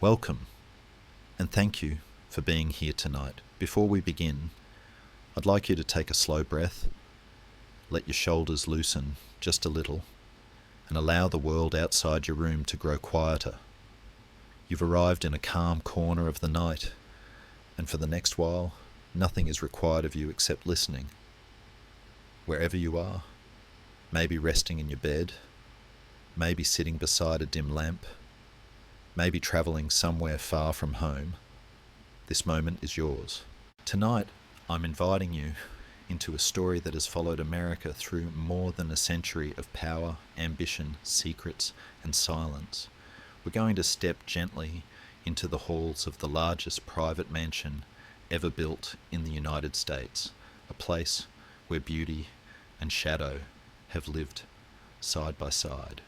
Welcome, and thank you for being here tonight. Before we begin, I'd like you to take a slow breath, let your shoulders loosen just a little, and allow the world outside your room to grow quieter. You've arrived in a calm corner of the night, and for the next while, nothing is required of you except listening. Wherever you are, maybe resting in your bed, maybe sitting beside a dim lamp, maybe travelling somewhere far from home, this moment is yours. Tonight, I'm inviting you into a story that has followed America through more than a century of power, ambition, secrets, and silence. We're going to step gently into the halls of the largest private mansion ever built in the United States, a place where beauty and shadow have lived side by side.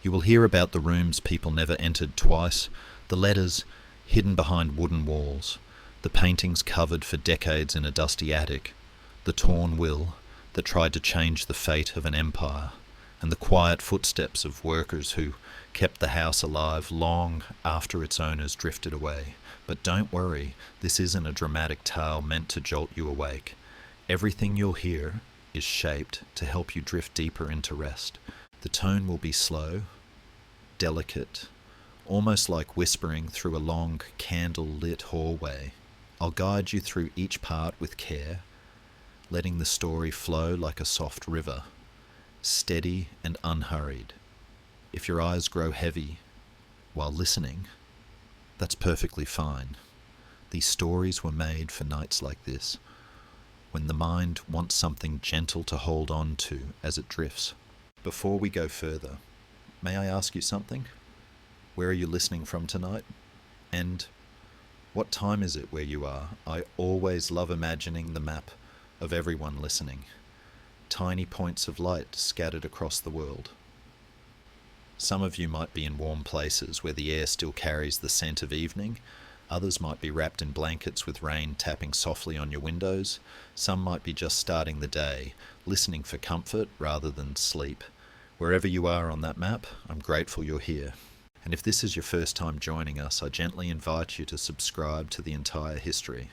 You will hear about the rooms people never entered twice, the letters hidden behind wooden walls, the paintings covered for decades in a dusty attic, the torn will that tried to change the fate of an empire, and the quiet footsteps of workers who kept the house alive long after its owners drifted away. But don't worry, this isn't a dramatic tale meant to jolt you awake. Everything you'll hear is shaped to help you drift deeper into rest. The tone will be slow, delicate, almost like whispering through a long candle-lit hallway. I'll guide you through each part with care, letting the story flow like a soft river, steady and unhurried. If your eyes grow heavy while listening, that's perfectly fine. These stories were made for nights like this, when the mind wants something gentle to hold on to as it drifts. Before we go further, may I ask you something? Where are you listening from tonight? And what time is it where you are? I always love imagining the map of everyone listening. Tiny points of light scattered across the world. Some of you might be in warm places where the air still carries the scent of evening. Others might be wrapped in blankets with rain tapping softly on your windows. Some might be just starting the day, listening for comfort rather than sleep. Wherever you are on that map, I'm grateful you're here. And if this is your first time joining us, I gently invite you to subscribe to the entire history.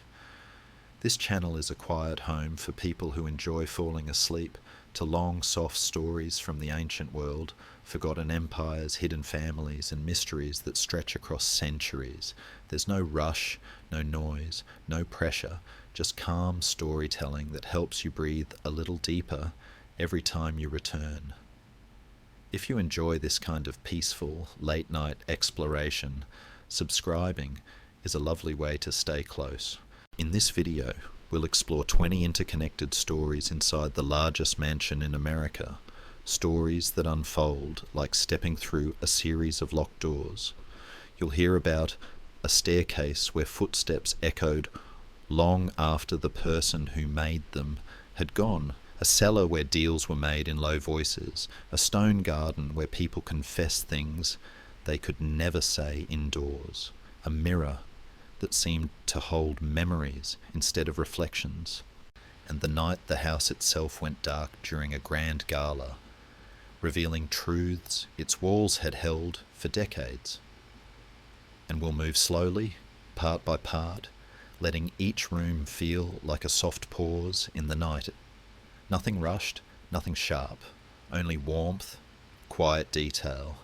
This channel is a quiet home for people who enjoy falling asleep to long, soft stories from the ancient world, forgotten empires, hidden families, and mysteries that stretch across centuries. There's no rush, no noise, no pressure, just calm storytelling that helps you breathe a little deeper every time you return. If you enjoy this kind of peaceful, late-night exploration, subscribing is a lovely way to stay close. In this video, we'll explore 20 interconnected stories inside the largest mansion in America, stories that unfold like stepping through a series of locked doors. You'll hear about a staircase where footsteps echoed long after the person who made them had gone, a cellar where deals were made in low voices, a stone garden where people confessed things they could never say indoors, a mirror that seemed to hold memories instead of reflections, and the night the house itself went dark during a grand gala, revealing truths its walls had held for decades. And we'll move slowly, part by part, letting each room feel like a soft pause in the night. Nothing rushed, nothing sharp, only warmth, quiet detail,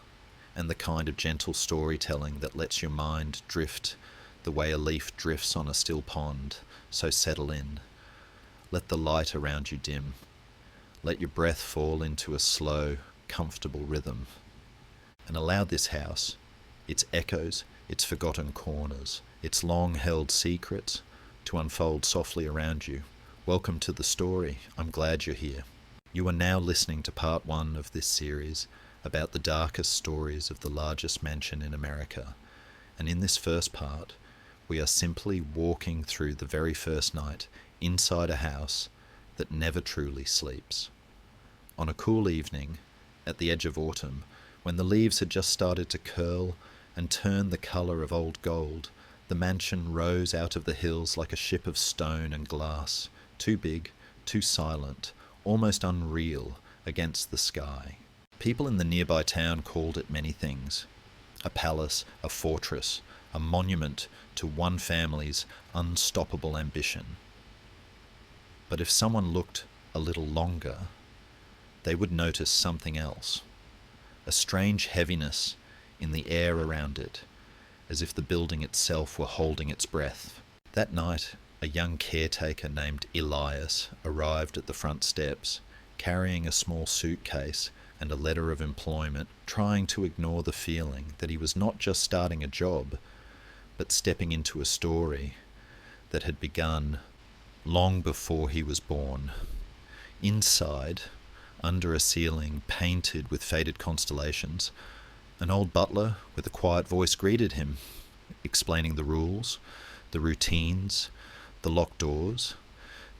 and the kind of gentle storytelling that lets your mind drift the way a leaf drifts on a still pond. So settle in. Let the light around you dim. Let your breath fall into a slow, comfortable rhythm. And allow this house, its echoes, its forgotten corners, its long-held secrets, to unfold softly around you. Welcome to the story. I'm glad you're here. You are now listening to part 1 of this series about the darkest stories of the largest mansion in America. And in this first part, we are simply walking through the very first night inside a house that never truly sleeps. On a cool evening, at the edge of autumn, when the leaves had just started to curl and turn the colour of old gold, the mansion rose out of the hills like a ship of stone and glass, too big, too silent, almost unreal against the sky. People in the nearby town called it many things. A palace, a fortress, a monument to one family's unstoppable ambition. But if someone looked a little longer, they would notice something else, a strange heaviness in the air around it, as if the building itself were holding its breath. That night, a young caretaker named Elias arrived at the front steps, carrying a small suitcase and a letter of employment, trying to ignore the feeling that he was not just starting a job, but stepping into a story that had begun long before he was born. Inside, under a ceiling painted with faded constellations, an old butler with a quiet voice greeted him, explaining the rules, the routines, the locked doors,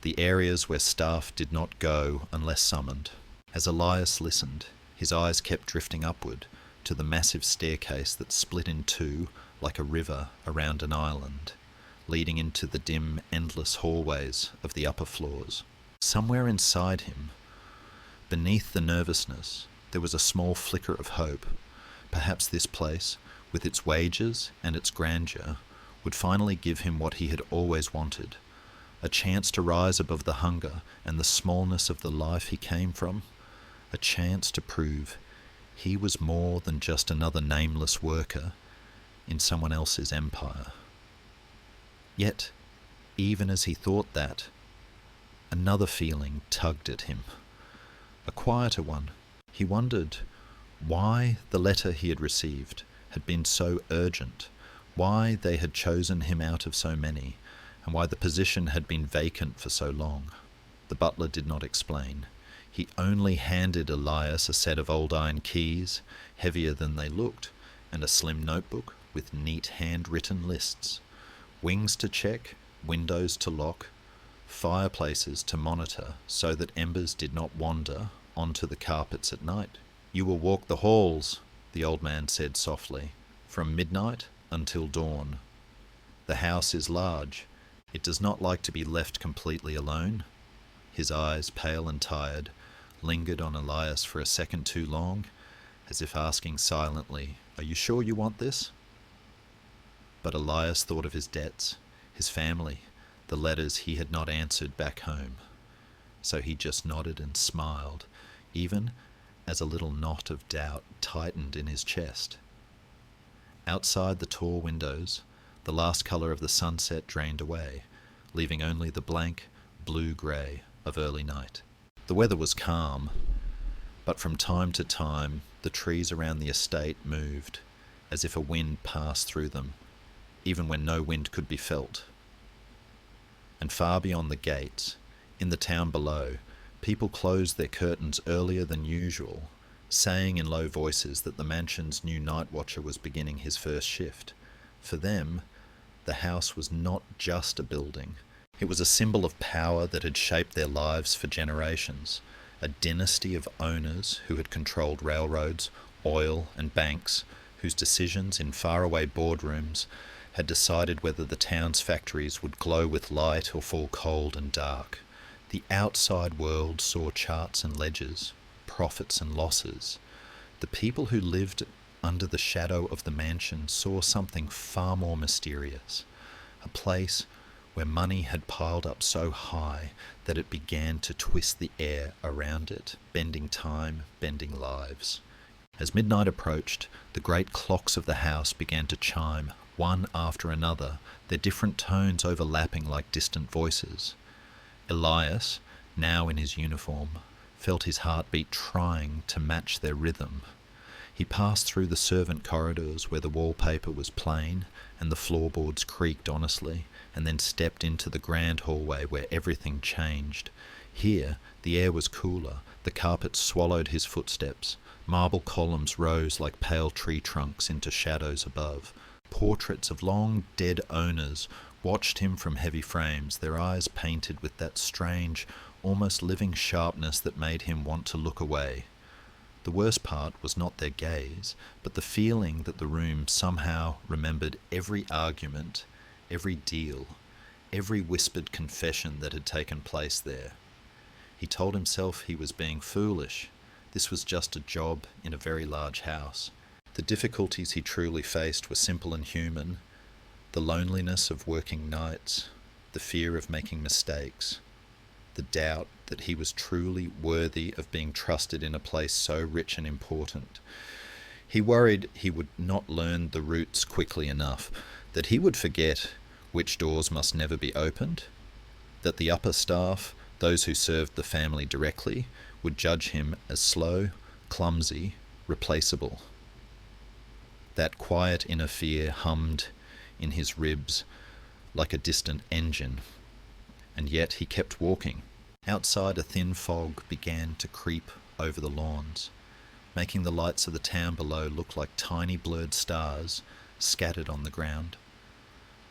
the areas where staff did not go unless summoned. As Elias listened, his eyes kept drifting upward to the massive staircase that split in two like a river around an island, leading into the dim, endless hallways of the upper floors. Somewhere inside him, beneath the nervousness, there was a small flicker of hope. Perhaps this place, with its wages and its grandeur, would finally give him what he had always wanted, a chance to rise above the hunger and the smallness of the life he came from, a chance to prove he was more than just another nameless worker in someone else's empire. Yet, even as he thought that, another feeling tugged at him, a quieter one. He wondered why the letter he had received had been so urgent, why they had chosen him out of so many, and why the position had been vacant for so long. The butler did not explain. He only handed Elias a set of old iron keys, heavier than they looked, and a slim notebook with neat handwritten lists. Wings to check, windows to lock, fireplaces to monitor so that embers did not wander onto the carpets at night. "You will walk the halls," the old man said softly, "from midnight until dawn. The house is large. It does not like to be left completely alone." His eyes, pale and tired, lingered on Elias for a second too long, as if asking silently, "Are you sure you want this?" But Elias thought of his debts, his family, the letters he had not answered back home. So he just nodded and smiled, even as a little knot of doubt tightened in his chest. Outside the tall windows, the last colour of the sunset drained away, leaving only the blank, blue-grey of early night. The weather was calm, but from time to time the trees around the estate moved, as if a wind passed through them, even when no wind could be felt. And far beyond the gates, in the town below, people closed their curtains earlier than usual, saying in low voices that the mansion's new night watcher was beginning his first shift. For them, the house was not just a building. It was a symbol of power that had shaped their lives for generations, a dynasty of owners who had controlled railroads, oil and banks, whose decisions in faraway boardrooms had decided whether the town's factories would glow with light or fall cold and dark. The outside world saw charts and ledgers, profits and losses. The people who lived under the shadow of the mansion saw something far more mysterious, a place where money had piled up so high that it began to twist the air around it, bending time, bending lives. As midnight approached, the great clocks of the house began to chime, one after another, their different tones overlapping like distant voices. Elias, now in his uniform, felt his heartbeat trying to match their rhythm. He passed through the servant corridors where the wallpaper was plain and the floorboards creaked honestly, and then stepped into the grand hallway where everything changed. Here, the air was cooler, the carpet swallowed his footsteps, marble columns rose like pale tree trunks into shadows above. Portraits of long dead owners watched him from heavy frames, their eyes painted with that strange, almost living sharpness that made him want to look away. The worst part was not their gaze, but the feeling that the room somehow remembered every argument, every deal, every whispered confession that had taken place there. He told himself he was being foolish. This was just a job in a very large house. The difficulties he truly faced were simple and human, The loneliness of working nights, the fear of making mistakes, the doubt that he was truly worthy of being trusted in a place so rich and important. He worried he would not learn the routes quickly enough, that he would forget which doors must never be opened, that the upper staff, those who served the family directly, would judge him as slow, clumsy, replaceable. That quiet inner fear hummed in his ribs like a distant engine, and yet he kept walking. Outside, a thin fog began to creep over the lawns, making the lights of the town below look like tiny blurred stars scattered on the ground.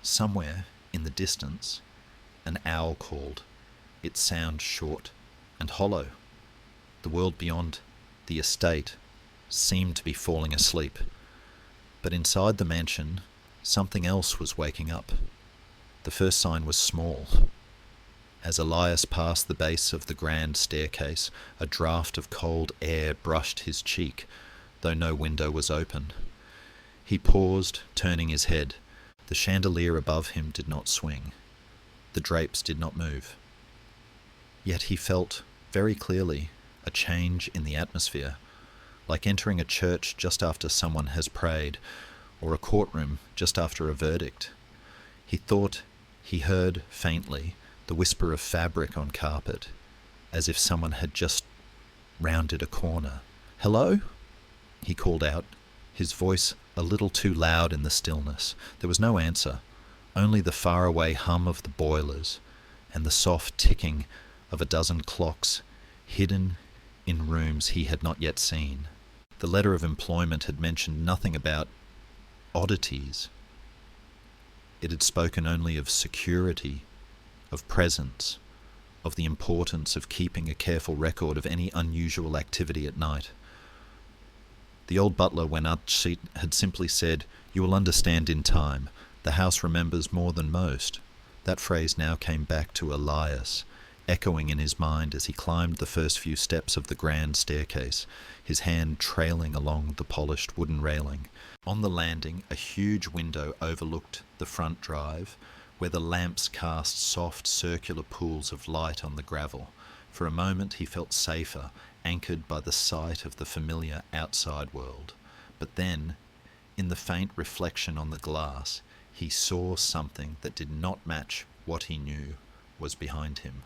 Somewhere in the distance, an owl called, its sound short and hollow. The world beyond, the estate, seemed to be falling asleep. But inside the mansion, something else was waking up. The first sign was small. As Elias passed the base of the grand staircase, a draught of cold air brushed his cheek, though no window was open. He paused, turning his head. The chandelier above him did not swing. The drapes did not move. Yet he felt, very clearly, a change in the atmosphere, like entering a church just after someone has prayed, or a courtroom just after a verdict. He thought he heard, faintly, the whisper of fabric on carpet, as if someone had just rounded a corner. "Hello?" he called out, his voice a little too loud in the stillness. There was no answer, only the faraway hum of the boilers and the soft ticking of a dozen clocks hidden in rooms he had not yet seen. The letter of employment had mentioned nothing about oddities. It had spoken only of security, of presence, of the importance of keeping a careful record of any unusual activity at night. The old butler, when Archie had simply said, "You will understand in time. The house remembers more than most." That phrase now came back to Elias, echoing in his mind as he climbed the first few steps of the grand staircase, his hand trailing along the polished wooden railing. On the landing, a huge window overlooked the front drive, where the lamps cast soft circular pools of light on the gravel. For a moment he felt safer, anchored by the sight of the familiar outside world. But then, in the faint reflection on the glass, he saw something that did not match what he knew was behind him.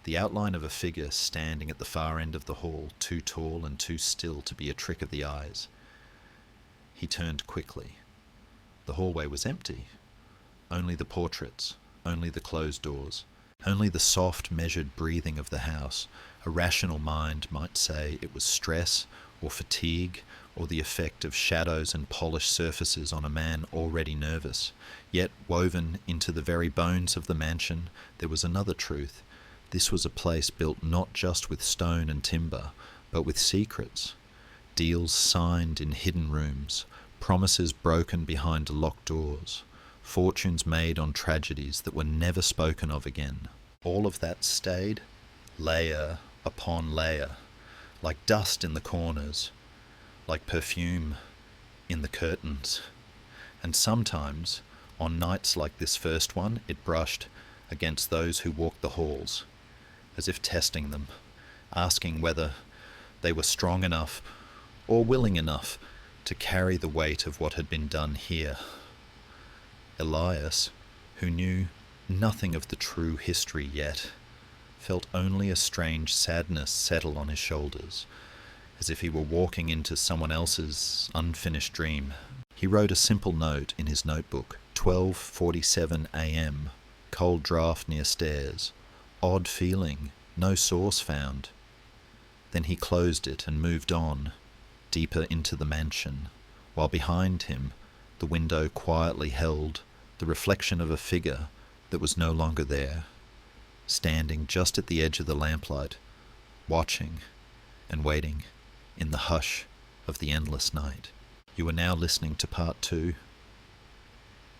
The outline of a figure standing at the far end of the hall, too tall and too still to be a trick of the eyes. He turned quickly. The hallway was empty. Only the portraits, only the closed doors, only the soft, measured breathing of the house. A rational mind might say it was stress or fatigue or the effect of shadows and polished surfaces on a man already nervous. Yet, woven into the very bones of the mansion, there was another truth. This was a place built not just with stone and timber, but with secrets. Deals signed in hidden rooms, promises broken behind locked doors, fortunes made on tragedies that were never spoken of again. All of that stayed, layer upon layer, like dust in the corners, like perfume in the curtains. And sometimes, on nights like this first one, it brushed against those who walked the halls, as if testing them, asking whether they were strong enough or willing enough to carry the weight of what had been done here. Elias, who knew nothing of the true history yet, felt only a strange sadness settle on his shoulders, as if he were walking into someone else's unfinished dream. He wrote a simple note in his notebook, 12:47 a.m., cold draft near stairs, odd feeling, no source found. Then he closed it and moved on, deeper into the mansion, while behind him the window quietly held the reflection of a figure that was no longer there, standing just at the edge of the lamplight, watching and waiting in the hush of the endless night. You are now listening to part 2,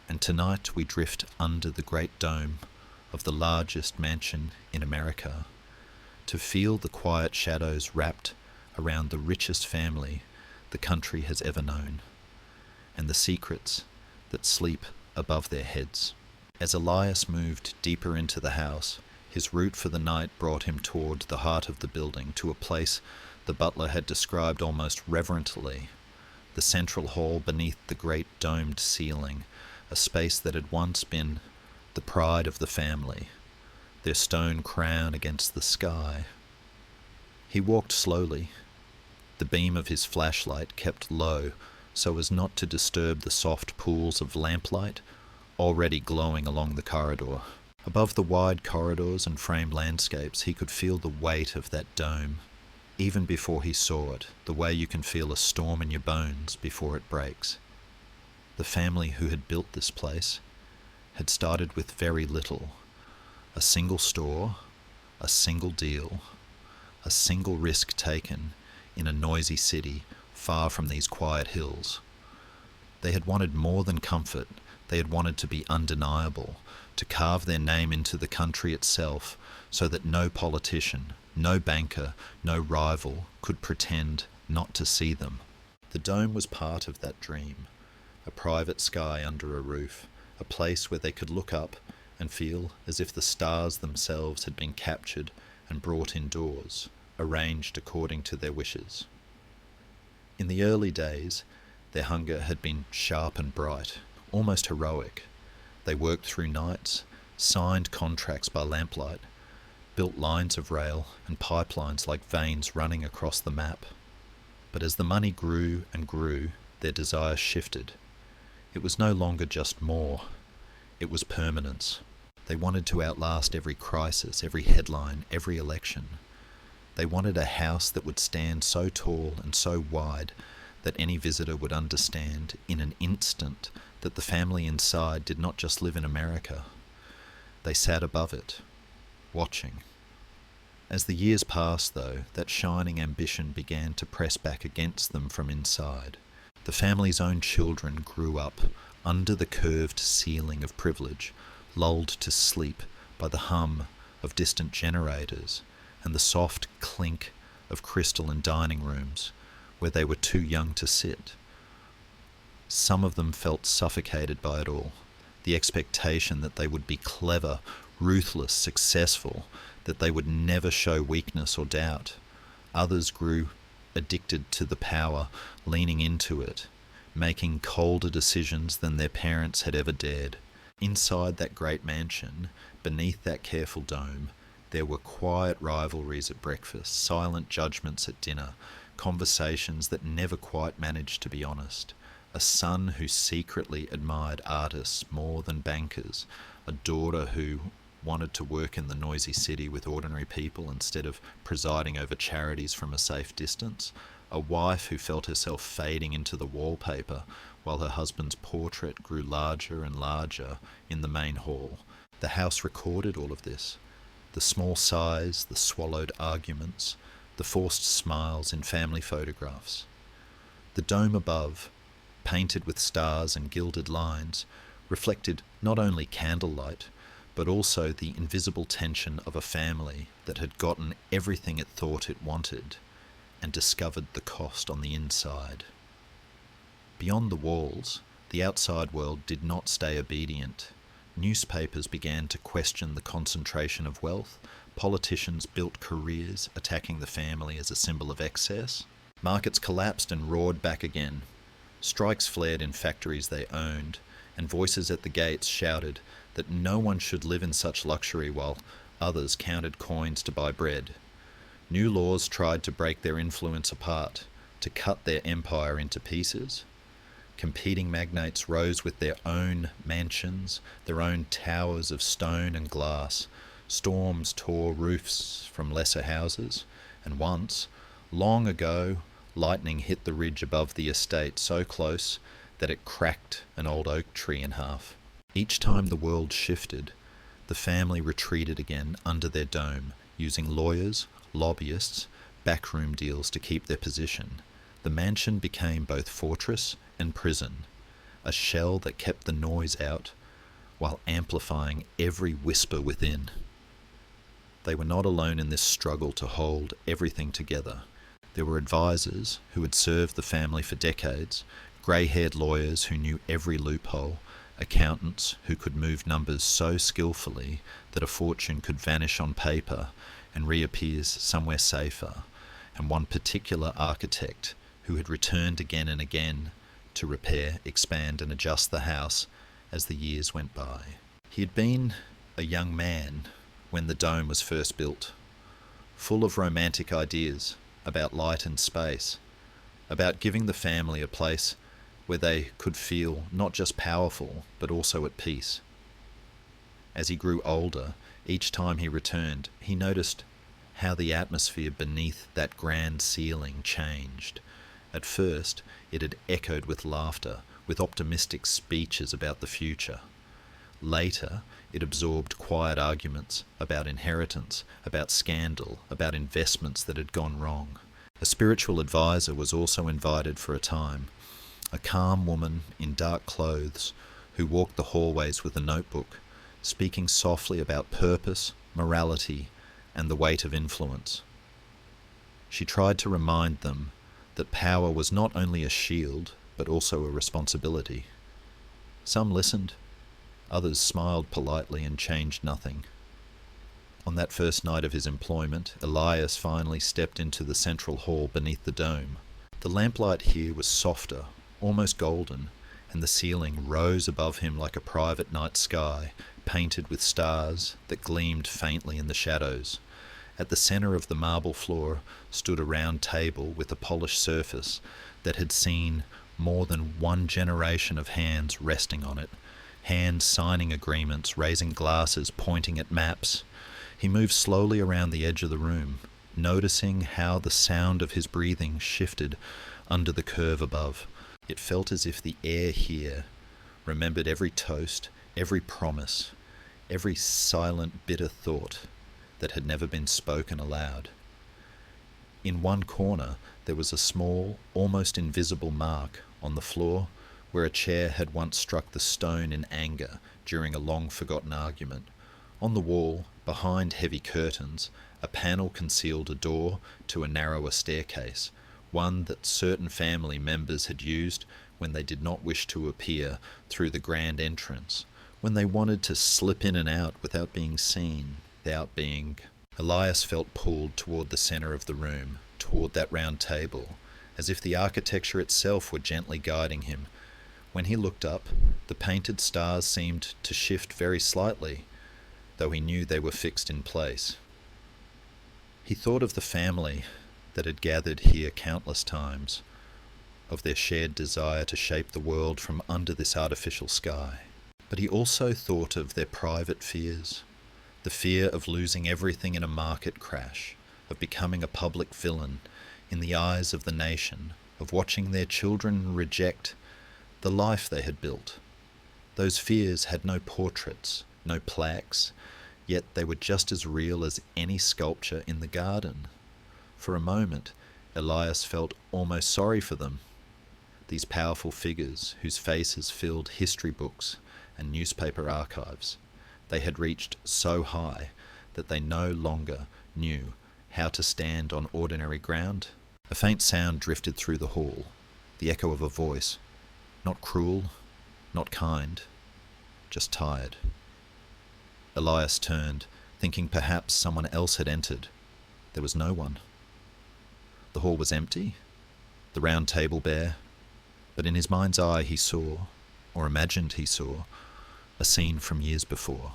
and tonight we drift under the great dome of the largest mansion in America to feel the quiet shadows wrapped around the richest family the country has ever known, and the secrets that sleep above their heads. As Elias moved deeper into the house, his route for the night brought him toward the heart of the building, to a place the butler had described almost reverently, the central hall beneath the great domed ceiling, a space that had once been the pride of the family, their stone crown against the sky. He walked slowly, the beam of his flashlight kept low so as not to disturb the soft pools of lamplight already glowing along the corridor. Above the wide corridors and framed landscapes, he could feel the weight of that dome, even before he saw it, the way you can feel a storm in your bones before it breaks. The family who had built this place had started with very little. A single store, a single deal, a single risk taken in a noisy city far from these quiet hills. They had wanted more than comfort. They had wanted to be undeniable, to carve their name into the country itself so that no politician, no banker, no rival could pretend not to see them. The dome was part of that dream, a private sky under a roof, a place where they could look up and feel as if the stars themselves had been captured and brought indoors, arranged according to their wishes. In the early days, their hunger had been sharp and bright, almost heroic. They worked through nights, signed contracts by lamplight, built lines of rail and pipelines like veins running across the map. But as the money grew and grew, their desires shifted. It was no longer just more. It was permanence. They wanted to outlast every crisis, every headline, every election. They wanted a house that would stand so tall and so wide that any visitor would understand in an instant that the family inside did not just live in America. They sat above it, watching. As the years passed, though, that shining ambition began to press back against them from inside. The family's own children grew up under the curved ceiling of privilege, lulled to sleep by the hum of distant generators and the soft clink of crystal in dining rooms where they were too young to sit. Some of them felt suffocated by it all, the expectation that they would be clever, ruthless, successful, that they would never show weakness or doubt. Others grew addicted to the power, leaning into it, making colder decisions than their parents had ever dared. Inside that great mansion, beneath that careful dome, there were quiet rivalries at breakfast, silent judgments at dinner, conversations that never quite managed to be honest. A son who secretly admired artists more than bankers, a daughter who wanted to work in the noisy city with ordinary people instead of presiding over charities from a safe distance, a wife who felt herself fading into the wallpaper while her husband's portrait grew larger and larger in the main hall. The house recorded all of this. The small sighs, the swallowed arguments, the forced smiles in family photographs. The dome above, painted with stars and gilded lines, reflected not only candlelight, but also the invisible tension of a family that had gotten everything it thought it wanted and discovered the cost on the inside. Beyond the walls, the outside world did not stay obedient. Newspapers began to question the concentration of wealth. Politicians built careers attacking the family as a symbol of excess. Markets collapsed and roared back again. Strikes flared in factories they owned, and voices at the gates shouted that no one should live in such luxury while others counted coins to buy bread. New laws tried to break their influence apart, to cut their empire into pieces. Competing magnates rose with their own mansions, their own towers of stone and glass. Storms tore roofs from lesser houses, and once, long ago, lightning hit the ridge above the estate so close that it cracked an old oak tree in half. Each time the world shifted, the family retreated again under their dome, using lawyers, lobbyists, backroom deals to keep their position. The mansion became both fortress and prison, a shell that kept the noise out while amplifying every whisper within. They were not alone in this struggle to hold everything together. There were advisors who had served the family for decades, grey-haired lawyers who knew every loophole, accountants who could move numbers so skillfully that a fortune could vanish on paper and reappears somewhere safer, and one particular architect who had returned again and again to repair, expand and adjust the house as the years went by. He had been a young man when the dome was first built, full of romantic ideas about light and space, about giving the family a place where they could feel not just powerful but also at peace. As he grew older, each time he returned, he noticed how the atmosphere beneath that grand ceiling changed. At first, it had echoed with laughter, with optimistic speeches about the future. Later, it absorbed quiet arguments about inheritance, about scandal, about investments that had gone wrong. A spiritual advisor was also invited for a time, a calm woman in dark clothes who walked the hallways with a notebook, speaking softly about purpose, morality, and the weight of influence. She tried to remind them that power was not only a shield, but also a responsibility. Some listened, others smiled politely and changed nothing. On that first night of his employment, Elias finally stepped into the central hall beneath the dome. The lamplight here was softer, almost golden, and the ceiling rose above him like a private night sky, painted with stars that gleamed faintly in the shadows. At the centre of the marble floor stood a round table with a polished surface that had seen more than one generation of hands resting on it, hands signing agreements, raising glasses, pointing at maps. He moved slowly around the edge of the room, noticing how the sound of his breathing shifted under the curve above. It felt as if the air here remembered every toast, every promise, every silent, bitter thought that had never been spoken aloud. In one corner there was a small, almost invisible mark on the floor where a chair had once struck the stone in anger during a long-forgotten argument. On the wall, behind heavy curtains, a panel concealed a door to a narrower staircase, one that certain family members had used when they did not wish to appear through the grand entrance, when they wanted to slip in and out without being seen, without being... Elias felt pulled toward the centre of the room, toward that round table, as if the architecture itself were gently guiding him. When he looked up, the painted stars seemed to shift very slightly, though he knew they were fixed in place. He thought of the family that had gathered here countless times, of their shared desire to shape the world from under this artificial sky. But he also thought of their private fears, the fear of losing everything in a market crash, of becoming a public villain in the eyes of the nation, of watching their children reject the life they had built. Those fears had no portraits, no plaques, yet they were just as real as any sculpture in the garden. For a moment, Elias felt almost sorry for them, these powerful figures whose faces filled history books and newspaper archives. They had reached so high that they no longer knew how to stand on ordinary ground. A faint sound drifted through the hall, the echo of a voice, not cruel, not kind, just tired. Elias turned, thinking perhaps someone else had entered. There was no one. The hall was empty, the round table bare, but in his mind's eye he saw, or imagined he saw, a scene from years before.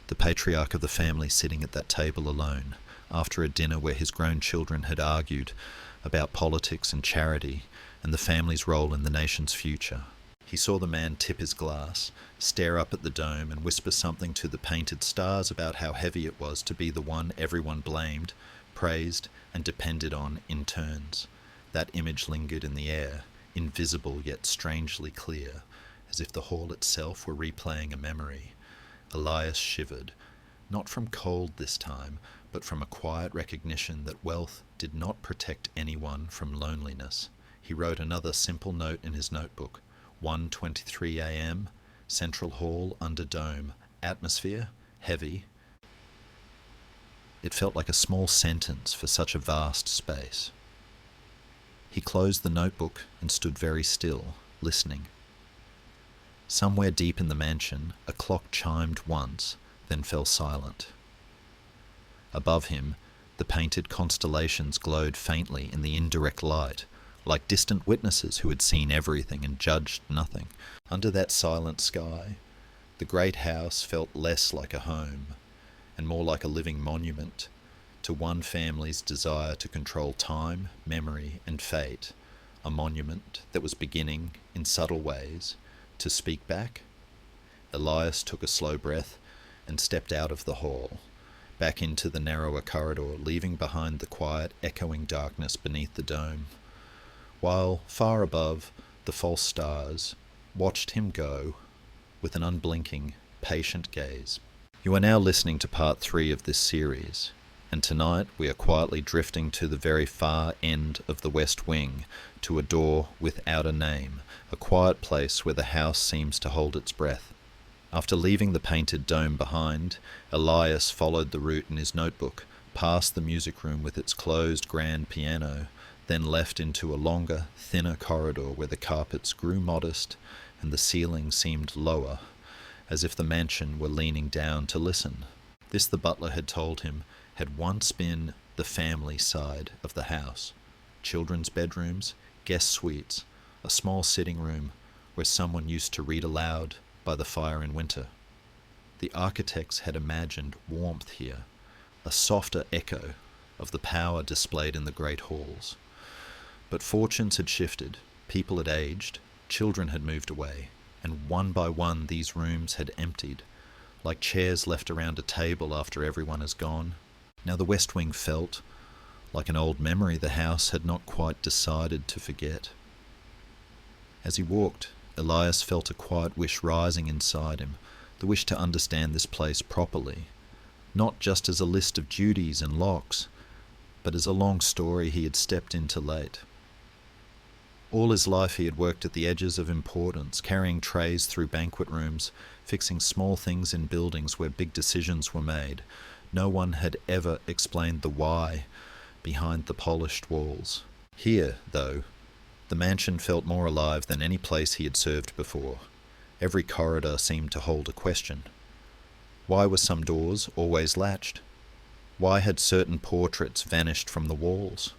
The patriarch of the family sitting at that table alone, after a dinner where his grown children had argued about politics and charity and the family's role in the nation's future. He saw the man tip his glass, stare up at the dome and whisper something to the painted stars about how heavy it was to be the one everyone blamed, praised and depended on in turns. That image lingered in the air, invisible yet strangely clear, as if the hall itself were replaying a memory. Elias shivered, not from cold this time, but from a quiet recognition that wealth did not protect anyone from loneliness. He wrote another simple note in his notebook. 1:23 a.m., Central Hall under dome, atmosphere, heavy. It felt like a small sentence for such a vast space. He closed the notebook and stood very still, listening. Somewhere deep in the mansion, a clock chimed once, then fell silent. Above him, the painted constellations glowed faintly in the indirect light, like distant witnesses who had seen everything and judged nothing. Under that silent sky, the great house felt less like a home, and more like a living monument to one family's desire to control time, memory, and fate, a monument that was beginning, in subtle ways, to speak back. Elias took a slow breath and stepped out of the hall, back into the narrower corridor, leaving behind the quiet, echoing darkness beneath the dome, while, far above, the false stars watched him go with an unblinking, patient gaze. You are now listening to part 3 of this series, and tonight we are quietly drifting to the very far end of the West Wing, to a door without a name, a quiet place where the house seems to hold its breath. After leaving the painted dome behind, Elias followed the route in his notebook, past the music room with its closed grand piano, then left into a longer, thinner corridor where the carpets grew modest and the ceiling seemed lower, as if the mansion were leaning down to listen. This, the butler had told him, had once been the family side of the house. Children's bedrooms, guest suites, a small sitting room where someone used to read aloud by the fire in winter. The architects had imagined warmth here, a softer echo of the power displayed in the great halls. But fortunes had shifted, people had aged, children had moved away, and one by one these rooms had emptied, like chairs left around a table after everyone has gone. Now the West Wing felt like an old memory the house had not quite decided to forget. As he walked, Elias felt a quiet wish rising inside him, the wish to understand this place properly, not just as a list of duties and locks, but as a long story he had stepped into late. All his life he had worked at the edges of importance, carrying trays through banquet rooms, fixing small things in buildings where big decisions were made. No one had ever explained the why behind the polished walls. Here, though, the mansion felt more alive than any place he had served before. Every corridor seemed to hold a question. Why were some doors always latched? Why had certain portraits vanished from the walls?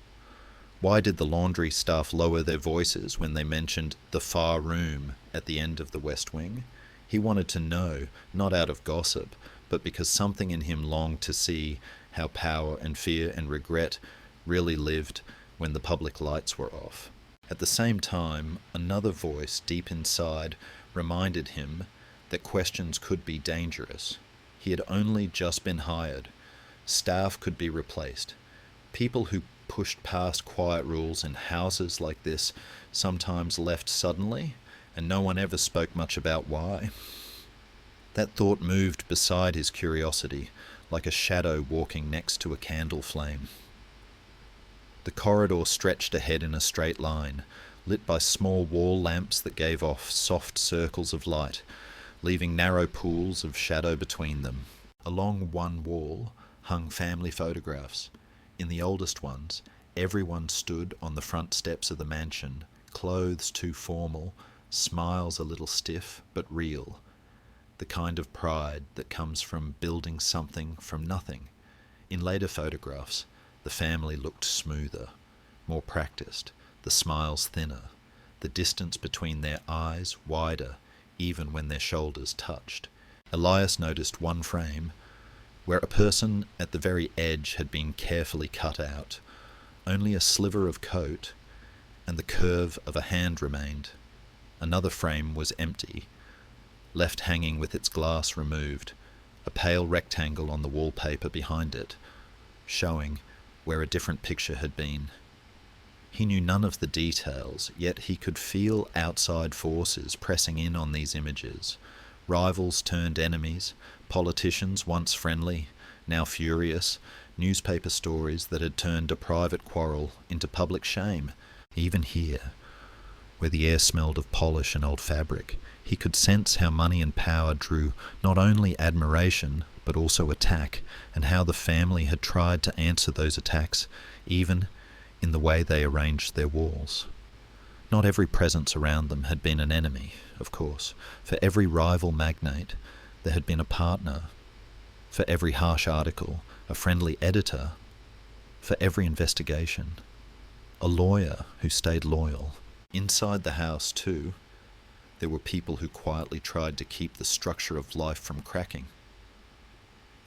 Why did the laundry staff lower their voices when they mentioned the far room at the end of the West Wing? He wanted to know, not out of gossip, but because something in him longed to see how power and fear and regret really lived when the public lights were off. At the same time, another voice deep inside reminded him that questions could be dangerous. He had only just been hired. Staff could be replaced. People who pushed past quiet rules in houses like this sometimes left suddenly, and no one ever spoke much about why. That thought moved beside his curiosity, like a shadow walking next to a candle flame. The corridor stretched ahead in a straight line, lit by small wall lamps that gave off soft circles of light, leaving narrow pools of shadow between them. Along one wall hung family photographs. In the oldest ones, everyone stood on the front steps of the mansion, clothes too formal, smiles a little stiff but real, the kind of pride that comes from building something from nothing. In later photographs, the family looked smoother, more practiced, the smiles thinner, the distance between their eyes wider, even when their shoulders touched. Elias noticed one frame where a person at the very edge had been carefully cut out. Only a sliver of coat and the curve of a hand remained. Another frame was empty, left hanging with its glass removed, a pale rectangle on the wallpaper behind it, showing where a different picture had been. He knew none of the details, yet he could feel outside forces pressing in on these images. Rivals turned enemies, politicians once friendly, now furious, newspaper stories that had turned a private quarrel into public shame. Even here, where the air smelled of polish and old fabric, he could sense how money and power drew not only admiration but also attack, and how the family had tried to answer those attacks, even in the way they arranged their walls. Not every presence around them had been an enemy, of course. For every rival magnate, there had been a partner. For every harsh article, a friendly editor. For every investigation, a lawyer who stayed loyal. Inside the house, too, there were people who quietly tried to keep the structure of life from cracking.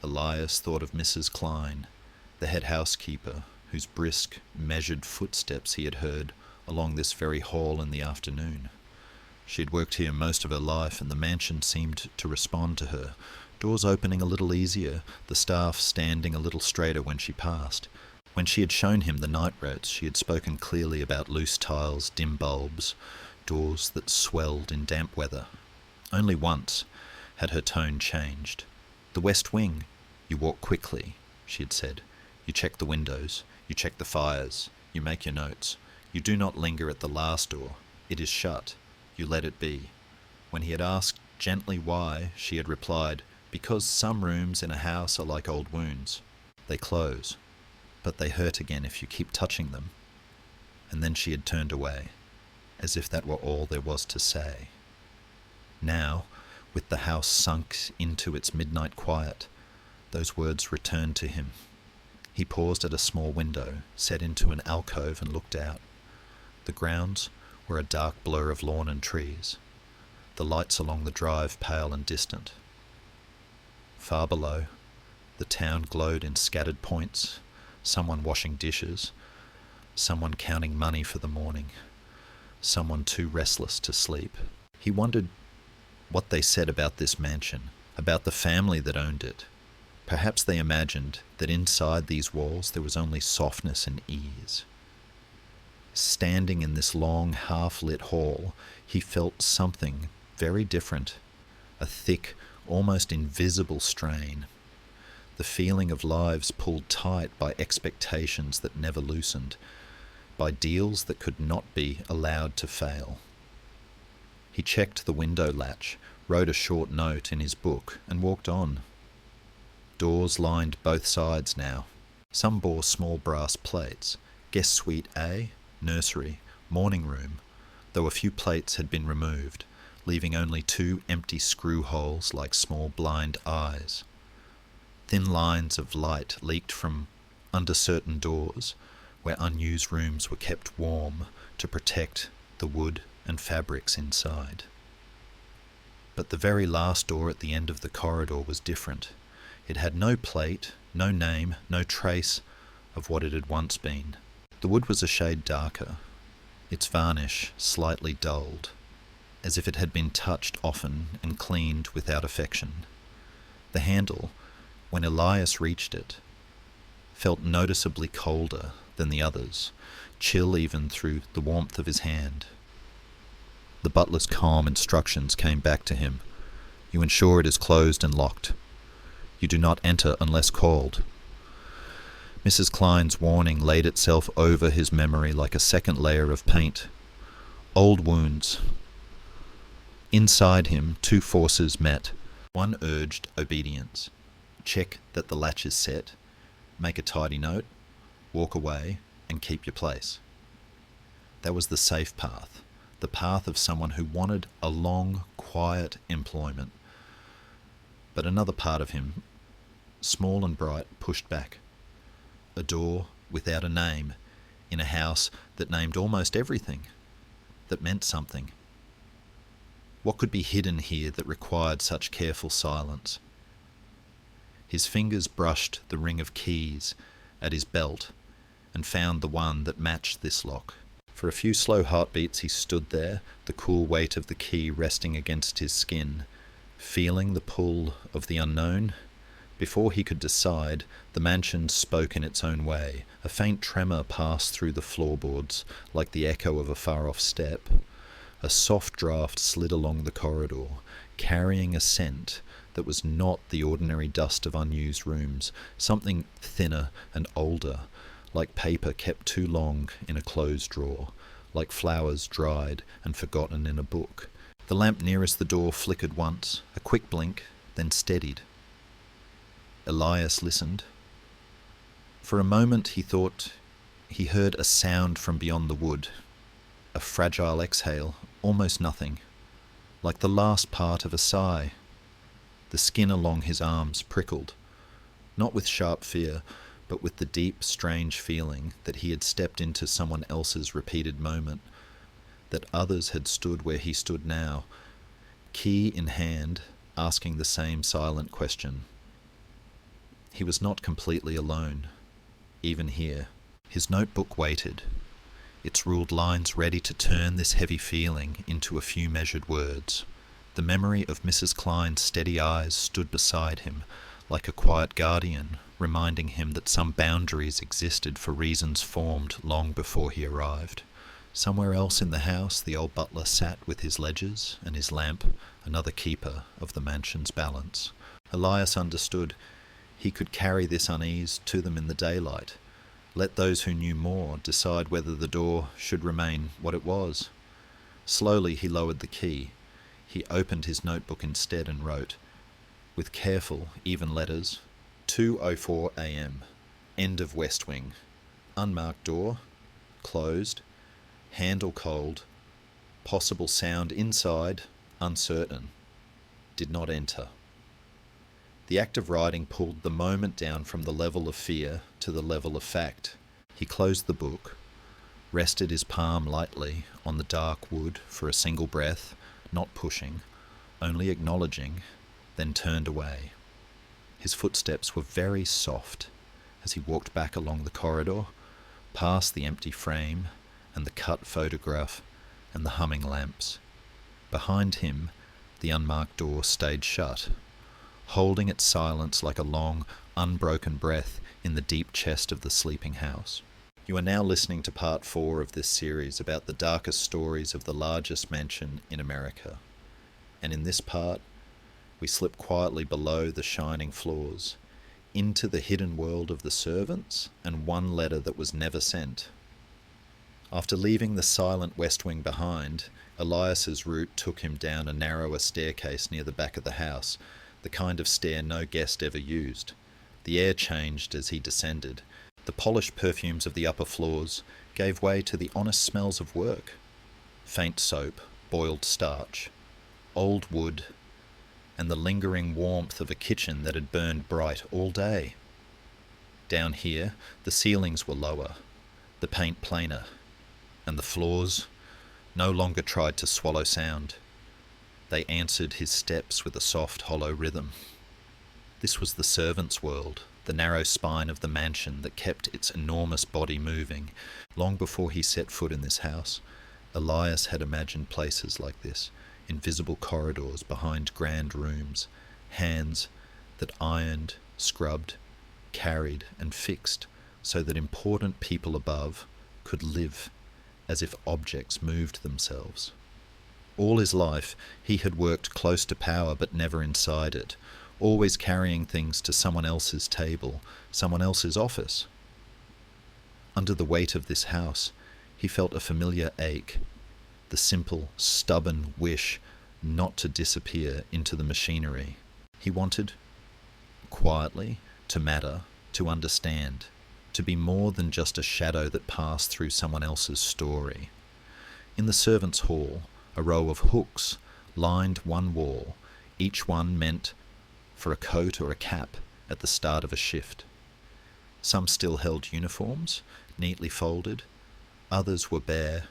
Elias thought of Mrs. Klein, the head housekeeper, whose brisk, measured footsteps he had heard along this very hall in the afternoon. She had worked here most of her life, and the mansion seemed to respond to her, doors opening a little easier, the staff standing a little straighter when she passed. When she had shown him the night routes, she had spoken clearly about loose tiles, dim bulbs, doors that swelled in damp weather. Only once had her tone changed. "The west wing. You walk quickly," she had said. "You check the windows. You check the fires. You make your notes. You do not linger at the last door. It is shut. You let it be." When he had asked gently why, she had replied, "Because some rooms in a house are like old wounds. They close, but they hurt again if you keep touching them." And then she had turned away, as if that were all there was to say. Now, with the house sunk into its midnight quiet, those words returned to him. He paused at a small window, set into an alcove, and looked out. The grounds were a dark blur of lawn and trees, the lights along the drive pale and distant. Far below, the town glowed in scattered points, someone washing dishes, someone counting money for the morning, someone too restless to sleep. He wondered what they said about this mansion, about the family that owned it. Perhaps they imagined that inside these walls there was only softness and ease. Standing in this long, half-lit hall, he felt something very different, a thick, almost invisible strain, the feeling of lives pulled tight by expectations that never loosened, by deals that could not be allowed to fail. He checked the window latch, wrote a short note in his book, and walked on. Doors lined both sides now. Some bore small brass plates, guest suite A, nursery, morning room, though a few plates had been removed, leaving only 2 empty screw holes like small blind eyes. Thin lines of light leaked from under certain doors, where unused rooms were kept warm to protect the wood and fabrics inside. But the very last door at the end of the corridor was different. It had no plate, no name, no trace of what it had once been. The wood was a shade darker, its varnish slightly dulled, as if it had been touched often and cleaned without affection. The handle, when Elias reached it, felt noticeably colder than the others, chill even through the warmth of his hand. The butler's calm instructions came back to him. "You ensure it is closed and locked. You do not enter unless called." Mrs. Klein's warning laid itself over his memory like a second layer of paint. Old wounds. Inside him, 2 forces met. One urged obedience. Check that the latch is set, make a tidy note, walk away, and keep your place. That was the safe path, the path of someone who wanted a long, quiet employment. But another part of him, small and bright, pushed back. A door without a name, in a house that named almost everything, that meant something. What could be hidden here that required such careful silence? His fingers brushed the ring of keys at his belt and found the one that matched this lock. For a few slow heartbeats he stood there, the cool weight of the key resting against his skin, feeling the pull of the unknown. Before he could decide, the mansion spoke in its own way. A faint tremor passed through the floorboards, like the echo of a far-off step. A soft draught slid along the corridor, carrying a scent that was not the ordinary dust of unused rooms, something thinner and older, like paper kept too long in a closed drawer, like flowers dried and forgotten in a book. The lamp nearest the door flickered once, a quick blink, then steadied. Elias listened. For a moment he thought he heard a sound from beyond the wood, a a fragile exhale, almost nothing, like the last part of a sigh. The skin along his arms prickled, not with sharp fear, but with the deep, strange feeling that he had stepped into someone else's repeated moment, that others had stood where he stood now, key in hand, asking the same silent question. He was not completely alone, even here. His notebook waited, its ruled lines ready to turn this heavy feeling into a few measured words. The memory of Mrs. Klein's steady eyes stood beside him, like a quiet guardian, reminding him that some boundaries existed for reasons formed long before he arrived. Somewhere else in the house, the old butler sat with his ledgers and his lamp, another keeper of the mansion's balance. Elias understood he could carry this unease to them in the daylight. Let those who knew more decide whether the door should remain what it was. Slowly he lowered the key. He opened his notebook instead and wrote, with careful, even letters, 2:04 a.m. End of West Wing. Unmarked door. Closed. Handle cold. Possible sound inside. Uncertain. Did not enter. The act of writing pulled the moment down from the level of fear to the level of fact. He closed the book, rested his palm lightly on the dark wood for a single breath, not pushing, only acknowledging, then turned away. His footsteps were very soft as he walked back along the corridor, past the empty frame and the cut photograph and the humming lamps. Behind him, the unmarked door stayed shut, holding its silence like a long, unbroken breath in the deep chest of the sleeping house. You are now listening to part 4 of this series about the darkest stories of the largest mansion in America. And in this part, we slip quietly below the shining floors, into the hidden world of the servants and one letter that was never sent. After leaving the silent West Wing behind, Elias's route took him down a narrower staircase near the back of the house, the kind of stair no guest ever used. The air changed as he descended. The polished perfumes of the upper floors gave way to the honest smells of work. Faint soap, boiled starch, old wood, and the lingering warmth of a kitchen that had burned bright all day. Down here, the ceilings were lower, the paint plainer, and the floors no longer tried to swallow sound. They answered his steps with a soft, hollow rhythm. This was the servants' world, the narrow spine of the mansion that kept its enormous body moving. Long before he set foot in this house, Elias had imagined places like this, invisible corridors behind grand rooms, hands that ironed, scrubbed, carried and fixed so that important people above could live as if objects moved themselves. All his life he had worked close to power but never inside it, always carrying things to someone else's table, someone else's office. Under the weight of this house, he felt a familiar ache, the simple, stubborn wish not to disappear into the machinery. He wanted, quietly, to matter, to understand, to be more than just a shadow that passed through someone else's story. In the servants' hall, a row of hooks lined one wall, each one meant for a coat or a cap at the start of a shift. Some still held uniforms, neatly folded. Others were bare,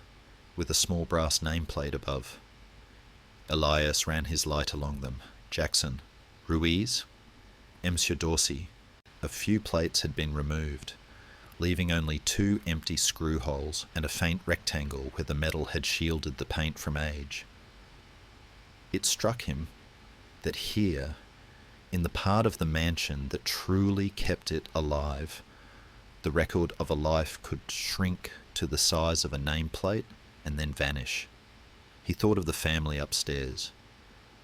with a small brass nameplate above. Elias ran his light along them. Jackson, Ruiz, Monsieur Dorsey. A few plates had been removed, leaving only 2 empty screw holes and a faint rectangle where the metal had shielded the paint from age. It struck him that here, in the part of the mansion that truly kept it alive, the record of a life could shrink to the size of a nameplate and then vanish. He thought of the family upstairs,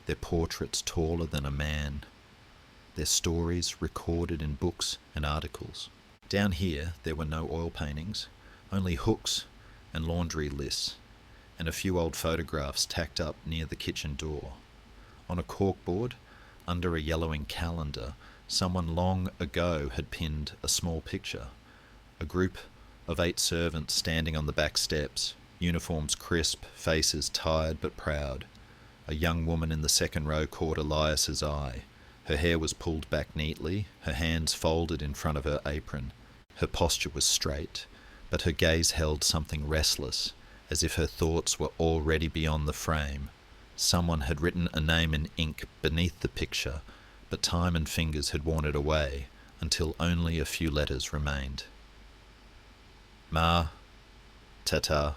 their portraits taller than a man, their stories recorded in books and articles. Down here there were no oil paintings, only hooks and laundry lists, and a few old photographs tacked up near the kitchen door. On a corkboard, under a yellowing calendar, someone long ago had pinned a small picture, a group of 8 servants standing on the back steps, Uniforms crisp, faces tired but proud. A young woman in the second row caught Elias's eye. Her hair was pulled back neatly, her hands folded in front of her apron. Her posture was straight, but her gaze held something restless, as if her thoughts were already beyond the frame. Someone had written a name in ink beneath the picture, but time and fingers had worn it away, until only a few letters remained. Ma, Tata.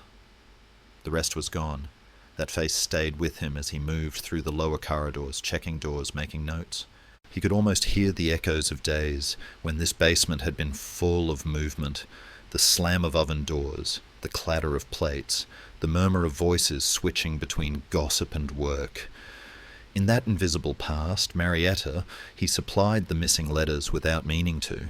The rest was gone. That face stayed with him as he moved through the lower corridors, checking doors, making notes. He could almost hear the echoes of days when this basement had been full of movement, the slam of oven doors, the clatter of plates, the murmur of voices switching between gossip and work. In that invisible past, Marietta, he supplied the missing letters without meaning to.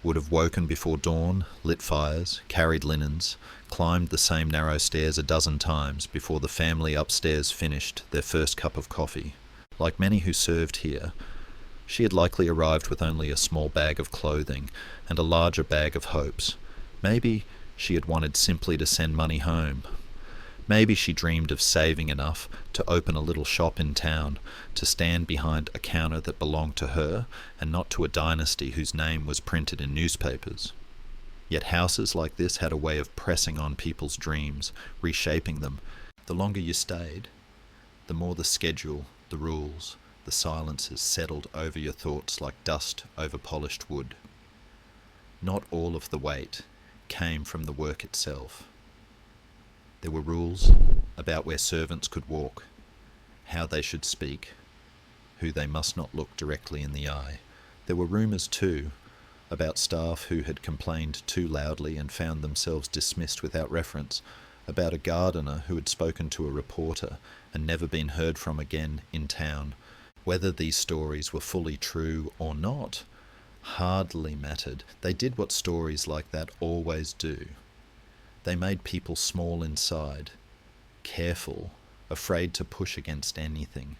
Would have woken before dawn, lit fires, carried linens, climbed the same narrow stairs a dozen times before the family upstairs finished their first cup of coffee. Like many who served here, she had likely arrived with only a small bag of clothing and a larger bag of hopes. Maybe she had wanted simply to send money home. Maybe she dreamed of saving enough to open a little shop in town, to stand behind a counter that belonged to her and not to a dynasty whose name was printed in newspapers. Yet houses like this had a way of pressing on people's dreams, reshaping them. The longer you stayed, the more the schedule, the rules, the silences settled over your thoughts like dust over polished wood. Not all of the weight came from the work itself. There were rules about where servants could walk, how they should speak, who they must not look directly in the eye. There were rumours, too, about staff who had complained too loudly and found themselves dismissed without reference, about a gardener who had spoken to a reporter and never been heard from again in town. Whether these stories were fully true or not hardly mattered. They did what stories like that always do. They made people small inside, careful, afraid to push against anything.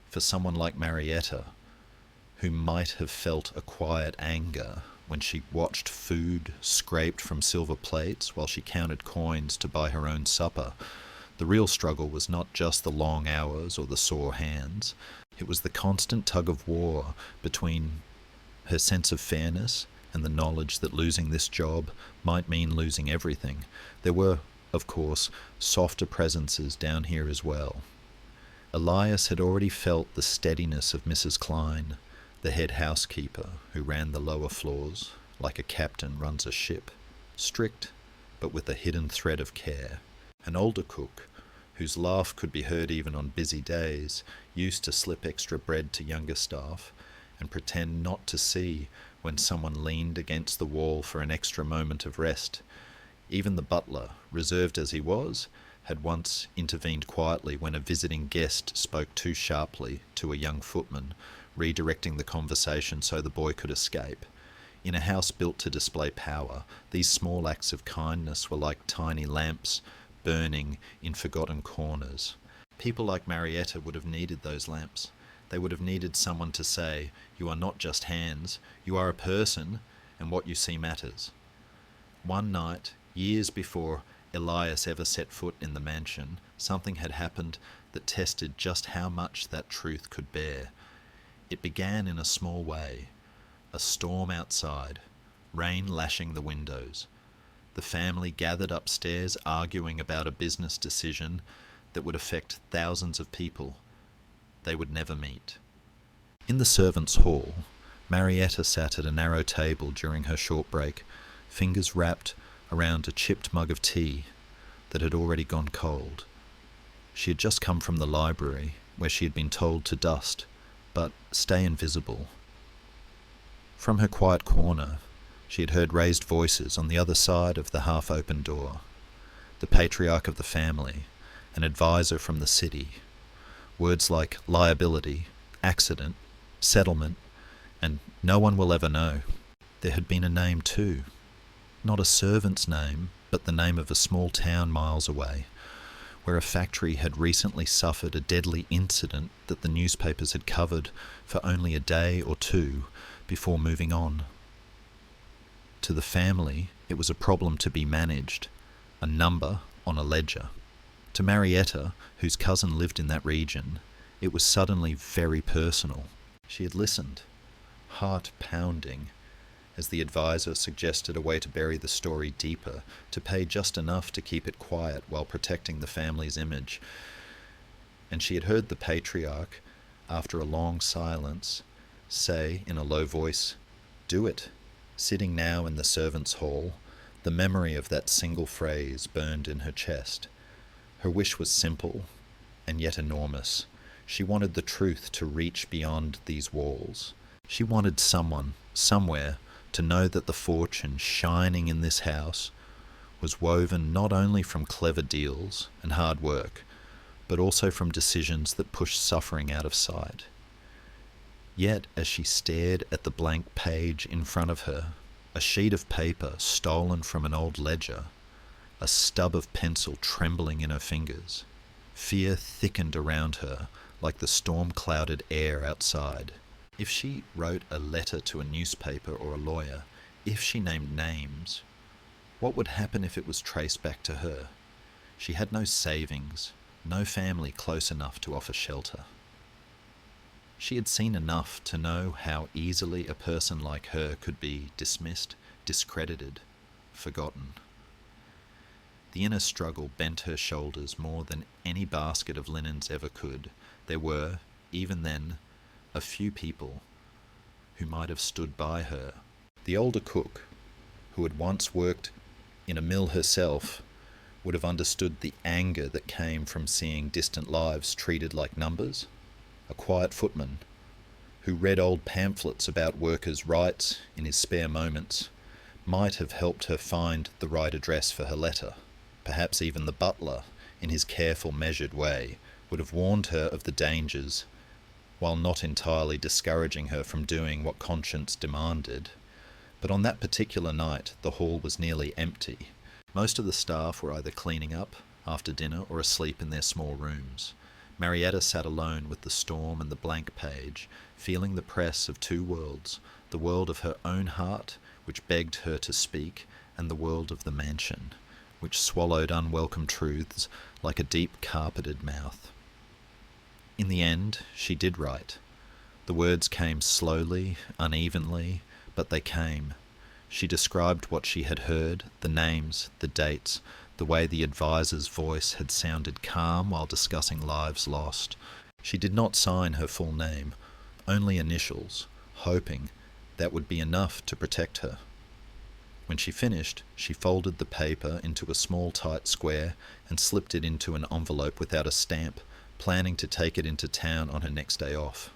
For someone like Marietta, who might have felt a quiet anger when she watched food scraped from silver plates while she counted coins to buy her own supper, the real struggle was not just the long hours or the sore hands. It was the constant tug-of-war between her sense of fairness and the knowledge that losing this job might mean losing everything. There were, of course, softer presences down here as well. Elias had already felt the steadiness of Mrs. Klein, the head housekeeper who ran the lower floors, like a captain runs a ship, strict but with a hidden thread of care. An older cook, whose laugh could be heard even on busy days, used to slip extra bread to younger staff and pretend not to see when someone leaned against the wall for an extra moment of rest. Even the butler, reserved as he was, had once intervened quietly when a visiting guest spoke too sharply to a young footman, redirecting the conversation so the boy could escape. In a house built to display power, these small acts of kindness were like tiny lamps burning in forgotten corners. People like Marietta would have needed those lamps. They would have needed someone to say, "You are not just hands, you are a person, and what you see matters." One night, years before Elias ever set foot in the mansion, something had happened that tested just how much that truth could bear. It began in a small way. A storm outside, rain lashing the windows. The family gathered upstairs arguing about a business decision that would affect thousands of people. They would never meet. In the servants' hall, Marietta sat at a narrow table during her short break, fingers wrapped around a chipped mug of tea that had already gone cold. She had just come from the library, where she had been told to dust, but stay invisible. From her quiet corner, she had heard raised voices on the other side of the half-open door. The patriarch of the family, an advisor from the city. Words like liability, accident, settlement, and no one will ever know. There had been a name too. Not a servant's name, but the name of a small town miles away, where a factory had recently suffered a deadly incident that the newspapers had covered for only a day or two before moving on. To the family, it was a problem to be managed, a number on a ledger. To Marietta, whose cousin lived in that region, it was suddenly very personal. She had listened, heart pounding, as the advisor suggested a way to bury the story deeper, to pay just enough to keep it quiet while protecting the family's image. And she had heard the patriarch, after a long silence, say in a low voice, "Do it." Sitting now in the servants' hall, the memory of that single phrase burned in her chest. Her wish was simple, and yet enormous. She wanted the truth to reach beyond these walls. She wanted someone, somewhere, to know that the fortune shining in this house was woven not only from clever deals and hard work, but also from decisions that pushed suffering out of sight. Yet, as she stared at the blank page in front of her, a sheet of paper stolen from an old ledger, a stub of pencil trembling in her fingers, fear thickened around her like the storm-clouded air outside. If she wrote a letter to a newspaper or a lawyer, if she named names, what would happen if it was traced back to her? She had no savings, no family close enough to offer shelter. She had seen enough to know how easily a person like her could be dismissed, discredited, forgotten. The inner struggle bent her shoulders more than any basket of linens ever could. There were, even then, a few people who might have stood by her. The older cook, who had once worked in a mill herself, would have understood the anger that came from seeing distant lives treated like numbers. A quiet footman, who read old pamphlets about workers' rights in his spare moments, might have helped her find the right address for her letter. Perhaps even the butler, in his careful, measured way, would have warned her of the dangers, while not entirely discouraging her from doing what conscience demanded. But on that particular night, the hall was nearly empty. Most of the staff were either cleaning up after dinner or asleep in their small rooms. Marietta sat alone with the storm and the blank page, feeling the press of two worlds, the world of her own heart, which begged her to speak, and the world of the mansion, which swallowed unwelcome truths like a deep-carpeted mouth. In the end, she did write. The words came slowly, unevenly, but they came. She described what she had heard, the names, the dates, the way the advisor's voice had sounded calm while discussing lives lost. She did not sign her full name, only initials, hoping that would be enough to protect her. When she finished, she folded the paper into a small tight square and slipped it into an envelope without a stamp, planning to take it into town on her next day off.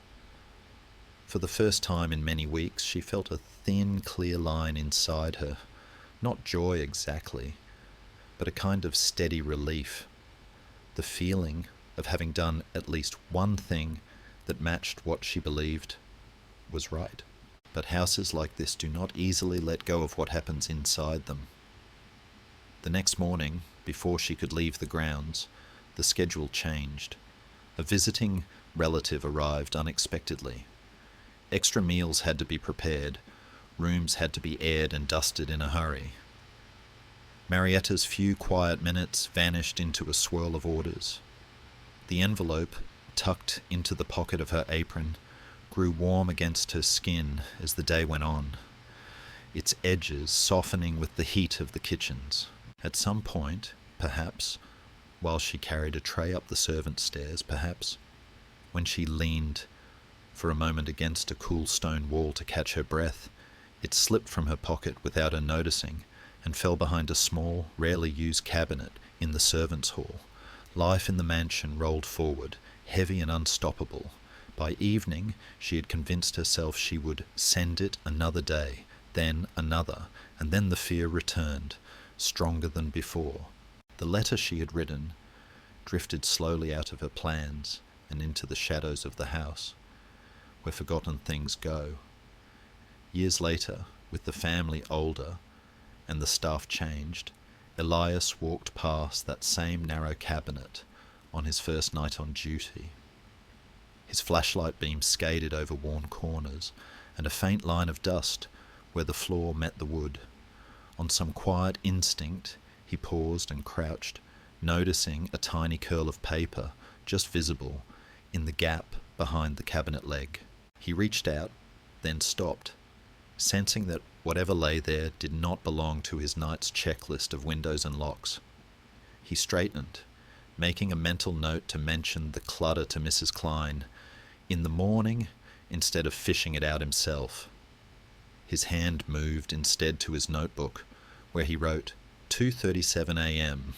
For the first time in many weeks, she felt a thin, clear line inside her. Not joy exactly, but a kind of steady relief. The feeling of having done at least one thing that matched what she believed was right. But houses like this do not easily let go of what happens inside them. The next morning, before she could leave the grounds, the schedule changed. A visiting relative arrived unexpectedly. Extra meals had to be prepared. Rooms had to be aired and dusted in a hurry. Marietta's few quiet minutes vanished into a swirl of orders. The envelope, tucked into the pocket of her apron, grew warm against her skin as the day went on, its edges softening with the heat of the kitchens. At some point, perhaps, while she carried a tray up the servants' stairs, perhaps, when she leaned for a moment against a cool stone wall to catch her breath, it slipped from her pocket without her noticing and fell behind a small, rarely used cabinet in the servants' hall. Life in the mansion rolled forward, heavy and unstoppable. By evening, she had convinced herself she would send it another day, then another, and then the fear returned, stronger than before. The letter she had written drifted slowly out of her plans and into the shadows of the house, where forgotten things go. Years later, with the family older and the staff changed, Elias walked past that same narrow cabinet on his first night on duty. His flashlight beam skated over worn corners and a faint line of dust where the floor met the wood. On some quiet instinct, he paused and crouched, noticing a tiny curl of paper just visible in the gap behind the cabinet leg. He reached out, then stopped, sensing that whatever lay there did not belong to his night's checklist of windows and locks. He straightened, making a mental note to mention the clutter to Mrs. Klein in the morning instead of fishing it out himself. His hand moved instead to his notebook, where he wrote 2:37 a.m.,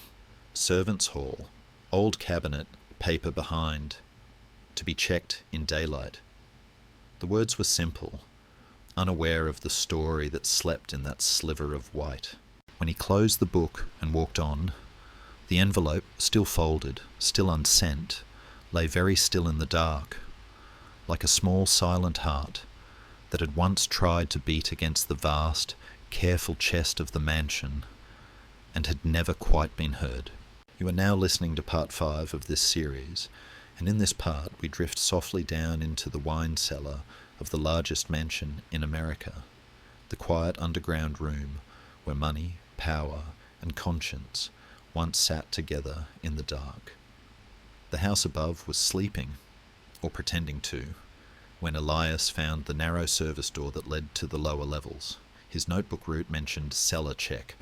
servants' hall, old cabinet, paper behind, to be checked in daylight. The words were simple, unaware of the story that slept in that sliver of white. When he closed the book and walked on, the envelope, still folded, still unsent, lay very still in the dark, like a small silent heart that had once tried to beat against the vast, careful chest of the mansion and had never quite been heard. You are now listening to part 5 of this series, and in this part we drift softly down into the wine cellar of the largest mansion in America, the quiet underground room where money, power, and conscience once sat together in the dark. The house above was sleeping, or pretending to, when Elias found the narrow service door that led to the lower levels. His notebook route mentioned cellar check,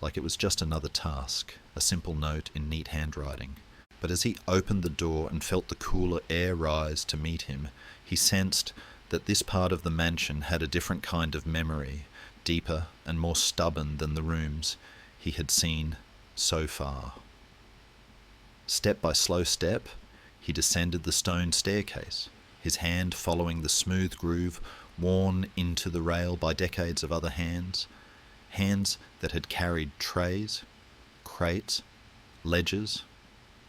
like it was just another task, a simple note in neat handwriting. But as he opened the door and felt the cooler air rise to meet him, he sensed that this part of the mansion had a different kind of memory, deeper and more stubborn than the rooms he had seen so far. Step by slow step, he descended the stone staircase, his hand following the smooth groove worn into the rail by decades of other hands, hands that had carried trays, crates, ledgers,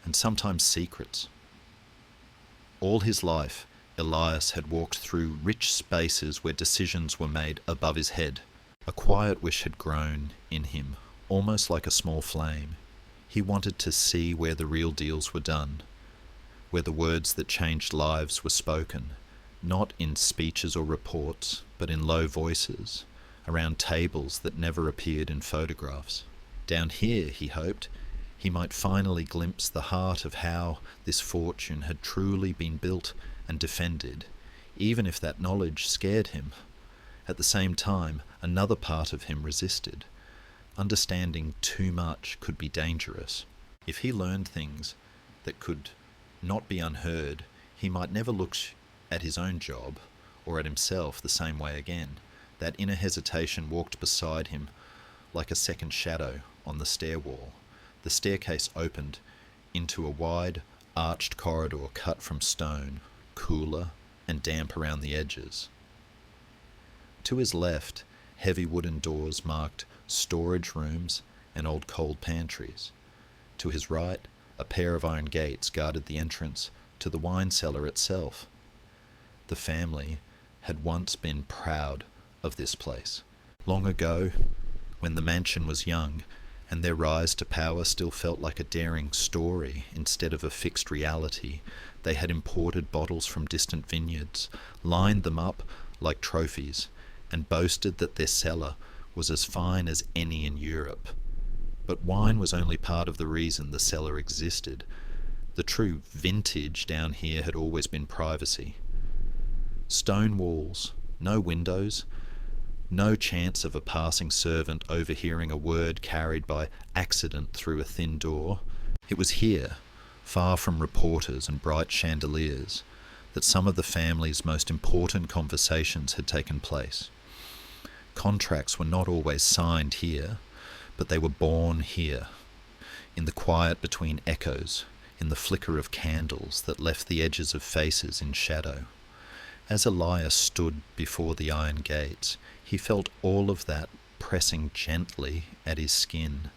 and sometimes secrets. All his life, Elias had walked through rich spaces where decisions were made above his head. A quiet wish had grown in him, almost like a small flame. He wanted to see where the real deals were done, where the words that changed lives were spoken, not in speeches or reports, but in low voices, around tables that never appeared in photographs. Down here, he hoped, he might finally glimpse the heart of how this fortune had truly been built and defended, even if that knowledge scared him. At the same time, another part of him resisted. Understanding too much could be dangerous. If he learned things that could not be unheard, he might never look at his own job or at himself the same way again. That inner hesitation walked beside him like a second shadow on the stair wall. The staircase opened into a wide, arched corridor cut from stone, cooler and damp around the edges. To his left, heavy wooden doors marked storage rooms and old cold pantries. To his right, a pair of iron gates guarded the entrance to the wine cellar itself. The family had once been proud of this place. Long ago, when the mansion was young, and their rise to power still felt like a daring story instead of a fixed reality, they had imported bottles from distant vineyards, lined them up like trophies, and boasted that their cellar was as fine as any in Europe. But wine was only part of the reason the cellar existed. The true vintage down here had always been privacy. Stone walls, no windows, no chance of a passing servant overhearing a word carried by accident through a thin door. It was here, far from reporters and bright chandeliers, that some of the family's most important conversations had taken place. Contracts were not always signed here, but they were born here, in the quiet between echoes, in the flicker of candles that left the edges of faces in shadow. As Elias stood before the iron gates, he felt all of that pressing gently at his skin.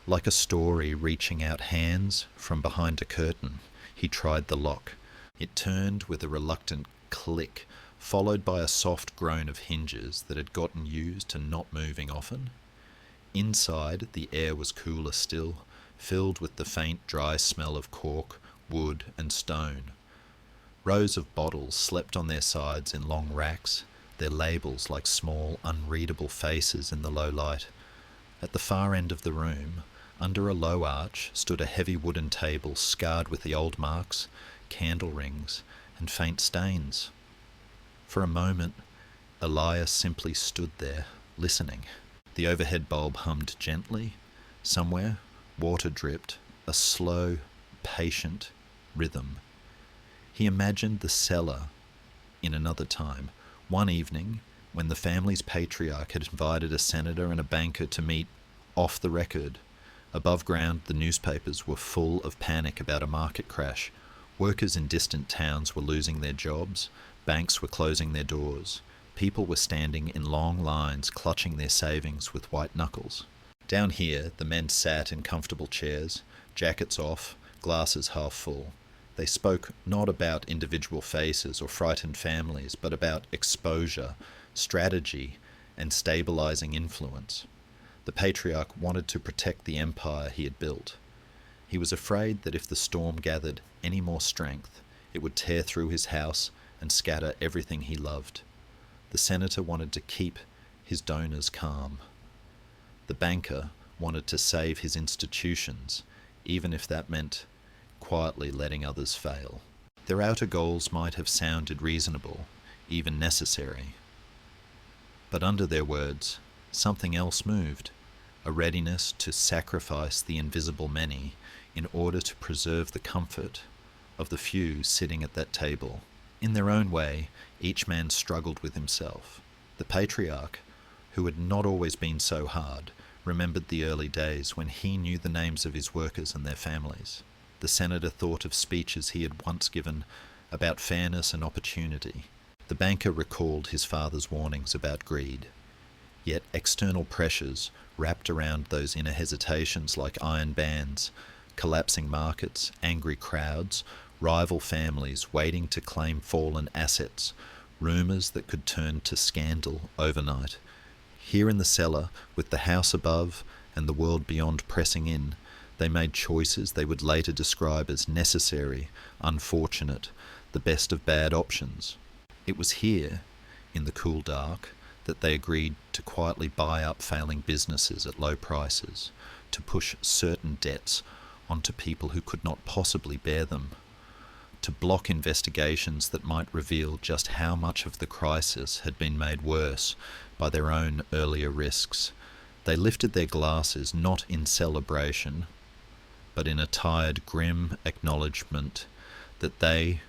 Like a story reaching out hands from behind a curtain, he tried the lock. It turned with a reluctant click, followed by a soft groan of hinges that had gotten used to not moving often. Inside, the air was cooler still, filled with the faint, dry smell of cork, wood, and stone. Rows of bottles slept on their sides in long racks, their labels like small, unreadable faces in the low light. At the far end of the room, Under a low arch stood a heavy wooden table scarred with the old marks, candle rings, and faint stains. For a moment, Elias simply stood there, listening. The overhead bulb hummed gently. Somewhere, water dripped, a slow, patient rhythm. He imagined the cellar in another time, one evening when the family's patriarch had invited a senator and a banker to meet off the record. Above ground, the newspapers were full of panic about a market crash. Workers in distant towns were losing their jobs. Banks were closing their doors. People were standing in long lines, clutching their savings with white knuckles. Down here, the men sat in comfortable chairs, jackets off, glasses half full. They spoke not about individual faces or frightened families, but about exposure, strategy, and stabilizing influence. The patriarch wanted to protect the empire he had built. He was afraid that if the storm gathered any more strength, it would tear through his house and scatter everything he loved. The senator wanted to keep his donors calm. The banker wanted to save his institutions, even if that meant quietly letting others fail. Their outer goals might have sounded reasonable, even necessary. But under their words, something else moved, a readiness to sacrifice the invisible many in order to preserve the comfort of the few sitting at that table. In their own way, each man struggled with himself. The patriarch, who had not always been so hard, remembered the early days when he knew the names of his workers and their families. The senator thought of speeches he had once given about fairness and opportunity. The banker recalled his father's warnings about greed. Yet external pressures wrapped around those inner hesitations like iron bands, collapsing markets, angry crowds, rival families waiting to claim fallen assets, rumours that could turn to scandal overnight. Here in the cellar, with the house above and the world beyond pressing in, they made choices they would later describe as necessary, unfortunate, the best of bad options. It was here, in the cool dark, that they agreed to quietly buy up failing businesses at low prices, to push certain debts onto people who could not possibly bear them, to block investigations that might reveal just how much of the crisis had been made worse by their own earlier risks. They lifted their glasses not in celebration, but in a tired, grim acknowledgement that they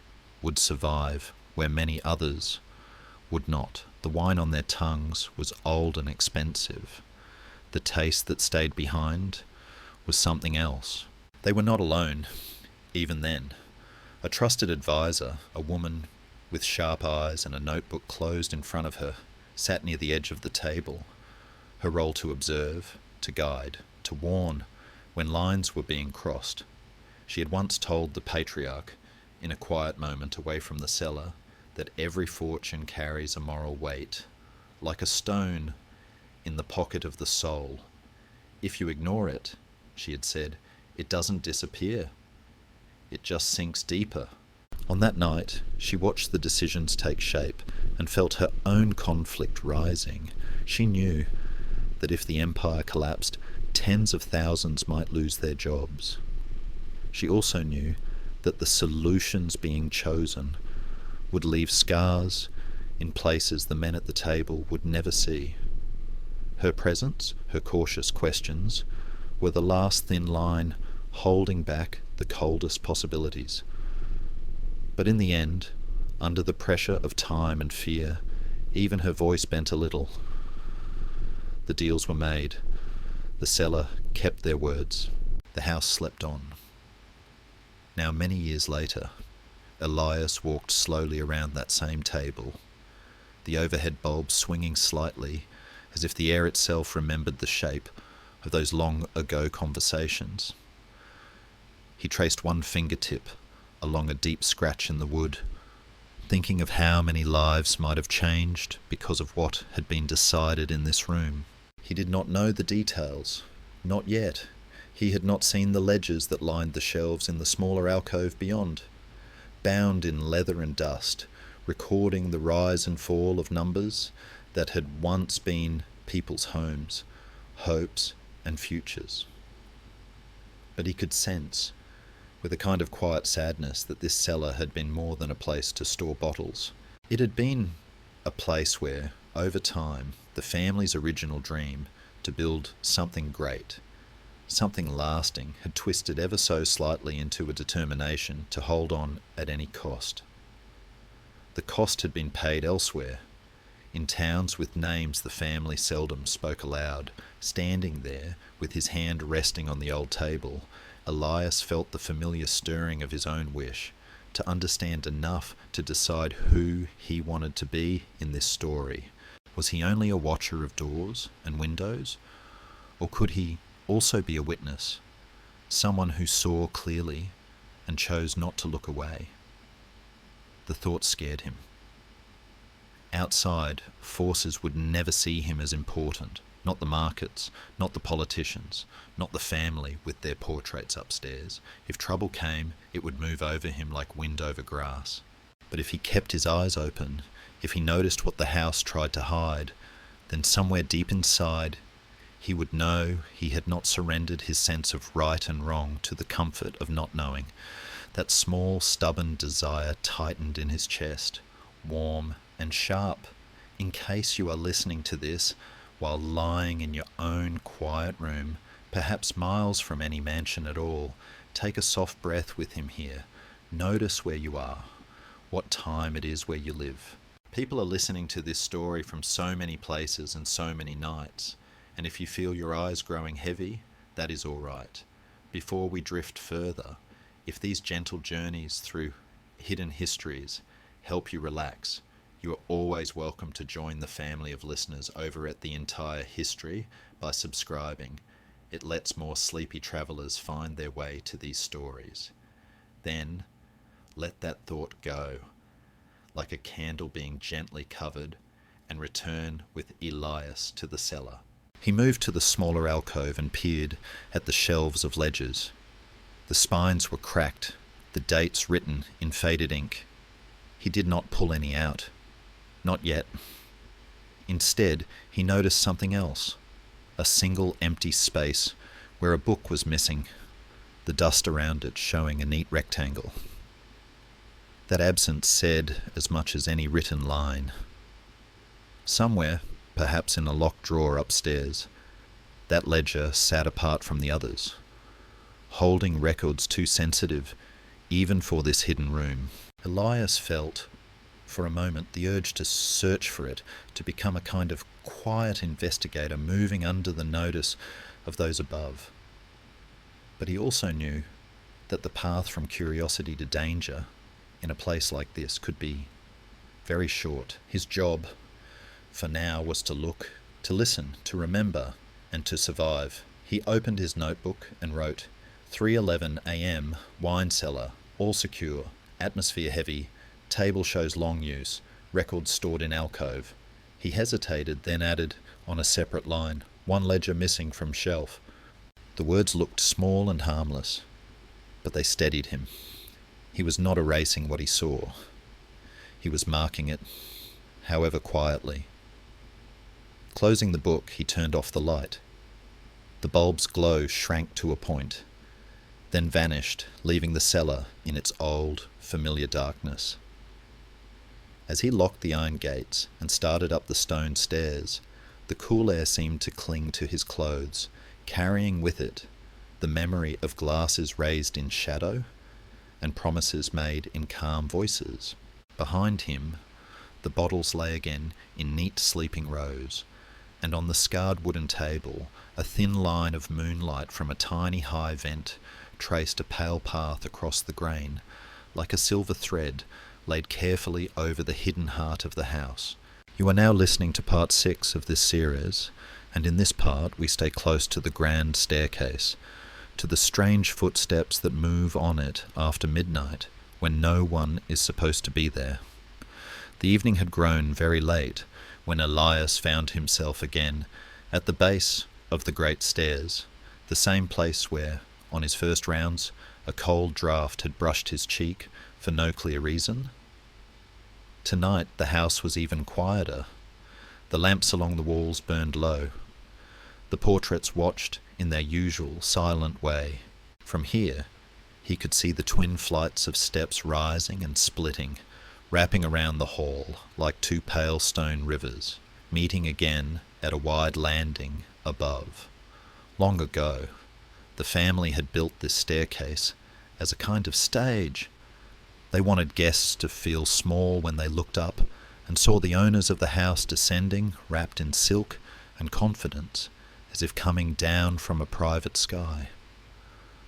would survive where many others would not. The wine on their tongues was old and expensive. The taste that stayed behind was something else. They were not alone, even then. A trusted advisor, a woman with sharp eyes and a notebook closed in front of her, sat near the edge of the table, her role to observe, to guide, to warn when lines were being crossed. She had once told the patriarch, in a quiet moment away from the cellar, that every fortune carries a moral weight, like a stone in the pocket of the soul. If you ignore it, she had said, it doesn't disappear. It just sinks deeper. On that night, she watched the decisions take shape and felt her own conflict rising. She knew that if the empire collapsed, tens of thousands might lose their jobs. She also knew that the solutions being chosen would leave scars in places the men at the table would never see. Her presence, her cautious questions, were the last thin line holding back the coldest possibilities. But in the end, under the pressure of time and fear, even her voice bent a little. The deals were made. The seller kept their words. The house slept on. Now, many years later, Elias walked slowly around that same table, the overhead bulb swinging slightly as if the air itself remembered the shape of those long-ago conversations. He traced one fingertip along a deep scratch in the wood, thinking of how many lives might have changed because of what had been decided in this room. He did not know the details, not yet. He had not seen the ledgers that lined the shelves in the smaller alcove beyond, bound in leather and dust, recording the rise and fall of numbers that had once been people's homes, hopes and futures. But he could sense, with a kind of quiet sadness, that this cellar had been more than a place to store bottles. It had been a place where, over time, the family's original dream to build something great, something lasting, had twisted ever so slightly into a determination to hold on at any cost. The cost had been paid elsewhere, in towns with names the family seldom spoke aloud. Standing there, with his hand resting on the old table, Elias felt the familiar stirring of his own wish to understand enough to decide who he wanted to be in this story. Was he only a watcher of doors and windows? Or could he also be a witness, someone who saw clearly and chose not to look away? The thought scared him. Outside, forces would never see him as important. Not the markets, not the politicians, not the family with their portraits upstairs. If trouble came, it would move over him like wind over grass. But if he kept his eyes open, if he noticed what the house tried to hide, then somewhere deep inside, he would know he had not surrendered his sense of right and wrong to the comfort of not knowing. That small, stubborn desire tightened in his chest, warm and sharp. In case you are listening to this while lying in your own quiet room, perhaps miles from any mansion at all, take a soft breath with him here. Notice where you are, what time it is where you live. People are listening to this story from so many places and so many nights, and if you feel your eyes growing heavy, that is all right. Before we drift further, if these gentle journeys through hidden histories help you relax, you are always welcome to join the family of listeners over at The Entire History by subscribing. It lets more sleepy travellers find their way to these stories. Then, let that thought go, like a candle being gently covered, and return with Elias to the cellar. He moved to the smaller alcove and peered at the shelves of ledgers. The spines were cracked, the dates written in faded ink. He did not pull any out. Not yet. Instead, he noticed something else. A single empty space where a book was missing, the dust around it showing a neat rectangle. That absence said as much as any written line. Somewhere, perhaps in a locked drawer upstairs, that ledger sat apart from the others, holding records too sensitive even for this hidden room. Elias felt, for a moment, the urge to search for it, to become a kind of quiet investigator moving under the notice of those above. But he also knew that the path from curiosity to danger in a place like this could be very short. His job for now was to look, to listen, to remember, and to survive. He opened his notebook and wrote, 3:11 a.m., wine cellar, all secure, atmosphere heavy, table shows long use, records stored in alcove. He hesitated, then added, on a separate line, 1 ledger missing from shelf. The words looked small and harmless, but they steadied him. He was not erasing what he saw. He was marking it, however quietly. Closing the book, he turned off the light. The bulb's glow shrank to a point, then vanished, leaving the cellar in its old, familiar darkness. As he locked the iron gates and started up the stone stairs, the cool air seemed to cling to his clothes, carrying with it the memory of glasses raised in shadow and promises made in calm voices. Behind him, the bottles lay again in neat sleeping rows, and on the scarred wooden table, a thin line of moonlight from a tiny high vent traced a pale path across the grain, like a silver thread laid carefully over the hidden heart of the house. You are now listening to part 6 of this series, and in this part we stay close to the grand staircase, to the strange footsteps that move on it after midnight, when no one is supposed to be there. The evening had grown very late when Elias found himself again at the base of the great stairs, the same place where, on his first rounds, a cold draught had brushed his cheek for no clear reason. Tonight the house was even quieter. The lamps along the walls burned low. The portraits watched in their usual silent way. From here, he could see the twin flights of steps rising and splitting, wrapping around the hall like two pale stone rivers, meeting again at a wide landing above. Long ago, the family had built this staircase as a kind of stage. They wanted guests to feel small when they looked up and saw the owners of the house descending, wrapped in silk and confidence, as if coming down from a private sky.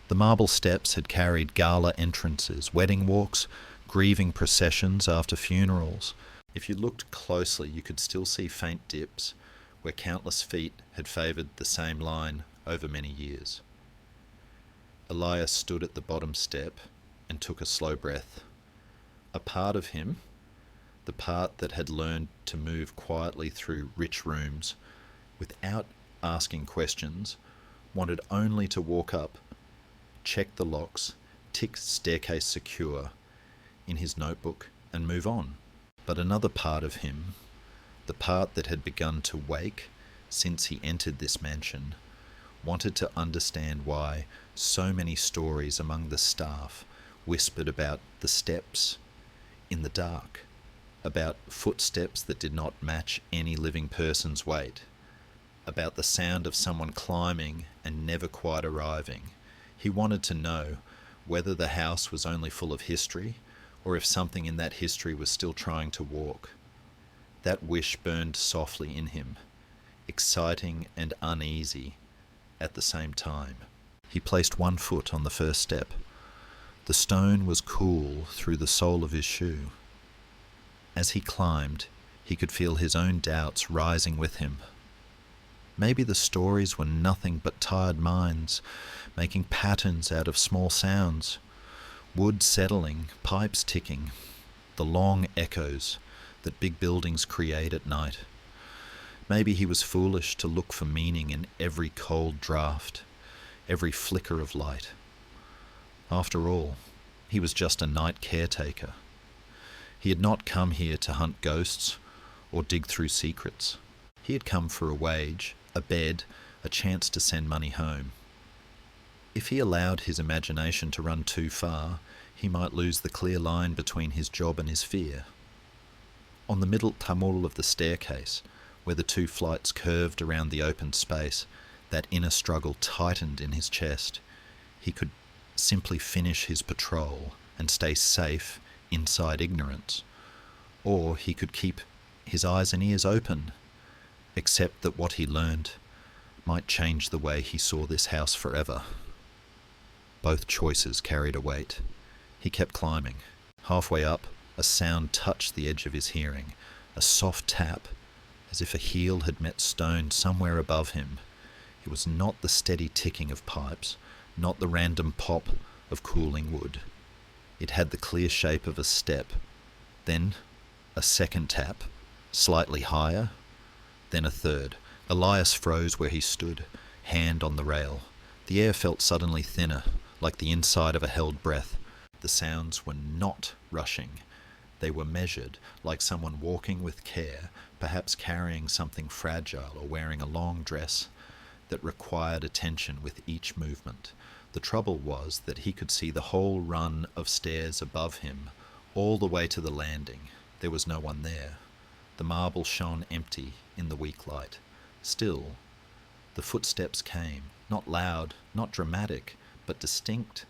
The marble steps had carried gala entrances, wedding walks, grieving processions after funerals. If you looked closely, you could still see faint dips where countless feet had favoured the same line over many years. Elias stood at the bottom step and took a slow breath. A part of him, the part that had learned to move quietly through rich rooms without asking questions, wanted only to walk up, check the locks, tick staircase secure in his notebook and move on. But another part of him, the part that had begun to wake since he entered this mansion, wanted to understand why so many stories among the staff whispered about the steps in the dark, about footsteps that did not match any living person's weight, about the sound of someone climbing and never quite arriving. He wanted to know whether the house was only full of history or if something in that history was still trying to walk. That wish burned softly in him, exciting and uneasy at the same time. He placed one foot on the first step. The stone was cool through the sole of his shoe. As he climbed, he could feel his own doubts rising with him. Maybe the stories were nothing but tired minds, making patterns out of small sounds. Wood settling, pipes ticking, the long echoes that big buildings create at night. Maybe he was foolish to look for meaning in every cold draft, every flicker of light. After all, he was just a night caretaker. He had not come here to hunt ghosts or dig through secrets. He had come for a wage, a bed, a chance to send money home. If he allowed his imagination to run too far, he might lose the clear line between his job and his fear. On the middle tumul of the staircase, where the two flights curved around the open space, that inner struggle tightened in his chest. He could simply finish his patrol and stay safe inside ignorance, or he could keep his eyes and ears open, accept that what he learned might change the way he saw this house forever. Both choices carried a weight. He kept climbing. Halfway up, a sound touched the edge of his hearing, a soft tap, as if a heel had met stone somewhere above him. It was not the steady ticking of pipes, not the random pop of cooling wood. It had the clear shape of a step, then a second tap, slightly higher, then a third. Elias froze where he stood, hand on the rail. The air felt suddenly thinner, like the inside of a held breath. The sounds were not rushing. They were measured, like someone walking with care, perhaps carrying something fragile or wearing a long dress that required attention with each movement. The trouble was that he could see the whole run of stairs above him, all the way to the landing. There was no one there. The marble shone empty in the weak light. Still, the footsteps came, not loud, not dramatic, but distinct,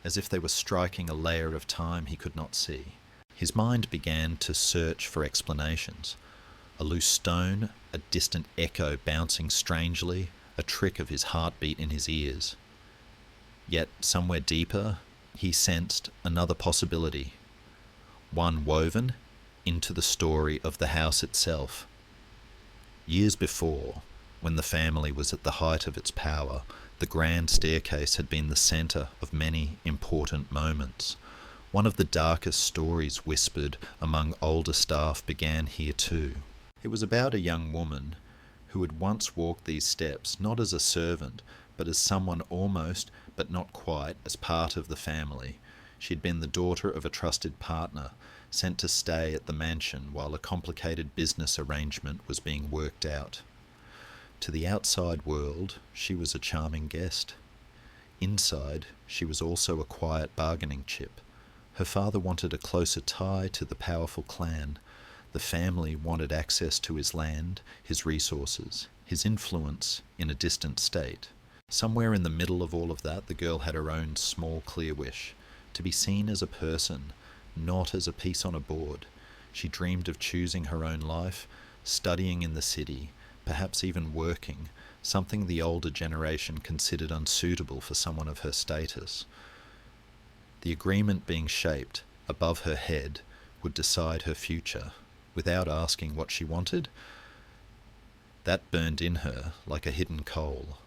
as if they were striking a layer of time he could not see. His mind began to search for explanations. A loose stone, a distant echo bouncing strangely, a trick of his heartbeat in his ears. Yet, somewhere deeper, he sensed another possibility, one woven into the story of the house itself. Years before, when the family was at the height of its power, the grand staircase had been the centre of many important moments. One of the darkest stories whispered among older staff began here too. It was about a young woman who had once walked these steps, not as a servant, but as someone almost, but not quite, as part of the family. She had been the daughter of a trusted partner, sent to stay at the mansion while a complicated business arrangement was being worked out. To the outside world, she was a charming guest. Inside, she was also a quiet bargaining chip. Her father wanted a closer tie to the powerful clan. The family wanted access to his land, his resources, his influence in a distant state. Somewhere in the middle of all of that, the girl had her own small, clear wish, to be seen as a person, not as a piece on a board. She dreamed of choosing her own life, studying in the city, perhaps even working, something the older generation considered unsuitable for someone of her status. The agreement being shaped above her head would decide her future, without asking what she wanted. That burned in her like a hidden coal.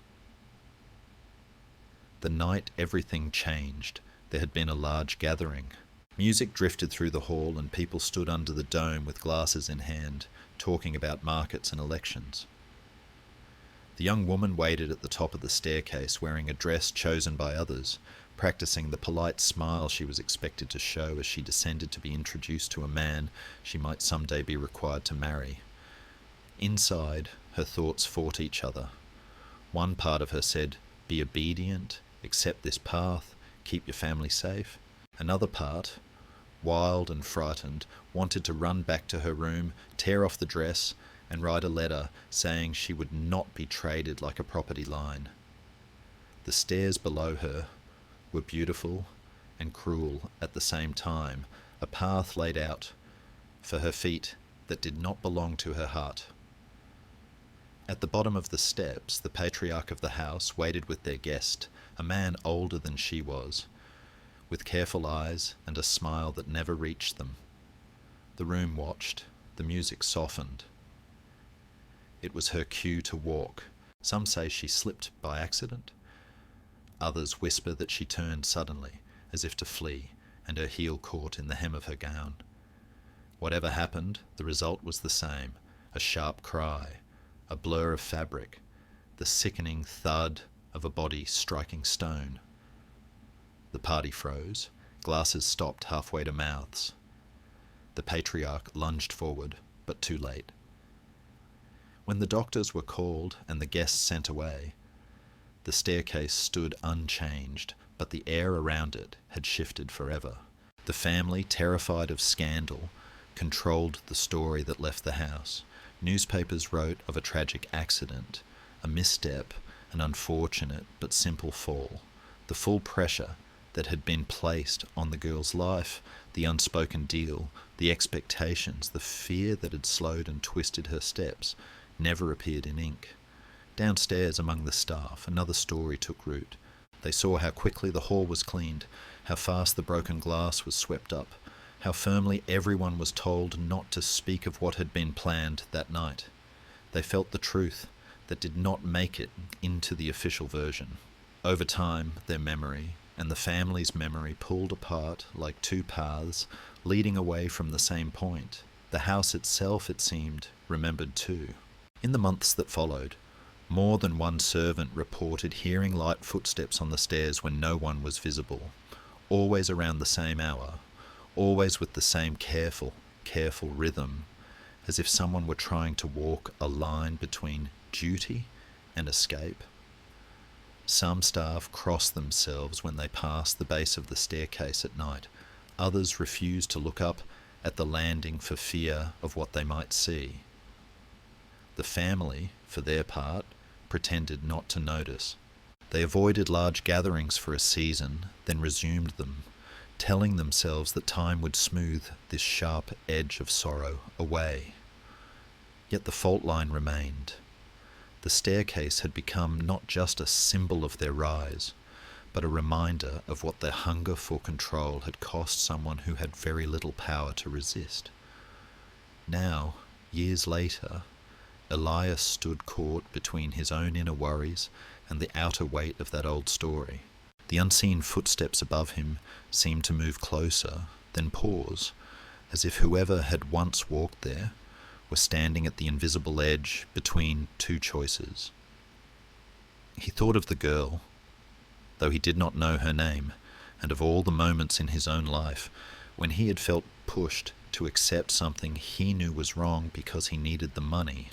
The night everything changed, there had been a large gathering. Music drifted through the hall and people stood under the dome with glasses in hand, talking about markets and elections. The young woman waited at the top of the staircase wearing a dress chosen by others, practicing the polite smile she was expected to show as she descended to be introduced to a man she might someday be required to marry. Inside, her thoughts fought each other. One part of her said, "Be obedient, accept this path, keep your family safe." Another part, wild and frightened, wanted to run back to her room, tear off the dress, and write a letter saying she would not be traded like a property line. The stairs below her were beautiful and cruel at the same time, a path laid out for her feet that did not belong to her heart. At the bottom of the steps, the patriarch of the house waited with their guest, a man older than she was, with careful eyes and a smile that never reached them. The room watched, the music softened. It was her cue to walk. Some say she slipped by accident. Others whisper that she turned suddenly, as if to flee, and her heel caught in the hem of her gown. Whatever happened, the result was the same, a sharp cry, a blur of fabric, the sickening thud of a body striking stone. The party froze. Glasses stopped halfway to mouths. The patriarch lunged forward, but too late. When the doctors were called and the guests sent away, the staircase stood unchanged, but the air around it had shifted forever. The family, terrified of scandal, controlled the story that left the house. Newspapers wrote of a tragic accident, a misstep, an unfortunate but simple fall. The full pressure that had been placed on the girl's life, the unspoken deal, the expectations, the fear that had slowed and twisted her steps, never appeared in ink. Downstairs among the staff, another story took root. They saw how quickly the hall was cleaned, how fast the broken glass was swept up, how firmly everyone was told not to speak of what had been planned that night. They felt the truth that did not make it into the official version. Over time, their memory and the family's memory pulled apart like two paths, leading away from the same point. The house itself, it seemed, remembered too. In the months that followed, more than one servant reported hearing light footsteps on the stairs when no one was visible, always around the same hour, always with the same careful rhythm, as if someone were trying to walk a line between duty and escape. Some staff crossed themselves when they passed the base of the staircase at night. Others refused to look up at the landing for fear of what they might see. The family, for their part, pretended not to notice. They avoided large gatherings for a season, then resumed them, telling themselves that time would smooth this sharp edge of sorrow away. Yet the fault line remained. The staircase had become not just a symbol of their rise, but a reminder of what their hunger for control had cost someone who had very little power to resist. Now, years later, Elias stood caught between his own inner worries and the outer weight of that old story. The unseen footsteps above him seemed to move closer, then pause, as if whoever had once walked there were standing at the invisible edge between two choices. He thought of the girl, though he did not know her name, and of all the moments in his own life when he had felt pushed to accept something he knew was wrong because he needed the money,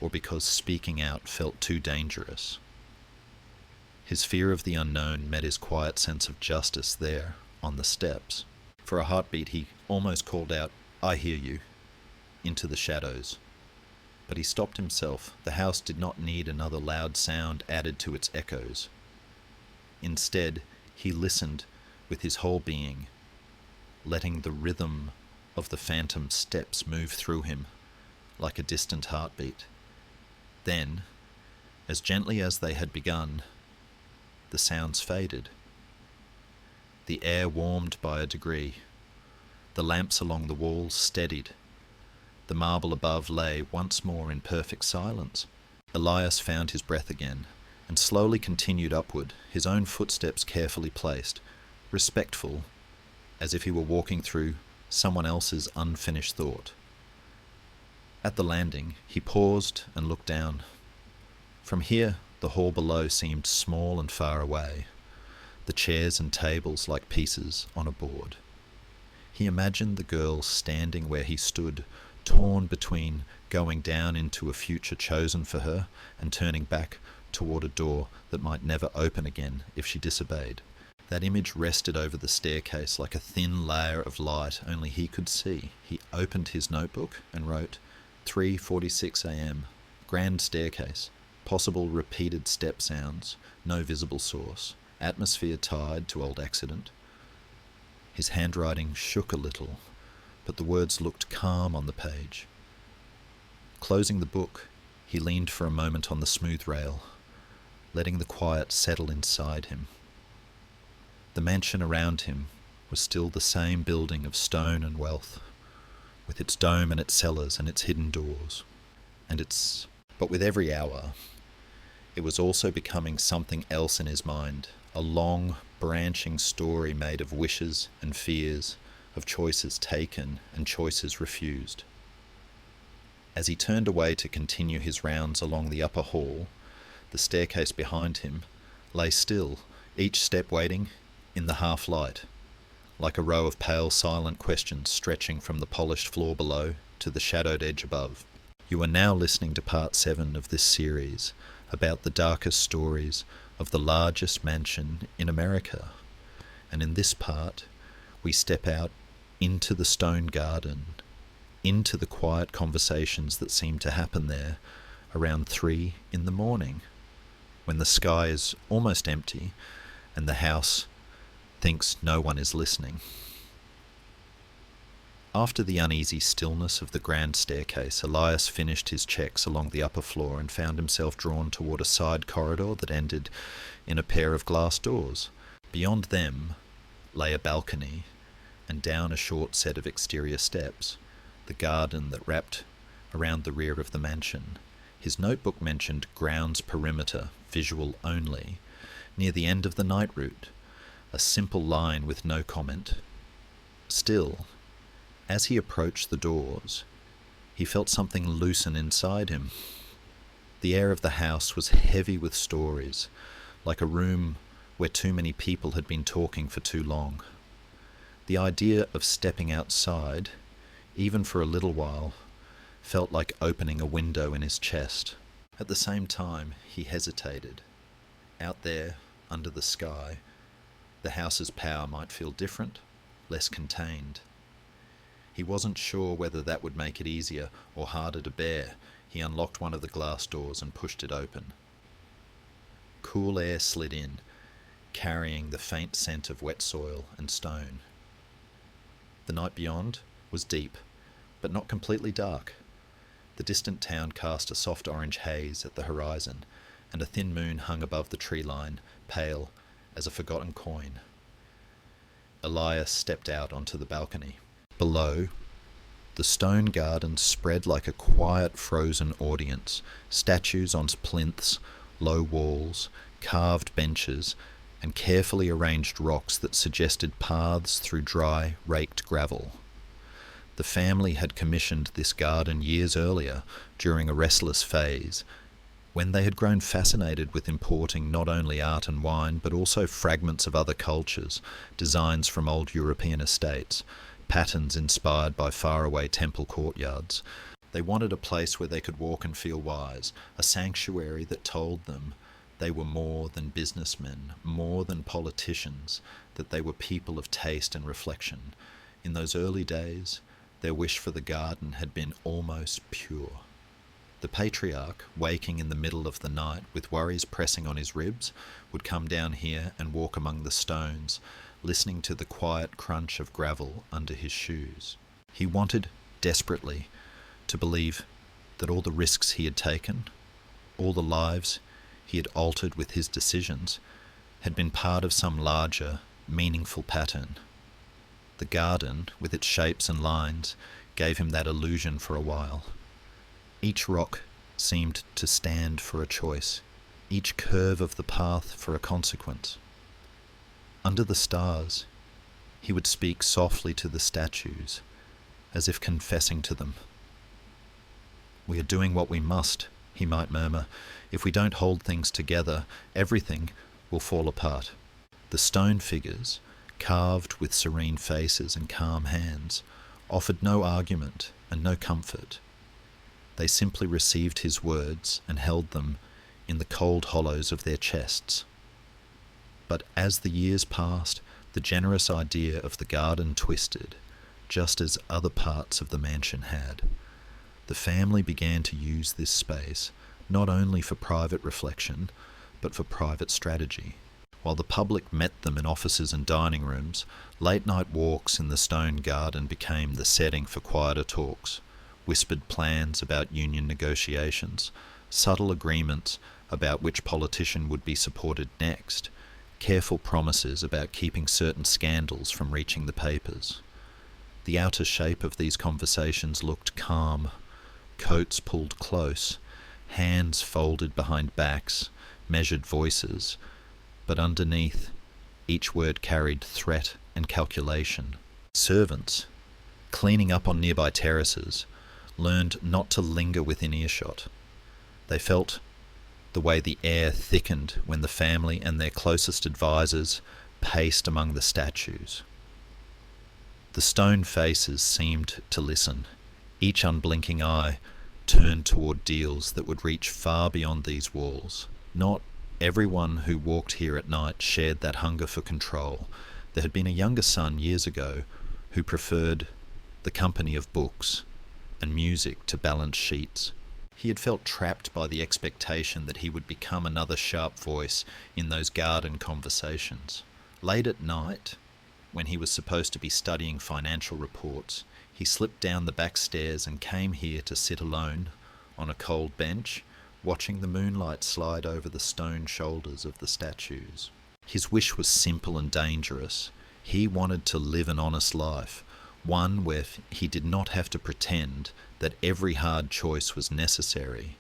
or because speaking out felt too dangerous. His fear of the unknown met his quiet sense of justice there, on the steps. For a heartbeat he almost called out, "I hear you," into the shadows. But he stopped himself. The house did not need another loud sound added to its echoes. Instead, he listened with his whole being, letting the rhythm of the phantom steps move through him like a distant heartbeat. Then, as gently as they had begun, the sounds faded. The air warmed by a degree. The lamps along the walls steadied. The marble above lay once more in perfect silence. Elias found his breath again, and slowly continued upward, his own footsteps carefully placed, respectful, as if he were walking through someone else's unfinished thought. At the landing, he paused and looked down. From here, the hall below seemed small and far away, the chairs and tables like pieces on a board. He imagined the girl standing where he stood, torn between going down into a future chosen for her and turning back toward a door that might never open again if she disobeyed. That image rested over the staircase like a thin layer of light only he could see. He opened his notebook and wrote 3:46 a.m. Grand staircase. Possible repeated step sounds. No visible source. Atmosphere tied to old accident. His handwriting shook a little, but the words looked calm on the page. Closing the book, he leaned for a moment on the smooth rail, letting the quiet settle inside him. The mansion around him was still the same building of stone and wealth, with its dome and its cellars and its hidden doors. But with every hour, it was also becoming something else in his mind, a long, branching story made of wishes and fears, of choices taken and choices refused. As he turned away to continue his rounds along the upper hall, the staircase behind him lay still, each step waiting in the half-light, like a row of pale, silent questions stretching from the polished floor below to the shadowed edge above. You are now listening to part 7 of this series about the darkest stories of the largest mansion in America. And in this part, we step out into the stone garden, into the quiet conversations that seem to happen there around 3 in the morning, when the sky is almost empty and the house thinks no one is listening. After the uneasy stillness of the grand staircase, Elias finished his checks along the upper floor and found himself drawn toward a side corridor that ended in a pair of glass doors. Beyond them lay a balcony, and down a short set of exterior steps, the garden that wrapped around the rear of the mansion. His notebook mentioned grounds perimeter, visual only, near the end of the night route, a simple line with no comment. Still, as he approached the doors, he felt something loosen inside him. The air of the house was heavy with stories, like a room where too many people had been talking for too long. The idea of stepping outside, even for a little while, felt like opening a window in his chest. At the same time, he hesitated. Out there, under the sky, the house's power might feel different, less contained. He wasn't sure whether that would make it easier or harder to bear. He unlocked one of the glass doors and pushed it open. Cool air slid in, carrying the faint scent of wet soil and stone. The night beyond was deep, but not completely dark. The distant town cast a soft orange haze at the horizon, and a thin moon hung above the tree line, pale as a forgotten coin. Elias stepped out onto the balcony. Below, the stone garden spread like a quiet frozen audience, statues on plinths, low walls, carved benches, and carefully arranged rocks that suggested paths through dry, raked gravel. The family had commissioned this garden years earlier, during a restless phase, when they had grown fascinated with importing not only art and wine, but also fragments of other cultures, designs from old European estates, patterns inspired by faraway temple courtyards. They wanted a place where they could walk and feel wise, a sanctuary that told them they were more than businessmen, more than politicians, that they were people of taste and reflection. In those early days, their wish for the garden had been almost pure. The patriarch, waking in the middle of the night with worries pressing on his ribs, would come down here and walk among the stones, listening to the quiet crunch of gravel under his shoes. He wanted, desperately, to believe that all the risks he had taken, all the lives he had altered with his decisions, had been part of some larger, meaningful pattern. The garden, with its shapes and lines, gave him that illusion for a while. Each rock seemed to stand for a choice, each curve of the path for a consequence. Under the stars, he would speak softly to the statues, as if confessing to them. "We are doing what we must," he might murmur. "If we don't hold things together, everything will fall apart." The stone figures, carved with serene faces and calm hands, offered no argument and no comfort. They simply received his words and held them in the cold hollows of their chests. But as the years passed, the generous idea of the garden twisted, just as other parts of the mansion had. The family began to use this space not only for private reflection, but for private strategy. While the public met them in offices and dining rooms, late-night walks in the stone garden became the setting for quieter talks, whispered plans about union negotiations, subtle agreements about which politician would be supported next, careful promises about keeping certain scandals from reaching the papers. The outer shape of these conversations looked calm, coats pulled close, hands folded behind backs, measured voices, but underneath, each word carried threat and calculation. Servants, cleaning up on nearby terraces, learned not to linger within earshot. They felt the way the air thickened when the family and their closest advisors paced among the statues. The stone faces seemed to listen, each unblinking eye turned toward deals that would reach far beyond these walls. Not everyone who walked here at night shared that hunger for control. There had been a younger son years ago who preferred the company of books and music to balance sheets. He had felt trapped by the expectation that he would become another sharp voice in those garden conversations. Late at night, when he was supposed to be studying financial reports, he slipped down the back stairs and came here to sit alone on a cold bench, watching the moonlight slide over the stone shoulders of the statues. His wish was simple and dangerous. He wanted to live an honest life, one where he did not have to pretend that every hard choice was necessary,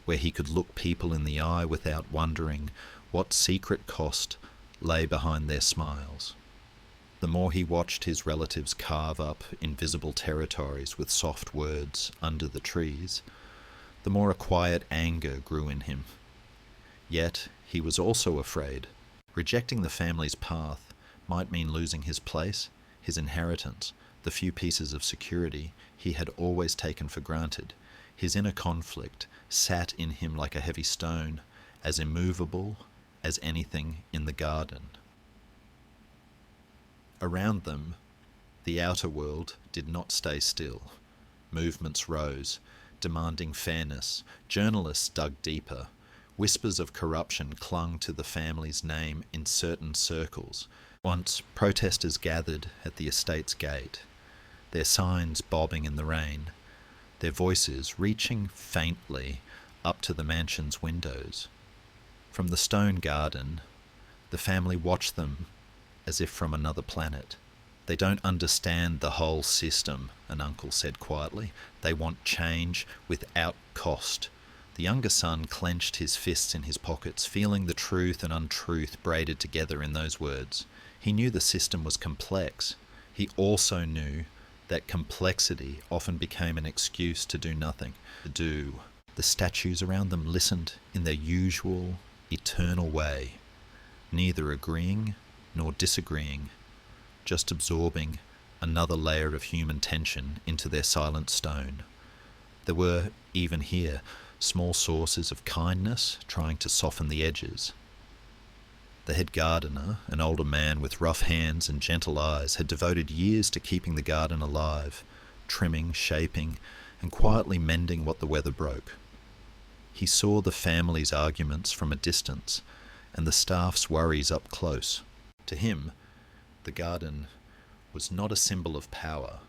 where he could look people in the eye without wondering what secret cost lay behind their smiles. The more he watched his relatives carve up invisible territories with soft words under the trees, the more a quiet anger grew in him. Yet he was also afraid. Rejecting the family's path might mean losing his place, his inheritance, the few pieces of security he had always taken for granted. His inner conflict sat in him like a heavy stone, as immovable as anything in the garden. Around them, the outer world did not stay still. Movements rose, demanding fairness. Journalists dug deeper. Whispers of corruption clung to the family's name in certain circles. Once, protesters gathered at the estate's gate, their signs bobbing in the rain, their voices reaching faintly up to the mansion's windows. From the stone garden, the family watched them as if from another planet. "They don't understand the whole system," an uncle said quietly. "They want change without cost." The younger son clenched his fists in his pockets, feeling the truth and untruth braided together in those words. He knew the system was complex. He also knew that complexity often became an excuse to do nothing. The statues around them listened in their usual, eternal way, neither agreeing nor disagreeing, just absorbing another layer of human tension into their silent stone. There were, even here, small sources of kindness trying to soften the edges. The head gardener, an older man with rough hands and gentle eyes, had devoted years to keeping the garden alive, trimming, shaping, and quietly mending what the weather broke. He saw the family's arguments from a distance and the staff's worries up close. To him, the garden was not a symbol of power,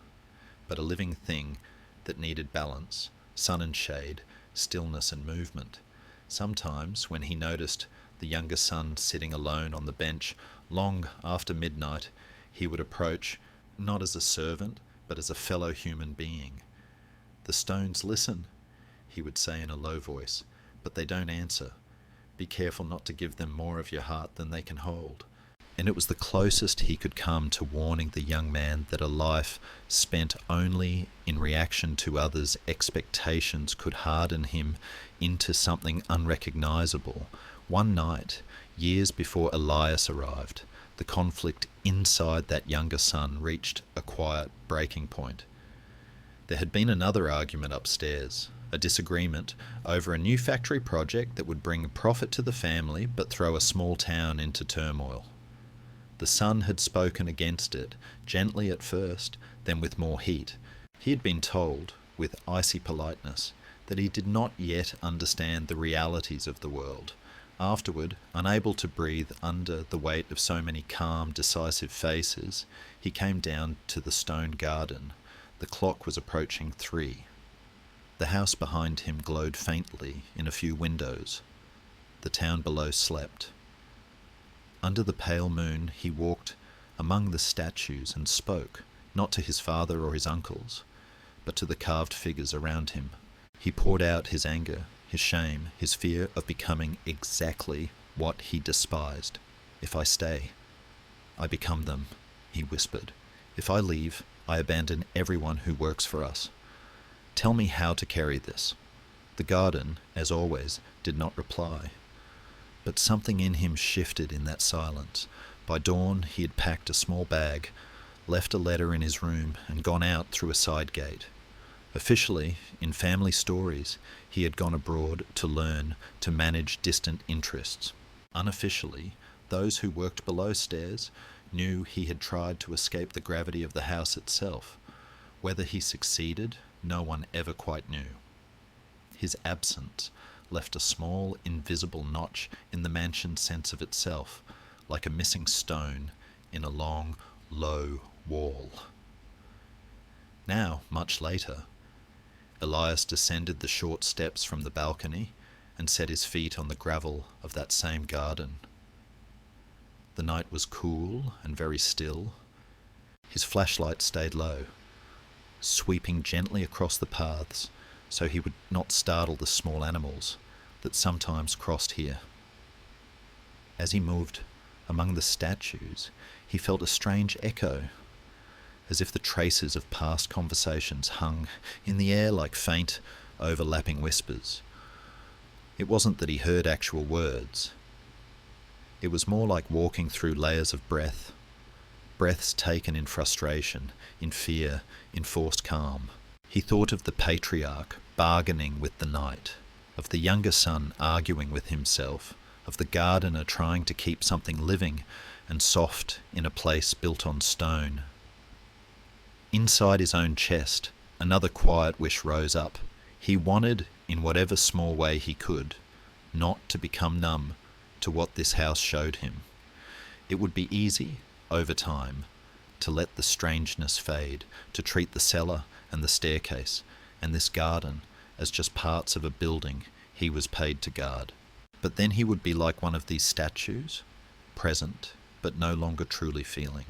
but a living thing that needed balance, sun and shade, stillness and movement. Sometimes, when he noticed the younger son sitting alone on the bench long after midnight, he would approach, not as a servant, but as a fellow human being. "The stones listen," he would say in a low voice, "but they don't answer. Be careful not to give them more of your heart than they can hold." And it was the closest he could come to warning the young man that a life spent only in reaction to others' expectations could harden him into something unrecognizable. One night, years before Elias arrived, the conflict inside that younger son reached a quiet breaking point. There had been another argument upstairs, a disagreement over a new factory project that would bring profit to the family but throw a small town into turmoil. The son had spoken against it, gently at first, then with more heat. He had been told, with icy politeness, that he did not yet understand the realities of the world. Afterward, unable to breathe under the weight of so many calm, decisive faces, he came down to the stone garden. The clock was approaching 3. The house behind him glowed faintly in a few windows. The town below slept. Under the pale moon, he walked among the statues and spoke, not to his father or his uncles, but to the carved figures around him. He poured out his anger, his shame, his fear of becoming exactly what he despised. "If I stay, I become them," he whispered. "If I leave, I abandon everyone who works for us. Tell me how to carry this." The garden, as always, did not reply. But something in him shifted in that silence. By dawn, he had packed a small bag, left a letter in his room, and gone out through a side gate. Officially, in family stories, he had gone abroad to learn to manage distant interests. Unofficially, those who worked below stairs knew he had tried to escape the gravity of the house itself. Whether he succeeded, no one ever quite knew. His absence left a small, invisible notch in the mansion's sense of itself, like a missing stone in a long, low wall. Now, much later, Elias descended the short steps from the balcony and set his feet on the gravel of that same garden. The night was cool and very still. His flashlight stayed low, sweeping gently across the paths so he would not startle the small animals that sometimes crossed here. As he moved among the statues, he felt a strange echo, as if the traces of past conversations hung in the air like faint, overlapping whispers. It wasn't that he heard actual words. It was more like walking through layers of breath, breaths taken in frustration, in fear, in forced calm. He thought of the patriarch bargaining with the night, of the younger son arguing with himself, of the gardener trying to keep something living and soft in a place built on stone. Inside his own chest, another quiet wish rose up. He wanted, in whatever small way he could, not to become numb to what this house showed him. It would be easy, over time, to let the strangeness fade, to treat the cellar and the staircase and this garden as just parts of a building he was paid to guard. But then he would be like one of these statues, present but no longer truly feeling.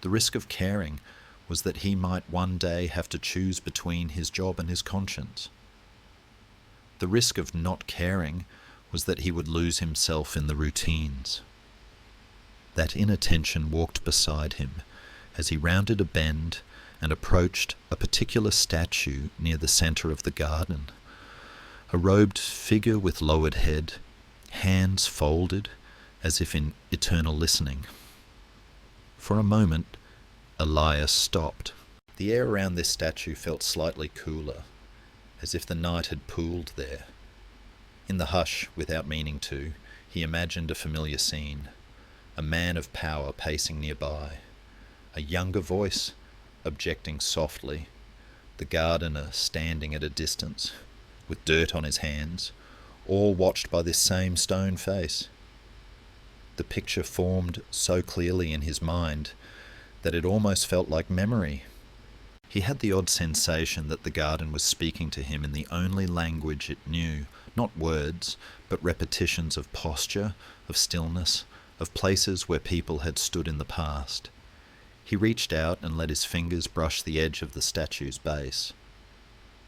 The risk of caring was that he might one day have to choose between his job and his conscience. The risk of not caring was that he would lose himself in the routines. That inattention walked beside him as he rounded a bend and approached a particular statue near the centre of the garden. A robed figure with lowered head, hands folded as if in eternal listening. For a moment, Elias stopped. The air around this statue felt slightly cooler, as if the night had pooled there. In the hush, without meaning to, he imagined a familiar scene, a man of power pacing nearby, a younger voice objecting softly, the gardener standing at a distance, with dirt on his hands, all watched by this same stone face. The picture formed so clearly in his mind that it almost felt like memory. He had the odd sensation that the garden was speaking to him in the only language it knew, not words, but repetitions of posture, of stillness, of places where people had stood in the past. He reached out and let his fingers brush the edge of the statue's base.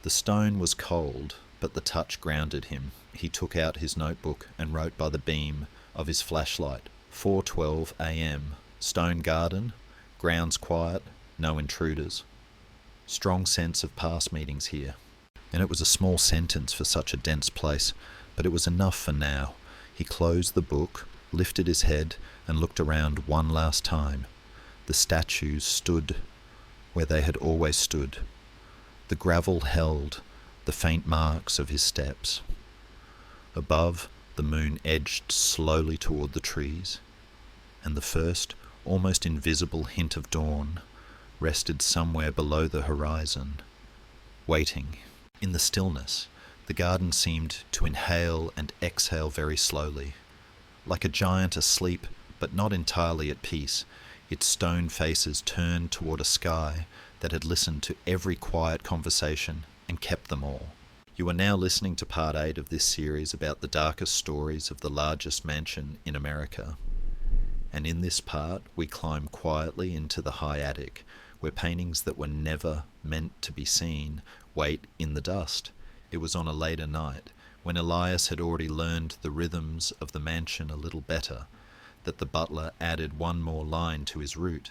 The stone was cold, but the touch grounded him. He took out his notebook and wrote by the beam of his flashlight, 4:12 a.m. Stone garden, grounds quiet, no intruders. Strong sense of past meetings here. And it was a small sentence for such a dense place, but it was enough for now. He closed the book, lifted his head, and looked around one last time. The statues stood where they had always stood. The gravel held the faint marks of his steps. Above, the moon edged slowly toward the trees, and the first, almost invisible hint of dawn rested somewhere below the horizon, waiting. In the stillness, the garden seemed to inhale and exhale very slowly. Like a giant asleep, but not entirely at peace, its stone faces turned toward a sky that had listened to every quiet conversation and kept them all. You are now listening to part 8 of this series about the darkest stories of the largest mansion in America. And in this part, we climb quietly into the high attic, where paintings that were never meant to be seen wait in the dust. It was on a later night, when Elias had already learned the rhythms of the mansion a little better, that the butler added one more line to his route.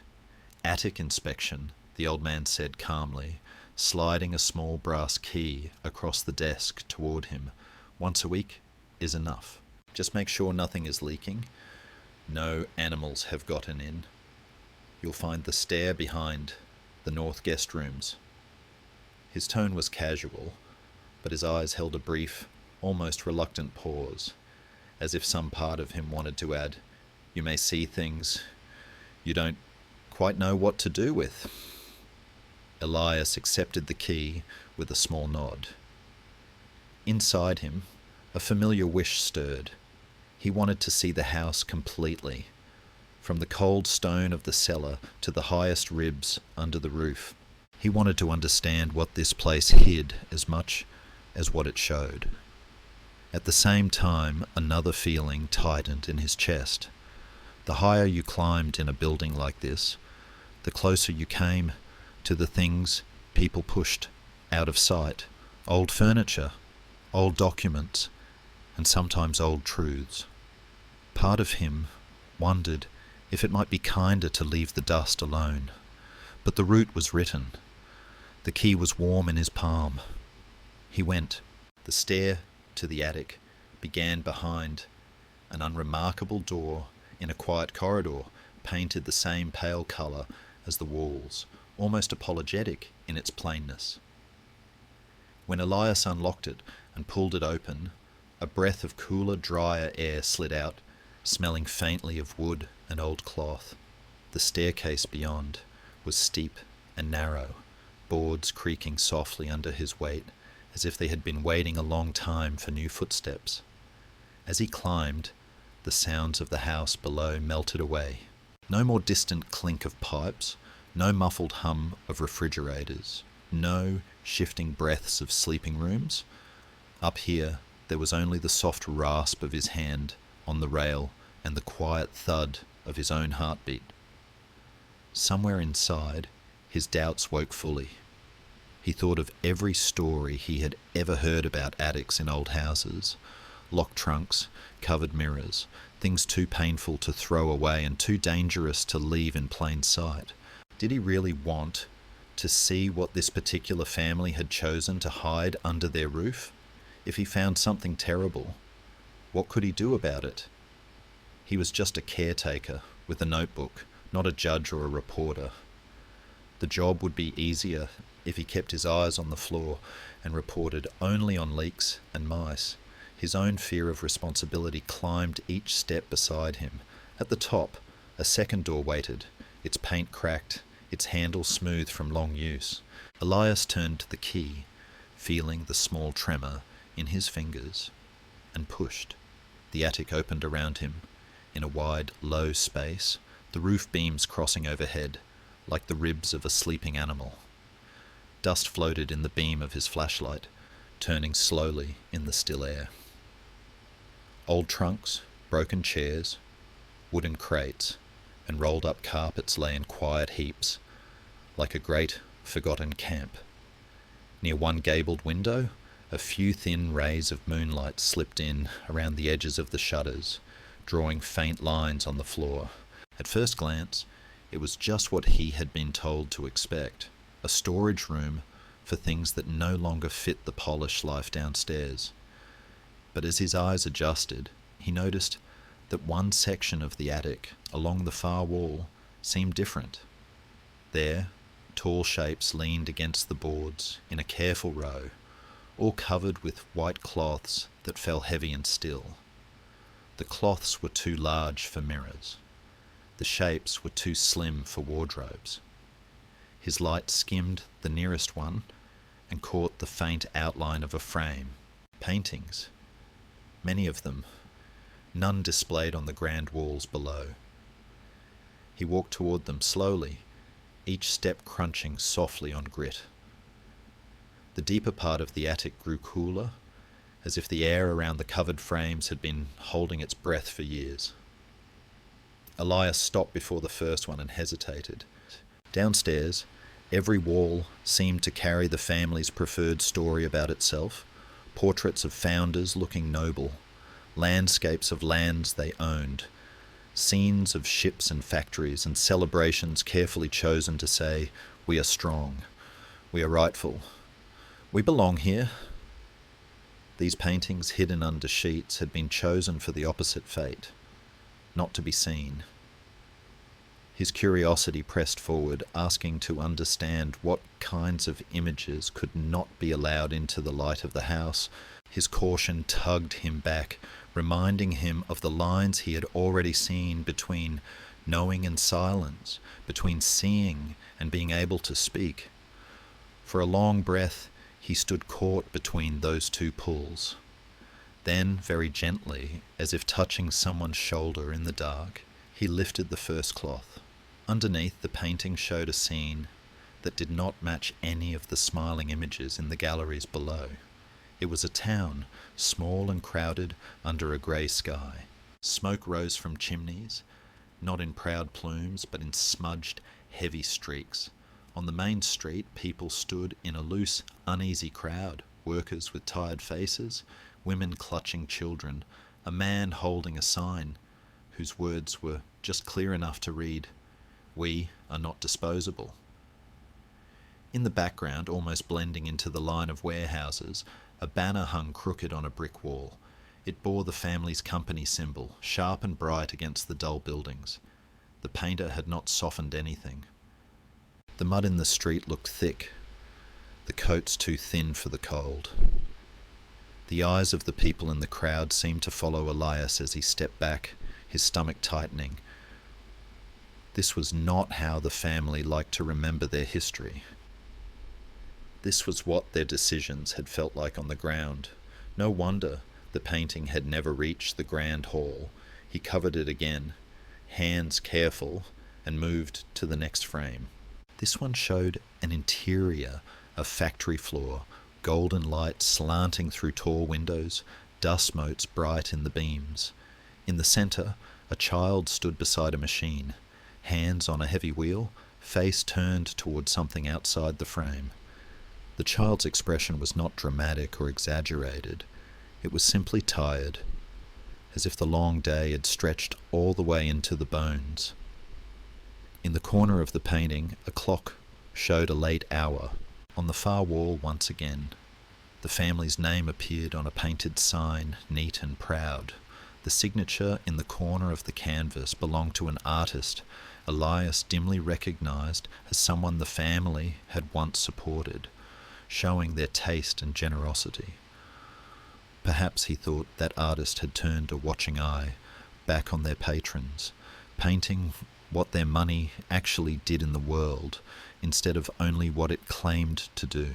Attic inspection, the old man said calmly, sliding a small brass key across the desk toward him. Once a week is enough. Just make sure nothing is leaking. No animals have gotten in. You'll find the stair behind the north guest rooms. His tone was casual, but his eyes held a brief, almost reluctant pause, as if some part of him wanted to add, "You may see things you don't quite know what to do with." Elias accepted the key with a small nod. Inside him, a familiar wish stirred. He wanted to see the house completely, from the cold stone of the cellar to the highest ribs under the roof. He wanted to understand what this place hid as much as what it showed. At the same time, another feeling tightened in his chest. The higher you climbed in a building like this, the closer you came to the things people pushed out of sight. Old furniture, old documents, and sometimes old truths. Part of him wondered if it might be kinder to leave the dust alone. But the route was written. The key was warm in his palm. He went. The stair to the attic began behind an unremarkable door in a quiet corridor, painted the same pale colour as the walls, almost apologetic in its plainness. When Elias unlocked it and pulled it open, a breath of cooler, drier air slid out, smelling faintly of wood and old cloth. The staircase beyond was steep and narrow, boards creaking softly under his weight, as if they had been waiting a long time for new footsteps. As he climbed, the sounds of the house below melted away. No more distant clink of pipes, no muffled hum of refrigerators, no shifting breaths of sleeping rooms. Up here, there was only the soft rasp of his hand on the rail and the quiet thud of his own heartbeat. Somewhere inside, his doubts woke fully. He thought of every story he had ever heard about attics in old houses, locked trunks, covered mirrors, things too painful to throw away and too dangerous to leave in plain sight. Did he really want to see what this particular family had chosen to hide under their roof? If he found something terrible, what could he do about it? He was just a caretaker with a notebook, not a judge or a reporter. The job would be easier if he kept his eyes on the floor and reported only on leaks and mice. His own fear of responsibility climbed each step beside him. At the top, a second door waited, its paint cracked, its handle smooth from long use. Elias turned to the key, feeling the small tremor in his fingers, and pushed. The attic opened around him, in a wide, low space, the roof beams crossing overhead, like the ribs of a sleeping animal. Dust floated in the beam of his flashlight, turning slowly in the still air. Old trunks, broken chairs, wooden crates, and rolled-up carpets lay in quiet heaps, like a great, forgotten camp. Near one gabled window, a few thin rays of moonlight slipped in around the edges of the shutters, drawing faint lines on the floor. At first glance, it was just what he had been told to expect, a storage room for things that no longer fit the polished life downstairs. But as his eyes adjusted, he noticed that one section of the attic, along the far wall, seemed different. There, tall shapes leaned against the boards in a careful row, all covered with white cloths that fell heavy and still. The cloths were too large for mirrors. The shapes were too slim for wardrobes. His light skimmed the nearest one and caught the faint outline of a frame. Paintings. Many of them, none displayed on the grand walls below. He walked toward them slowly, each step crunching softly on grit. The deeper part of the attic grew cooler, as if the air around the covered frames had been holding its breath for years. Elias stopped before the first one and hesitated. Downstairs, every wall seemed to carry the family's preferred story about itself, portraits of founders looking noble, landscapes of lands they owned, scenes of ships and factories, and celebrations carefully chosen to say, "We are strong, we are rightful, we belong here." These paintings, hidden under sheets, had been chosen for the opposite fate, not to be seen. His curiosity pressed forward, asking to understand what kinds of images could not be allowed into the light of the house. His caution tugged him back, reminding him of the lines he had already seen between knowing and silence, between seeing and being able to speak. For a long breath, he stood caught between those two pulls. Then, very gently, as if touching someone's shoulder in the dark, he lifted the first cloth. Underneath, the painting showed a scene that did not match any of the smiling images in the galleries below. It was a town, small and crowded under a grey sky. Smoke rose from chimneys, not in proud plumes, but in smudged, heavy streaks. On the main street, people stood in a loose, uneasy crowd, workers with tired faces, women clutching children, a man holding a sign whose words were just clear enough to read, "We are not disposable." In the background, almost blending into the line of warehouses, a banner hung crooked on a brick wall. It bore the family's company symbol, sharp and bright against the dull buildings. The painter had not softened anything. The mud in the street looked thick, the coats too thin for the cold. The eyes of the people in the crowd seemed to follow Elias as he stepped back, his stomach tightening. This was not how the family liked to remember their history. This was what their decisions had felt like on the ground. No wonder the painting had never reached the grand hall. He covered it again, hands careful, and moved to the next frame. This one showed an interior, a factory floor, golden light slanting through tall windows, dust motes bright in the beams. In the centre, a child stood beside a machine, hands on a heavy wheel, face turned toward something outside the frame. The child's expression was not dramatic or exaggerated. It was simply tired, as if the long day had stretched all the way into the bones. In the corner of the painting, a clock showed a late hour. On the far wall once again, the family's name appeared on a painted sign, neat and proud. The signature in the corner of the canvas belonged to an artist, Elias dimly recognised as someone the family had once supported, showing their taste and generosity. Perhaps he thought that artist had turned a watching eye back on their patrons, painting what their money actually did in the world instead of only what it claimed to do.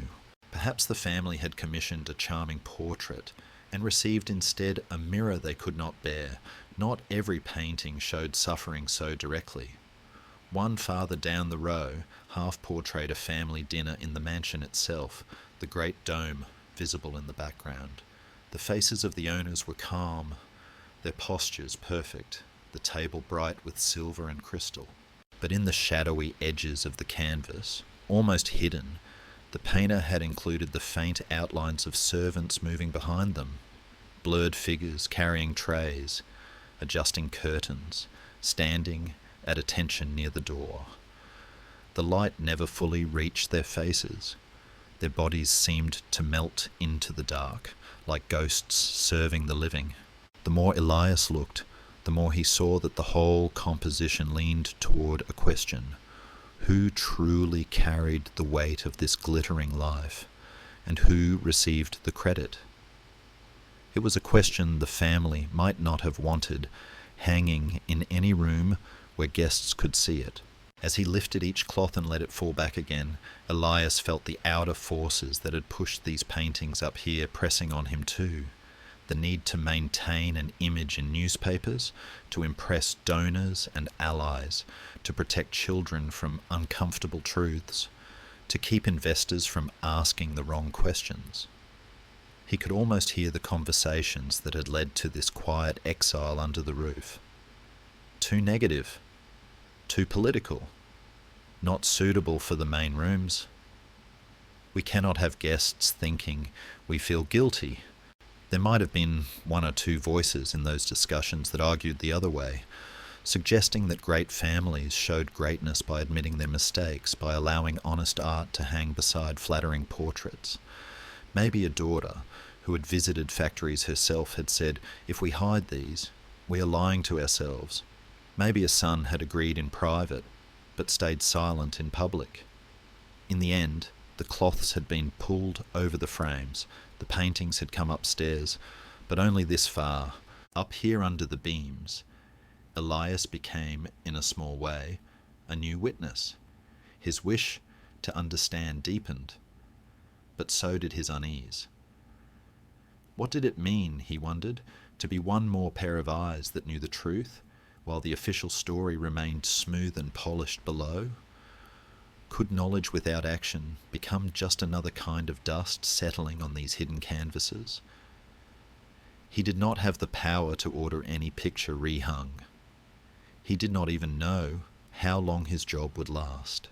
Perhaps the family had commissioned a charming portrait and received instead a mirror they could not bear. Not every painting showed suffering so directly. One farther down the row half portrayed a family dinner in the mansion itself, the great dome visible in the background. The faces of the owners were calm, their postures perfect, the table bright with silver and crystal. But in the shadowy edges of the canvas, almost hidden, the painter had included the faint outlines of servants moving behind them, blurred figures carrying trays, adjusting curtains, standing at attention near the door. The light never fully reached their faces. Their bodies seemed to melt into the dark, like ghosts serving the living. The more Elias looked, the more he saw that the whole composition leaned toward a question. Who truly carried the weight of this glittering life, and who received the credit? It was a question the family might not have wanted hanging in any room where guests could see it. As he lifted each cloth and let it fall back again, Elias felt the outer forces that had pushed these paintings up here pressing on him too. The need to maintain an image in newspapers, to impress donors and allies, to protect children from uncomfortable truths, to keep investors from asking the wrong questions. He could almost hear the conversations that had led to this quiet exile under the roof. Too negative, too political, not suitable for the main rooms. We cannot have guests thinking we feel guilty. There might have been one or two voices in those discussions that argued the other way, suggesting that great families showed greatness by admitting their mistakes, by allowing honest art to hang beside flattering portraits. Maybe a daughter who had visited factories herself had said, "If we hide these, we are lying to ourselves." Maybe a son had agreed in private, but stayed silent in public. In the end, the cloths had been pulled over the frames, the paintings had come upstairs, but only this far. Up here under the beams, Elias became, in a small way, a new witness. His wish to understand deepened, but so did his unease. What did it mean, he wondered, to be one more pair of eyes that knew the truth, while the official story remained smooth and polished below? Could knowledge without action become just another kind of dust settling on these hidden canvases? He did not have the power to order any picture rehung. He did not even know how long his job would last.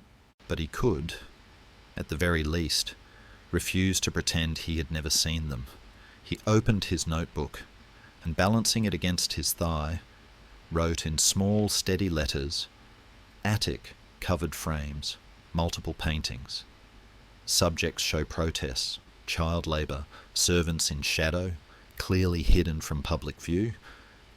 But he could, at the very least, refuse to pretend he had never seen them. He opened his notebook and, balancing it against his thigh, wrote in small, steady letters, "Attic, covered frames, multiple paintings. Subjects show protests, child labour, servants in shadow, clearly hidden from public view."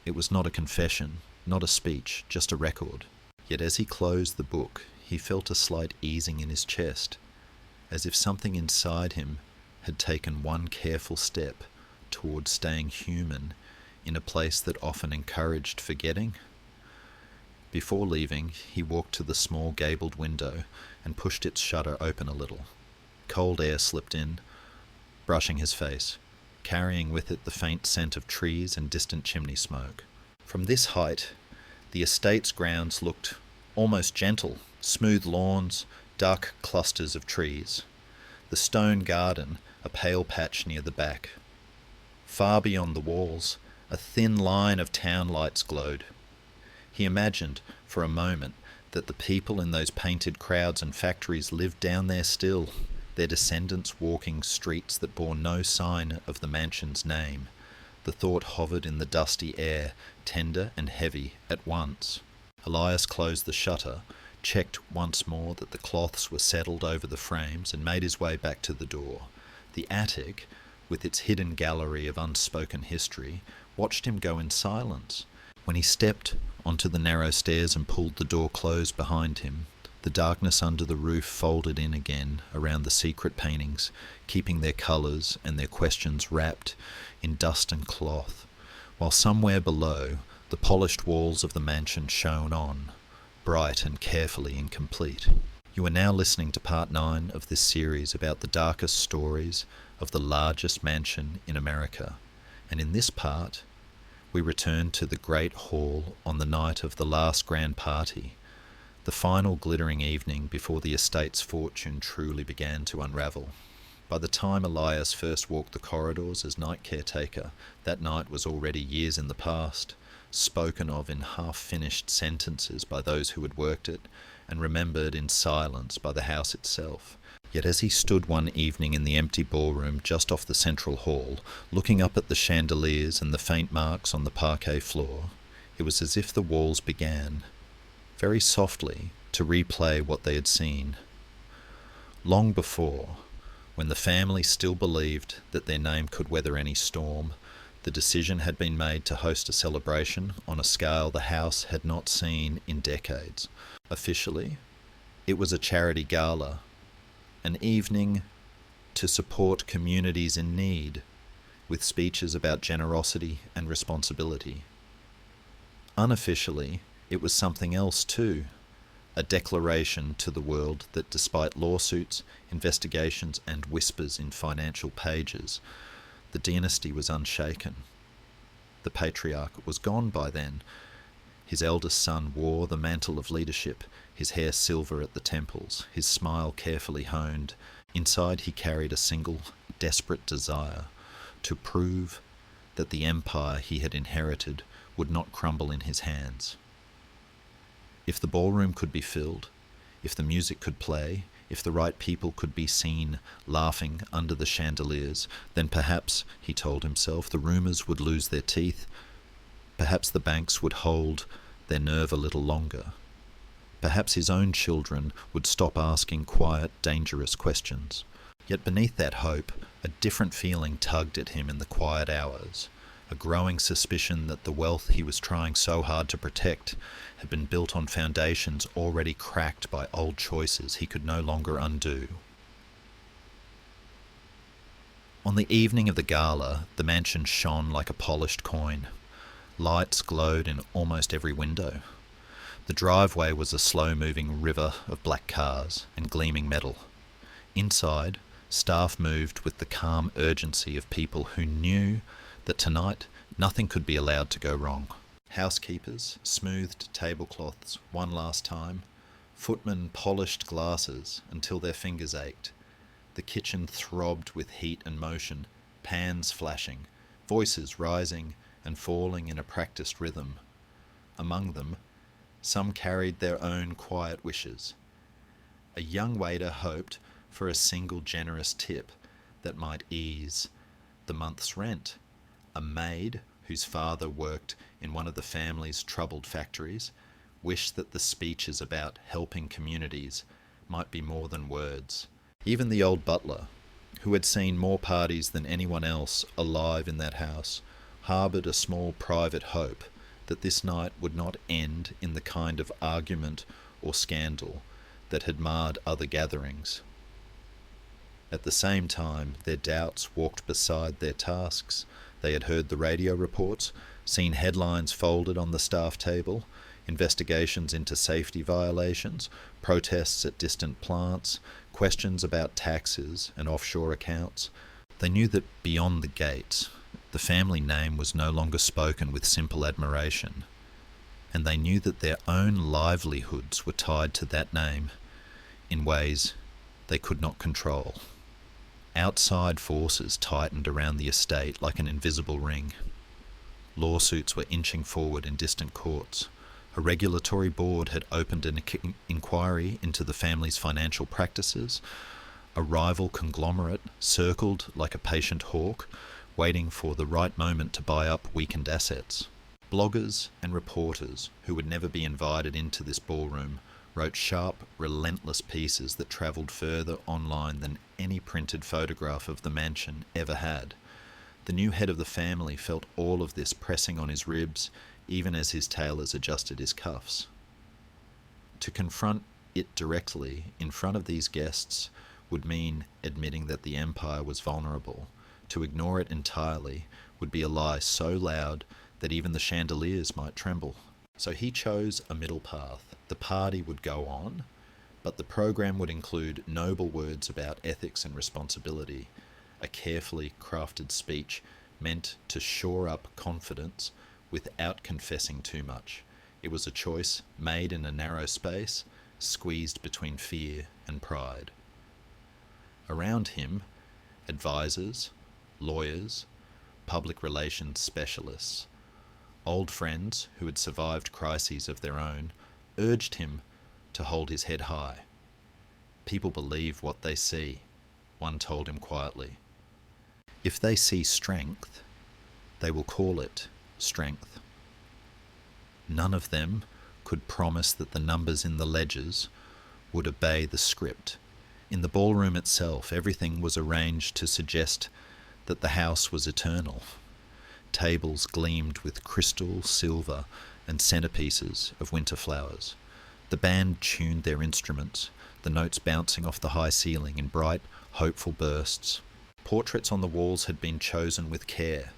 It was not a confession, not a speech, just a record. Yet as he closed the book, he felt a slight easing in his chest, as if something inside him had taken one careful step towards staying human in a place that often encouraged forgetting. Before leaving, he walked to the small gabled window and pushed its shutter open a little. Cold air slipped in, brushing his face, carrying with it the faint scent of trees and distant chimney smoke. From this height, the estate's grounds looked almost gentle, smooth lawns, dark clusters of trees. The stone garden, a pale patch near the back. Far beyond the walls, a thin line of town lights glowed. He imagined, for a moment, that the people in those painted crowds and factories lived down there still, their descendants walking streets that bore no sign of the mansion's name. The thought hovered in the dusty air, tender and heavy at once. Elias closed the shutter, checked once more that the cloths were settled over the frames, and made his way back to the door. The attic, with its hidden gallery of unspoken history, watched him go in silence. When he stepped onto the narrow stairs and pulled the door closed behind him, the darkness under the roof folded in again around the secret paintings, keeping their colours and their questions wrapped in dust and cloth, while somewhere below the polished walls of the mansion shone on, bright and carefully incomplete. You are now listening to part 9 of this series about the darkest stories of the largest mansion in America, and in this part we return to the Great Hall on the night of the last grand party, the final glittering evening before the estate's fortune truly began to unravel. By the time Elias first walked the corridors as night caretaker, that night was already years in the past, spoken of in half-finished sentences by those who had worked it, and remembered in silence by the house itself. Yet as he stood one evening in the empty ballroom just off the central hall, looking up at the chandeliers and the faint marks on the parquet floor, it was as if the walls began, very softly, to replay what they had seen. Long before, when the family still believed that their name could weather any storm, the decision had been made to host a celebration on a scale the house had not seen in decades. Officially, it was a charity gala, an evening to support communities in need, with speeches about generosity and responsibility. Unofficially, it was something else too, a declaration to the world that despite lawsuits, investigations and whispers in financial pages, the dynasty was unshaken. The patriarch was gone by then. His eldest son wore the mantle of leadership, his hair silver at the temples, his smile carefully honed. Inside he carried a single, desperate desire to prove that the empire he had inherited would not crumble in his hands. If the ballroom could be filled, if the music could play, if the right people could be seen laughing under the chandeliers, then perhaps, he told himself, the rumours would lose their teeth. Perhaps the banks would hold their nerve a little longer. Perhaps his own children would stop asking quiet, dangerous questions. Yet beneath that hope, a different feeling tugged at him in the quiet hours, a growing suspicion that the wealth he was trying so hard to protect had been built on foundations already cracked by old choices he could no longer undo. On the evening of the gala, the mansion shone like a polished coin. Lights glowed in almost every window. The driveway was a slow-moving river of black cars and gleaming metal. Inside, staff moved with the calm urgency of people who knew that tonight nothing could be allowed to go wrong. Housekeepers smoothed tablecloths one last time. Footmen polished glasses until their fingers ached. The kitchen throbbed with heat and motion, pans flashing, voices rising and falling in a practiced rhythm. Among them, some carried their own quiet wishes. A young waiter hoped for a single generous tip that might ease the month's rent. A maid, whose father worked in one of the family's troubled factories, wished that the speeches about helping communities might be more than words. Even the old butler, who had seen more parties than anyone else alive in that house, harboured a small private hope that this night would not end in the kind of argument or scandal that had marred other gatherings. At the same time, their doubts walked beside their tasks. They had heard the radio reports, seen headlines folded on the staff table, investigations into safety violations, protests at distant plants, questions about taxes and offshore accounts. They knew that beyond the gates, the family name was no longer spoken with simple admiration, and they knew that their own livelihoods were tied to that name in ways they could not control. Outside forces tightened around the estate like an invisible ring. Lawsuits were inching forward in distant courts. A regulatory board had opened an inquiry into the family's financial practices. A rival conglomerate circled like a patient hawk, waiting for the right moment to buy up weakened assets. Bloggers and reporters who would never be invited into this ballroom wrote sharp, relentless pieces that travelled further online than any printed photograph of the mansion ever had. The new head of the family felt all of this pressing on his ribs, even as his tailors adjusted his cuffs. To confront it directly in front of these guests would mean admitting that the empire was vulnerable. To ignore it entirely would be a lie so loud that even the chandeliers might tremble. So he chose a middle path. The party would go on, but the program would include noble words about ethics and responsibility, a carefully crafted speech meant to shore up confidence without confessing too much. It was a choice made in a narrow space, squeezed between fear and pride. Around him, advisors, lawyers, public relations specialists, old friends who had survived crises of their own, urged him to hold his head high. People believe what they see, one told him quietly. If they see strength, they will call it strength. None of them could promise that the numbers in the ledgers would obey the script. In the ballroom itself, everything was arranged to suggest that the house was eternal. Tables gleamed with crystal, silver, and centerpieces of winter flowers. The band tuned their instruments, the notes bouncing off the high ceiling in bright, hopeful bursts. Portraits on the walls had been chosen with care,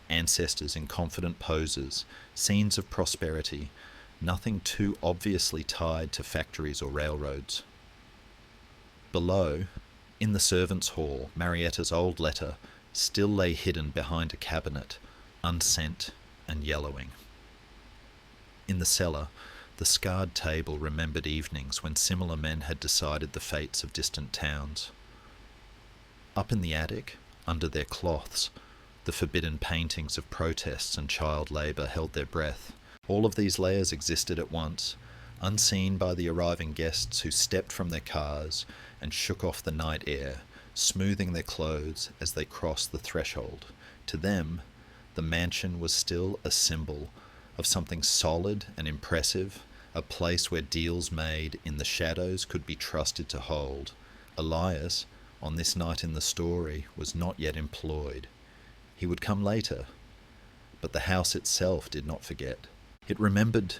ancestors in confident poses, scenes of prosperity, nothing too obviously tied to factories or railroads. Below, in the servants' hall, Marietta's old letter still lay hidden behind a cabinet, unsent and yellowing. In the cellar, the scarred table remembered evenings when similar men had decided the fates of distant towns. Up in the attic, under their cloths, the forbidden paintings of protests and child labour held their breath. All of these layers existed at once, unseen by the arriving guests who stepped from their cars and shook off the night air, smoothing their clothes as they crossed the threshold. To them, the mansion was still a symbol of something solid and impressive, a place where deals made in the shadows could be trusted to hold. Elias, on this night in the story, was not yet employed. He would come later, but the house itself did not forget. It remembered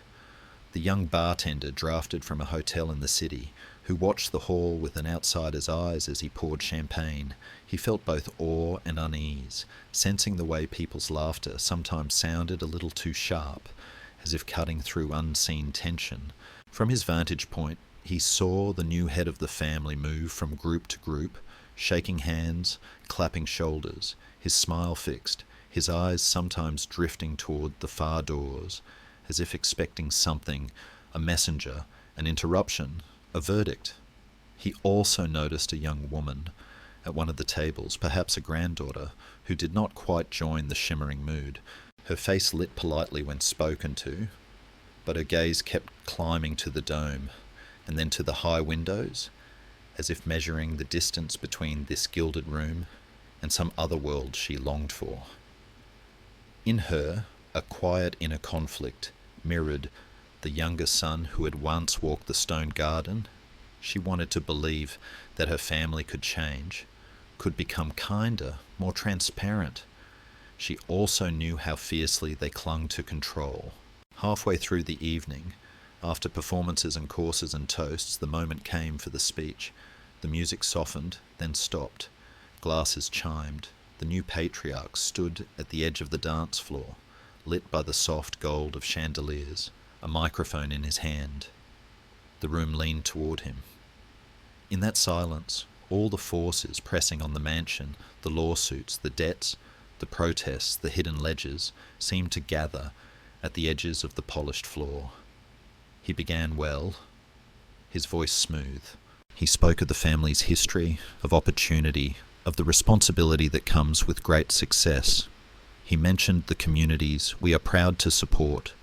the young bartender drafted from a hotel in the city, who watched the hall with an outsider's eyes as he poured champagne. He felt both awe and unease, sensing the way people's laughter sometimes sounded a little too sharp, as if cutting through unseen tension. From his vantage point, he saw the new head of the family move from group to group, shaking hands, clapping shoulders, his smile fixed, his eyes sometimes drifting toward the far doors, as if expecting something, a messenger, an interruption, a verdict. He also noticed a young woman at one of the tables, perhaps a granddaughter, who did not quite join the shimmering mood. Her face lit politely when spoken to, but her gaze kept climbing to the dome, and then to the high windows, as if measuring the distance between this gilded room and some other world she longed for. In her, a quiet inner conflict mirrored the younger son who had once walked the stone garden. She wanted to believe that her family could change, could become kinder, more transparent. She also knew how fiercely they clung to control. Halfway through the evening, after performances and courses and toasts, the moment came for the speech. The music softened, then stopped. Glasses chimed. The new patriarch stood at the edge of the dance floor, lit by the soft gold of chandeliers, a microphone in his hand. The room leaned toward him. In that silence, all the forces pressing on the mansion, the lawsuits, the debts, the protests, the hidden ledgers, seemed to gather at the edges of the polished floor. He began well, his voice smooth. He spoke of the family's history, of opportunity, of the responsibility that comes with great success. He mentioned the communities we are proud to support,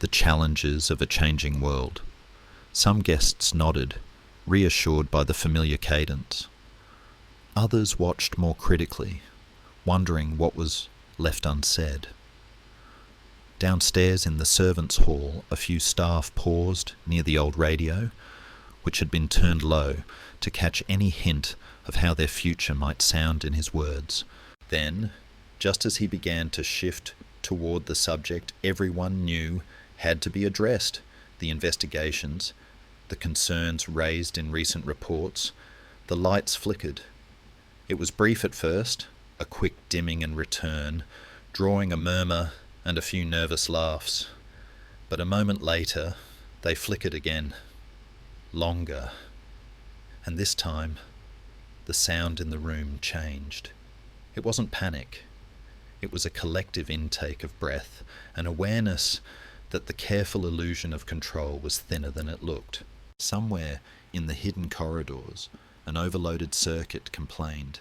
the challenges of a changing world. Some guests nodded, reassured by the familiar cadence. Others watched more critically, wondering what was left unsaid. Downstairs in the servants' hall, a few staff paused near the old radio, which had been turned low to catch any hint of how their future might sound in his words. Then, Just as he began to shift toward the subject everyone knew had to be addressed, the investigations, the concerns raised in recent reports, the lights flickered. It was brief at first, a quick dimming and return, drawing a murmur and a few nervous laughs. But a moment later, they flickered again, longer. And this time, the sound in the room changed. It wasn't panic. It was a collective intake of breath, an awareness that the careful illusion of control was thinner than it looked. Somewhere in the hidden corridors, an overloaded circuit complained.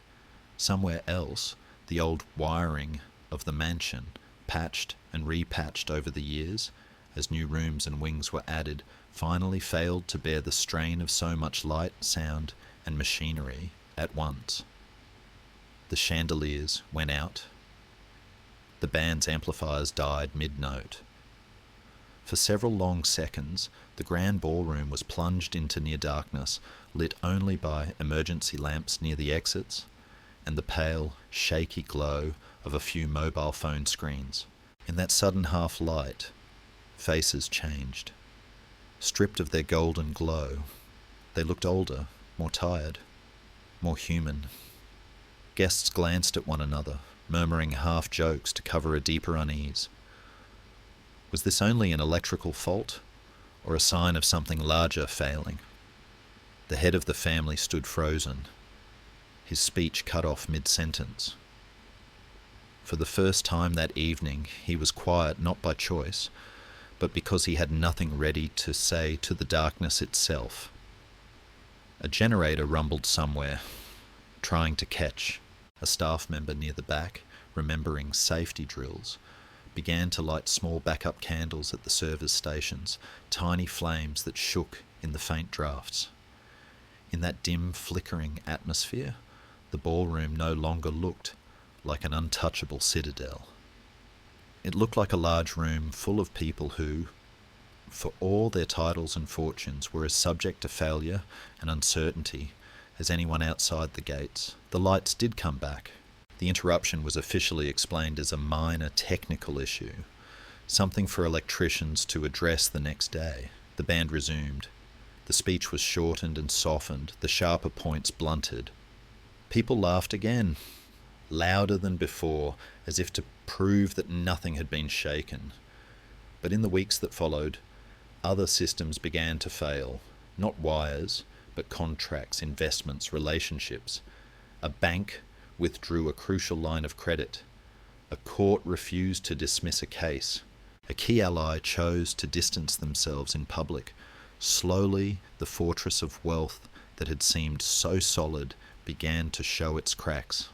Somewhere else, the old wiring of the mansion, patched and repatched over the years, as new rooms and wings were added, finally failed to bear the strain of so much light, sound, and machinery at once. The chandeliers went out. The band's amplifiers died mid-note. For several long seconds, the grand ballroom was plunged into near darkness, lit only by emergency lamps near the exits and the pale, shaky glow of a few mobile phone screens. In that sudden half-light, faces changed. Stripped of their golden glow, they looked older, more tired, more human. Guests glanced at one another, murmuring half-jokes to cover a deeper unease. Was this only an electrical fault, or a sign of something larger failing? The head of the family stood frozen, his speech cut off mid-sentence. For the first time that evening, he was quiet not by choice, but because he had nothing ready to say to the darkness itself. A generator rumbled somewhere, trying to catch. A staff member near the back, remembering safety drills, began to light small backup candles at the service stations, tiny flames that shook in the faint drafts. In that dim, flickering atmosphere, the ballroom no longer looked like an untouchable citadel. It looked like a large room full of people who, for all their titles and fortunes, were as subject to failure and uncertainty as anyone outside the gates. The lights did come back. The interruption was officially explained as a minor technical issue, something for electricians to address the next day. The band resumed. The speech was shortened and softened, the sharper points blunted. People laughed again, louder than before, as if to prove that nothing had been shaken. But in the weeks that followed, other systems began to fail, not wires, but contracts, investments, relationships. A bank withdrew a crucial line of credit. A court refused to dismiss a case. A key ally chose to distance themselves in public. Slowly, the fortress of wealth that had seemed so solid began to show its cracks.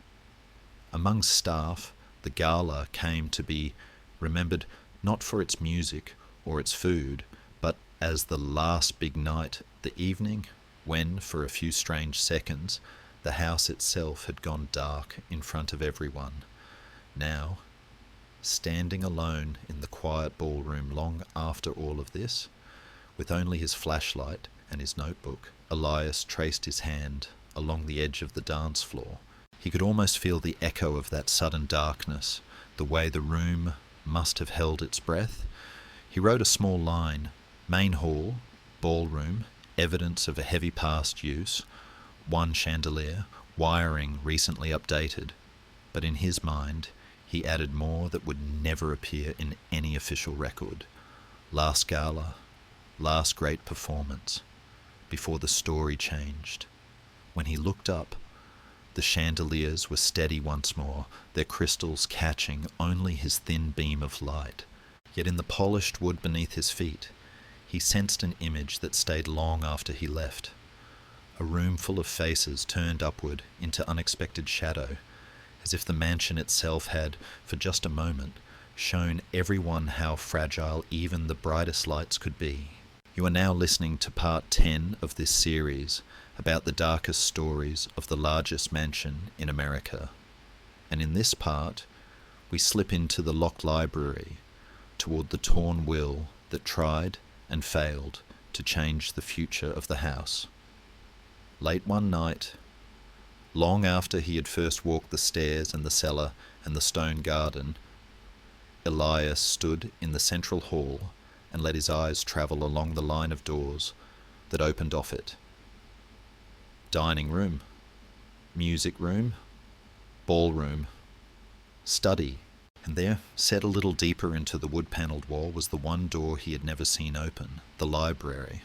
Among staff, the gala came to be remembered not for its music or its food, but as the last big night, the evening when, for a few strange seconds, the house itself had gone dark in front of everyone. Now, standing alone in the quiet ballroom long after all of this, with only his flashlight and his notebook, Elias traced his hand along the edge of the dance floor. He could almost feel the echo of that sudden darkness, the way the room must have held its breath. He wrote a small line: main hall, ballroom, evidence of a heavy past use, one chandelier, wiring recently updated. But in his mind, he added more that would never appear in any official record. Last gala, last great performance, before the story changed. When he looked up, the chandeliers were steady once more, their crystals catching only his thin beam of light. Yet in the polished wood beneath his feet, he sensed an image that stayed long after he left. A room full of faces turned upward into unexpected shadow, as if the mansion itself had, for just a moment, shown everyone how fragile even the brightest lights could be. You are now listening to part 10 of this series about the darkest stories of the largest mansion in America. And in this part, we slip into the locked library toward the torn will that tried and failed to change the future of the house. Late one night, Long after he had first walked the stairs and the cellar and the stone garden, Elias stood in the central hall and let his eyes travel along the line of doors that opened off it. Dining room, music room, ballroom, study, and there, set a little deeper into the wood-panelled wall, was the one door he had never seen open, the library.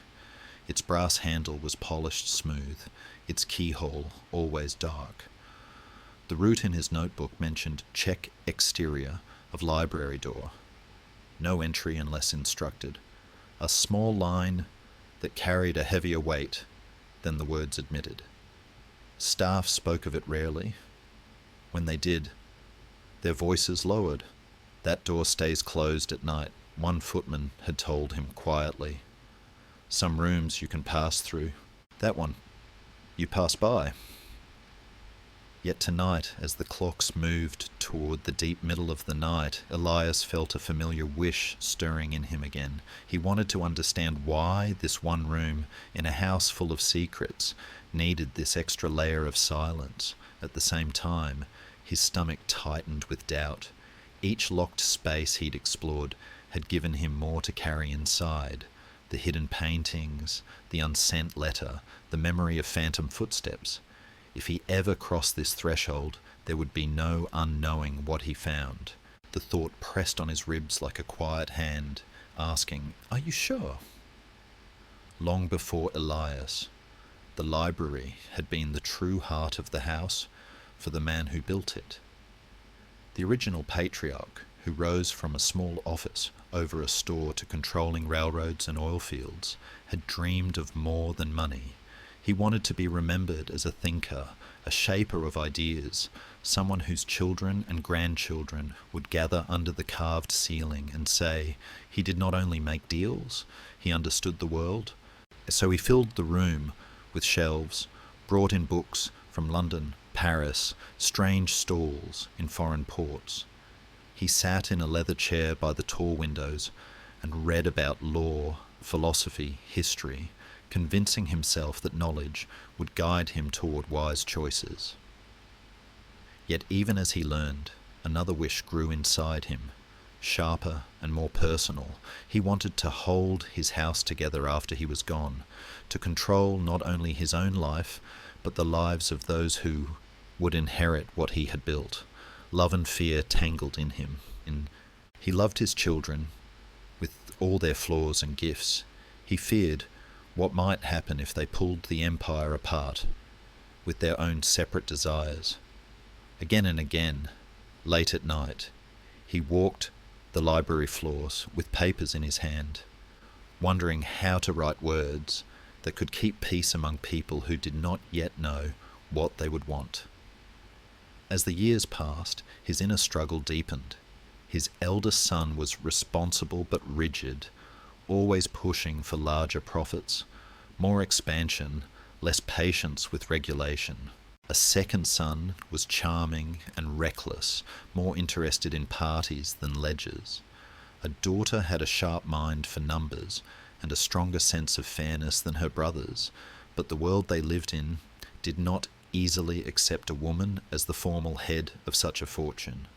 Its brass handle was polished smooth, its keyhole always dark. The route in his notebook mentioned check exterior of library door. No entry unless instructed. A small line that carried a heavier weight than the words admitted. Staff spoke of it rarely. When they did, their voices lowered. That door stays closed at night, one footman had told him quietly. Some rooms you can pass through. That one, you pass by. Yet tonight, as the clocks moved toward the deep middle of the night, Elias felt a familiar wish stirring in him again. He wanted to understand why this one room in a house full of secrets needed this extra layer of silence. At the same time, his stomach tightened with doubt. Each locked space he'd explored had given him more to carry inside. The hidden paintings, the unsent letter, the memory of phantom footsteps. If he ever crossed this threshold, there would be no unknowing what he found. The thought pressed on his ribs like a quiet hand, asking, "Are you sure?" Long before Elias, the library had been the true heart of the house for the man who built it. The original patriarch, who rose from a small office over a store to controlling railroads and oil fields, had dreamed of more than money. He wanted to be remembered as a thinker, a shaper of ideas, someone whose children and grandchildren would gather under the carved ceiling and say, he did not only make deals, he understood the world. So he filled the room with shelves, brought in books from London, Paris, strange stalls in foreign ports. He sat in a leather chair by the tall windows and read about law, philosophy, history, convincing himself that knowledge would guide him toward wise choices. Yet even as he learned, another wish grew inside him, sharper and more personal. He wanted to hold his house together after he was gone, to control not only his own life, but the lives of those who would inherit what he had built. Love and fear tangled in him. He loved his children with all their flaws and gifts. He feared what might happen if they pulled the empire apart with their own separate desires. Again and again, late at night, he walked the library floors with papers in his hand, wondering how to write words that could keep peace among people who did not yet know what they would want. As the years passed, his inner struggle deepened. His eldest son was responsible but rigid, always pushing for larger profits, more expansion, less patience with regulation. A second son was charming and reckless, more interested in parties than ledgers. A daughter had a sharp mind for numbers and a stronger sense of fairness than her brothers, but the world they lived in did not easily accept a woman as the formal head of such a fortune.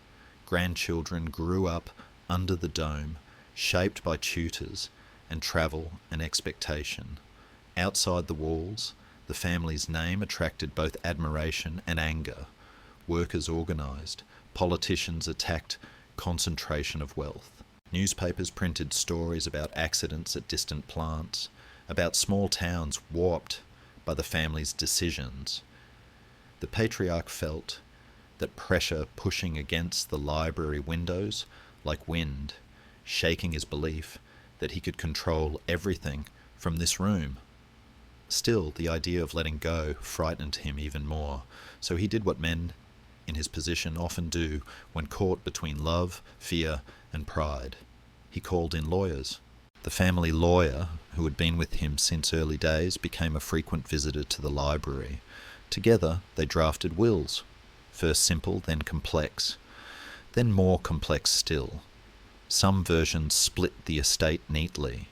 Grandchildren grew up under the dome, shaped by tutors and travel and expectation. Outside the walls, the family's name attracted both admiration and anger. Workers organised, politicians attacked concentration of wealth. Newspapers printed stories about accidents at distant plants, about small towns warped by the family's decisions. The patriarch felt that pressure pushing against the library windows like wind, shaking his belief that he could control everything from this room. Still, the idea of letting go frightened him even more, so he did what men in his position often do when caught between love, fear, and pride. He called in lawyers. The family lawyer, who had been with him since early days, became a frequent visitor to the library. Together, they drafted wills, first simple, then complex, then more complex still. Some versions split the estate neatly.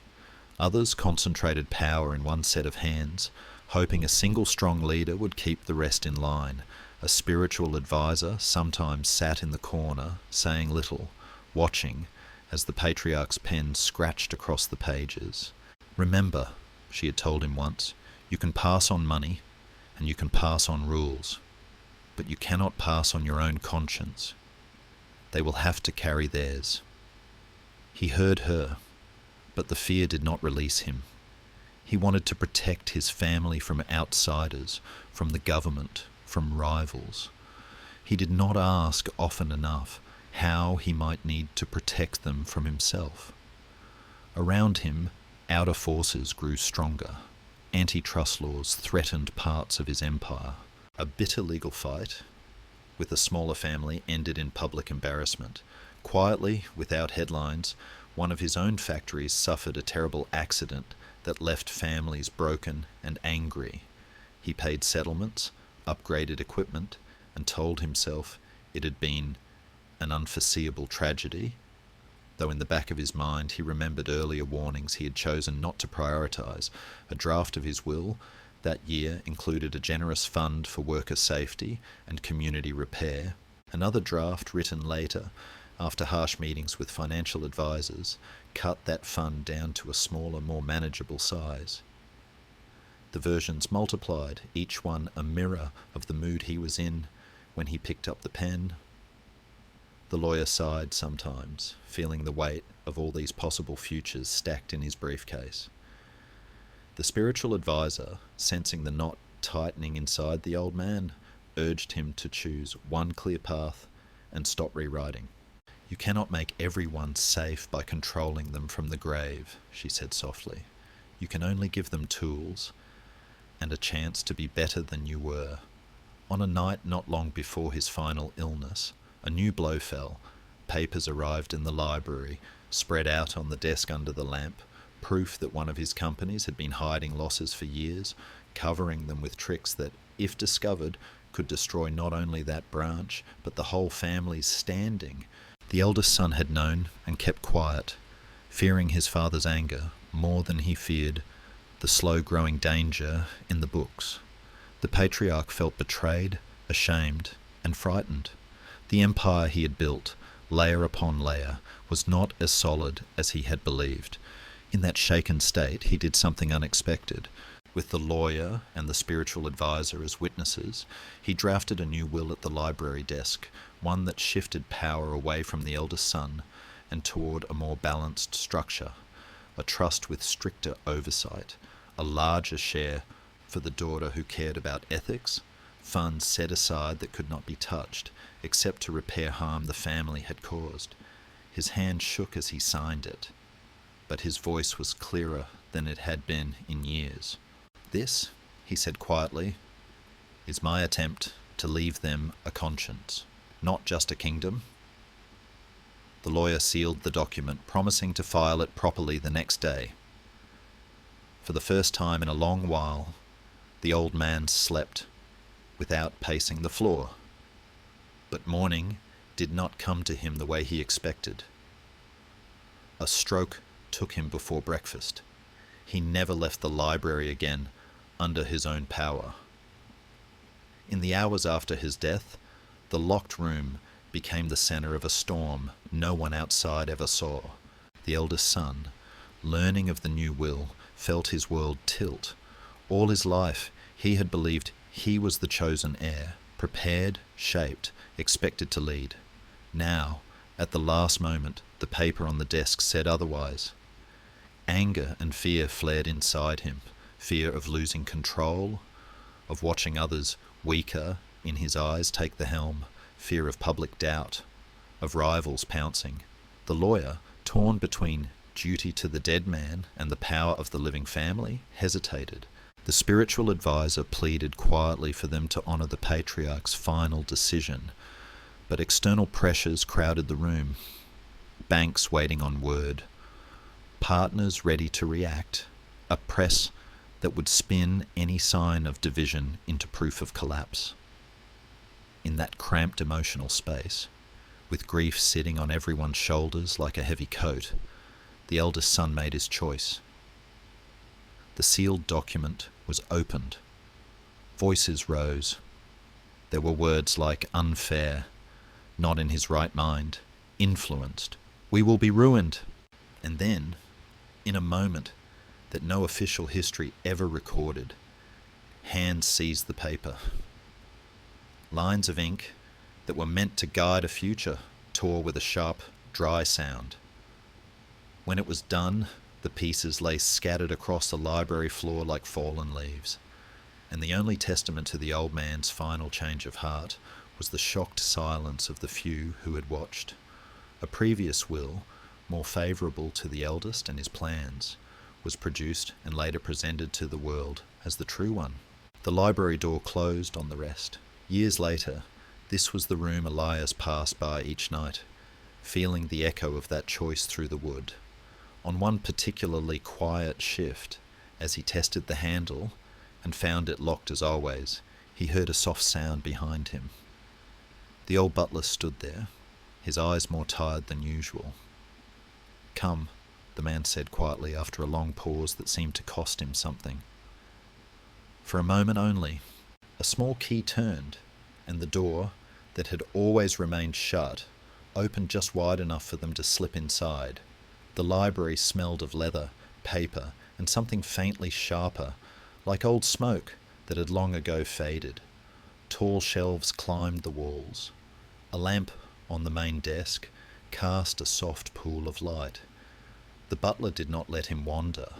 Others concentrated power in one set of hands, hoping a single strong leader would keep the rest in line. A spiritual advisor sometimes sat in the corner, saying little, watching as the patriarch's pen scratched across the pages. "Remember," she had told him once, "you can pass on money, and you can pass on rules, but you cannot pass on your own conscience. They will have to carry theirs." He heard her, but the fear did not release him. He wanted to protect his family from outsiders, from the government, from rivals. He did not ask often enough how he might need to protect them from himself. Around him, outer forces grew stronger. Antitrust laws threatened parts of his empire. A bitter legal fight with a smaller family ended in public embarrassment. Quietly, without headlines, one of his own factories suffered a terrible accident that left families broken and angry. He paid settlements, upgraded equipment, and told himself it had been an unforeseeable tragedy, though in the back of his mind he remembered earlier warnings he had chosen not to prioritise. A draft of his will that year included a generous fund for worker safety and community repair. Another draft written later, after harsh meetings with financial advisors, cut that fund down to a smaller, more manageable size. The versions multiplied, each one a mirror of the mood he was in when he picked up the pen. The lawyer sighed sometimes, feeling the weight of all these possible futures stacked in his briefcase. The spiritual advisor, sensing the knot tightening inside the old man, urged him to choose one clear path and stop rewriting. "You cannot make everyone safe by controlling them from the grave," she said softly. "You can only give them tools and a chance to be better than you were." On a night not long before his final illness, a new blow fell. Papers arrived in the library, spread out on the desk under the lamp, proof that one of his companies had been hiding losses for years, covering them with tricks that, if discovered, could destroy not only that branch, but the whole family's standing. The eldest son had known and kept quiet, fearing his father's anger more than he feared the slow-growing danger in the books. The patriarch felt betrayed, ashamed, and frightened. The empire he had built, layer upon layer, was not as solid as he had believed. In that shaken state, he did something unexpected. With the lawyer and the spiritual advisor as witnesses, he drafted a new will at the library desk, one that shifted power away from the eldest son and toward a more balanced structure, a trust with stricter oversight, a larger share for the daughter who cared about ethics, funds set aside that could not be touched, except to repair harm the family had caused. His hand shook as he signed it, but his voice was clearer than it had been in years. "This," he said quietly, "is my attempt to leave them a conscience, not just a kingdom." The lawyer sealed the document, promising to file it properly the next day. For the first time in a long while, the old man slept without pacing the floor. But morning did not come to him the way he expected. A stroke took him before breakfast. He never left the library again under his own power. In the hours after his death, the locked room became the center of a storm no one outside ever saw. The eldest son, learning of the new will, felt his world tilt. All his life, he had believed he was the chosen heir, prepared, shaped, expected to lead. Now, at the last moment, the paper on the desk said otherwise. Anger and fear flared inside him, fear of losing control, of watching others weaker in his eyes take the helm, fear of public doubt, of rivals pouncing. The lawyer, torn between duty to the dead man and the power of the living family, hesitated. The spiritual advisor pleaded quietly for them to honour the patriarch's final decision, but external pressures crowded the room. Banks waiting on word, partners ready to react, a press that would spin any sign of division into proof of collapse. In that cramped emotional space, with grief sitting on everyone's shoulders like a heavy coat, the eldest son made his choice. The sealed document was opened. Voices rose. There were words like unfair, not in his right mind, influenced, we will be ruined. And then, in a moment that no official history ever recorded, hands seized the paper. Lines of ink that were meant to guide a future tore with a sharp, dry sound. When it was done, the pieces lay scattered across the library floor like fallen leaves, and the only testament to the old man's final change of heart was the shocked silence of the few who had watched. A previous will, more favourable to the eldest and his plans, was produced and later presented to the world as the true one. The library door closed on the rest. Years later, this was the room Elias passed by each night, feeling the echo of that choice through the wood. On one particularly quiet shift, as he tested the handle and found it locked as always, he heard a soft sound behind him. The old butler stood there, his eyes more tired than usual. "Come," the man said quietly after a long pause that seemed to cost him something. For a moment only, a small key turned, and the door, that had always remained shut, opened just wide enough for them to slip inside. The library smelled of leather, paper, and something faintly sharper, like old smoke that had long ago faded. Tall shelves climbed the walls. A lamp on the main desk cast a soft pool of light. The butler did not let him wander.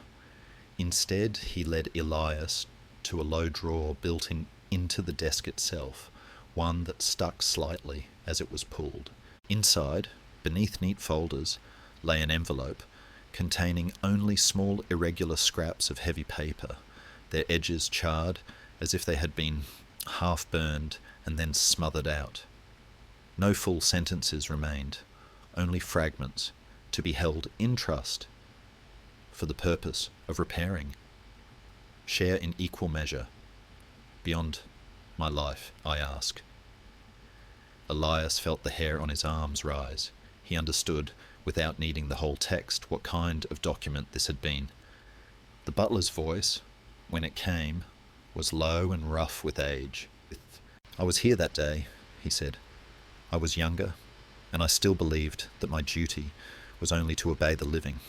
Instead, he led Elias to a low drawer built into the desk itself, one that stuck slightly as it was pulled. Inside, beneath neat folders, lay an envelope containing only small irregular scraps of heavy paper, their edges charred as if they had been half burned and then smothered out. No full sentences remained, only fragments, to be held in trust for the purpose of repairing. Share in equal measure. Beyond my life, I ask. Elias felt the hair on his arms rise. He understood, without needing the whole text, what kind of document this had been. The butler's voice, when it came, was low and rough with age. "I was here that day," he said. "I was younger, and I still believed that my duty was only to obey the living,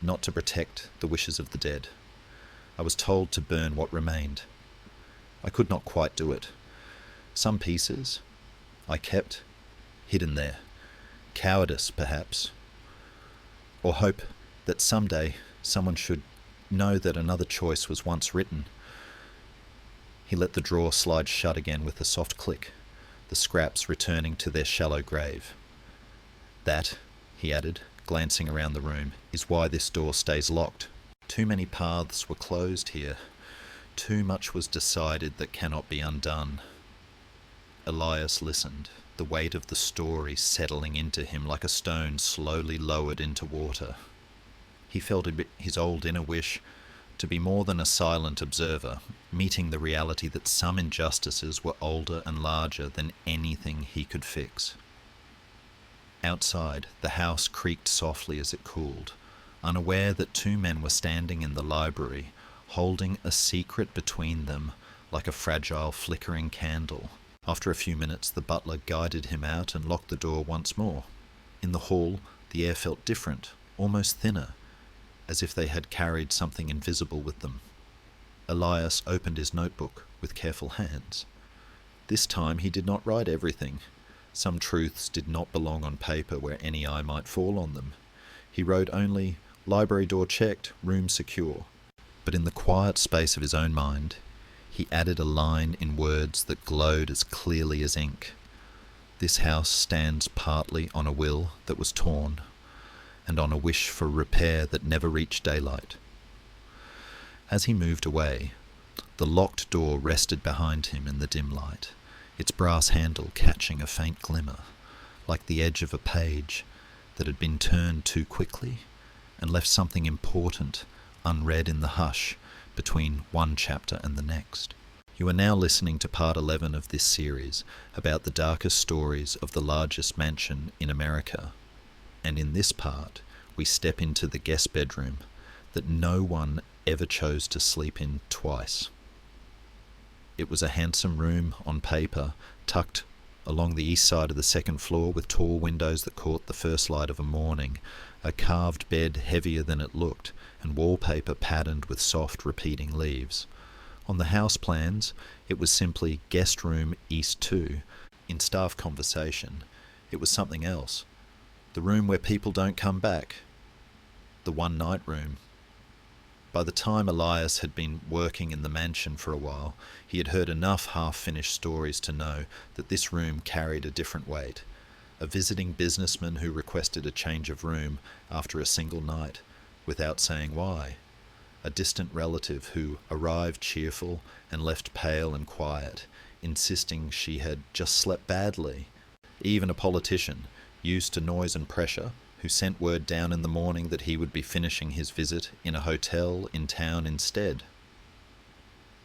not to protect the wishes of the dead. I was told to burn what remained. I could not quite do it. Some pieces I kept hidden there. Cowardice, perhaps, or hope that someday someone should know that another choice was once written." He let the drawer slide shut again with a soft click, the scraps returning to their shallow grave. "That," he added, glancing around the room, "is why this door stays locked. Too many paths were closed here. Too much was decided that cannot be undone." Elias listened, the weight of the story settling into him like a stone slowly lowered into water. He felt his old inner wish to be more than a silent observer, meeting the reality that some injustices were older and larger than anything he could fix. Outside, the house creaked softly as it cooled, unaware that two men were standing in the library, holding a secret between them like a fragile, flickering candle. After a few minutes, the butler guided him out and locked the door once more. In the hall, the air felt different, almost thinner, as if they had carried something invisible with them. Elias opened his notebook with careful hands. This time he did not write everything. Some truths did not belong on paper where any eye might fall on them. He wrote only, "Library door checked, room secure." But in the quiet space of his own mind, he added a line in words that glowed as clearly as ink. "This house stands partly on a will that was torn, and on a wish for repair that never reached daylight." As he moved away, the locked door rested behind him in the dim light, its brass handle catching a faint glimmer, like the edge of a page that had been turned too quickly and left something important unread in the hush between one chapter and the next. You are now listening to part 11 of this series about the darkest stories of the largest mansion in America. And in this part, we step into the guest bedroom that no one ever chose to sleep in twice. It was a handsome room on paper, tucked along the east side of the second floor with tall windows that caught the first light of a morning, a carved bed heavier than it looked, and wallpaper patterned with soft repeating leaves. On the house plans, it was simply Guest Room East 2. In staff conversation, it was something else. The room where people don't come back. The one-night room. By the time Elias had been working in the mansion for a while, he had heard enough half-finished stories to know that this room carried a different weight. A visiting businessman who requested a change of room after a single night, without saying why. A distant relative who arrived cheerful and left pale and quiet, insisting she had just slept badly. Even a politician, used to noise and pressure, who sent word down in the morning that he would be finishing his visit in a hotel in town instead.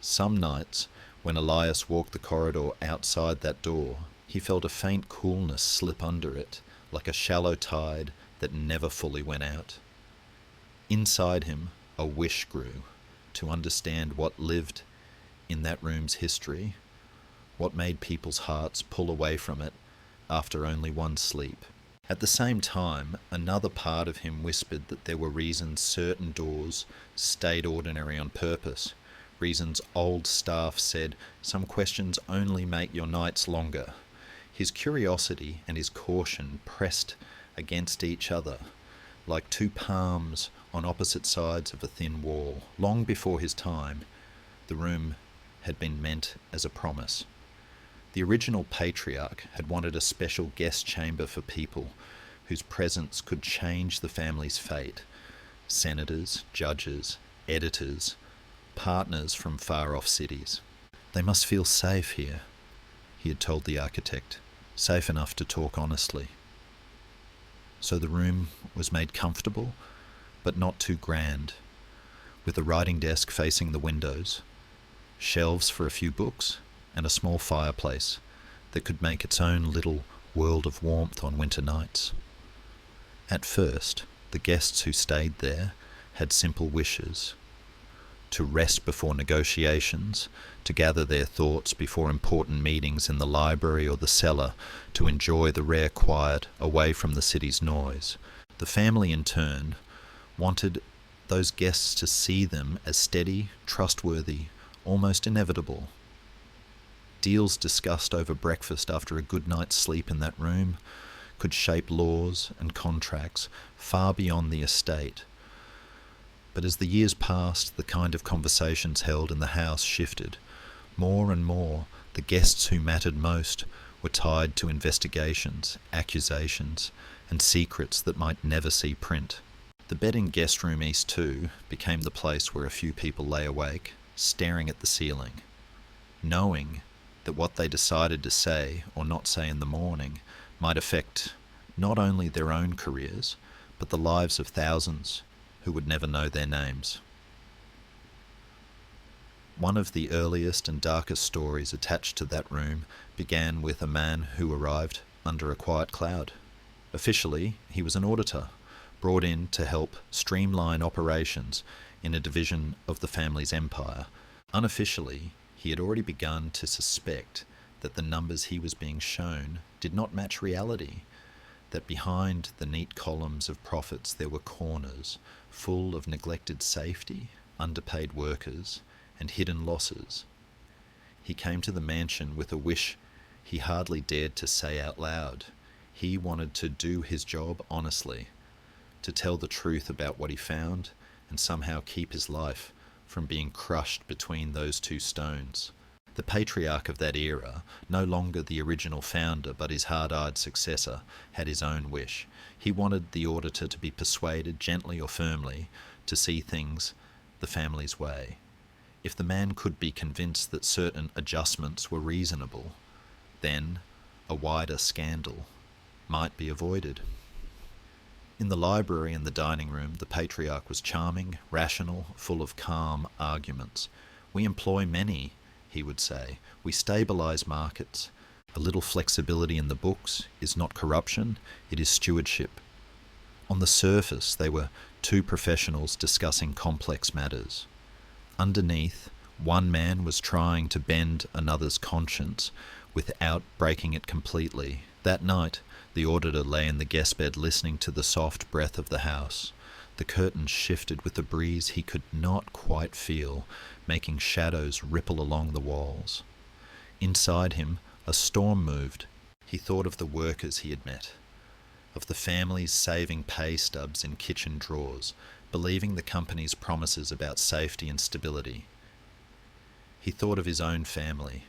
Some nights, when Elias walked the corridor outside that door, he felt a faint coolness slip under it, like a shallow tide that never fully went out. Inside him, a wish grew to understand what lived in that room's history, what made people's hearts pull away from it after only one sleep. At the same time, another part of him whispered that there were reasons certain doors stayed ordinary on purpose, reasons old staff said some questions only make your nights longer. His curiosity and his caution pressed against each other, like two palms on opposite sides of a thin wall. Long before his time, the room had been meant as a promise. The original patriarch had wanted a special guest chamber for people whose presence could change the family's fate. Senators, judges, editors, partners from far-off cities. They must feel safe here, he had told the architect, safe enough to talk honestly. So the room was made comfortable, but not too grand, with a writing desk facing the windows, shelves for a few books, and a small fireplace that could make its own little world of warmth on winter nights. At first, the guests who stayed there had simple wishes: to rest before negotiations, to gather their thoughts before important meetings in the library or the cellar, to enjoy the rare quiet away from the city's noise. The family, in turn, wanted those guests to see them as steady, trustworthy, almost inevitable. Deals discussed over breakfast after a good night's sleep in that room could shape laws and contracts far beyond the estate. But as the years passed, the kind of conversations held in the house shifted. More and more, the guests who mattered most were tied to investigations, accusations, and secrets that might never see print. The bed in Guest Room East 2 became the place where a few people lay awake, staring at the ceiling, knowing that what they decided to say or not say in the morning might affect not only their own careers, but the lives of thousands who would never know their names. One of the earliest and darkest stories attached to that room began with a man who arrived under a quiet cloud. Officially, he was an auditor, brought in to help streamline operations in a division of the family's empire. Unofficially, he had already begun to suspect that the numbers he was being shown did not match reality, that behind the neat columns of profits there were corners full of neglected safety, underpaid workers, and hidden losses. He came to the mansion with a wish he hardly dared to say out loud. He wanted to do his job honestly, to tell the truth about what he found, and somehow keep his life from being crushed between those two stones. The patriarch of that era, no longer the original founder but his hard-eyed successor, had his own wish. He wanted the auditor to be persuaded, gently or firmly, to see things the family's way. If the man could be convinced that certain adjustments were reasonable, then a wider scandal might be avoided. In the library and the dining room, the patriarch was charming, rational, full of calm arguments. "We employ many," he would say. "We stabilise markets. A little flexibility in the books is not corruption, it is stewardship." On the surface, they were two professionals discussing complex matters. Underneath, one man was trying to bend another's conscience without breaking it completely. That night, the auditor lay in the guest bed listening to the soft breath of the house. The curtains shifted with a breeze he could not quite feel, making shadows ripple along the walls. Inside him, a storm moved. He thought of the workers he had met, of the families saving pay stubs in kitchen drawers, believing the company's promises about safety and stability. He thought of his own family,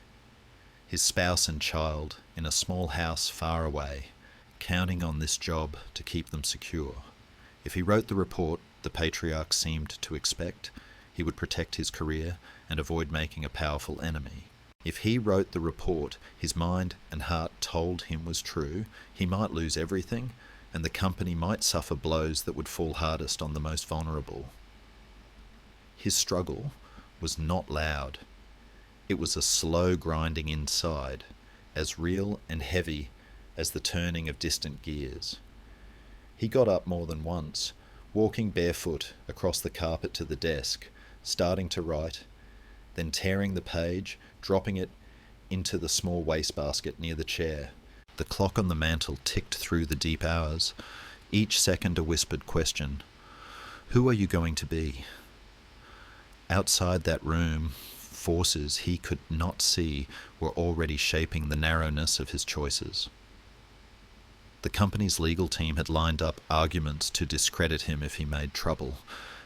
his spouse and child in a small house far away, counting on this job to keep them secure. If he wrote the report the patriarch seemed to expect, he would protect his career and avoid making a powerful enemy. If he wrote the report his mind and heart told him was true, he might lose everything, and the company might suffer blows that would fall hardest on the most vulnerable. His struggle was not loud. It was a slow grinding inside, as real and heavy as the turning of distant gears. He got up more than once, walking barefoot across the carpet to the desk, starting to write, then tearing the page, dropping it into the small wastebasket near the chair. The clock on the mantel ticked through the deep hours, each second a whispered question. Who are you going to be? Outside that room, forces he could not see were already shaping the narrowness of his choices. The company's legal team had lined up arguments to discredit him if he made trouble.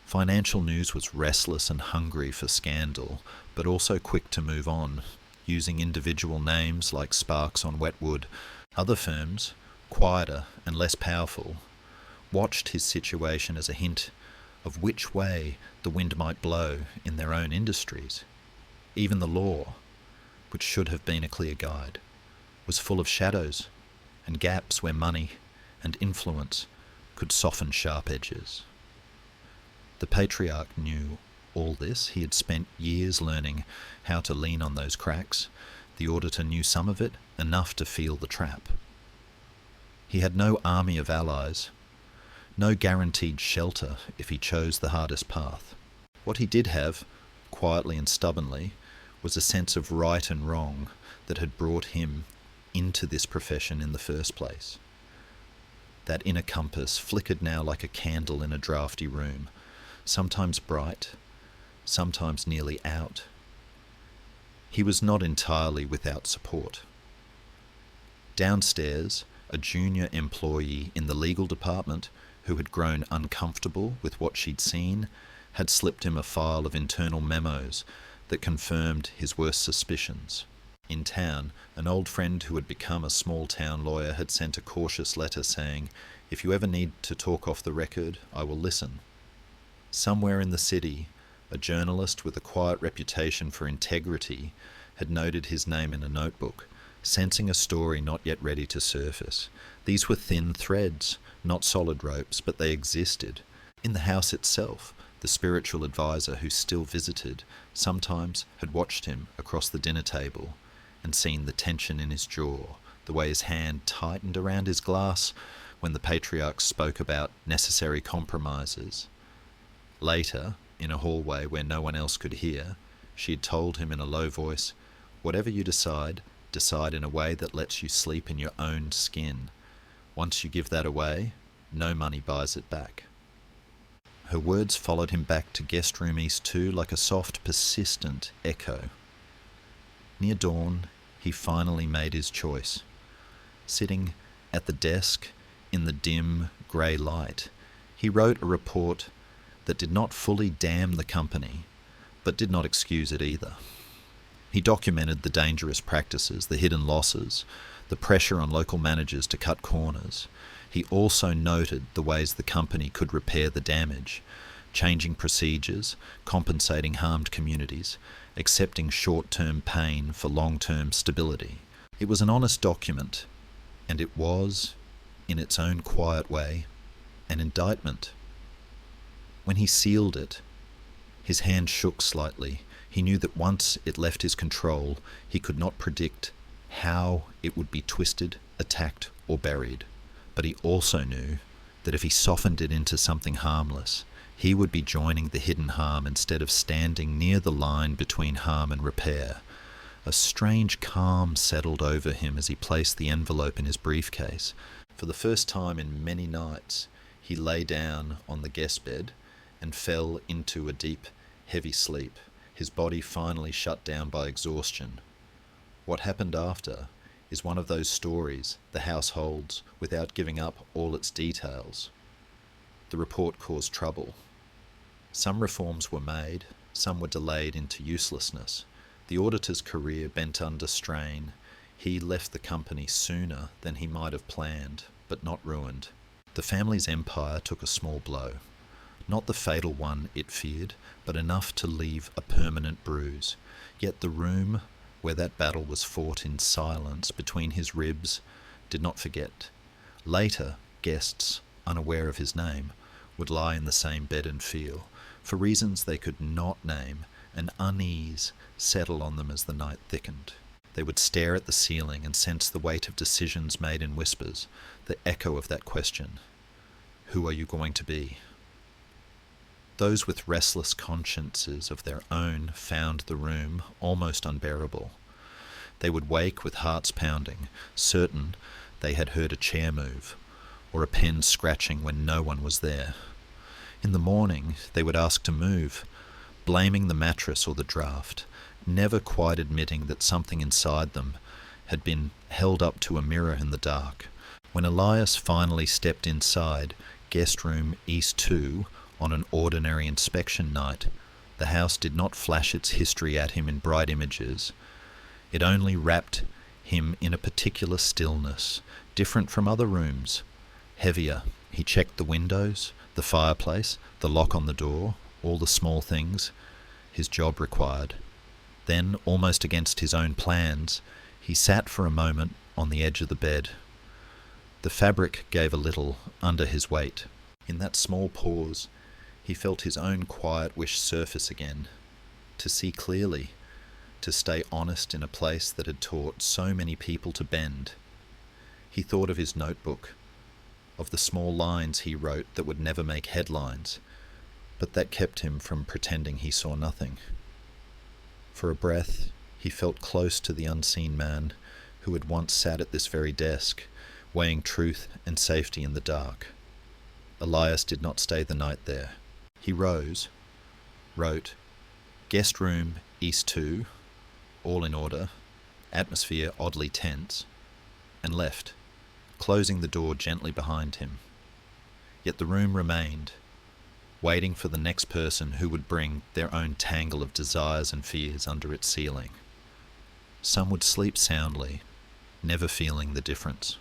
Financial news was restless and hungry for scandal, but also quick to move on, using individual names like sparks on wet wood. Other firms, quieter and less powerful, watched his situation as a hint of which way the wind might blow in their own industries. Even the law, which should have been a clear guide, was full of shadows and gaps where money and influence could soften sharp edges. The patriarch knew all this. He had spent years learning how to lean on those cracks. The auditor knew some of it, enough to feel the trap. He had no army of allies, no guaranteed shelter if he chose the hardest path. What he did have, quietly and stubbornly, was a sense of right and wrong that had brought him into this profession in the first place. That inner compass flickered now like a candle in a drafty room, sometimes bright, sometimes nearly out. He was not entirely without support. Downstairs, a junior employee in the legal department who had grown uncomfortable with what she'd seen had slipped him a file of internal memos that confirmed his worst suspicions. In town, an old friend who had become a small-town lawyer had sent a cautious letter saying, "If you ever need to talk off the record, I will listen." Somewhere in the city, a journalist with a quiet reputation for integrity had noted his name in a notebook, sensing a story not yet ready to surface. These were thin threads, not solid ropes, but they existed. In the house itself, the spiritual advisor who still visited sometimes had watched him across the dinner table and seen the tension in his jaw, the way his hand tightened around his glass when the patriarch spoke about necessary compromises. Later, in a hallway where no one else could hear, she had told him in a low voice, "Whatever you decide, decide in a way that lets you sleep in your own skin. Once you give that away, no money buys it back." Her words followed him back to guest room East 2 like a soft, persistent echo. Near dawn, he finally made his choice. Sitting at the desk in the dim, grey light, he wrote a report that did not fully damn the company, but did not excuse it either. He documented the dangerous practices, the hidden losses, the pressure on local managers to cut corners. He also noted the ways the company could repair the damage, changing procedures, compensating harmed communities, accepting short-term pain for long-term stability. It was an honest document, and it was, in its own quiet way, an indictment. When he sealed it, his hand shook slightly. He knew that once it left his control, he could not predict how it would be twisted, attacked, or buried. But he also knew that if he softened it into something harmless, He would be joining the hidden harm instead of standing near the line between harm and repair. A strange calm settled over him as he placed the envelope in his briefcase. For the first time in many nights, he lay down on the guest bed and fell into a deep, heavy sleep, his body finally shut down by exhaustion. What happened after is one of those stories the house holds without giving up all its details. The report caused trouble. Some reforms were made, some were delayed into uselessness. The auditor's career bent under strain. He left the company sooner than he might have planned, but not ruined. The family's empire took a small blow. Not the fatal one it feared, but enough to leave a permanent bruise. Yet the room where that battle was fought in silence between his ribs did not forget. Later, guests, unaware of his name, would lie in the same bed and feel, for reasons they could not name, an unease settle on them as the night thickened. They would stare at the ceiling and sense the weight of decisions made in whispers, the echo of that question, who are you going to be? Those with restless consciences of their own found the room almost unbearable. They would wake with hearts pounding, certain they had heard a chair move, or a pen scratching when no one was there. In the morning they would ask to move, blaming the mattress or the draught, never quite admitting that something inside them had been held up to a mirror in the dark. When Elias finally stepped inside guest room East 2 on an ordinary inspection night, the house did not flash its history at him in bright images. It only wrapped him in a particular stillness, different from other rooms. Heavier, he checked the windows, the fireplace, the lock on the door, all the small things his job required. Then, almost against his own plans, he sat for a moment on the edge of the bed. The fabric gave a little under his weight. In that small pause, he felt his own quiet wish surface again, to see clearly, to stay honest in a place that had taught so many people to bend. He thought of his notebook, of the small lines he wrote that would never make headlines, but that kept him from pretending he saw nothing. For a breath, he felt close to the unseen man who had once sat at this very desk, weighing truth and safety in the dark. Elias did not stay the night there. He rose, wrote, "Guest room East 2, all in order, atmosphere oddly tense," and left, closing the door gently behind him. Yet the room remained, waiting for the next person who would bring their own tangle of desires and fears under its ceiling. Some would sleep soundly, never feeling the difference.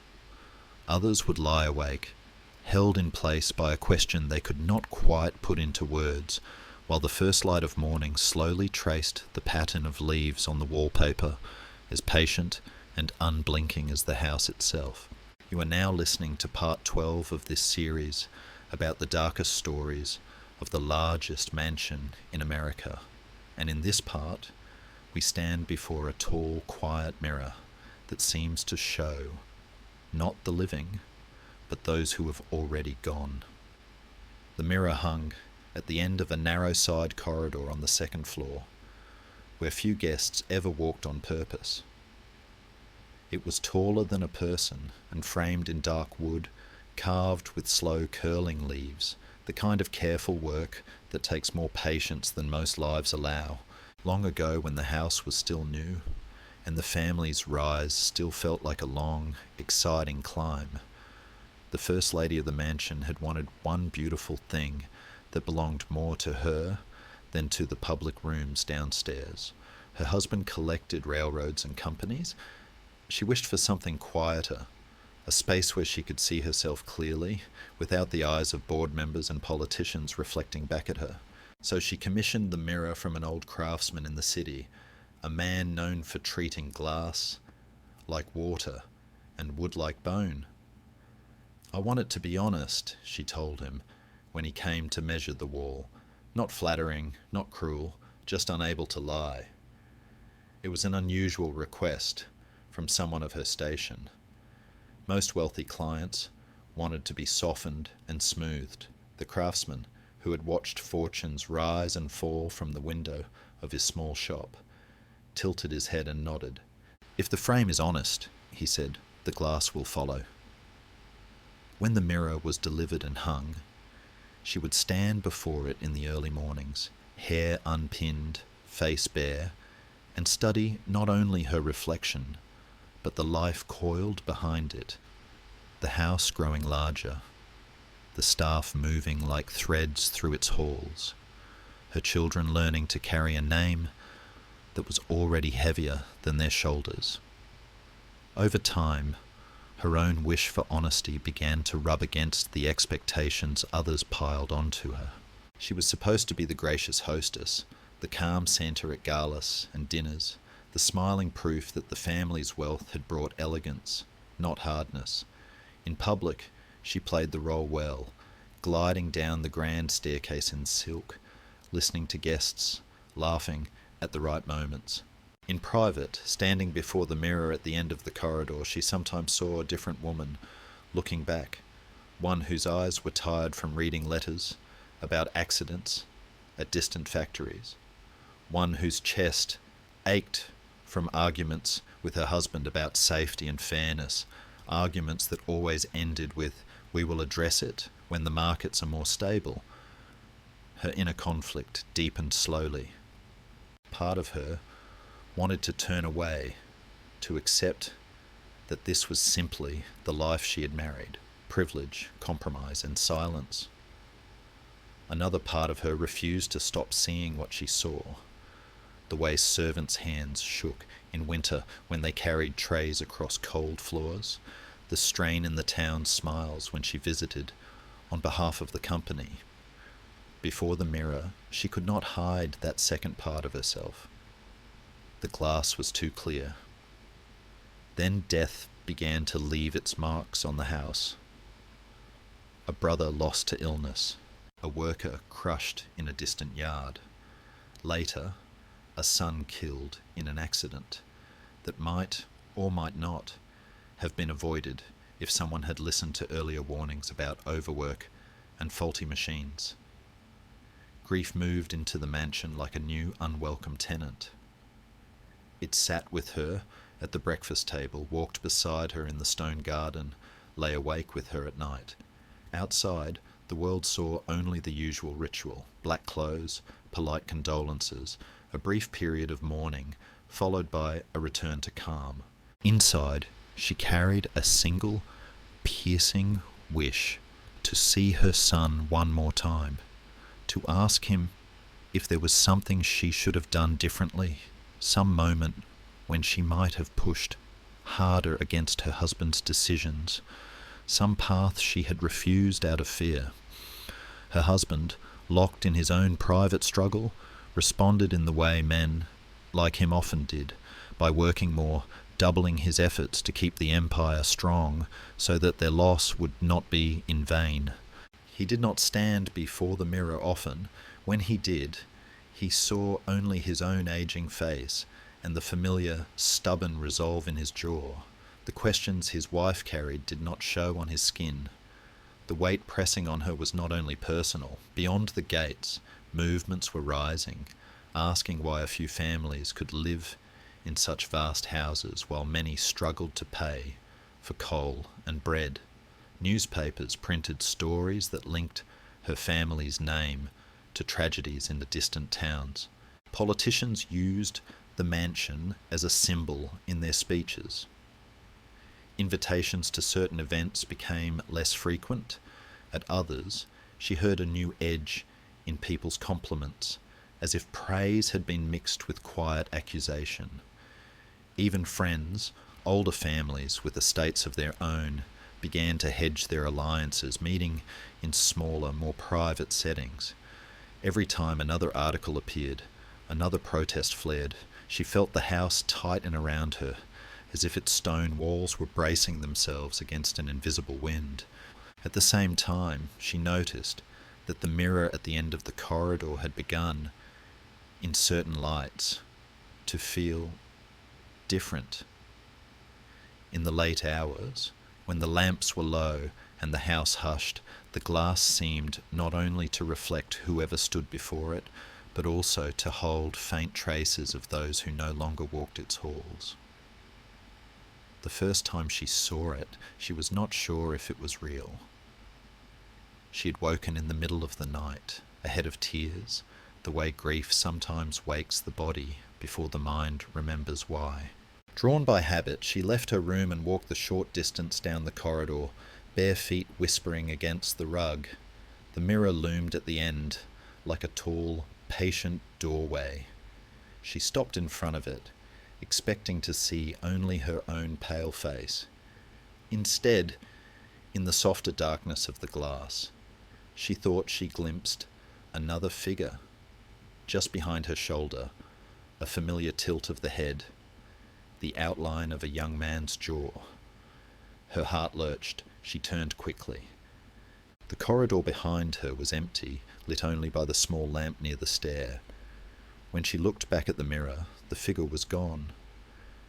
Others would lie awake, held in place by a question they could not quite put into words, while the first light of morning slowly traced the pattern of leaves on the wallpaper, as patient and unblinking as the house itself. You are now listening to part 12 of this series about the darkest stories of the largest mansion in America, and in this part, we stand before a tall, quiet mirror that seems to show not the living, but those who have already gone. The mirror hung at the end of a narrow side corridor on the second floor, where few guests ever walked on purpose. It was taller than a person and framed in dark wood, carved with slow curling leaves, the kind of careful work that takes more patience than most lives allow. Long ago, when the house was still new, and the family's rise still felt like a long, exciting climb, the first lady of the mansion had wanted one beautiful thing that belonged more to her than to the public rooms downstairs. Her husband collected railroads and companies. She wished for something quieter, a space where she could see herself clearly, without the eyes of board members and politicians reflecting back at her. So she commissioned the mirror from an old craftsman in the city, a man known for treating glass like water and wood like bone. "I want it to be honest," she told him when he came to measure the wall. Not flattering, not cruel, just unable to lie. It was an unusual request from someone of her station. Most wealthy clients wanted to be softened and smoothed. The craftsman who had watched fortunes rise and fall from the window of his small shop, tilted his head and nodded. "If the frame is honest," he said, "the glass will follow." When the mirror was delivered and hung, she would stand before it in the early mornings, hair unpinned, face bare, and study not only her reflection, but the life coiled behind it, the house growing larger, the staff moving like threads through its halls, her children learning to carry a name that was already heavier than their shoulders. Over time, her own wish for honesty began to rub against the expectations others piled onto her. She was supposed to be the gracious hostess, the calm centre at galas and dinners, the smiling proof that the family's wealth had brought elegance, not hardness. In public, she played the role well, gliding down the grand staircase in silk, listening to guests, laughing at the right moments. In private, standing before the mirror at the end of the corridor, she sometimes saw a different woman looking back, one whose eyes were tired from reading letters about accidents at distant factories, one whose chest ached from arguments with her husband about safety and fairness, arguments that always ended with, "We will address it when the markets are more stable." Her inner conflict deepened slowly. Part of her wanted to turn away, to accept that this was simply the life she had married, privilege, compromise, and silence. Another part of her refused to stop seeing what she saw, the way servants' hands shook in winter when they carried trays across cold floors, the strain in the town's smiles when she visited on behalf of the company. Before the mirror, she could not hide that second part of herself. The glass was too clear. Then death began to leave its marks on the house. A brother lost to illness, a worker crushed in a distant yard. Later, a son killed in an accident that might or might not have been avoided if someone had listened to earlier warnings about overwork and faulty machines. Grief moved into the mansion like a new unwelcome tenant. It sat with her at the breakfast table, walked beside her in the stone garden, lay awake with her at night. Outside, the world saw only the usual ritual: black clothes, polite condolences, a brief period of mourning, followed by a return to calm. Inside, she carried a single, piercing wish to see her son one more time, to ask him if there was something she should have done differently, some moment when she might have pushed harder against her husband's decisions, some path she had refused out of fear. Her husband, locked in his own private struggle, responded in the way men, like him, often did, by working more, doubling his efforts to keep the empire strong so that their loss would not be in vain. He did not stand before the mirror often. When he did, he saw only his own aging face and the familiar, stubborn resolve in his jaw. The questions his wife carried did not show on his skin. The weight pressing on her was not only personal. Beyond the gates, movements were rising, asking why a few families could live in such vast houses while many struggled to pay for coal and bread. Newspapers printed stories that linked her family's name to tragedies in the distant towns. Politicians used the mansion as a symbol in their speeches. Invitations to certain events became less frequent. At others, she heard a new edge in people's compliments, as if praise had been mixed with quiet accusation. Even friends, older families with estates of their own, began to hedge their alliances, meeting in smaller, more private settings. Every time another article appeared, another protest flared, she felt the house tighten around her, as if its stone walls were bracing themselves against an invisible wind. At the same time, she noticed that the mirror at the end of the corridor had begun, in certain lights, to feel different. In the late hours, when the lamps were low and the house hushed, the glass seemed not only to reflect whoever stood before it, but also to hold faint traces of those who no longer walked its halls. The first time she saw it, she was not sure if it was real. She had woken in the middle of the night, ahead of tears, the way grief sometimes wakes the body before the mind remembers why. Drawn by habit, she left her room and walked the short distance down the corridor, bare feet whispering against the rug. The mirror loomed at the end, like a tall, patient doorway. She stopped in front of it, expecting to see only her own pale face. Instead, in the softer darkness of the glass, she thought she glimpsed another figure. Just behind her shoulder, a familiar tilt of the head, the outline of a young man's jaw. Her heart lurched. She turned quickly. The corridor behind her was empty, lit only by the small lamp near the stair. When she looked back at the mirror, the figure was gone.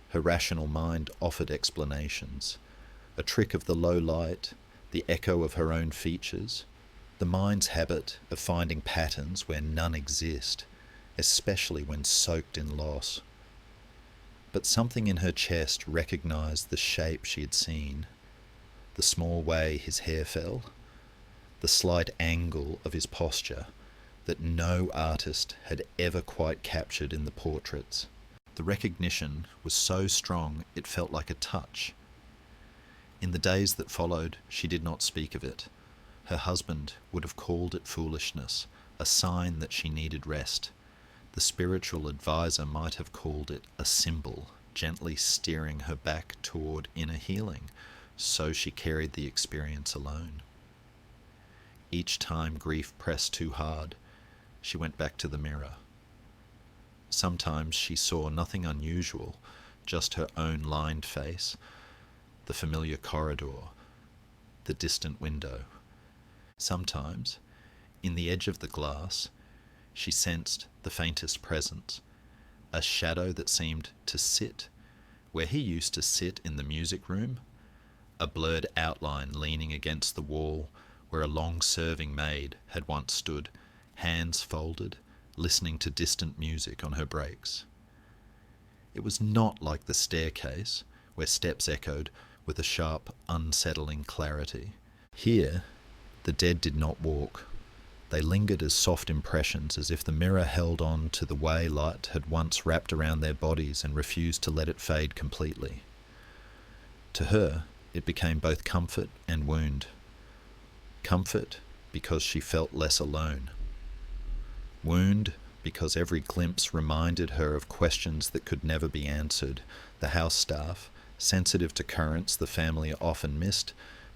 Her rational mind offered explanations. A trick of the low light, the echo of her own features, the mind's habit of finding patterns where none exist, especially when soaked in loss. But something in her chest recognized the shape she had seen, the small way his hair fell, the slight angle of his posture that no artist had ever quite captured in the portraits. The recognition was so strong it felt like a touch. In the days that followed, she did not speak of it. Her husband would have called it foolishness, a sign that she needed rest. The spiritual advisor might have called it a symbol, gently steering her back toward inner healing, so she carried the experience alone. Each time grief pressed too hard, she went back to the mirror. Sometimes she saw nothing unusual, just her own lined face, the familiar corridor, the distant window. Sometimes, in the edge of the glass, she sensed the faintest presence, a shadow that seemed to sit where he used to sit in the music room, a blurred outline leaning against the wall where a long-serving maid had once stood, hands folded, listening to distant music on her breaks. It was not like the staircase, where steps echoed with a sharp, unsettling clarity. Here, the dead did not walk. They lingered as soft impressions, as if the mirror held on to the way light had once wrapped around their bodies and refused to let it fade completely. To her, it became both comfort and wound. Comfort, because she felt less alone. Wound, because every glimpse reminded her of questions that could never be answered. The house staff, sensitive to currents the family often missed,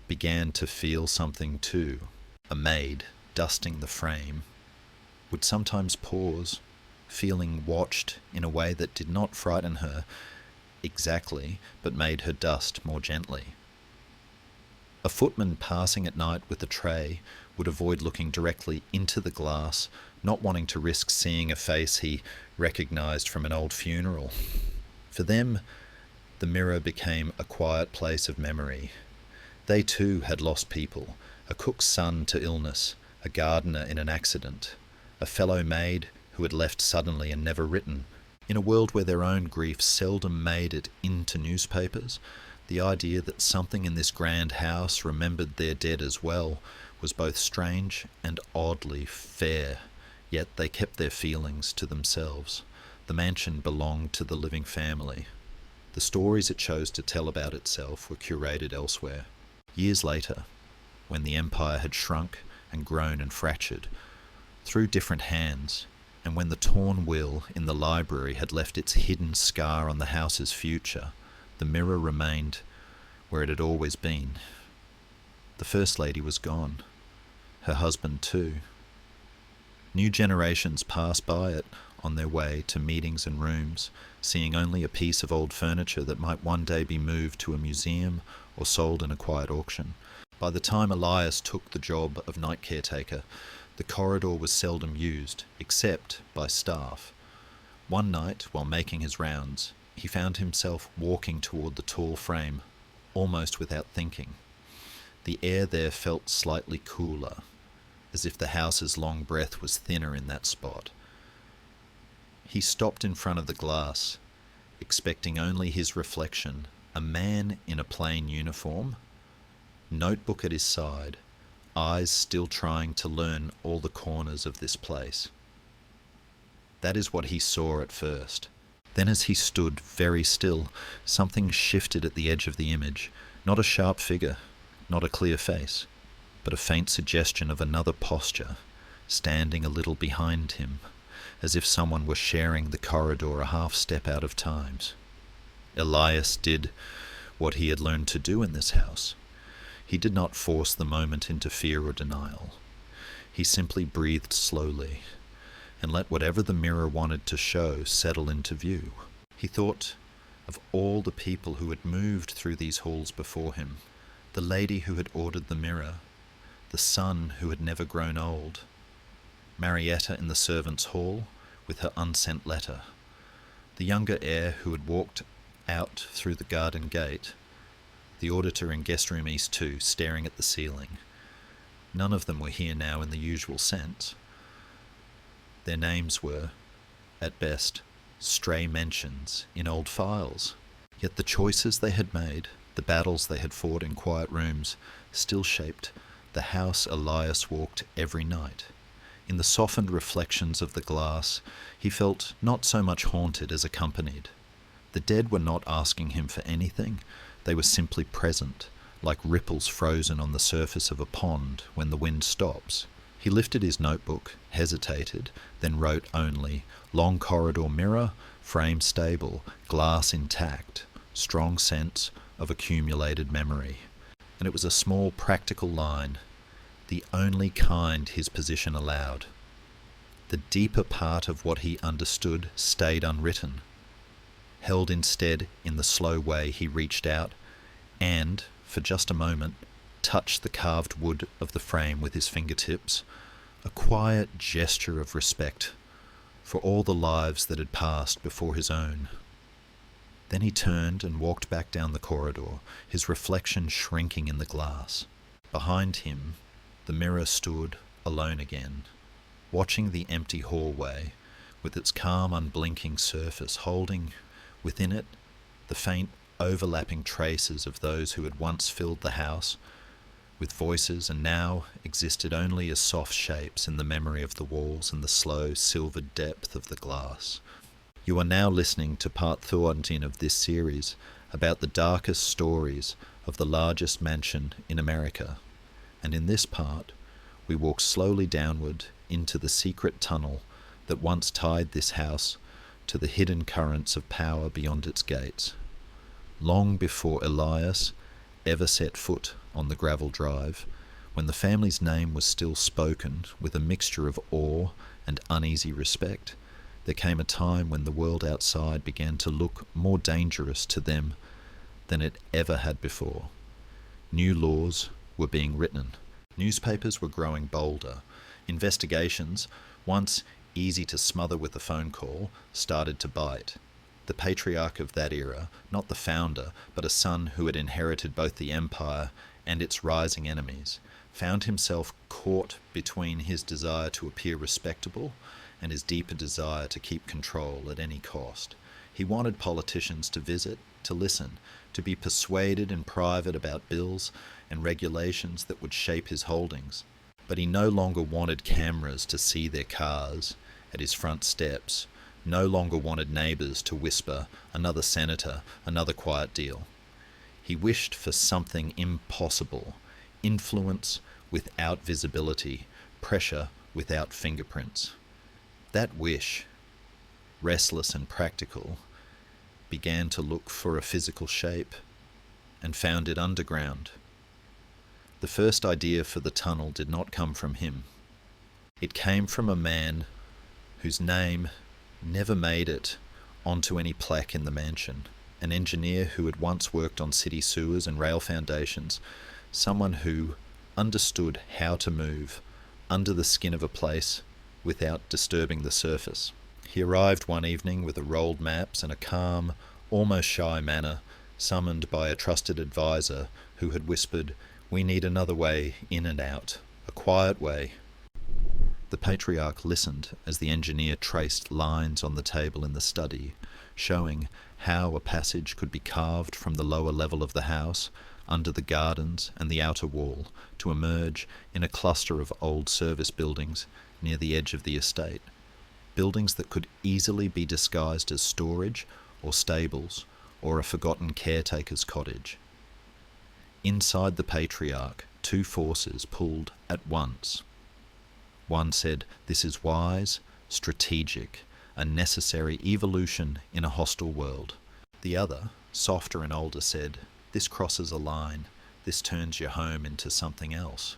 began to feel something too. A maid, dusting the frame, would sometimes pause, feeling watched in a way that did not frighten her exactly, but made her dust more gently. A footman passing at night with a tray would avoid looking directly into the glass, not wanting to risk seeing a face he recognized from an old funeral. For them, the mirror became a quiet place of memory. They too had lost people, a cook's son to illness, a gardener in an accident, a fellow maid who had left suddenly and never written. In a world where their own grief seldom made it into newspapers, the idea that something in this grand house remembered their dead as well was both strange and oddly fair, yet they kept their feelings to themselves. The mansion belonged to the living family. The stories it chose to tell about itself were curated elsewhere. Years later, when the empire had shrunk and grown and fractured, through different hands, and when the torn will in the library had left its hidden scar on the house's future, the mirror remained where it had always been. The First Lady was gone. Her husband too. New generations passed by it on their way to meetings and rooms, seeing only a piece of old furniture that might one day be moved to a museum or sold in a quiet auction. By the time Elias took the job of night caretaker, the corridor was seldom used, except by staff. One night, while making his rounds, he found himself walking toward the tall frame, almost without thinking. The air there felt slightly cooler, as if the house's long breath was thinner in that spot. He stopped in front of the glass, expecting only his reflection, a man in a plain uniform, notebook at his side, eyes still trying to learn all the corners of this place. That is what he saw at first. Then as he stood very still, something shifted at the edge of the image, not a sharp figure, not a clear face, but a faint suggestion of another posture, standing a little behind him, as if someone were sharing the corridor a half step out of times. Elias did what he had learned to do in this house. He did not force the moment into fear or denial. He simply breathed slowly, and let whatever the mirror wanted to show settle into view. He thought of all the people who had moved through these halls before him, the lady who had ordered the mirror, the son who had never grown old, Marietta in the servants' hall with her unsent letter, the younger heir who had walked out through the garden gate, the auditor in guest room E2 staring at the ceiling. None of them were here now in the usual sense. Their names were, at best, stray mentions in old files. Yet the choices they had made, the battles they had fought in quiet rooms, still shaped the house Elias walked every night. In the softened reflections of the glass, he felt not so much haunted as accompanied. The dead were not asking him for anything. They were simply present, like ripples frozen on the surface of a pond when the wind stops. He lifted his notebook, hesitated, then wrote only, "Long corridor mirror, frame stable, glass intact, strong sense of accumulated memory." And it was a small practical line, the only kind his position allowed. The deeper part of what he understood stayed unwritten, held instead in the slow way he reached out and, for just a moment, touched the carved wood of the frame with his fingertips, a quiet gesture of respect for all the lives that had passed before his own. Then he turned and walked back down the corridor, his reflection shrinking in the glass. Behind him, the mirror stood alone again, watching the empty hallway with its calm, unblinking surface, holding within it the faint, overlapping traces of those who had once filled the house with voices and now existed only as soft shapes in the memory of the walls and the slow, silvered depth of the glass. You are now listening to part 13 of this series about the darkest stories of the largest mansion in America. And in this part, we walk slowly downward into the secret tunnel that once tied this house to the hidden currents of power beyond its gates. Long before Elias ever set foot on the gravel drive, when the family's name was still spoken with a mixture of awe and uneasy respect, there came a time when the world outside began to look more dangerous to them than it ever had before. New laws were being written. Newspapers were growing bolder. Investigations, once easy to smother with a phone call, started to bite. The patriarch of that era, not the founder, but a son who had inherited both the empire and its rising enemies, found himself caught between his desire to appear respectable and his deeper desire to keep control at any cost. He wanted politicians to visit, to listen, to be persuaded in private about bills and regulations that would shape his holdings. But he no longer wanted cameras to see their cars at his front steps, no longer wanted neighbours to whisper, "Another senator, another quiet deal." He wished for something impossible, influence without visibility, pressure without fingerprints. That wish, restless and practical, began to look for a physical shape and found it underground. The first idea for the tunnel did not come from him. It came from a man whose name never made it onto any plaque in the mansion, an engineer who had once worked on city sewers and rail foundations, someone who understood how to move under the skin of a place without disturbing the surface. He arrived one evening with a rolled maps and a calm, almost shy manner, summoned by a trusted advisor who had whispered, We need another way in and out, a quiet way. The patriarch listened as the engineer traced lines on the table in the study, showing how a passage could be carved from the lower level of the house, under the gardens and the outer wall, to emerge in a cluster of old service buildings near the edge of the estate. Buildings that could easily be disguised as storage or stables or a forgotten caretaker's cottage. Inside the patriarch, two forces pulled at once. One said, "This is wise, strategic, a necessary evolution in a hostile world." The other, softer and older, said, "This crosses a line. This turns your home into something else."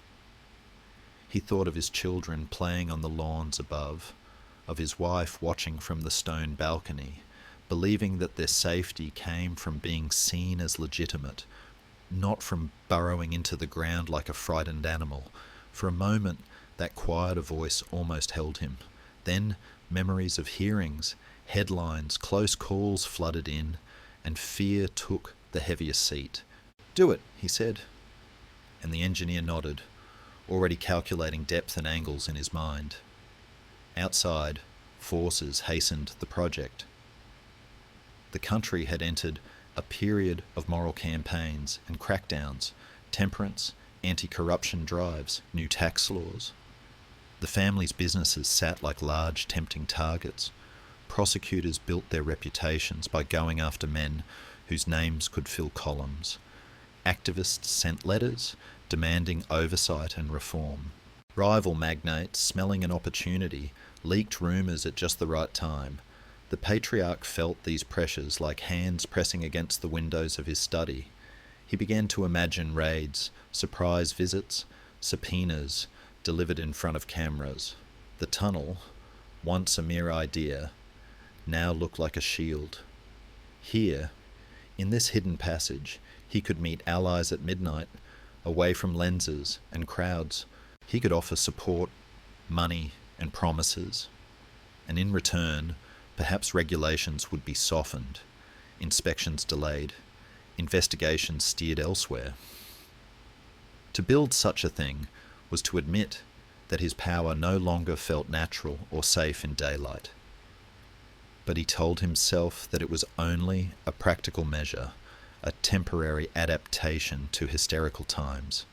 He thought of his children playing on the lawns above, of his wife watching from the stone balcony, believing that their safety came from being seen as legitimate, not from burrowing into the ground like a frightened animal. For a moment, that quieter voice almost held him. Then memories of hearings, headlines, close calls flooded in, and fear took the heaviest seat. "Do it," he said. And the engineer nodded, already calculating depth and angles in his mind. Outside, forces hastened the project. The country had entered a period of moral campaigns and crackdowns, temperance, anti-corruption drives, new tax laws. The family's businesses sat like large, tempting targets. Prosecutors built their reputations by going after men whose names could fill columns. Activists sent letters demanding oversight and reform. Rival magnates, smelling an opportunity, leaked rumours at just the right time. The patriarch felt these pressures like hands pressing against the windows of his study. He began to imagine raids, surprise visits, subpoenas delivered in front of cameras. The tunnel, once a mere idea, now looked like a shield. Here, in this hidden passage, he could meet allies at midnight, away from lenses and crowds. He could offer support, money, and promises. And in return, perhaps regulations would be softened, inspections delayed, investigations steered elsewhere. To build such a thing was to admit that his power no longer felt natural or safe in daylight. But he told himself that it was only a practical measure, a temporary adaptation to hysterical times.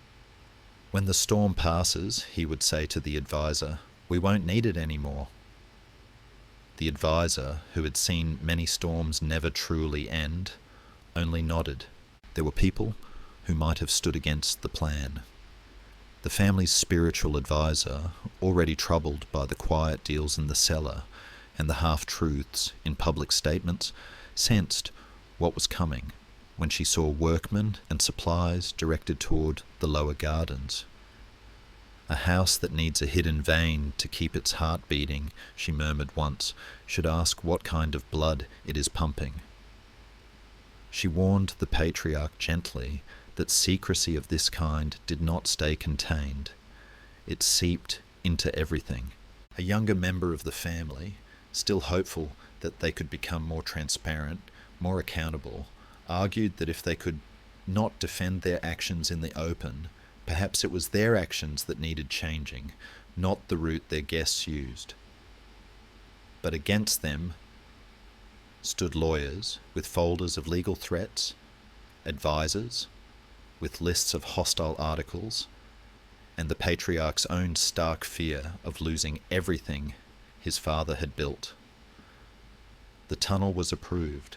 When the storm passes, he would say to the advisor, "We won't need it anymore." The advisor, who had seen many storms never truly end, only nodded. There were people who might have stood against the plan. The family's spiritual advisor, already troubled by the quiet deals in the cellar and the half-truths in public statements, sensed what was coming when she saw workmen and supplies directed toward the lower gardens. "A house that needs a hidden vein to keep its heart beating," she murmured once, "should ask what kind of blood it is pumping." She warned the patriarch gently that secrecy of this kind did not stay contained. It seeped into everything. A younger member of the family, still hopeful that they could become more transparent, more accountable, argued that if they could not defend their actions in the open, perhaps it was their actions that needed changing, not the route their guests used. But against them stood lawyers with folders of legal threats, advisors with lists of hostile articles, and the patriarch's own stark fear of losing everything his father had built. The tunnel was approved.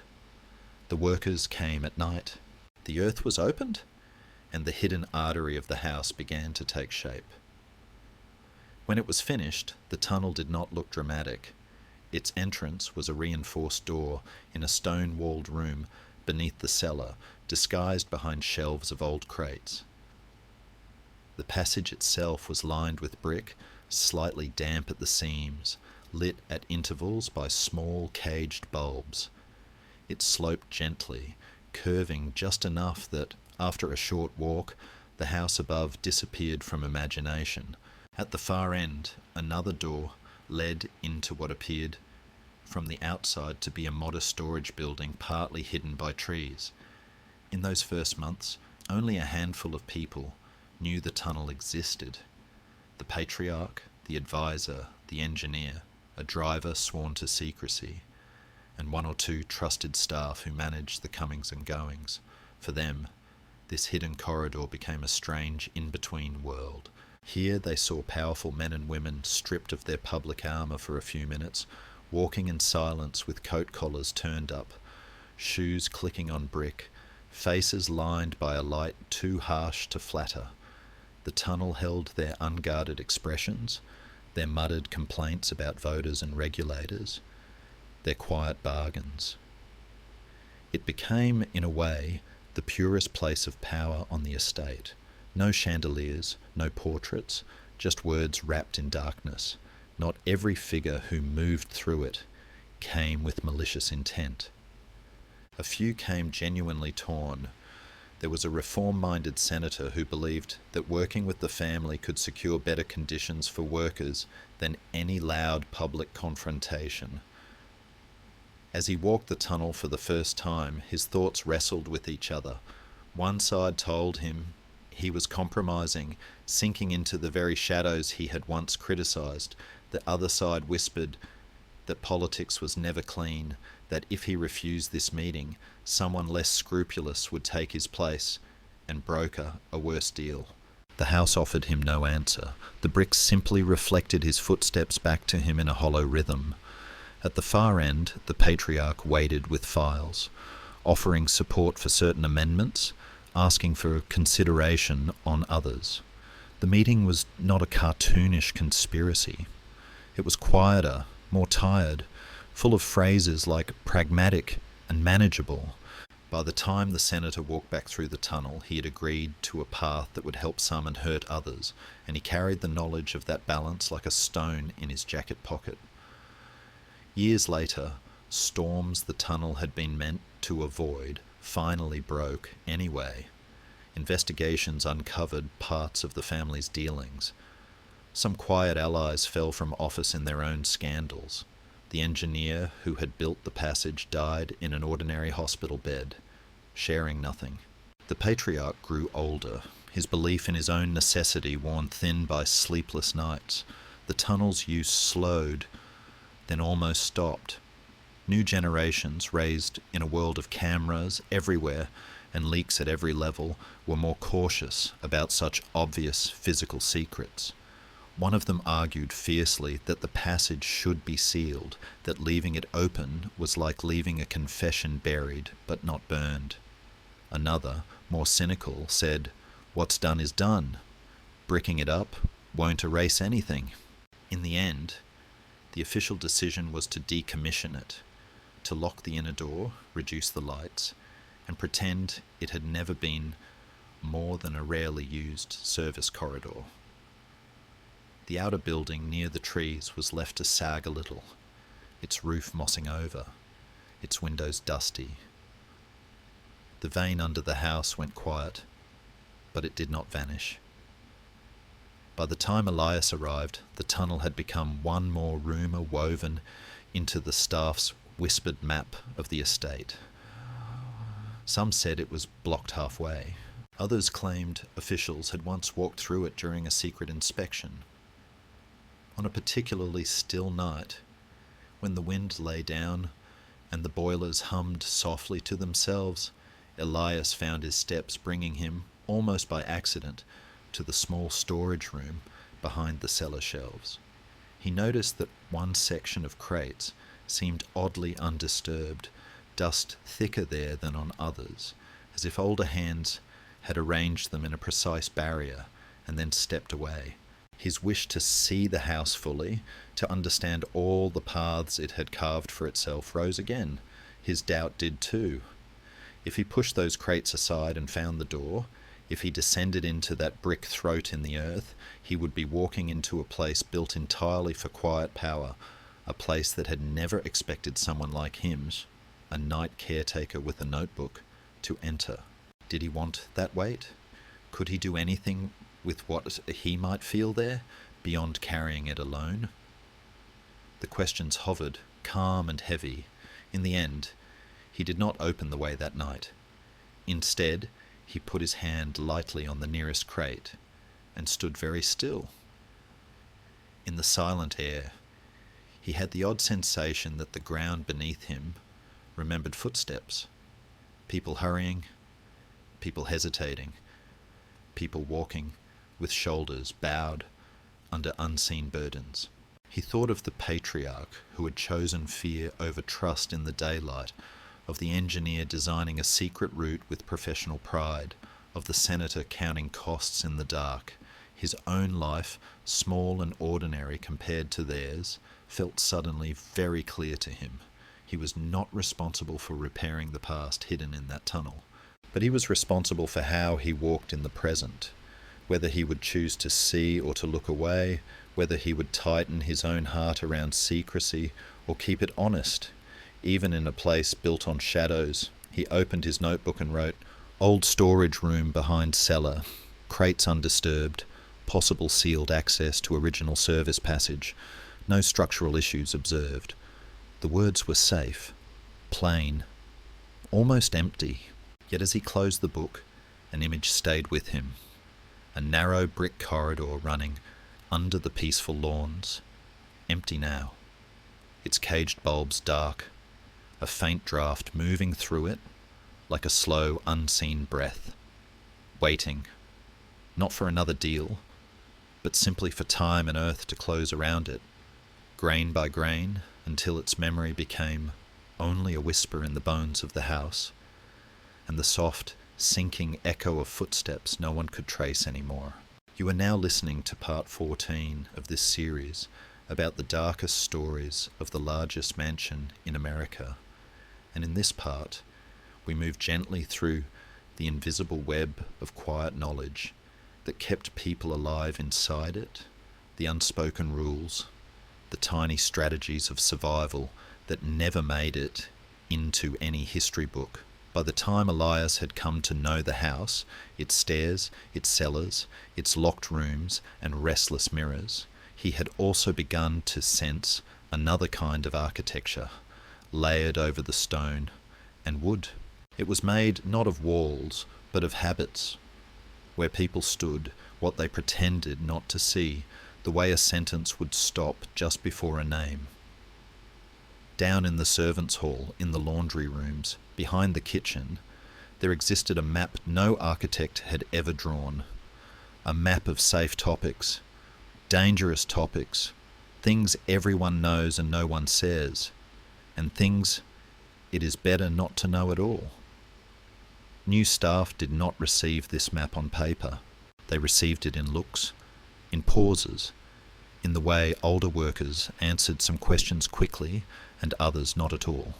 The workers came at night. The earth was opened, and the hidden artery of the house began to take shape. When it was finished, the tunnel did not look dramatic. Its entrance was a reinforced door in a stone-walled room beneath the cellar, disguised behind shelves of old crates. The passage itself was lined with brick, slightly damp at the seams, lit at intervals by small caged bulbs. It sloped gently, curving just enough that, after a short walk, the house above disappeared from imagination. At the far end, another door led into what appeared from the outside to be a modest storage building partly hidden by trees. In those first months, only a handful of people, knew the tunnel existed. The patriarch, the advisor, the engineer, a driver sworn to secrecy, and one or two trusted staff who managed the comings and goings. For them, this hidden corridor became a strange in-between world. Here they saw powerful men and women stripped of their public armour for a few minutes, walking in silence with coat collars turned up, shoes clicking on brick, faces lined by a light too harsh to flatter. The tunnel held their unguarded expressions, their muttered complaints about voters and regulators, their quiet bargains. It became, in a way, the purest place of power on the estate. No chandeliers, no portraits, just words wrapped in darkness. Not every figure who moved through it came with malicious intent. A few came genuinely torn. There was a reform-minded senator who believed that working with the family could secure better conditions for workers than any loud public confrontation. As he walked the tunnel for the first time, his thoughts wrestled with each other. One side told him he was compromising, sinking into the very shadows he had once criticised. The other side whispered that politics was never clean, that if he refused this meeting, someone less scrupulous would take his place and broker a worse deal. The house offered him no answer. The bricks simply reflected his footsteps back to him in a hollow rhythm. At the far end, the patriarch waited with files, offering support for certain amendments, asking for consideration on others. The meeting was not a cartoonish conspiracy. It was quieter, more tired, full of phrases like pragmatic and manageable. By the time the senator walked back through the tunnel, he had agreed to a path that would help some and hurt others, and he carried the knowledge of that balance like a stone in his jacket pocket. Years later, storms the tunnel had been meant to avoid finally broke anyway. Investigations uncovered parts of the family's dealings. Some quiet allies fell from office in their own scandals. The engineer who had built the passage died in an ordinary hospital bed, sharing nothing. The patriarch grew older, his belief in his own necessity worn thin by sleepless nights. The tunnel's use slowed, then almost stopped. New generations, raised in a world of cameras everywhere and leaks at every level, were more cautious about such obvious physical secrets. One of them argued fiercely that the passage should be sealed, that leaving it open was like leaving a confession buried but not burned. Another, more cynical, said, "What's done is done. Bricking it up won't erase anything." In the end, the official decision was to decommission it, to lock the inner door, reduce the lights, and pretend it had never been more than a rarely used service corridor. The outer building near the trees was left to sag a little, its roof mossing over, its windows dusty. The vein under the house went quiet, but it did not vanish. By the time Elias arrived, the tunnel had become one more rumour woven into the staff's whispered map of the estate. Some said it was blocked halfway. Others claimed officials had once walked through it during a secret inspection. On a particularly still night, when the wind lay down and the boilers hummed softly to themselves, Elias found his steps bringing him, almost by accident, to the small storage room behind the cellar shelves. He noticed that one section of crates seemed oddly undisturbed, dust thicker there than on others, as if older hands had arranged them in a precise barrier and then stepped away. His wish to see the house fully, to understand all the paths it had carved for itself, rose again. His doubt did too. If he pushed those crates aside and found the door, if he descended into that brick throat in the earth, he would be walking into a place built entirely for quiet power, a place that had never expected someone like him, a night caretaker with a notebook, to enter. Did he want that weight? Could he do anything with what he might feel there, beyond carrying it alone? The questions hovered, calm and heavy. In the end, he did not open the way that night. Instead, he put his hand lightly on the nearest crate. and stood very still. In the silent air, he had the odd sensation that the ground beneath him remembered footsteps, people hurrying, people hesitating, people walking with shoulders bowed under unseen burdens. He thought of the patriarch who had chosen fear over trust in the daylight, of the engineer designing a secret route with professional pride, of the senator counting costs in the dark. His own life, small and ordinary compared to theirs, felt suddenly very clear to him. He was not responsible for repairing the past hidden in that tunnel, but he was responsible for how he walked in the present, whether he would choose to see or to look away, whether he would tighten his own heart around secrecy or keep it honest, even in a place built on shadows. He opened his notebook and wrote, "Old storage room behind cellar, crates undisturbed, possible sealed access to original service passage, no structural issues observed." The words were safe, plain, almost empty. Yet as he closed the book, an image stayed with him. A narrow brick corridor running under the peaceful lawns, empty now, its caged bulbs dark, a faint draft moving through it like a slow, unseen breath, waiting, not for another deal, but simply for time and earth to close around it, grain by grain, until its memory became only a whisper in the bones of the house, and the soft, sinking echo of footsteps no one could trace anymore. You are now listening to part 14 of this series about the darkest stories of the largest mansion in America, and in this part, we move gently through the invisible web of quiet knowledge that kept people alive inside it, the unspoken rules, the tiny strategies of survival that never made it into any history book. By the time Elias had come to know the house, its stairs, its cellars, its locked rooms and restless mirrors, he had also begun to sense another kind of architecture, layered over the stone and wood. It was made not of walls, but of habits, where people stood, what they pretended not to see, the way a sentence would stop just before a name. Down in the servants' hall, in the laundry rooms, behind the kitchen, there existed a map no architect had ever drawn, a map of safe topics, dangerous topics, things everyone knows and no one says, and things it is better not to know at all. New staff did not receive this map on paper. They received it in looks, in pauses, in the way older workers answered some questions quickly and others not at all.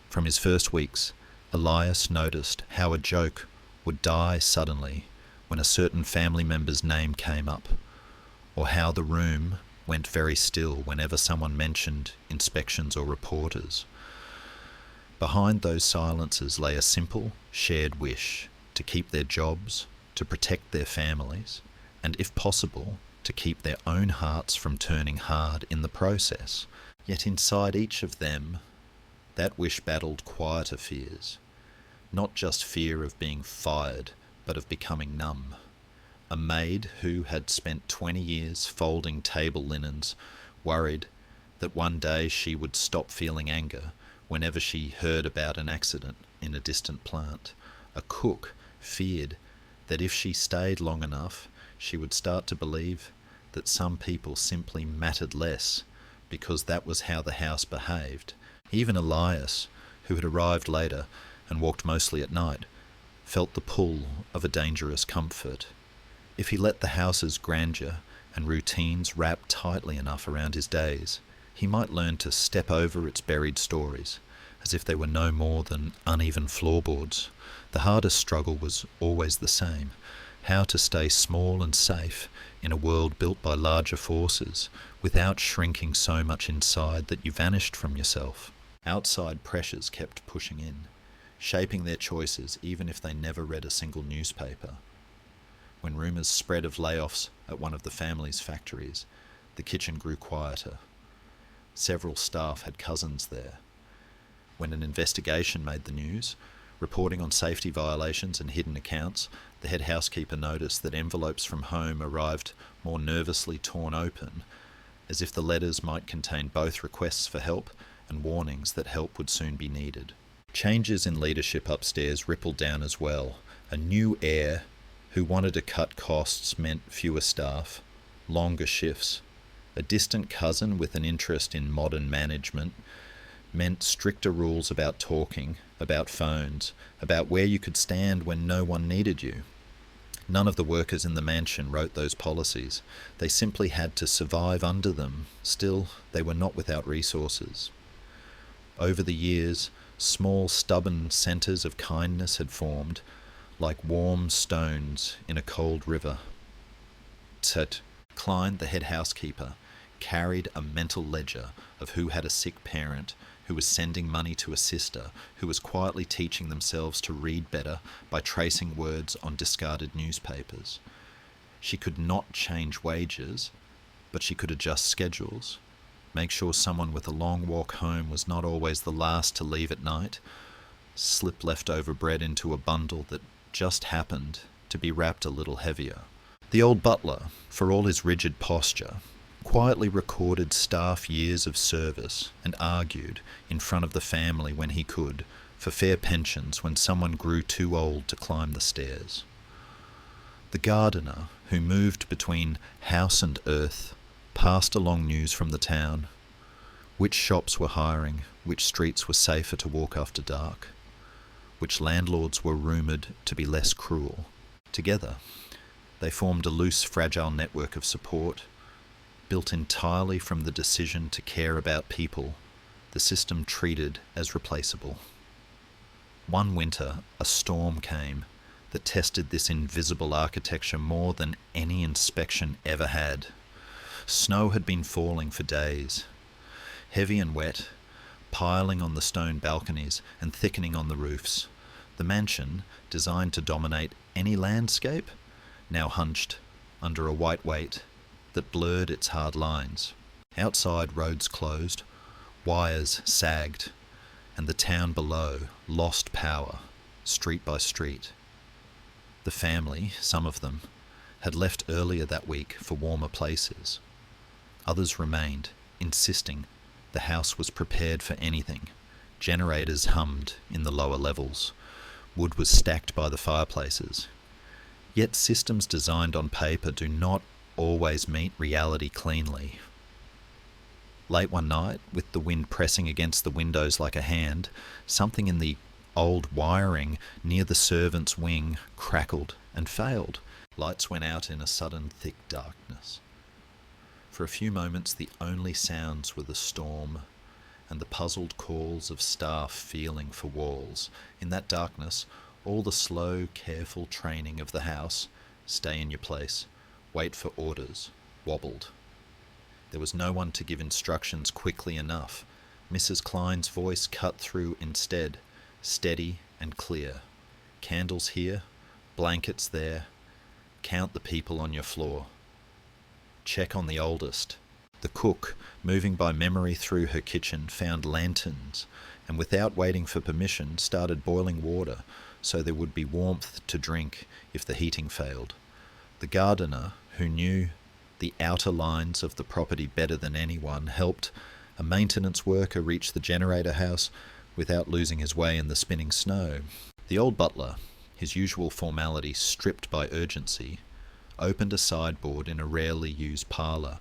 From his first weeks, Elias noticed how a joke would die suddenly when a certain family member's name came up, or how the room went very still whenever someone mentioned inspections or reporters. Behind those silences lay a simple, shared wish to keep their jobs, to protect their families, and if possible, to keep their own hearts from turning hard in the process. Yet inside each of them, that wish battled quieter fears, not just fear of being fired, but of becoming numb. A maid who had spent 20 years folding table linens worried that one day she would stop feeling anger whenever she heard about an accident in a distant plant. A cook feared that if she stayed long enough, she would start to believe that some people simply mattered less because that was how the house behaved. Even Elias, who had arrived later and walked mostly at night, felt the pull of a dangerous comfort. If he let the house's grandeur and routines wrap tightly enough around his days, he might learn to step over its buried stories, as if they were no more than uneven floorboards. The hardest struggle was always the same: how to stay small and safe in a world built by larger forces, without shrinking so much inside that you vanished from yourself. Outside pressures kept pushing in, shaping their choices even if they never read a single newspaper. When rumours spread of layoffs at one of the family's factories, the kitchen grew quieter. Several staff had cousins there. When an investigation made the news, reporting on safety violations and hidden accounts, The head housekeeper noticed that envelopes from home arrived more nervously torn open, as if the letters might contain both requests for help and warnings that help would soon be needed. Changes in leadership upstairs rippled down as well. A new heir who wanted to cut costs meant fewer staff, longer shifts. A distant cousin with an interest in modern management meant stricter rules about talking, about phones, about where you could stand when no one needed you. None of the workers in the mansion wrote those policies. They simply had to survive under them. Still, they were not without resources. Over the years, small, stubborn centres of kindness had formed, like warm stones in a cold river. Klein, the head housekeeper, carried a mental ledger of who had a sick parent, who was sending money to a sister, who was quietly teaching themselves to read better by tracing words on discarded newspapers. She could not change wages, but she could adjust schedules, make sure someone with a long walk home was not always the last to leave at night, slip leftover bread into a bundle that just happened to be wrapped a little heavier. The old butler, for all his rigid posture, quietly recorded staff years of service and argued in front of the family when he could for fair pensions when someone grew too old to climb the stairs. The gardener, who moved between house and earth, passed along news from the town, which shops were hiring, which streets were safer to walk after dark, which landlords were rumoured to be less cruel. Together, they formed a loose, fragile network of support, built entirely from the decision to care about people, the system treated as replaceable. One winter, a storm came that tested this invisible architecture more than any inspection ever had. Snow had been falling for days, heavy and wet, piling on the stone balconies and thickening on the roofs. The mansion, designed to dominate any landscape, now hunched under a white weight that blurred its hard lines. Outside, roads closed, wires sagged, and the town below lost power, street by street. The family, some of them, had left earlier that week for warmer places. Others remained, insisting the house was prepared for anything. Generators hummed in the lower levels. Wood was stacked by the fireplaces. Yet systems designed on paper do not always meet reality cleanly. Late one night, with the wind pressing against the windows like a hand, something in the old wiring near the servants' wing crackled and failed. Lights went out in a sudden thick darkness. For a few moments the only sounds were the storm and the puzzled calls of staff feeling for walls. In that darkness, all the slow, careful training of the house, stay in your place, wait for orders, wobbled. There was no one to give instructions quickly enough. Mrs. Klein's voice cut through instead, steady and clear. Candles here, blankets there. Count the people on your floor. Check on the oldest. The cook, moving by memory through her kitchen, found lanterns and without waiting for permission started boiling water so there would be warmth to drink if the heating failed. The gardener, who knew the outer lines of the property better than anyone, helped a maintenance worker reach the generator house without losing his way in the spinning snow. The old butler, his usual formality stripped by urgency, opened a sideboard in a rarely used parlour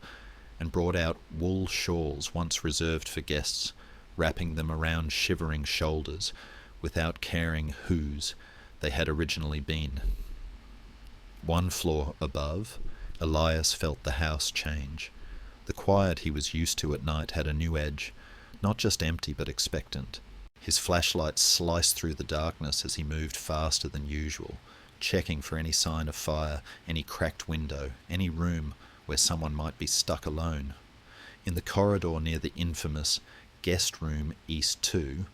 and brought out wool shawls once reserved for guests, wrapping them around shivering shoulders without caring whose they had originally been. One floor above, Elias felt the house change. The quiet he was used to at night had a new edge, not just empty but expectant. His flashlight sliced through the darkness as he moved faster than usual, checking for any sign of fire, any cracked window, any room where someone might be stuck alone. In the corridor near the infamous guest room East 2,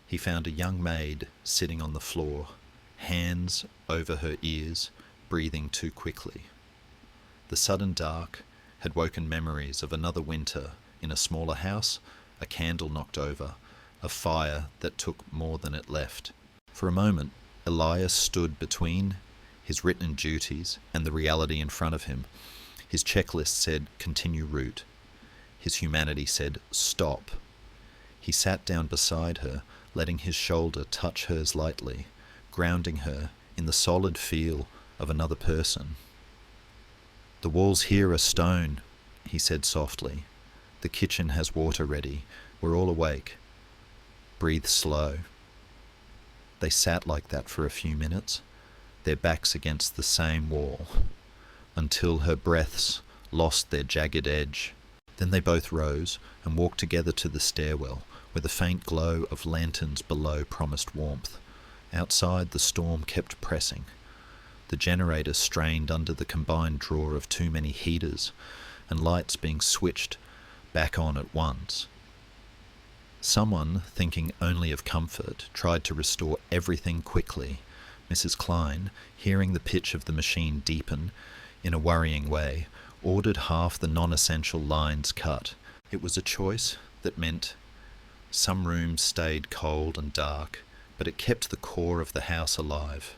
he found a young maid sitting on the floor, hands over her ears, breathing too quickly. The sudden dark had woken memories of another winter in a smaller house, a candle knocked over, a fire that took more than it left. For a moment, Elias stood between his written duties, and the reality in front of him. His checklist said, continue route. His humanity said, stop. He sat down beside her, letting his shoulder touch hers lightly, grounding her in the solid feel of another person. The walls here are stone, he said softly. The kitchen has water ready. We're all awake. Breathe slow. They sat like that for a few minutes, their backs against the same wall, until her breaths lost their jagged edge. Then they both rose and walked together to the stairwell, where the faint glow of lanterns below promised warmth. Outside, the storm kept pressing. The generator strained under the combined draw of too many heaters, and lights being switched back on at once. Someone, thinking only of comfort, tried to restore everything quickly. Mrs. Klein, hearing the pitch of the machine deepen in a worrying way, ordered half the non-essential lines cut. It was a choice that meant some rooms stayed cold and dark, but it kept the core of the house alive.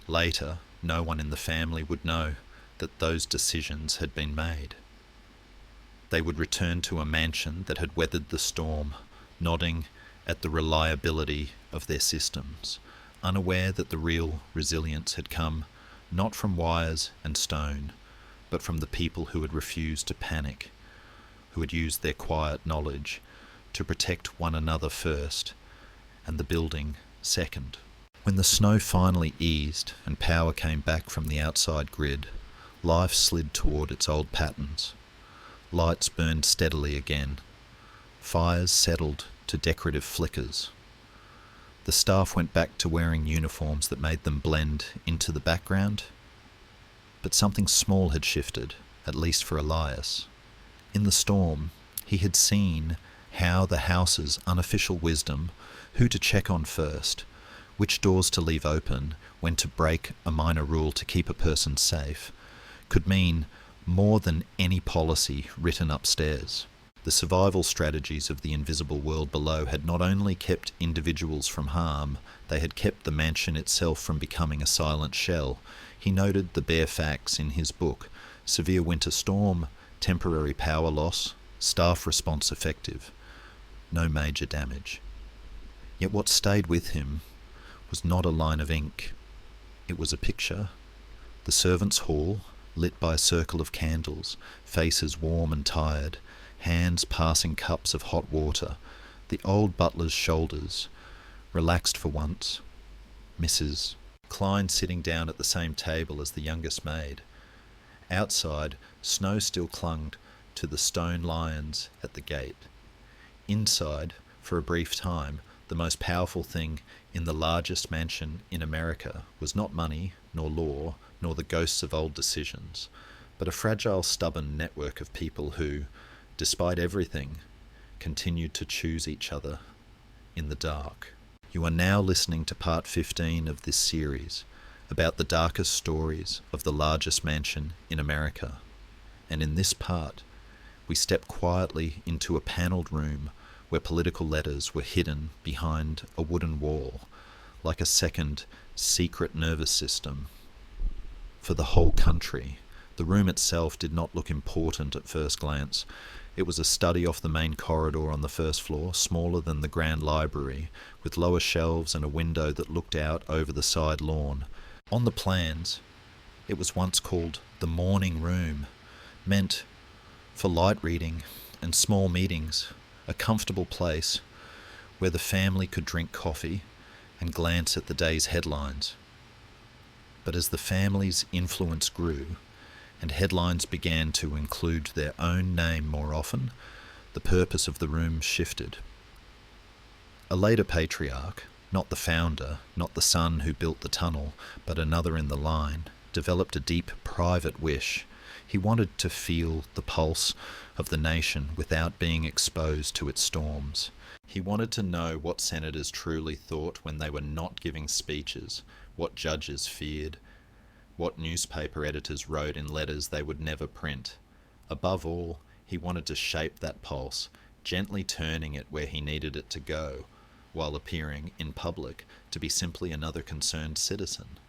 Later, no one in the family would know that those decisions had been made. They would return to a mansion that had weathered the storm, nodding at the reliability of their systems, unaware that the real resilience had come not from wires and stone, but from the people who had refused to panic, who had used their quiet knowledge to protect one another first, and the building second. When the snow finally eased and power came back from the outside grid, life slid toward its old patterns. Lights burned steadily again. Fires settled to decorative flickers. The staff went back to wearing uniforms that made them blend into the background. But something small had shifted, at least for Elias. In the storm, he had seen how the house's unofficial wisdom, who to check on first, which doors to leave open, when to break a minor rule to keep a person safe, could mean more than any policy written upstairs. The survival strategies of the invisible world below had not only kept individuals from harm, they had kept the mansion itself from becoming a silent shell. He noted the bare facts in his book: severe winter storm, temporary power loss, staff response effective, no major damage. Yet what stayed with him was not a line of ink. It was a picture. The servants' hall, lit by a circle of candles, faces warm and tired, hands passing cups of hot water, the old butler's shoulders relaxed for once. Mrs. Klein sitting down at the same table as the youngest maid. Outside, snow still clung to the stone lions at the gate. Inside, for a brief time, the most powerful thing in the largest mansion in America was not money, nor law, nor the ghosts of old decisions, but a fragile, stubborn network of people who, despite everything, continued to choose each other in the dark. You are now listening to part 15 of this series about the darkest stories of the largest mansion in America. And in this part, we step quietly into a panelled room where political letters were hidden behind a wooden wall, like a second secret nervous system for the whole country. The room itself did not look important at first glance. It was a study off the main corridor on the first floor, smaller than the grand library, with lower shelves and a window that looked out over the side lawn. On the plans, it was once called the morning room, meant for light reading and small meetings, a comfortable place where the family could drink coffee and glance at the day's headlines. But as the family's influence grew, and headlines began to include their own name more often, the purpose of the room shifted. A later patriarch, not the founder, not the son who built the tunnel, but another in the line, developed a deep private wish. He wanted to feel the pulse of the nation without being exposed to its storms. He wanted to know what senators truly thought when they were not giving speeches, what judges feared, what newspaper editors wrote in letters they would never print. Above all, he wanted to shape that pulse, gently turning it where he needed it to go, while appearing in public to be simply another concerned citizen.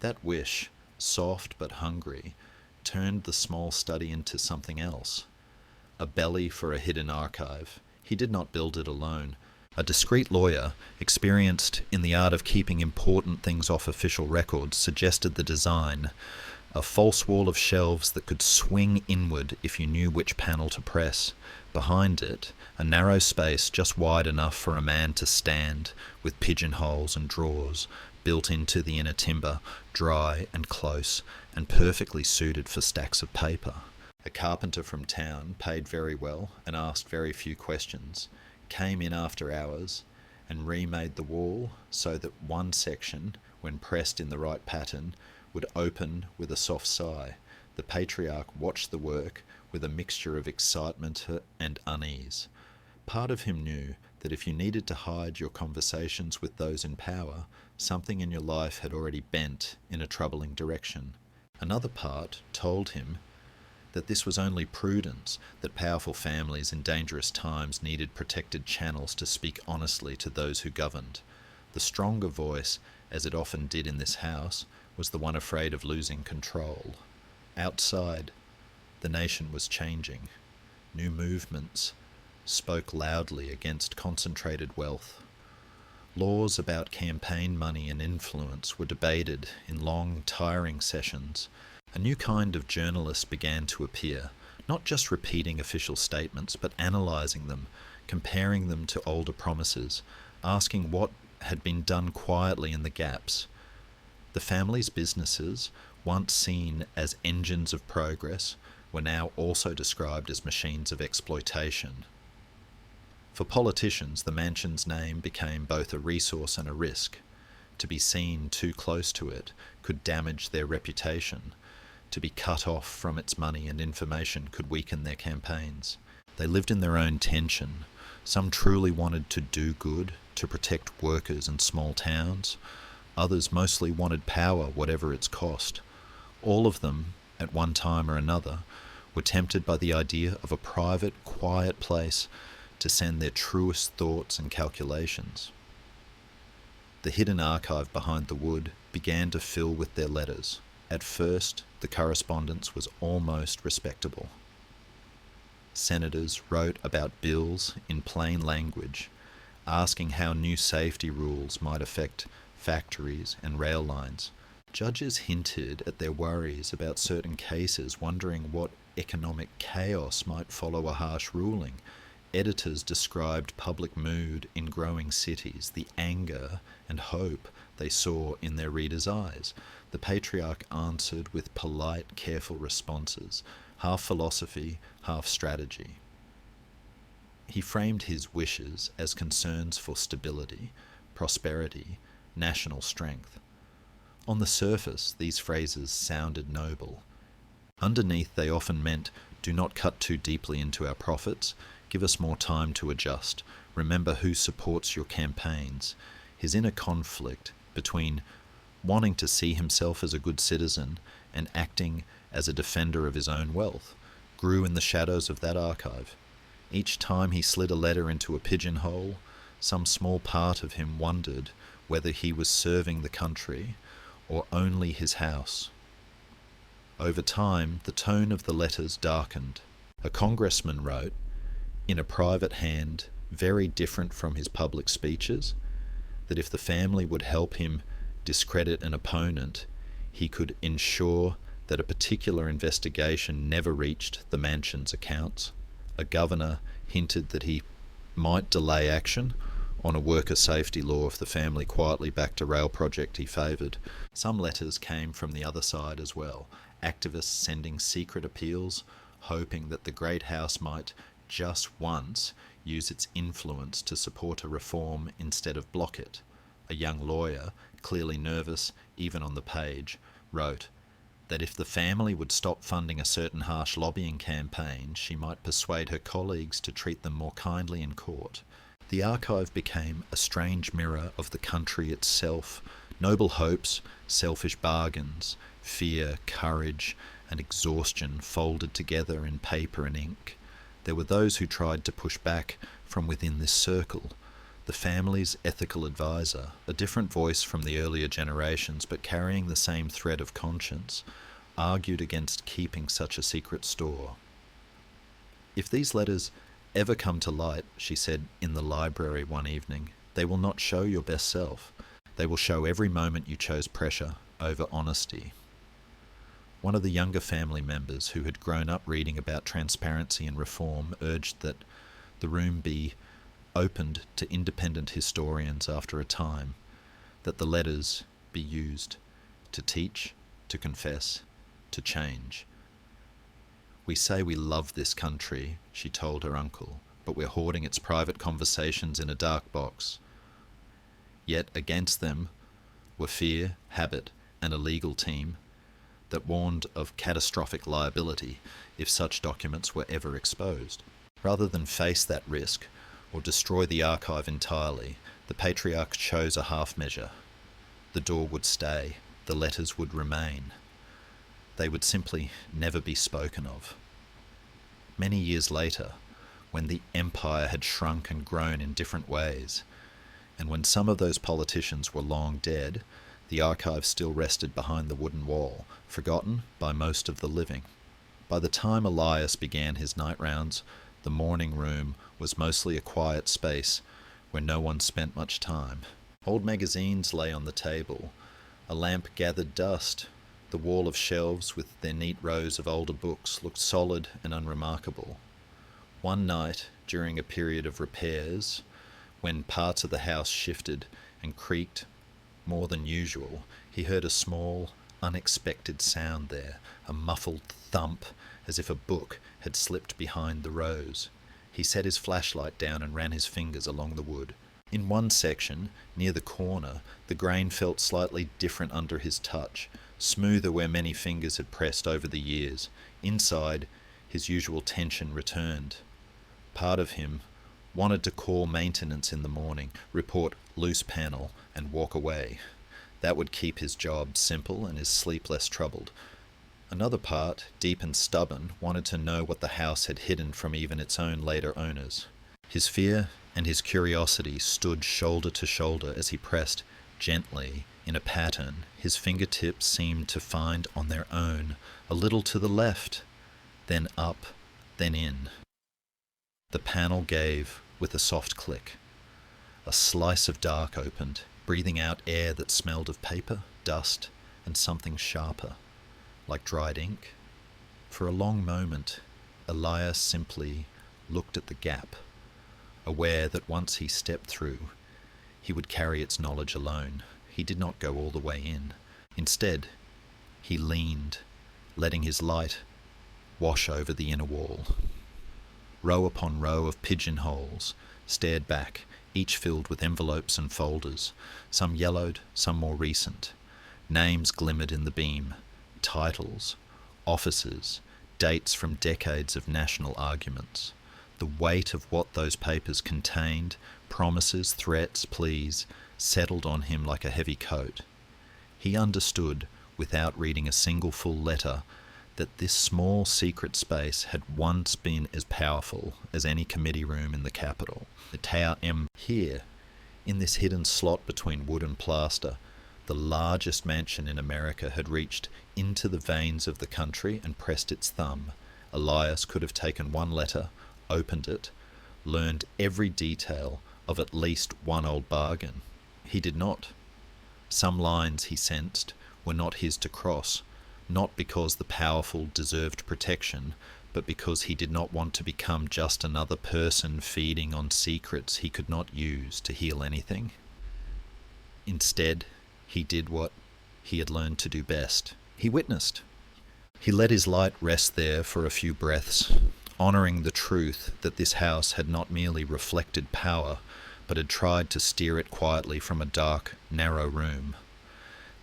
That wish, soft but hungry, turned the small study into something else. A belly for a hidden archive. He did not build it alone. A discreet lawyer, experienced in the art of keeping important things off official records, suggested the design. A false wall of shelves that could swing inward if you knew which panel to press. Behind it, a narrow space just wide enough for a man to stand, with pigeonholes and drawers built into the inner timber, dry and close, and perfectly suited for stacks of paper. A carpenter from town, paid very well and asked very few questions, came in after hours and remade the wall so that one section, when pressed in the right pattern, would open with a soft sigh. The patriarch watched the work with a mixture of excitement and unease. Part of him knew that if you needed to hide your conversations with those in power, something in your life had already bent in a troubling direction. Another part told him that this was only prudence, that powerful families in dangerous times needed protected channels to speak honestly to those who governed. The stronger voice, as it often did in this house, was the one afraid of losing control. Outside, the nation was changing. New movements spoke loudly against concentrated wealth. Laws about campaign money and influence were debated in long, tiring sessions. A new kind of journalist began to appear, not just repeating official statements, but analysing them, comparing them to older promises, asking what had been done quietly in the gaps. The family's businesses, once seen as engines of progress, were now also described as machines of exploitation. For politicians, the mansion's name became both a resource and a risk. To be seen too close to it could damage their reputation. To be cut off from its money and information could weaken their campaigns. They lived in their own tension. Some truly wanted to do good, to protect workers in small towns. Others mostly wanted power, whatever its cost. All of them, at one time or another, were tempted by the idea of a private, quiet place to send their truest thoughts and calculations. The hidden archive behind the wood began to fill with their letters. At first, the correspondence was almost respectable. Senators wrote about bills in plain language, asking how new safety rules might affect factories and rail lines. Judges hinted at their worries about certain cases, wondering what economic chaos might follow a harsh ruling. Editors described public mood in growing cities, the anger and hope they saw in their readers' eyes. The patriarch answered with polite, careful responses, half philosophy, half strategy. He framed his wishes as concerns for stability, prosperity, national strength. On the surface, these phrases sounded noble. Underneath, they often meant, do not cut too deeply into our profits, give us more time to adjust, remember who supports your campaigns. His inner conflict between wanting to see himself as a good citizen and acting as a defender of his own wealth grew in the shadows of that archive. Each time he slid a letter into a pigeonhole, some small part of him wondered whether he was serving the country or only his house. Over time, the tone of the letters darkened. A congressman wrote, in a private hand, very different from his public speeches, that if the family would help him discredit an opponent, he could ensure that a particular investigation never reached the mansion's accounts. A governor hinted that he might delay action on a worker safety law if the family quietly backed a rail project he favoured. Some letters came from the other side as well, activists sending secret appeals, hoping that the great house might just once use its influence to support a reform instead of block it. A young lawyer, clearly nervous even on the page, wrote that if the family would stop funding a certain harsh lobbying campaign, she might persuade her colleagues to treat them more kindly in court. The archive became a strange mirror of the country itself. Noble hopes, selfish bargains, fear, courage, and exhaustion folded together in paper and ink. There were those who tried to push back from within this circle. The family's ethical advisor, a different voice from the earlier generations but carrying the same thread of conscience, argued against keeping such a secret store. "If these letters ever come to light," she said in the library one evening, "they will not show your best self. They will show every moment you chose pressure over honesty." One of the younger family members, who had grown up reading about transparency and reform, urged that the room be opened to independent historians after a time, that the letters be used to teach, to confess, to change. "We say we love this country," she told her uncle, "but we're hoarding its private conversations in a dark box." Yet against them were fear, habit, and a legal team that warned of catastrophic liability if such documents were ever exposed. Rather than face that risk or destroy the archive entirely, the patriarch chose a half measure. The door would stay, the letters would remain. They would simply never be spoken of. Many years later, when the empire had shrunk and grown in different ways, and when some of those politicians were long dead, the archive still rested behind the wooden wall, forgotten by most of the living. By the time Elias began his night rounds, the morning room was mostly a quiet space where no one spent much time. Old magazines lay on the table. A lamp gathered dust. The wall of shelves with their neat rows of older books looked solid and unremarkable. One night, during a period of repairs, when parts of the house shifted and creaked more than usual, he heard a small, unexpected sound there, a muffled thump, as if a book had slipped behind the rows. He set his flashlight down and ran his fingers along the wood. In one section, near the corner, the grain felt slightly different under his touch, smoother where many fingers had pressed over the years. Inside, his usual tension returned. Part of him wanted to call maintenance in the morning, report loose panel, and walk away. That would keep his job simple and his sleep less troubled. Another part, deep and stubborn, wanted to know what the house had hidden from even its own later owners. His fear and his curiosity stood shoulder to shoulder as he pressed gently in a pattern his fingertips seemed to find on their own, a little to the left, then up, then in. The panel gave with a soft click. A slice of dark opened, breathing out air that smelled of paper, dust, and something sharper, like dried ink. For a long moment, Elias simply looked at the gap, aware that once he stepped through, he would carry its knowledge alone. He did not go all the way in. Instead, he leaned, letting his light wash over the inner wall. Row upon row of pigeonholes stared back, each filled with envelopes and folders, some yellowed, some more recent. Names glimmered in the beam, titles, offices, dates from decades of national arguments. The weight of what those papers contained, promises, threats, pleas, settled on him like a heavy coat. He understood, without reading a single full letter, that this small secret space had once been as powerful as any committee room in the capital. The Tower M here, in this hidden slot between wood and plaster, the largest mansion in America, had reached into the veins of the country and pressed its thumb. Elias could have taken one letter, opened it, learned every detail of at least one old bargain. He did not. Some lines, he sensed, were not his to cross, not because the powerful deserved protection, but because he did not want to become just another person feeding on secrets he could not use to heal anything. Instead, he did what he had learned to do best. He witnessed. He let his light rest there for a few breaths, honouring the truth that this house had not merely reflected power, but had tried to steer it quietly from a dark, narrow room.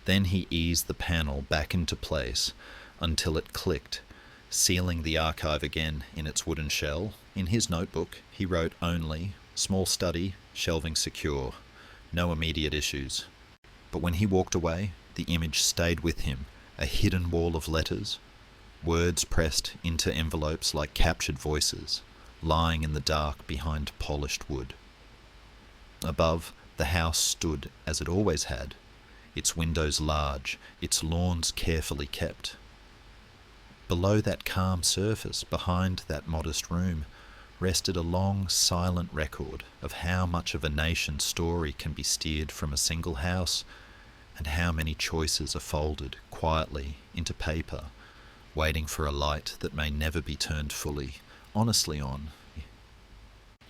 Then he eased the panel back into place until it clicked, sealing the archive again in its wooden shell. In his notebook, he wrote only, "Small study, shelving secure, no immediate issues." But when he walked away, the image stayed with him, a hidden wall of letters, words pressed into envelopes like captured voices, lying in the dark behind polished wood. Above, the house stood as it always had, its windows large, its lawns carefully kept. Below that calm surface, behind that modest room, rested a long, silent record of how much of a nation's story can be steered from a single house, and how many choices are folded quietly into paper, waiting for a light that may never be turned fully, honestly on.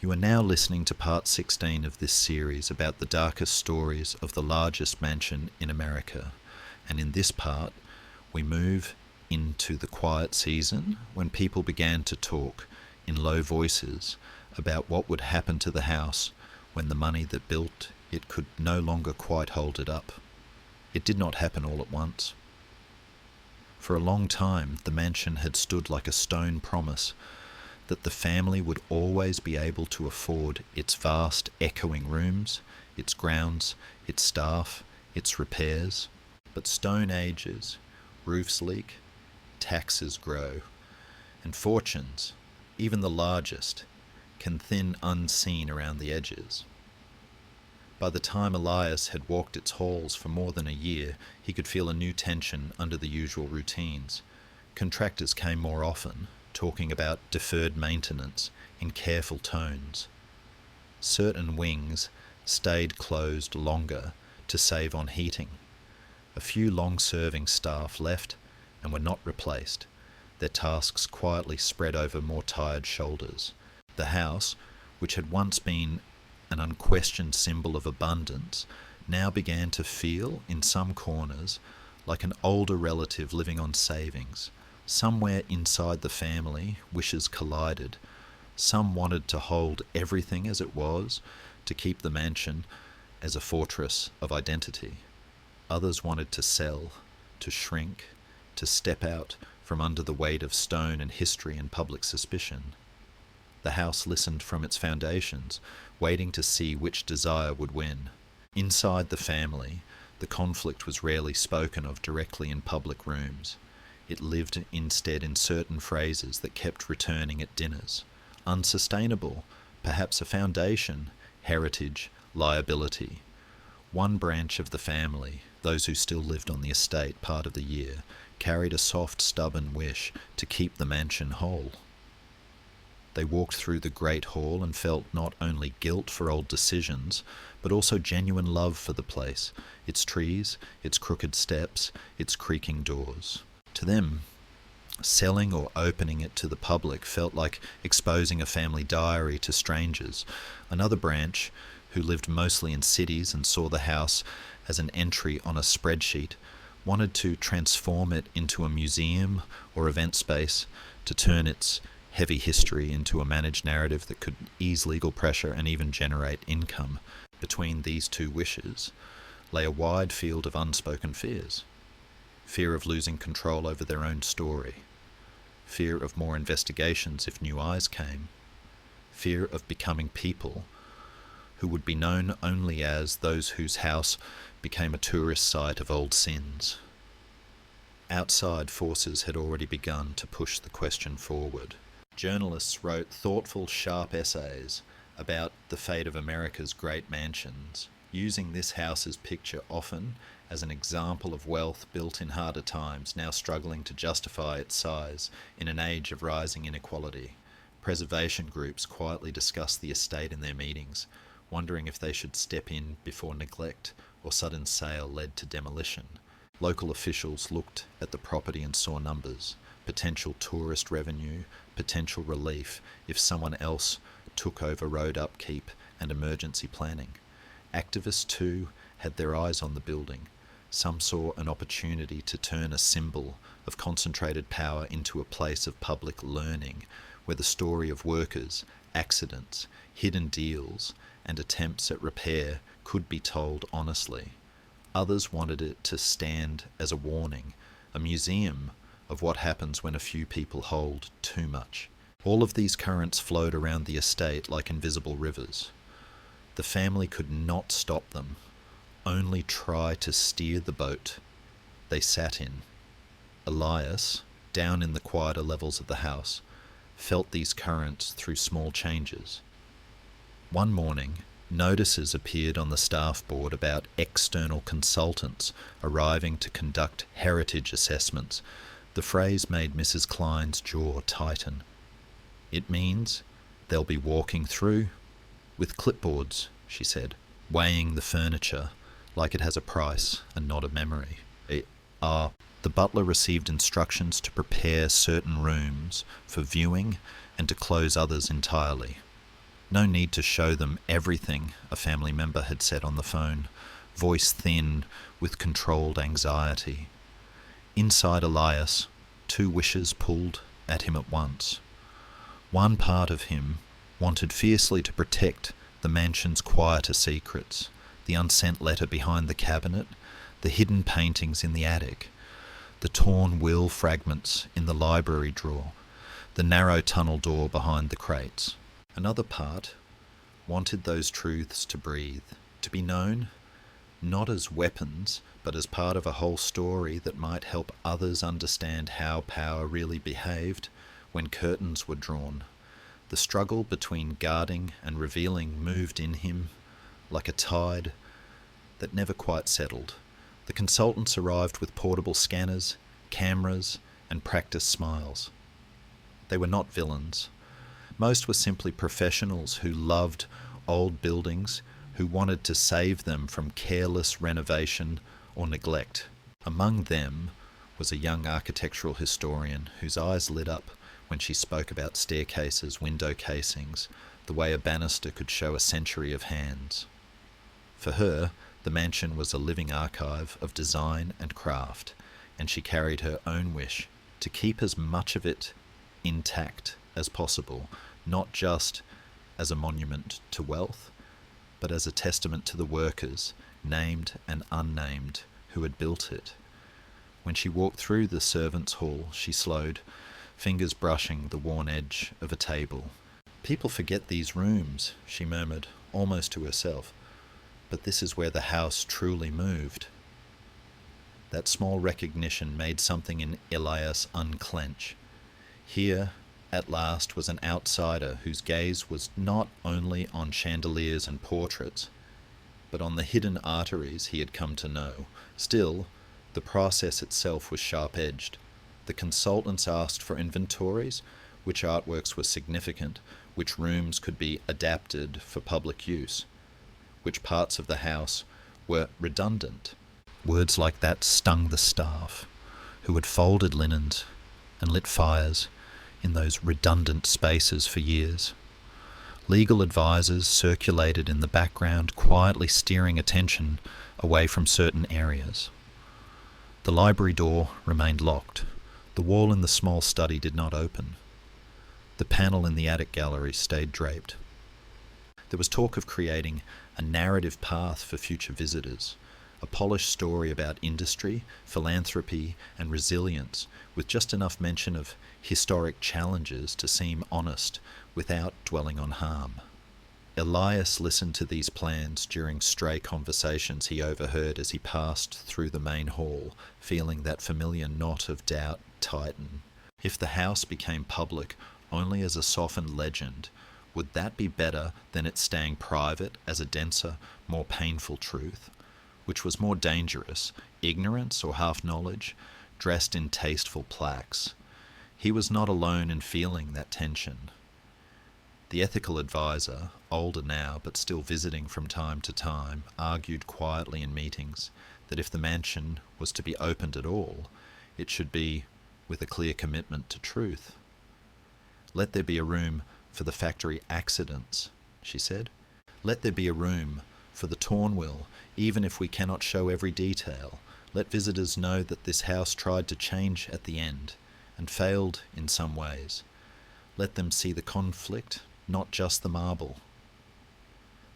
You are now listening to part 16 of this series about the darkest stories of the largest mansion in America, and in this part, we move into the quiet season when people began to talk in low voices about what would happen to the house when the money that built it could no longer quite hold it up. It did not happen all at once. For a long time, the mansion had stood like a stone promise that the family would always be able to afford its vast, echoing rooms, its grounds, its staff, its repairs. But stone ages, roofs leak, taxes grow, and fortunes, even the largest, can thin unseen around the edges. By the time Elias had walked its halls for more than a year, he could feel a new tension under the usual routines. Contractors came more often, talking about deferred maintenance in careful tones. Certain wings stayed closed longer to save on heating. A few long-serving staff left and were not replaced, their tasks quietly spread over more tired shoulders. The house, which had once been an unquestioned symbol of abundance, now began to feel, in some corners, like an older relative living on savings. Somewhere inside the family, wishes collided. Some wanted to hold everything as it was, to keep the mansion as a fortress of identity. Others wanted to sell, to shrink, to step out from under the weight of stone and history and public suspicion. The house listened from its foundations, waiting to see which desire would win. Inside the family, the conflict was rarely spoken of directly in public rooms. It lived instead in certain phrases that kept returning at dinners. Unsustainable, perhaps a foundation, heritage, liability. One branch of the family, those who still lived on the estate part of the year, carried a soft, stubborn wish to keep the mansion whole. They walked through the great hall and felt not only guilt for old decisions, but also genuine love for the place, its trees, its crooked steps, its creaking doors. To them, selling or opening it to the public felt like exposing a family diary to strangers. Another branch, who lived mostly in cities and saw the house as an entry on a spreadsheet, wanted to transform it into a museum or event space, to turn its heavy history into a managed narrative that could ease legal pressure and even generate income. Between these two wishes lay a wide field of unspoken fears. Fear of losing control over their own story. Fear of more investigations if new eyes came. Fear of becoming people who would be known only as those whose house became a tourist site of old sins. Outside forces had already begun to push the question forward. Journalists wrote thoughtful, sharp essays about the fate of America's great mansions, using this house's picture often as an example of wealth built in harder times, now struggling to justify its size in an age of rising inequality. Preservation groups quietly discussed the estate in their meetings, wondering if they should step in before neglect or sudden sale led to demolition. Local officials looked at the property and saw numbers, potential tourist revenue, potential relief if someone else took over road upkeep and emergency planning. Activists, too, had their eyes on the building. Some saw an opportunity to turn a symbol of concentrated power into a place of public learning, where the story of workers, accidents, hidden deals, and attempts at repair could be told honestly. Others wanted it to stand as a warning, a museum of what happens when a few people hold too much. All of these currents flowed around the estate like invisible rivers. The family could not stop them, only try to steer the boat they sat in. Elias, down in the quieter levels of the house, felt these currents through small changes. One morning, Notices appeared on the staff board about external consultants arriving to conduct heritage assessments. The phrase made Mrs. Klein's jaw tighten. It means they'll be walking through with clipboards, she said, weighing the furniture like it has a price and not a memory. The butler received instructions to prepare certain rooms for viewing and to close others entirely. No need to show them everything, a family member had said on the phone, voice thin with controlled anxiety. Inside Elias, two wishes pulled at him at once. One part of him wanted fiercely to protect the mansion's quieter secrets, the unsent letter behind the cabinet, the hidden paintings in the attic, the torn will fragments in the library drawer, the narrow tunnel door behind the crates. Another part wanted those truths to breathe, to be known not as weapons, but as part of a whole story that might help others understand how power really behaved when curtains were drawn. The struggle between guarding and revealing moved in him like a tide that never quite settled. The consultants arrived with portable scanners, cameras, and practice smiles. They were not villains. Most were simply professionals who loved old buildings, who wanted to save them from careless renovation or neglect. Among them was a young architectural historian whose eyes lit up when she spoke about staircases, window casings, the way a banister could show a century of hands. For her, the mansion was a living archive of design and craft, and she carried her own wish to keep as much of it intact as possible, not just as a monument to wealth, but as a testament to the workers, named and unnamed, who had built it. When she walked through the servants' hall, she slowed, fingers brushing the worn edge of a table. "People forget these rooms," she murmured, almost to herself. "But this is where the house truly moved." That small recognition made something in Elias unclench. Here, at last, was an outsider whose gaze was not only on chandeliers and portraits, but on the hidden arteries he had come to know. Still, the process itself was sharp-edged. The consultants asked for inventories, which artworks were significant, which rooms could be adapted for public use, which parts of the house were redundant. Words like that stung the staff, who had folded linens and lit fires in those redundant spaces for years. Legal advisors circulated in the background, quietly steering attention away from certain areas. The library door remained locked. The wall in the small study did not open. The panel in the attic gallery stayed draped. There was talk of creating a narrative path for future visitors, a polished story about industry, philanthropy, and resilience, with just enough mention of historic challenges to seem honest without dwelling on harm. Elias listened to these plans during stray conversations he overheard as he passed through the main hall, feeling that familiar knot of doubt tighten. If the house became public only as a softened legend, would that be better than it staying private as a denser, more painful truth? Which was more dangerous, ignorance or half-knowledge, dressed in tasteful plaques? He was not alone in feeling that tension. The ethical advisor, older now but still visiting from time to time, argued quietly in meetings that if the mansion was to be opened at all, it should be with a clear commitment to truth. "Let there be a room for the factory accidents," she said. "Let there be a room for the torn will, even if we cannot show every detail. Let visitors know that this house tried to change at the end and failed in some ways. Let them see the conflict, not just the marble."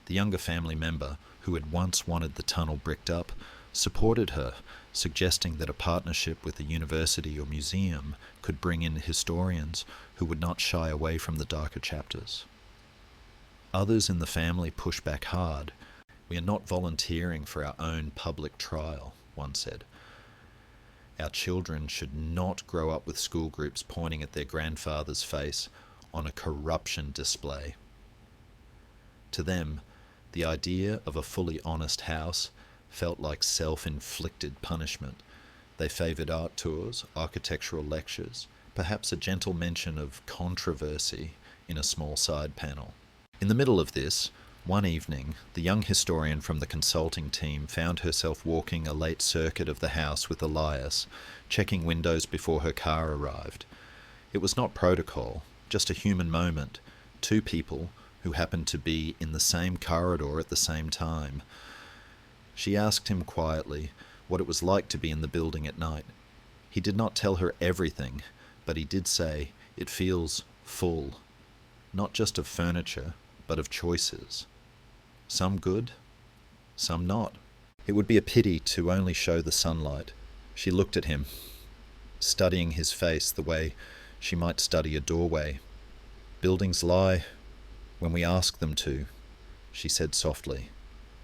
The younger family member, who had once wanted the tunnel bricked up, supported her, suggesting that a partnership with a university or museum could bring in historians who would not shy away from the darker chapters. Others in the family pushed back hard. "We are not volunteering for our own public trial," one said. "Our children should not grow up with school groups pointing at their grandfather's face on a corruption display." To them, The idea of a fully honest house felt like self-inflicted punishment. They favoured art tours, architectural lectures, perhaps a gentle mention of controversy in a small side panel. In the middle of this, one evening, the young historian from the consulting team found herself walking a late circuit of the house with Elias, checking windows before her car arrived. It was not protocol, just a human moment, two people who happened to be in the same corridor at the same time. She asked him quietly what it was like to be in the building at night. He did not tell her everything, but he did say it feels full, not just of furniture, but of choices. Some good, some not. It would be a pity to only show the sunlight. She looked at him, studying his face the way she might study a doorway. Buildings lie when we ask them to, she said softly,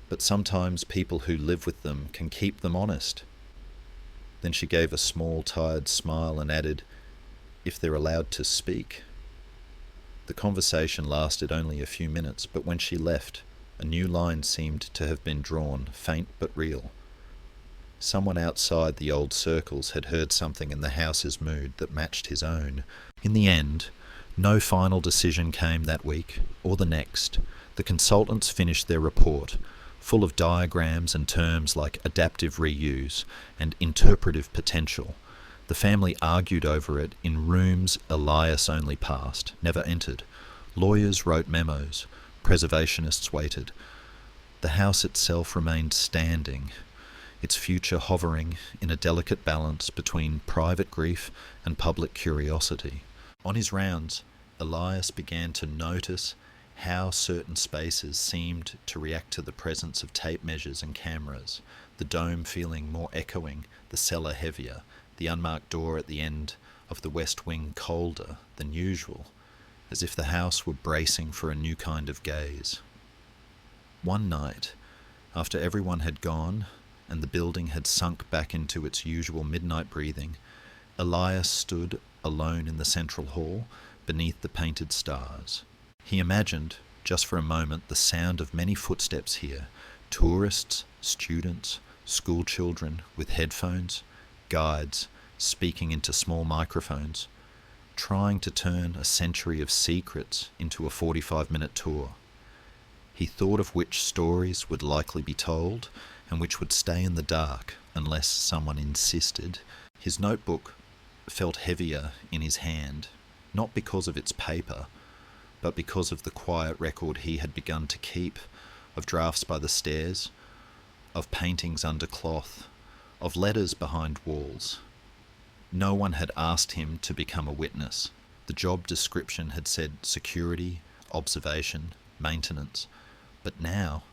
but sometimes people who live with them can keep them honest. Then she gave a small, tired smile and added, if they're allowed to speak. The conversation lasted only a few minutes, but when she left, a new line seemed to have been drawn, faint but real. Someone outside the old circles had heard something in the house's mood that matched his own. In the end, no final decision came that week, or the next. The consultants finished their report, full of diagrams and terms like adaptive reuse and interpretive potential. The family argued over it in rooms Elias only passed, never entered. Lawyers wrote memos. Preservationists waited. The house itself remained standing, its future hovering in a delicate balance between private grief and public curiosity. On his rounds, Elias began to notice how certain spaces seemed to react to the presence of tape measures and cameras, the dome feeling more echoing, the cellar heavier, the unmarked door at the end of the west wing colder than usual, as if the house were bracing for a new kind of gaze. One night, after everyone had gone and the building had sunk back into its usual midnight breathing, Elias stood alone in the central hall beneath the painted stars. He imagined, just for a moment, the sound of many footsteps here, tourists, students, school children with headphones, guides speaking into small microphones, trying to turn a century of secrets into a 45-minute tour. He thought of which stories would likely be told and which would stay in the dark unless someone insisted. His notebook felt heavier in his hand, not because of its paper, but because of the quiet record he had begun to keep of drafts by the stairs, of paintings under cloth, of letters behind walls. No one had asked him to become a witness. The job description had said security, observation, maintenance. But now,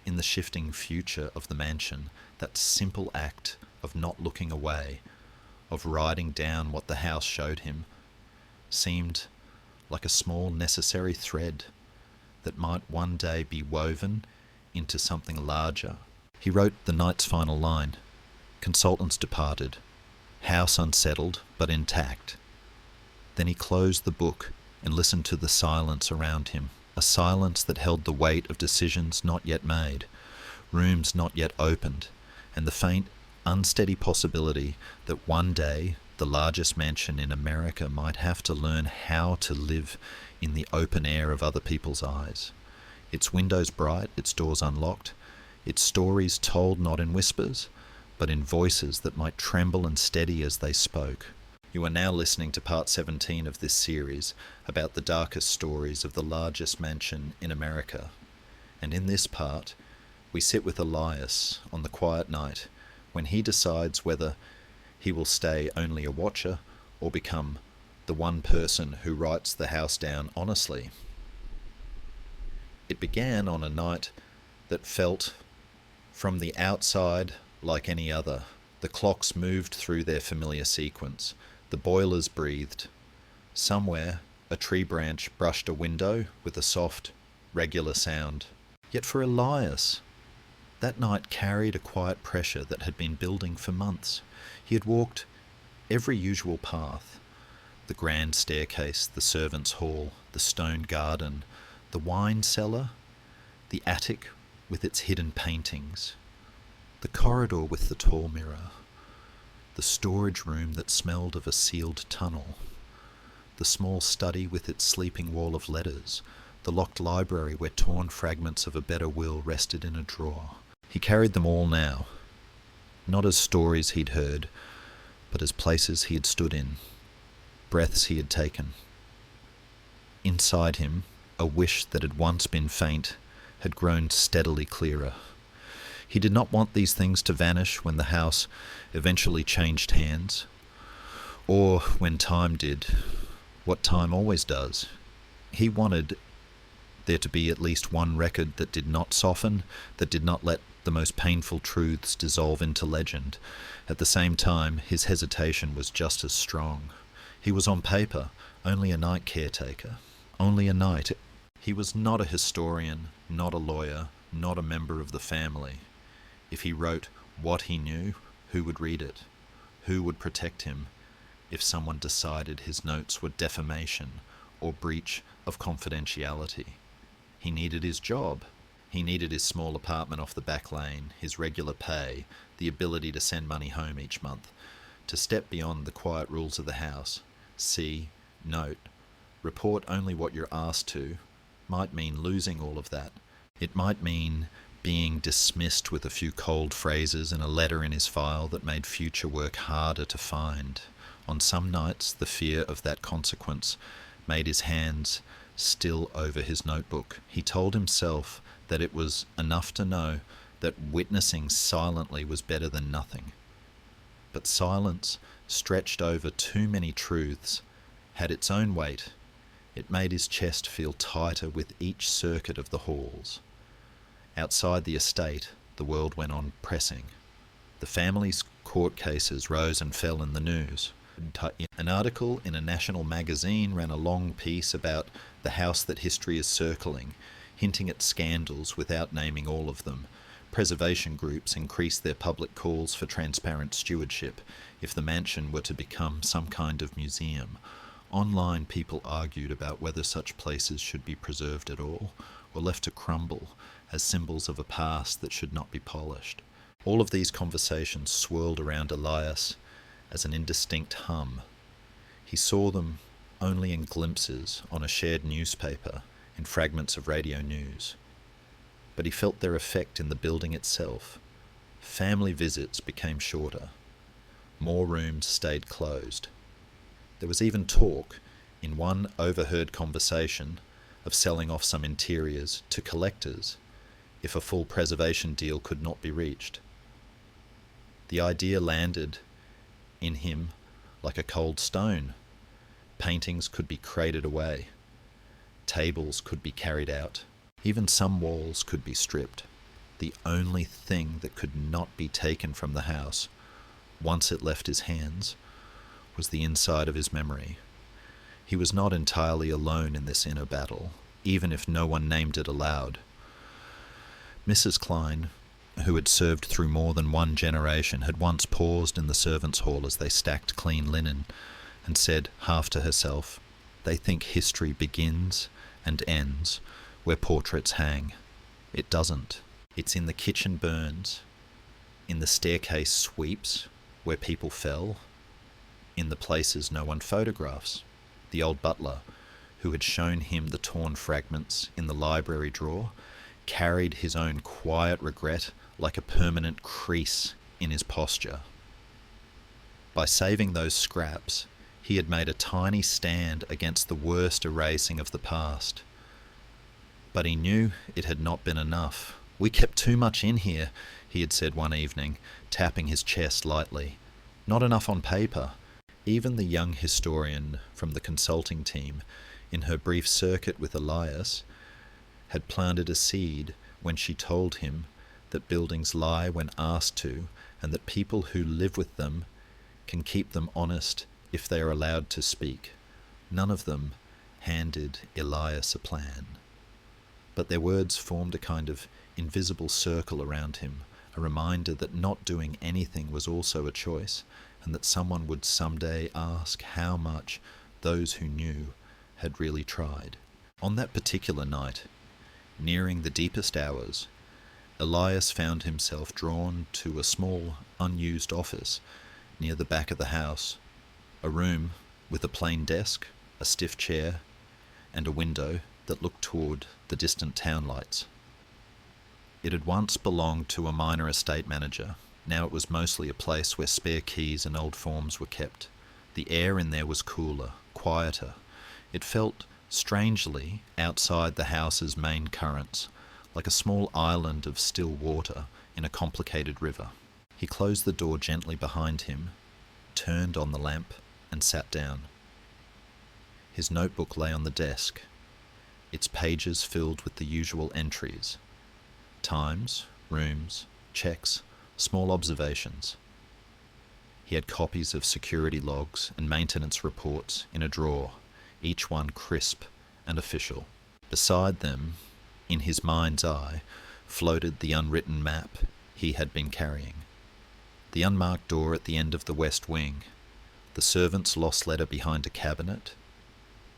in the shifting future of the mansion, that simple act of not looking away, of writing down what the house showed him, seemed like a small necessary thread that might one day be woven into something larger. He wrote the night's final line. Consultants departed. House unsettled, but intact. Then he closed the book and listened to the silence around him, a silence that held the weight of decisions not yet made, rooms not yet opened, and the faint, unsteady possibility that one day the largest mansion in America might have to learn how to live in the open air of other people's eyes. Its windows bright, its doors unlocked, its stories told not in whispers, but in voices that might tremble and steady as they spoke. You are now listening to part 17 of this series about the darkest stories of the largest mansion in America. And in this part, we sit with Elias on the quiet night when he decides whether he will stay only a watcher or become the one person who writes the house down honestly. It began on a night that felt, from the outside, like any other. The clocks moved through their familiar sequence. The boilers breathed. Somewhere, a tree branch brushed a window with a soft, regular sound. Yet for Elias, that night carried a quiet pressure that had been building for months. He had walked every usual path. The grand staircase, the servants' hall, the stone garden, the wine cellar, The attic with its hidden paintings, the corridor with the tall mirror, the storage room that smelled of a sealed tunnel, the small study with its sleeping wall of letters, the locked library where torn fragments of a better will rested in a drawer. He carried them all now, not as stories he'd heard, but as places he had stood in, breaths he had taken. Inside him, a wish that had once been faint had grown steadily clearer. He did not want these things to vanish when the house eventually changed hands, or when time did, what time always does. He wanted there to be at least one record that did not soften, that did not let the most painful truths dissolve into legend. At the same time, his hesitation was just as strong. He was on paper only a night caretaker, only a night. He was not a historian, not a lawyer, not a member of the family. If he wrote what he knew, who would read it? Who would protect him if someone decided his notes were defamation or breach of confidentiality? He needed his job. He needed his small apartment off the back lane, his regular pay, the ability to send money home each month. To step beyond the quiet rules of the house, see, note, report only what you're asked to, might mean losing all of that. It might mean being dismissed with a few cold phrases and a letter in his file that made future work harder to find. On some nights, the fear of that consequence made his hands still over his notebook. He told himself that it was enough to know that witnessing silently was better than nothing. But silence, stretched over too many truths, had its own weight. It made his chest feel tighter with each circuit of the halls. Outside the estate, the world went on pressing. The family's court cases rose and fell in the news. An article in a national magazine ran a long piece about the house that history is circling, hinting at scandals without naming all of them. Preservation groups increased their public calls for transparent stewardship if the mansion were to become some kind of museum. Online, people argued about whether such places should be preserved at all, or left to crumble as symbols of a past that should not be polished. All of these conversations swirled around Elias as an indistinct hum. He saw them only in glimpses on a shared newspaper, in fragments of radio news. But he felt their effect in the building itself. Family visits became shorter. More rooms stayed closed. There was even talk, in one overheard conversation, of selling off some interiors to collectors if a full preservation deal could not be reached. The idea landed in him like a cold stone. Paintings could be crated away. Tables could be carried out. Even some walls could be stripped. The only thing that could not be taken from the house, once it left his hands, was the inside of his memory. He was not entirely alone in this inner battle, even if no one named it aloud. Mrs. Klein, who had served through more than one generation, had once paused in the servants' hall as they stacked clean linen and said, half to herself, "They think history begins and ends where portraits hang. It doesn't. It's in the kitchen burns, in the staircase sweeps where people fell, in the places no one photographs." The old butler, who had shown him the torn fragments in the library drawer, carried his own quiet regret like a permanent crease in his posture. By saving those scraps, he had made a tiny stand against the worst erasing of the past. But he knew it had not been enough. "We kept too much in here," he had said one evening, tapping his chest lightly. "Not enough on paper." Even the young historian from the consulting team, in her brief circuit with Elias, had planted a seed when she told him that buildings lie when asked to, and that people who live with them can keep them honest if they are allowed to speak. None of them handed Elias a plan. But their words formed a kind of invisible circle around him, a reminder that not doing anything was also a choice, and that someone would someday ask how much those who knew had really tried. On that particular night, nearing the deepest hours, Elias found himself drawn to a small, unused office near the back of the house, a room with a plain desk, a stiff chair, and a window that looked toward the distant town lights. It had once belonged to a minor estate manager. Now it was mostly a place where spare keys and old forms were kept. The air in there was cooler, quieter. It felt strangely outside the house's main currents, like a small island of still water in a complicated river. He closed the door gently behind him, turned on the lamp, and sat down. His notebook lay on the desk, its pages filled with the usual entries: times, rooms, checks, small observations. He had copies of security logs and maintenance reports in a drawer, each one crisp and official. Beside them, in his mind's eye, floated the unwritten map he had been carrying. The unmarked door at the end of the west wing, the servant's lost letter behind a cabinet,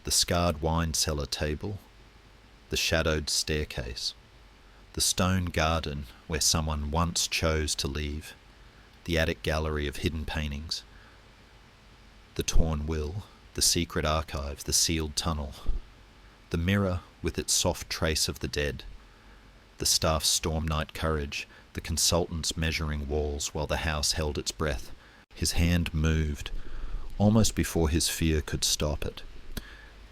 the scarred wine cellar table, the shadowed staircase, the stone garden where someone once chose to leave, the attic gallery of hidden paintings, the torn will, the secret archive, the sealed tunnel, the mirror with its soft trace of the dead, the staff's storm night courage, the consultants measuring walls while the house held its breath. His hand moved, almost before his fear could stop it.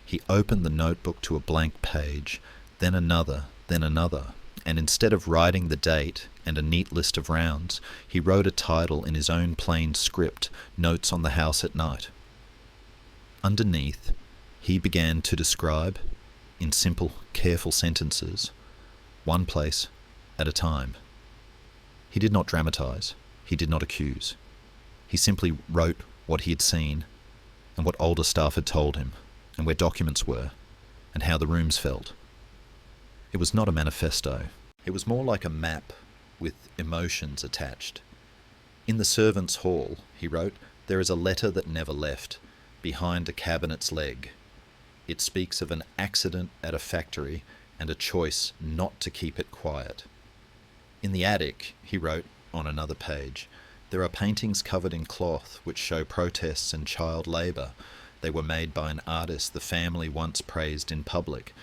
He opened the notebook to a blank page, then another, and instead of writing the date and a neat list of rounds, he wrote a title in his own plain script, Notes on the House at Night. Underneath, he began to describe, in simple, careful sentences, one place at a time. He did not dramatize. He did not accuse. He simply wrote what he had seen and what older staff had told him, and where documents were, and how the rooms felt. It was not a manifesto. It was more like a map with emotions attached. In the servants' hall, he wrote, there is a letter that never left, behind a cabinet's leg. It speaks of an accident at a factory and a choice not to keep it quiet. In the attic, he wrote on another page, there are paintings covered in cloth which show protests and child labour. They were made by an artist the family once praised in public.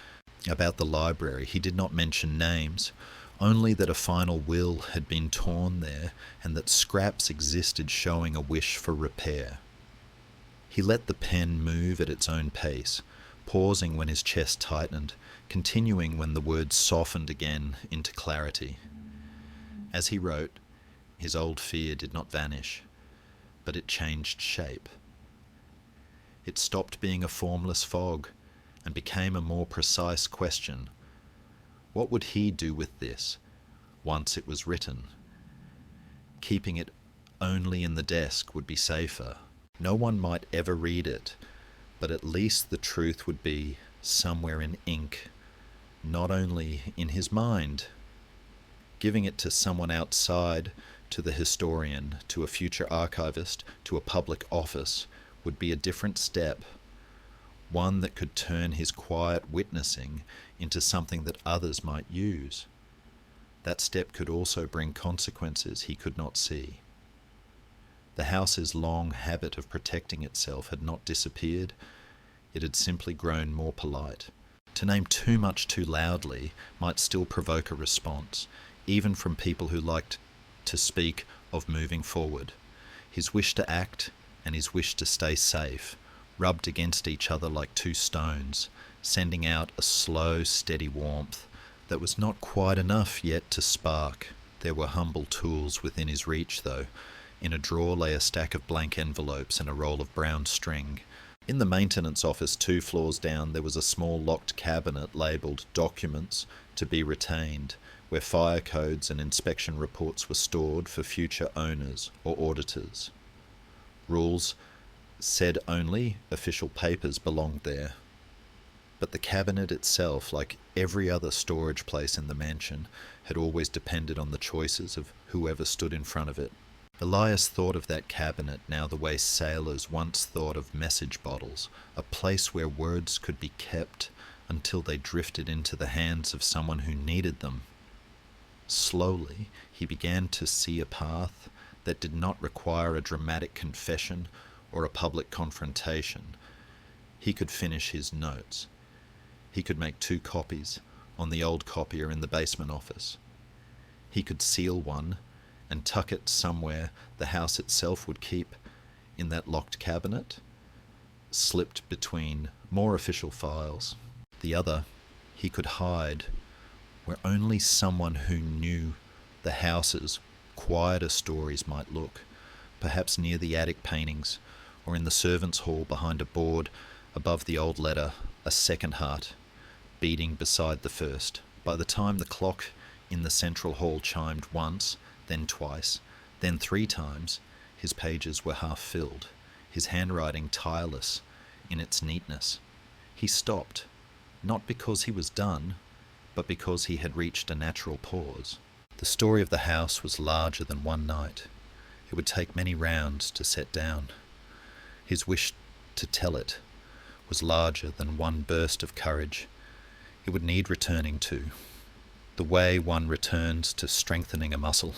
About the library, he did not mention names, only that a final will had been torn there and that scraps existed showing a wish for repair. He let the pen move at its own pace, pausing when his chest tightened, continuing when the words softened again into clarity. As he wrote, his old fear did not vanish, but it changed shape. It stopped being a formless fog and became a more precise question. What would he do with this, once it was written? Keeping it only in the desk would be safer. No one might ever read it, but at least the truth would be somewhere in ink, not only in his mind. Giving it to someone outside, to the historian, to a future archivist, to a public office, would be a different step, one that could turn his quiet witnessing into something that others might use. That step could also bring consequences he could not see. The house's long habit of protecting itself had not disappeared, it had simply grown more polite. To name too much too loudly might still provoke a response, even from people who liked to speak of moving forward. His wish to act and his wish to stay safe rubbed against each other like two stones, sending out a slow, steady warmth that was not quite enough yet to spark. There were humble tools within his reach, though. In a drawer lay a stack of blank envelopes and a roll of brown string. In the maintenance office 2 floors down, there was a small locked cabinet labelled Documents to be retained, where fire codes and inspection reports were stored for future owners or auditors. Rules said only official papers belonged there. But the cabinet itself, like every other storage place in the mansion, had always depended on the choices of whoever stood in front of it. Elias thought of that cabinet now the way sailors once thought of message bottles, a place where words could be kept until they drifted into the hands of someone who needed them. Slowly, he began to see a path that did not require a dramatic confession or a public confrontation. He could finish his notes. He could make 2 copies on the old copier in the basement office. He could seal one and tuck it somewhere the house itself would keep in that locked cabinet, slipped between more official files. The other he could hide where only someone who knew the house's quieter stories might look, perhaps near the attic paintings or in the servants' hall behind a board above the old letter, a second heart beating beside the first. By the time the clock in the central hall chimed once, then twice, then 3 times, his pages were half filled, his handwriting tireless in its neatness. He stopped, not because he was done, but because he had reached a natural pause. The story of the house was larger than one night. It would take many rounds to set down. His wish to tell it was larger than one burst of courage. It would need returning to, the way one returns to strengthening a muscle.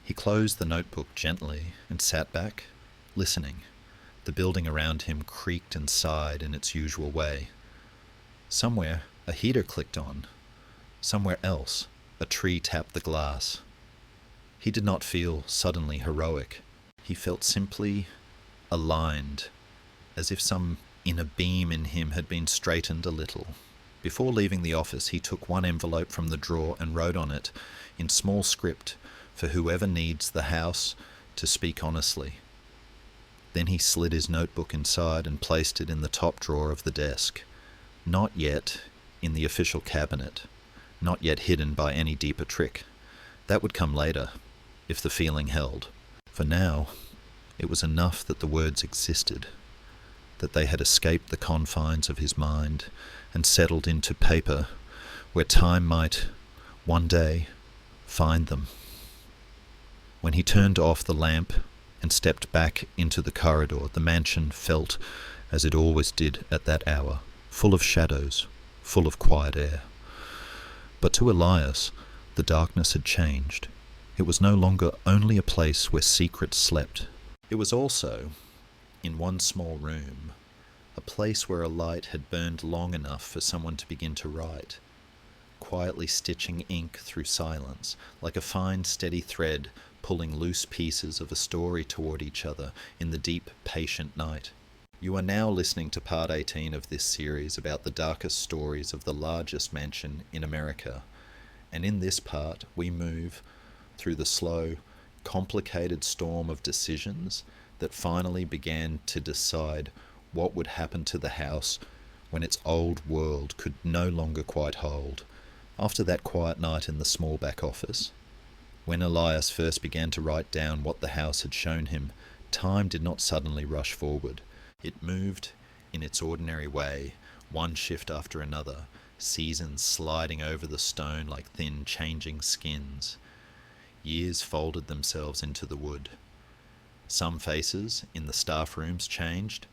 He closed the notebook gently and sat back, listening. The building around him creaked and sighed in its usual way. Somewhere, a heater clicked on. Somewhere else, a tree tapped the glass. He did not feel suddenly heroic. He felt simply aligned, as if some inner beam in him had been straightened a little. Before leaving the office, he took one envelope from the drawer and wrote on it, in small script, for whoever needs the house to speak honestly. Then he slid his notebook inside and placed it in the top drawer of the desk. Not yet in the official cabinet, not yet hidden by any deeper trick. That would come later, if the feeling held. For now, it was enough that the words existed, that they had escaped the confines of his mind and settled into paper where time might, one day, find them. When he turned off the lamp and stepped back into the corridor, the mansion felt as it always did at that hour, full of shadows, full of quiet air. But to Elias, the darkness had changed. It was no longer only a place where secrets slept. It was also, in one small room, a place where a light had burned long enough for someone to begin to write, quietly stitching ink through silence, like a fine, steady thread pulling loose pieces of a story toward each other in the deep, patient night. You are now listening to part 18 of this series about the darkest stories of the largest mansion in America, and in this part we move through the slow, complicated storm of decisions that finally began to decide what would happen to the house when its old world could no longer quite hold. After that quiet night in the small back office, when Elias first began to write down what the house had shown him, time did not suddenly rush forward. It moved in its ordinary way, one shift after another, seasons sliding over the stone like thin, changing skins. Years folded themselves into the wood. Some faces in the staff rooms changed,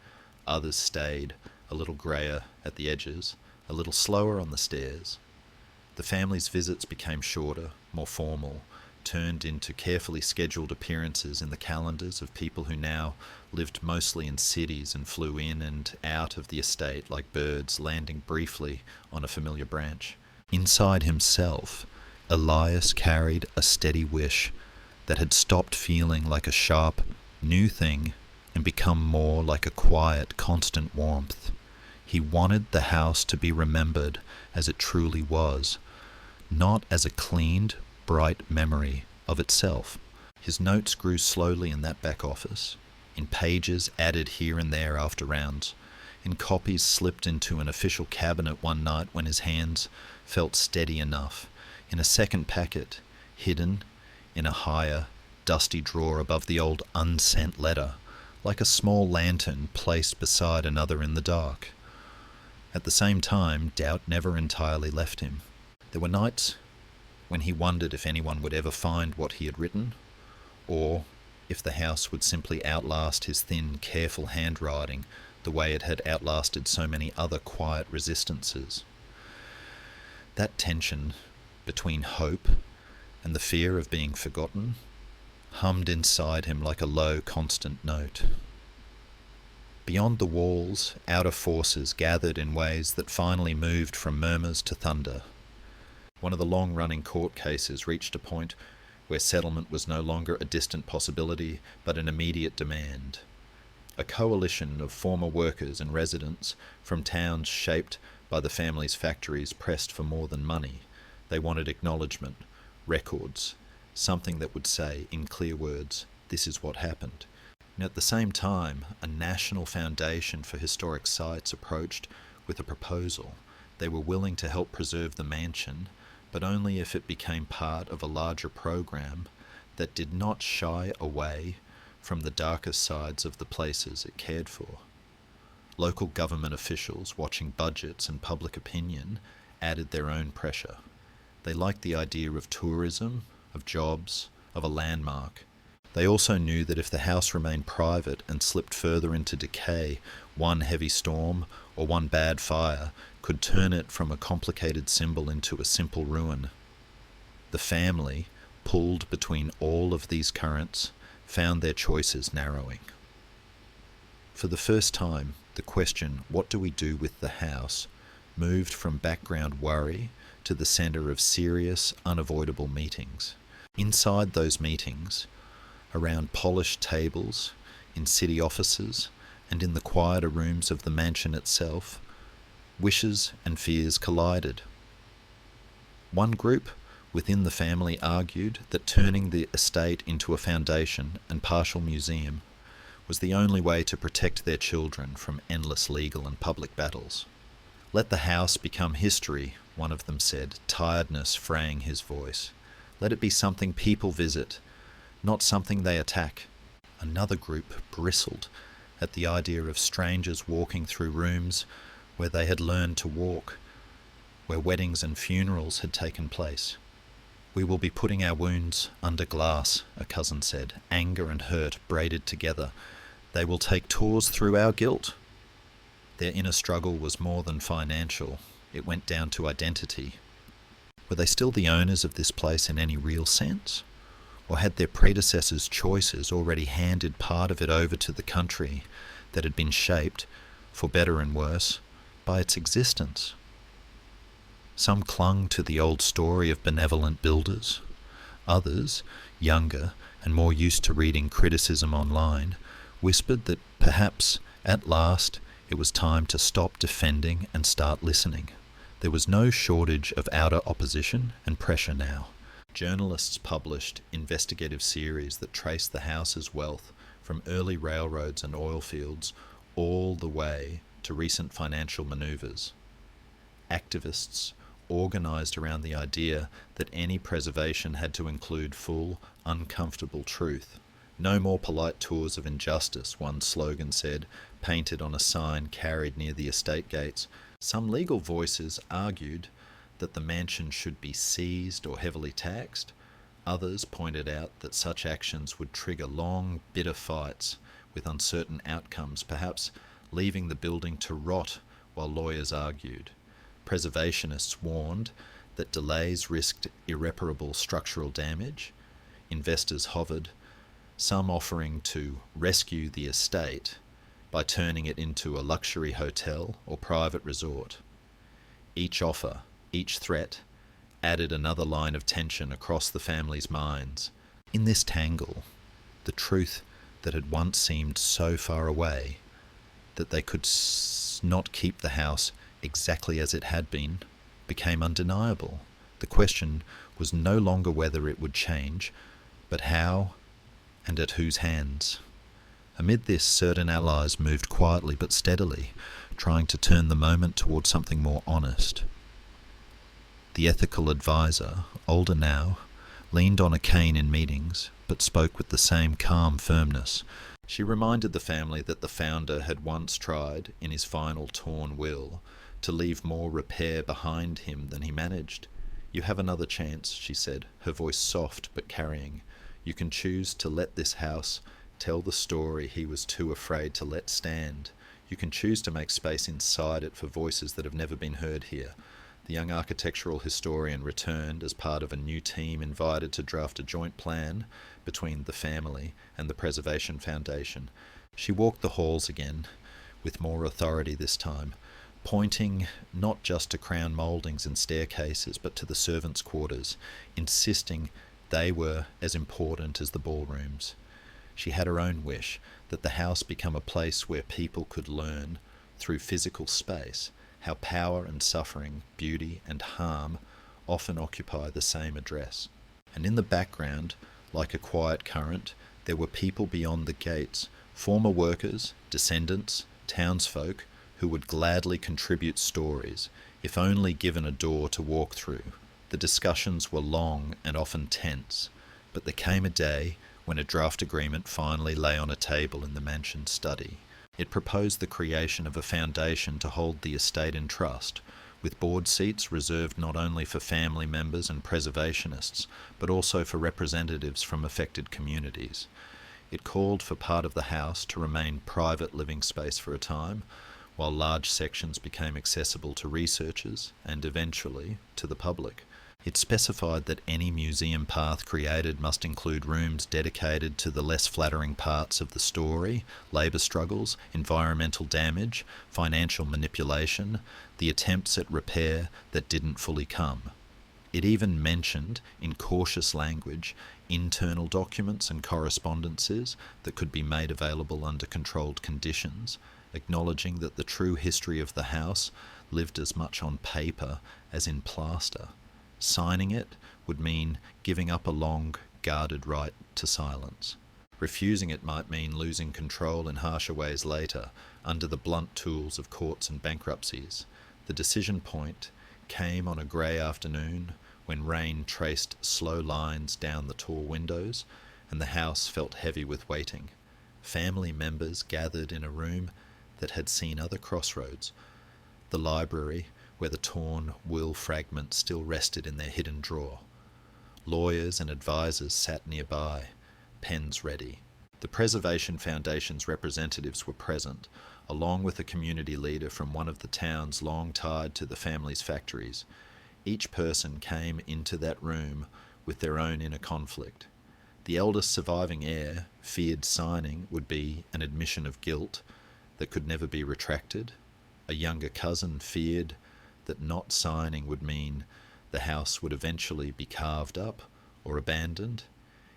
others stayed, a little greyer at the edges, a little slower on the stairs. The family's visits became shorter, more formal, turned into carefully scheduled appearances in the calendars of people who now lived mostly in cities and flew in and out of the estate like birds landing briefly on a familiar branch. Inside himself, Elias carried a steady wish that had stopped feeling like a sharp, new thing and become more like a quiet, constant warmth. He wanted the house to be remembered as it truly was, not as a cleaned, bright memory of itself. His notes grew slowly in that back office, in pages added here and there after rounds, in copies slipped into an official cabinet one night when his hands felt steady enough, in a second packet, hidden in a higher, dusty drawer above the old unsent letter, like a small lantern placed beside another in the dark. At the same time, doubt never entirely left him. There were nights when he wondered if anyone would ever find what he had written, or if the house would simply outlast his thin, careful handwriting the way it had outlasted so many other quiet resistances. That tension between hope and the fear of being forgotten hummed inside him like a low, constant note. Beyond the walls, outer forces gathered in ways that finally moved from murmurs to thunder. One of the long-running court cases reached a point where settlement was no longer a distant possibility, but an immediate demand. A coalition of former workers and residents from towns shaped by the family's factories pressed for more than money. They wanted acknowledgement, records, something that would say, in clear words, this is what happened. And at the same time, a national foundation for historic sites approached with a proposal. They were willing to help preserve the mansion, but only if it became part of a larger program that did not shy away from the darker sides of the places it cared for. Local government officials, watching budgets and public opinion, added their own pressure. They liked the idea of tourism, of jobs, of a landmark. They also knew that if the house remained private and slipped further into decay, one heavy storm or one bad fire could turn it from a complicated symbol into a simple ruin. The family, pulled between all of these currents, found their choices narrowing. For the first time, the question, what do we do with the house, moved from background worry to the centre of serious, unavoidable meetings. Inside those meetings, around polished tables, in city offices, and in the quieter rooms of the mansion itself, wishes and fears collided. One group within the family argued that turning the estate into a foundation and partial museum was the only way to protect their children from endless legal and public battles. Let the house become history, one of them said, tiredness fraying his voice. Let it be something people visit, not something they attack. Another group bristled at the idea of strangers walking through rooms where they had learned to walk, where weddings and funerals had taken place. We will be putting our wounds under glass, a cousin said, anger and hurt braided together. They will take tours through our guilt. Their inner struggle was more than financial. It went down to identity. Were they still the owners of this place in any real sense? Or had their predecessors' choices already handed part of it over to the country that had been shaped, for better and worse, by its existence? Some clung to the old story of benevolent builders. Others, younger and more used to reading criticism online, whispered that perhaps, at last, it was time to stop defending and start listening. There was no shortage of outer opposition and pressure now. Journalists published investigative series that traced the house's wealth from early railroads and oil fields all the way to recent financial maneuvers. Activists organised around the idea that any preservation had to include full, uncomfortable truth. No more polite tours of injustice, one slogan said, painted on a sign carried near the estate gates. Some legal voices argued that the mansion should be seized or heavily taxed. Others pointed out that such actions would trigger long, bitter fights with uncertain outcomes, perhaps leaving the building to rot while lawyers argued. Preservationists warned that delays risked irreparable structural damage. Investors hovered, some offering to rescue the estate by turning it into a luxury hotel or private resort. Each offer, each threat, added another line of tension across the family's minds. In this tangle, the truth that had once seemed so far away that they could not keep the house exactly as it had been became undeniable. The question was no longer whether it would change, but how and at whose hands. Amid this, certain allies moved quietly but steadily, trying to turn the moment towards something more honest. The ethical advisor, older now, leaned on a cane in meetings, but spoke with the same calm firmness. She reminded the family that the founder had once tried, in his final torn will, to leave more repair behind him than he managed. You have another chance, she said, her voice soft but carrying. You can choose to let this house tell the story he was too afraid to let stand. You can choose to make space inside it for voices that have never been heard here. The young architectural historian returned as part of a new team invited to draft a joint plan between the family and the Preservation Foundation. She walked the halls again, with more authority this time, pointing not just to crown mouldings and staircases, but to the servants' quarters, insisting they were as important as the ballrooms. She had her own wish, that the house become a place where people could learn, through physical space, how power and suffering, beauty and harm often occupy the same address. And in the background, like a quiet current, there were people beyond the gates, former workers, descendants, townsfolk, who would gladly contribute stories, if only given a door to walk through. The discussions were long and often tense, but there came a day when a draft agreement finally lay on a table in the mansion study. It proposed the creation of a foundation to hold the estate in trust, with board seats reserved not only for family members and preservationists, but also for representatives from affected communities. It called for part of the house to remain private living space for a time, while large sections became accessible to researchers and eventually to the public. It specified that any museum path created must include rooms dedicated to the less flattering parts of the story, labour struggles, environmental damage, financial manipulation, the attempts at repair that didn't fully come. It even mentioned, in cautious language, internal documents and correspondences that could be made available under controlled conditions, acknowledging that the true history of the house lived as much on paper as in plaster. Signing it would mean giving up a long, guarded right to silence. Refusing it might mean losing control in harsher ways later, under the blunt tools of courts and bankruptcies. The decision point came on a grey afternoon when rain traced slow lines down the tall windows and the house felt heavy with waiting. Family members gathered in a room that had seen other crossroads, the library, where the torn will fragment still rested in their hidden drawer. Lawyers and advisors sat nearby, pens ready. The Preservation Foundation's representatives were present, along with a community leader from one of the towns long tied to the family's factories. Each person came into that room with their own inner conflict. The eldest surviving heir feared signing would be an admission of guilt that could never be retracted. A younger cousin feared that not signing would mean the house would eventually be carved up or abandoned,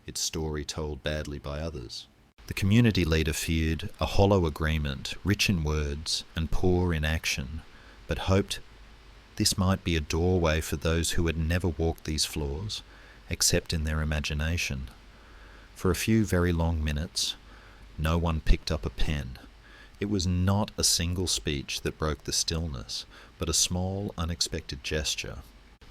its story told badly by others. The community leader feared a hollow agreement, rich in words and poor in action, but hoped this might be a doorway for those who had never walked these floors, except in their imagination. For a few very long minutes, no one picked up a pen. It was not a single speech that broke the stillness, but a small, unexpected gesture.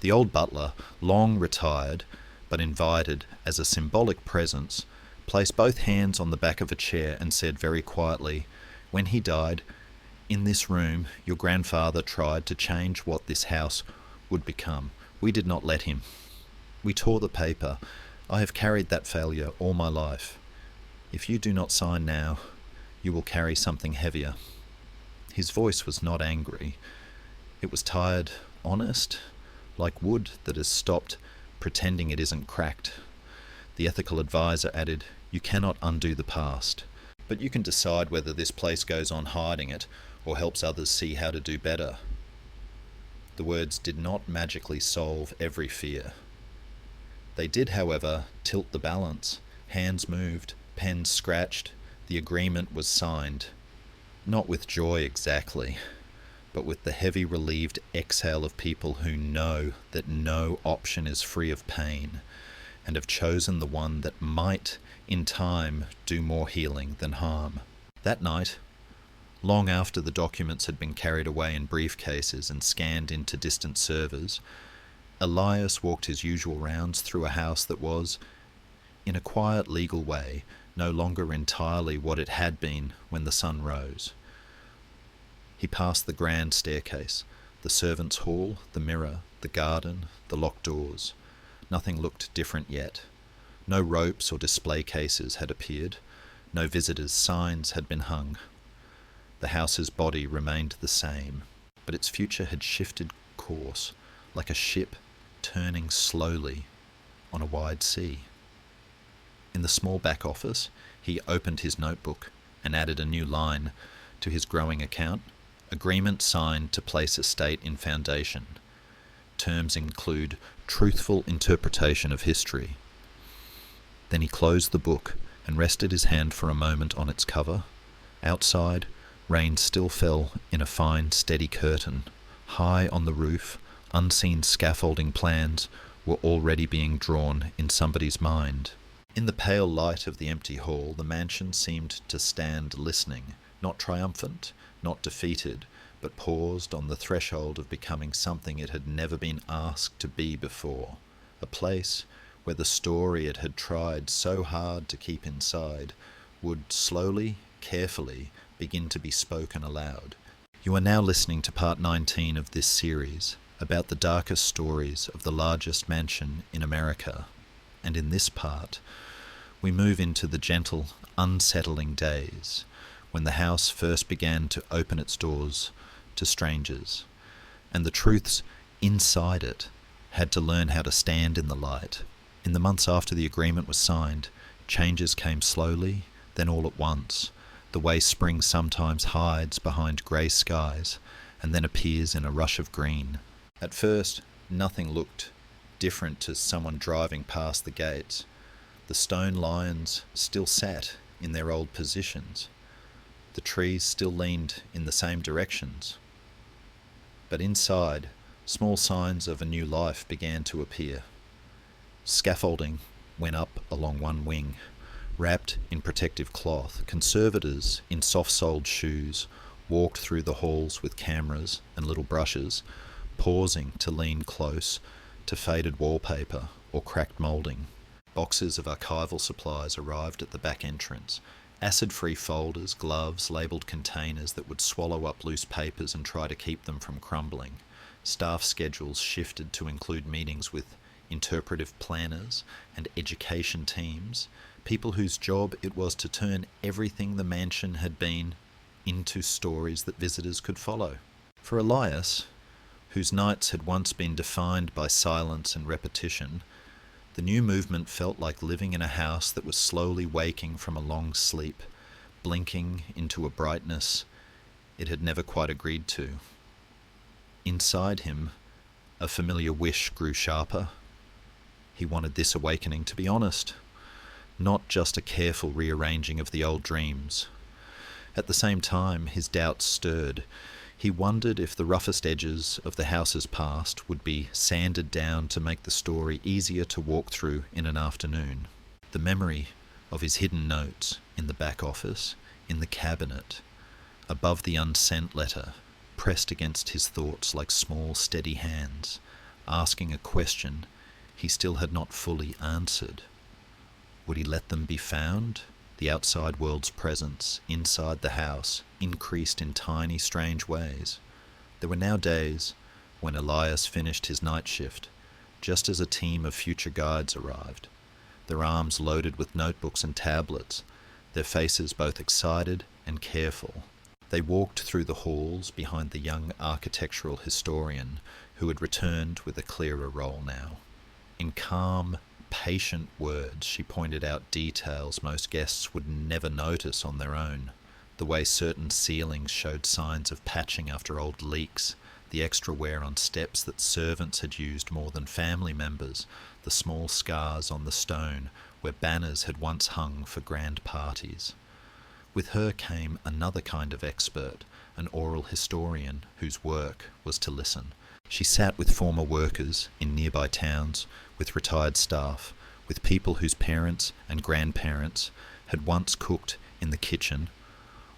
The old butler, long retired, but invited as a symbolic presence, placed both hands on the back of a chair and said very quietly, "When he died, in this room, your grandfather tried to change what this house would become. We did not let him. We tore the paper. I have carried that failure all my life. If you do not sign now, you will carry something heavier." His voice was not angry. It was tired, honest, like wood that has stopped pretending it isn't cracked. The ethical advisor added, "You cannot undo the past, but you can decide whether this place goes on hiding it or helps others see how to do better." The words did not magically solve every fear. They did, however, tilt the balance. Hands moved, pens scratched. The agreement was signed. Not with joy exactly, but with the heavy relieved exhale of people who know that no option is free of pain and have chosen the one that might, in time, do more healing than harm. That night, long after the documents had been carried away in briefcases and scanned into distant servers, Elias walked his usual rounds through a house that was, in a quiet legal way, no longer entirely what it had been when the sun rose. He passed the grand staircase, the servants' hall, the mirror, the garden, the locked doors. Nothing looked different yet. No ropes or display cases had appeared. No visitors' signs had been hung. The house's body remained the same, but its future had shifted course, like a ship turning slowly on a wide sea. In the small back office, he opened his notebook and added a new line to his growing account. Agreement signed to place estate in foundation. Terms include truthful interpretation of history. Then he closed the book and rested his hand for a moment on its cover. Outside, rain still fell in a fine, steady curtain. High on the roof, unseen scaffolding plans were already being drawn in somebody's mind. In the pale light of the empty hall, the mansion seemed to stand listening, not triumphant, not defeated, but paused on the threshold of becoming something it had never been asked to be before. A place where the story it had tried so hard to keep inside would slowly, carefully begin to be spoken aloud. You are now listening to part 19 of this series about the darkest stories of the largest mansion in America. And in this part, we move into the gentle, unsettling days when the house first began to open its doors to strangers, and the truths inside it had to learn how to stand in the light. In the months after the agreement was signed, changes came slowly, then all at once, the way spring sometimes hides behind grey skies and then appears in a rush of green. At first, nothing looked different to someone driving past the gates. The stone lions still sat in their old positions. The trees still leaned in the same directions. But inside, small signs of a new life began to appear. Scaffolding went up along one wing, wrapped in protective cloth. Conservators in soft-soled shoes walked through the halls with cameras and little brushes, pausing to lean close to faded wallpaper or cracked moulding. Boxes of archival supplies arrived at the back entrance. Acid-free folders, gloves, labelled containers that would swallow up loose papers and try to keep them from crumbling. Staff schedules shifted to include meetings with interpretive planners and education teams, people whose job it was to turn everything the mansion had been into stories that visitors could follow. For Elias, whose nights had once been defined by silence and repetition, the new movement felt like living in a house that was slowly waking from a long sleep, blinking into a brightness it had never quite agreed to. Inside him, a familiar wish grew sharper. He wanted this awakening to be honest, not just a careful rearranging of the old dreams. At the same time, his doubts stirred. He wondered if the roughest edges of the house's past would be sanded down to make the story easier to walk through in an afternoon. The memory of his hidden notes in the back office, in the cabinet, above the unsent letter, pressed against his thoughts like small, steady hands, asking a question he still had not fully answered. Would he let them be found? The outside world's presence inside the house increased in tiny, strange ways. There were now days when Elias finished his night shift, just as a team of future guides arrived, their arms loaded with notebooks and tablets, their faces both excited and careful. They walked through the halls behind the young architectural historian who had returned with a clearer role now. In calm, patient words, she pointed out details most guests would never notice on their own. The way certain ceilings showed signs of patching after old leaks, the extra wear on steps that servants had used more than family members, the small scars on the stone where banners had once hung for grand parties. With her came another kind of expert, an oral historian whose work was to listen. She sat with former workers in nearby towns, with retired staff, with people whose parents and grandparents had once cooked in the kitchen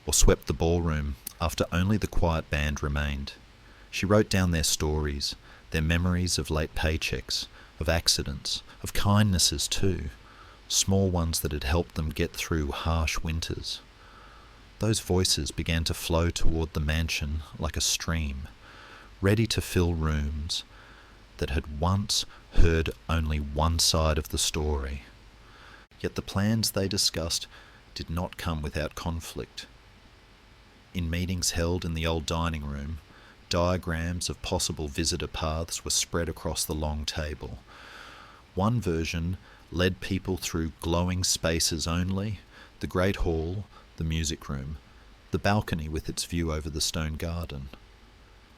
or swept the ballroom after only the quiet band remained. She wrote down their stories, their memories of late paychecks, of accidents, of kindnesses too, small ones that had helped them get through harsh winters. Those voices began to flow toward the mansion like a stream, ready to fill rooms that had once heard only one side of the story. Yet the plans they discussed did not come without conflict. In meetings held in the old dining room, diagrams of possible visitor paths were spread across the long table. One version led people through glowing spaces only, the great hall, the music room, the balcony with its view over the stone garden.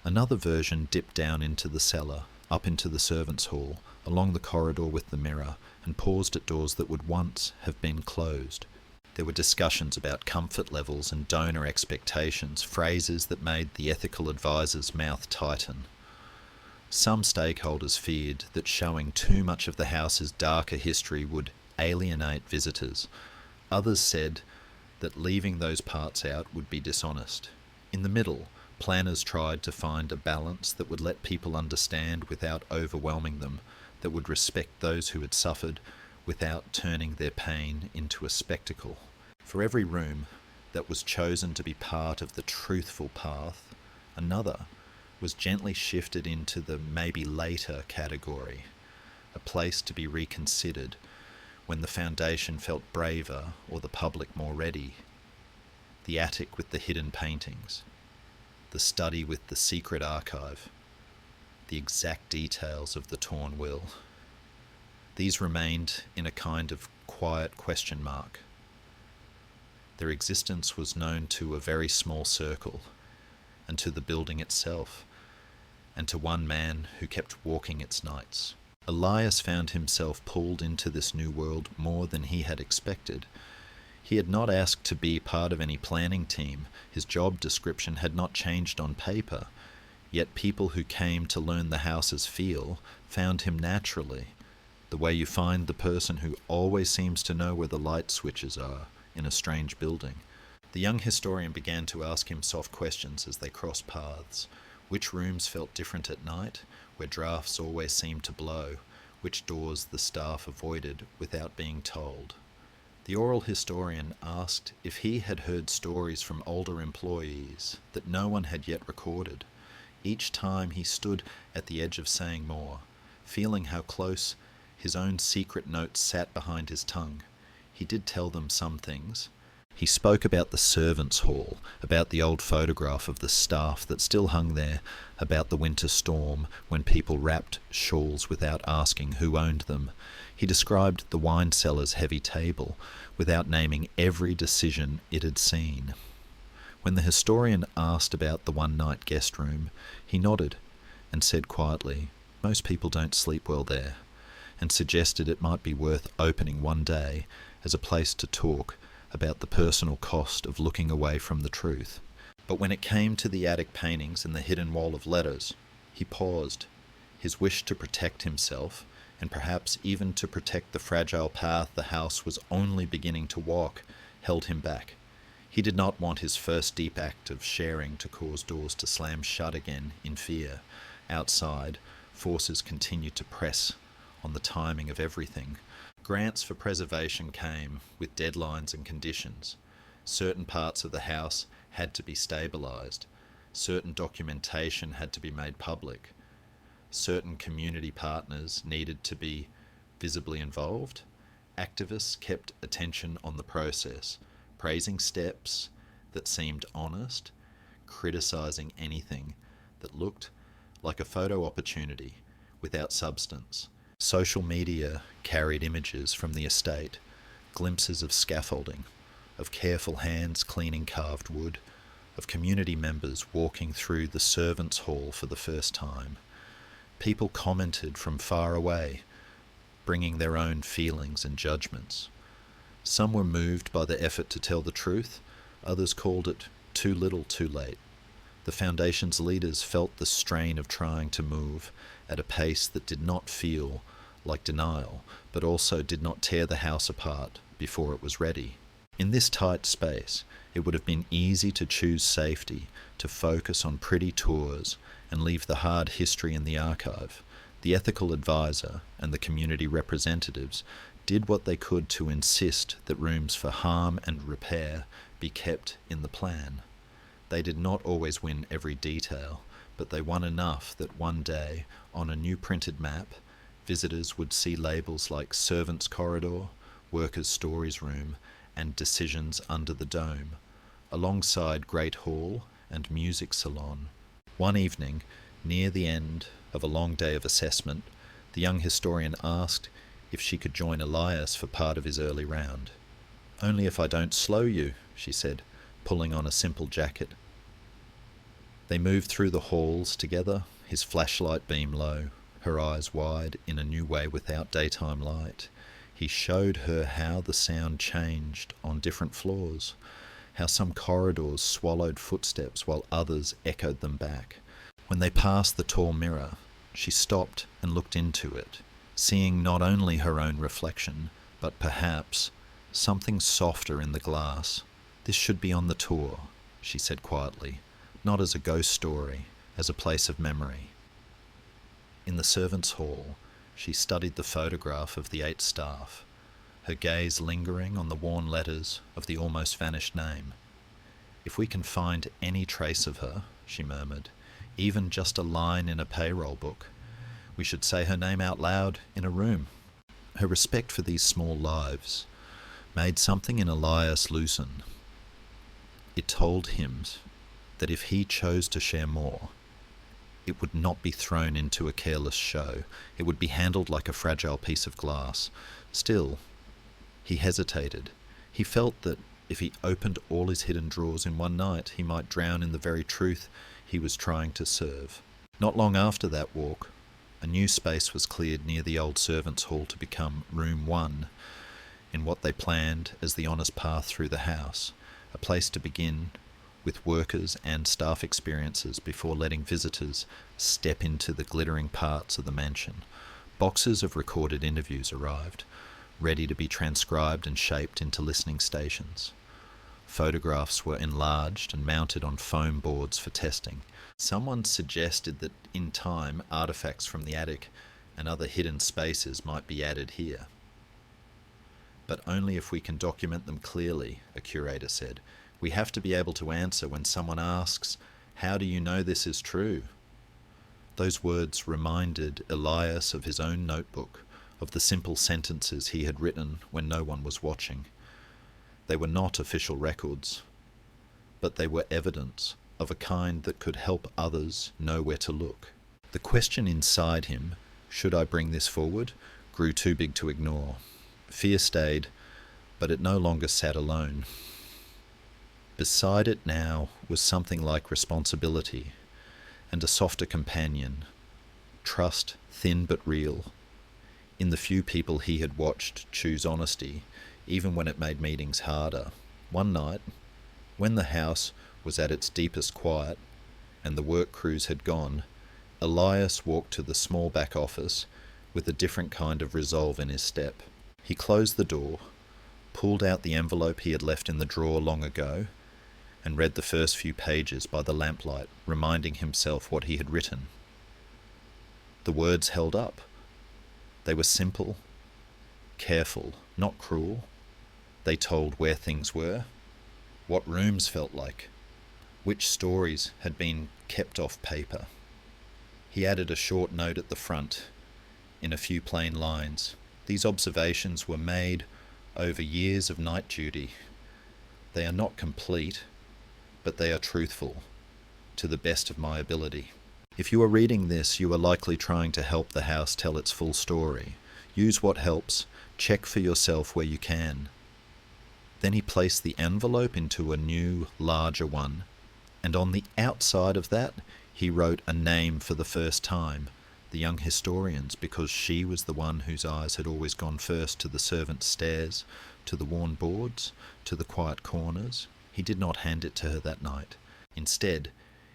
Another version dipped down into the cellar, up into the servants' hall, along the corridor with the mirror, and paused at doors that would once have been closed. There were discussions about comfort levels and donor expectations, phrases that made the ethical advisor's mouth tighten. Some stakeholders feared that showing too much of the house's darker history would alienate visitors. Others said that leaving those parts out would be dishonest. In the middle, planners tried to find a balance that would let people understand without overwhelming them, that would respect those who had suffered without turning their pain into a spectacle. For every room that was chosen to be part of the truthful path, another was gently shifted into the maybe later category, a place to be reconsidered when the foundation felt braver or the public more ready. The attic with the hidden paintings, the study with the secret archive, the exact details of the torn will. These remained in a kind of quiet question mark. Their existence was known to a very small circle, and to the building itself, and to one man who kept walking its nights. Elias found himself pulled into this new world more than he had expected. He had not asked to be part of any planning team. His job description had not changed on paper, yet people who came to learn the house's feel found him naturally, the way you find the person who always seems to know where the light switches are in a strange building. The young historian began to ask him soft questions as they crossed paths. Which rooms felt different at night, where drafts always seemed to blow, which doors the staff avoided without being told. The oral historian asked if he had heard stories from older employees that no one had yet recorded. Each time he stood at the edge of saying more, feeling how close his own secret notes sat behind his tongue. He did tell them some things. He spoke about the servants' hall, about the old photograph of the staff that still hung there, about the winter storm when people wrapped shawls without asking who owned them. He described the wine cellar's heavy table without naming every decision it had seen. When the historian asked about the one-night guest room, he nodded and said quietly, "Most people don't sleep well there," and suggested it might be worth opening one day as a place to talk about the personal cost of looking away from the truth. But when it came to the attic paintings and the hidden wall of letters, he paused. His wish to protect himself, and perhaps even to protect the fragile path the house was only beginning to walk, held him back. He did not want his first deep act of sharing to cause doors to slam shut again in fear. Outside, forces continued to press on the timing of everything. Grants for preservation came with deadlines and conditions. Certain parts of the house had to be stabilised. Certain documentation had to be made public. Certain community partners needed to be visibly involved. Activists kept attention on the process, praising steps that seemed honest, criticising anything that looked like a photo opportunity without substance. Social media carried images from the estate, glimpses of scaffolding, of careful hands cleaning carved wood, of community members walking through the servants' hall for the first time. People commented from far away, bringing their own feelings and judgments. Some were moved by the effort to tell the truth, others called it too little too late. The Foundation's leaders felt the strain of trying to move at a pace that did not feel like denial, but also did not tear the house apart before it was ready. In this tight space, it would have been easy to choose safety, to focus on pretty tours and leave the hard history in the archive. The ethical advisor and the community representatives did what they could to insist that rooms for harm and repair be kept in the plan. They did not always win every detail, but they won enough that one day, on a new printed map, visitors would see labels like Servants' Corridor, Workers' Stories Room, and Decisions Under the Dome. alongside Great Hall and Music Salon. One evening, near the end of a long day of assessment, the young historian asked if she could join Elias for part of his early round. "Only if I don't slow you," she said, pulling on a simple jacket. They moved through the halls together, his flashlight beam low, her eyes wide in a new way without daytime light. He showed her how the sound changed on different floors, how some corridors swallowed footsteps while others echoed them back. When they passed the tall mirror, she stopped and looked into it, seeing not only her own reflection, but perhaps something softer in the glass. "This should be on the tour," she said quietly, "not as a ghost story, as a place of memory." In the servants' hall, she studied the photograph of the 8 staff, her gaze lingering on the worn letters of the almost vanished name. "If we can find any trace of her," she murmured, "even just a line in a payroll book, we should say her name out loud in a room." Her respect for these small lives made something in Elias loosen. It told him that if he chose to share more, it would not be thrown into a careless show. It would be handled like a fragile piece of glass. Still, he hesitated. He felt that if he opened all his hidden drawers in one night, he might drown in the very truth he was trying to serve. Not long after that walk, a new space was cleared near the old servants' hall to become Room 1, in what they planned as the honest path through the house, a place to begin with workers and staff experiences before letting visitors step into the glittering parts of the mansion. Boxes of recorded interviews arrived, ready to be transcribed and shaped into listening stations. Photographs were enlarged and mounted on foam boards for testing. Someone suggested that in time, artifacts from the attic and other hidden spaces might be added here. "But only if we can document them clearly," a curator said. "We have to be able to answer when someone asks, 'How do you know this is true?'" Those words reminded Elias of his own notebook, of the simple sentences he had written when no one was watching. They were not official records, but they were evidence of a kind that could help others know where to look. The question inside him, "Should I bring this forward?" grew too big to ignore. Fear stayed, but it no longer sat alone. Beside it now was something like responsibility and a softer companion, trust thin but real, in the few people he had watched choose honesty, even when it made meetings harder. One night, when the house was at its deepest quiet and the work crews had gone, Elias walked to the small back office with a different kind of resolve in his step. He closed the door, pulled out the envelope he had left in the drawer long ago, and read the first few pages by the lamplight, reminding himself what he had written. The words held up. They were simple, careful, not cruel. They told where things were, what rooms felt like, which stories had been kept off paper. He added a short note at the front, in a few plain lines. These observations were made over years of night duty. They are not complete, but they are truthful, to the best of my ability. If you are reading this, you are likely trying to help the house tell its full story. Use what helps. Check for yourself where you can. Then he placed the envelope into a new, larger one, and on the outside of that, he wrote a name for the first time, the young historian's, because she was the one whose eyes had always gone first to the servants' stairs, to the worn boards, to the quiet corners. He did not hand it to her that night. Instead,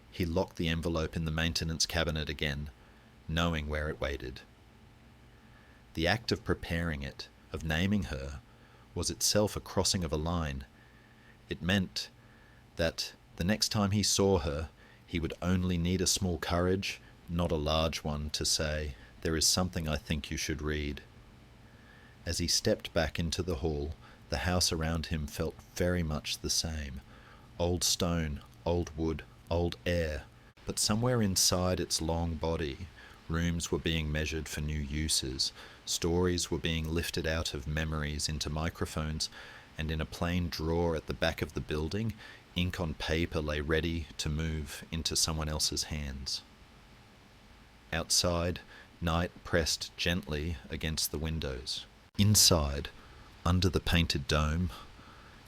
he locked the envelope in the maintenance cabinet again, knowing where it waited. The act of preparing it, of naming her, was itself a crossing of a line. It meant that the next time he saw her, he would only need a small courage, not a large one, to say, "There is something I think you should read." As he stepped back into the hall, the house around him felt very much the same. Old stone, old wood, old air. But somewhere inside its long body, rooms were being measured for new uses. Stories were being lifted out of memories into microphones, and in a plain drawer at the back of the building, Ink on paper lay ready to move into someone else's hands. Outside, night pressed gently against the windows. Inside, under the painted dome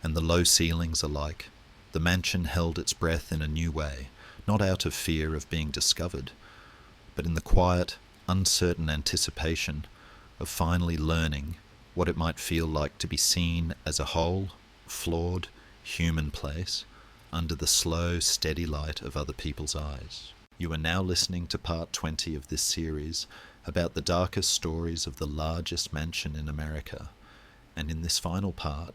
and the low ceilings alike, the mansion held its breath in a new way, not out of fear of being discovered, but in the quiet, uncertain anticipation of finally learning what it might feel like to be seen as a whole, flawed, human place under the slow, steady light of other people's eyes. You are now listening to part 20 of this series about the darkest stories of the largest mansion in America, and in this final part,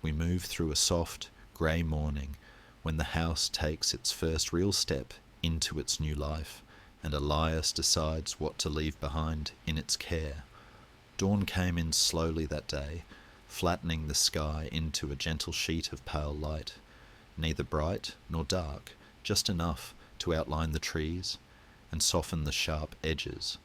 we move through a soft, grey morning when the house takes its first real step into its new life, and Elias decides what to leave behind in its care. Dawn came in slowly that day, flattening the sky into a gentle sheet of pale light, neither bright nor dark, just enough to outline the trees and soften the sharp edges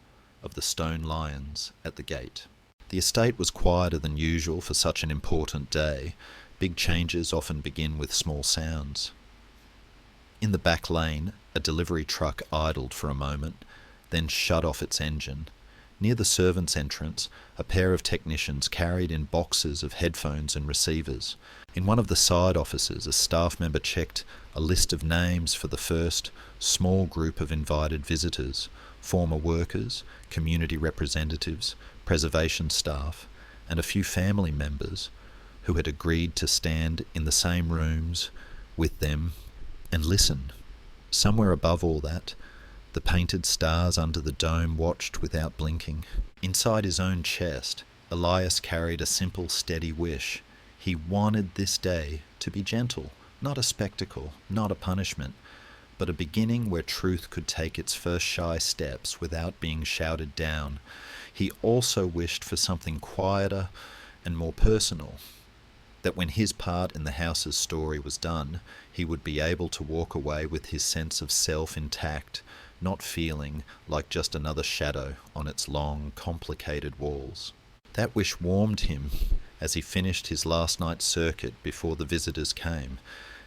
of the stone lions at the gate. The estate was quieter than usual for such an important day. Big changes often begin with small sounds. In the back lane, a delivery truck idled for a moment, then shut off its engine. Near the servants' entrance, a pair of technicians carried in boxes of headphones and receivers. In one of the side offices, a staff member checked a list of names for the first small group of invited visitors, former workers, community representatives, preservation staff, and a few family members who had agreed to stand in the same rooms with them and listen. Somewhere above all that, the painted stars under the dome watched without blinking. Inside his own chest, Elias carried a simple, steady wish. He wanted this day to be gentle, not a spectacle, not a punishment, but a beginning where truth could take its first shy steps without being shouted down. He also wished for something quieter and more personal, that when his part in the house's story was done, he would be able to walk away with his sense of self intact, not feeling like just another shadow on its long, complicated walls. That wish warmed him as he finished his last night's circuit before the visitors came.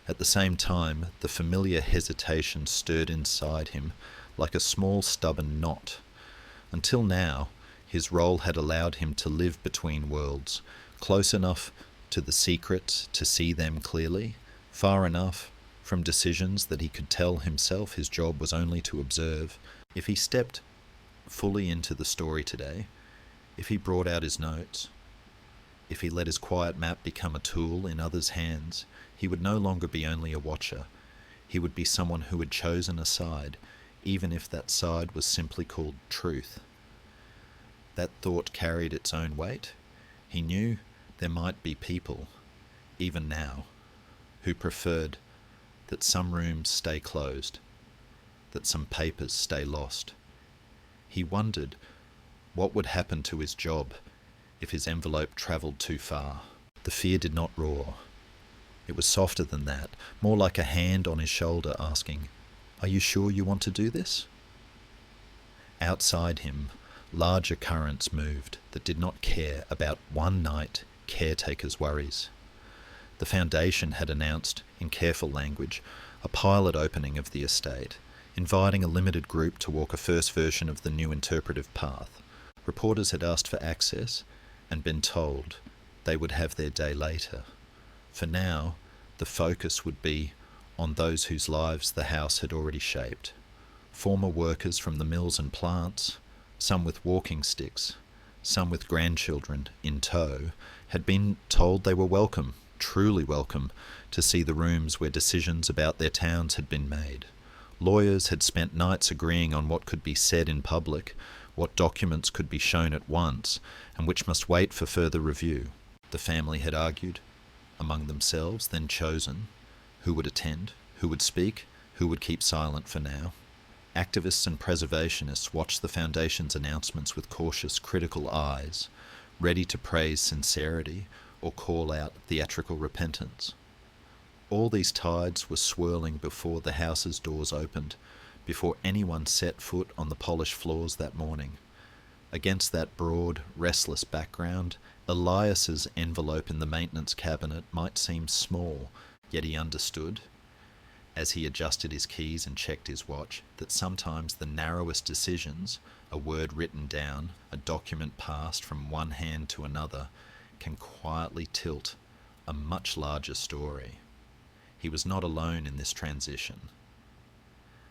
At the same time, the familiar hesitation stirred inside him like a small stubborn knot. Until now, his role had allowed him to live between worlds, close enough to the secrets to see them clearly, far enough from decisions that he could tell himself his job was only to observe. If he stepped fully into the story today, if he brought out his notes, if he let his quiet map become a tool in others' hands, he would no longer be only a watcher. He would be someone who had chosen a side, even if that side was simply called truth. That thought carried its own weight. He knew there might be people, even now, who preferred that some rooms stay closed, that some papers stay lost. He wondered what would happen to his job if his envelope travelled too far. The fear did not roar. It was softer than that, more like a hand on his shoulder asking, "Are you sure you want to do this?" Outside him, larger currents moved that did not care about one night caretaker's worries. The foundation had announced, in careful language, a pilot opening of the estate, inviting a limited group to walk a first version of the new interpretive path. Reporters had asked for access and been told they would have their day later. For now, the focus would be on those whose lives the house had already shaped. Former workers from the mills and plants, some with walking sticks, some with grandchildren in tow, had been told they were welcome, truly welcome, to see the rooms where decisions about their towns had been made. Lawyers had spent nights agreeing on what could be said in public, what documents could be shown at once, and which must wait for further review. The family had argued among themselves, then chosen who would attend, who would speak, who would keep silent for now. Activists and preservationists watched the Foundation's announcements with cautious, critical eyes, ready to praise sincerity or call out theatrical repentance. All these tides were swirling before the house's doors opened, before anyone set foot on the polished floors that morning. Against that broad, restless background, Elias's envelope in the maintenance cabinet might seem small, yet he understood as he adjusted his keys and checked his watch, that sometimes the narrowest decisions, a word written down, a document passed from one hand to another, can quietly tilt a much larger story. He was not alone in this transition.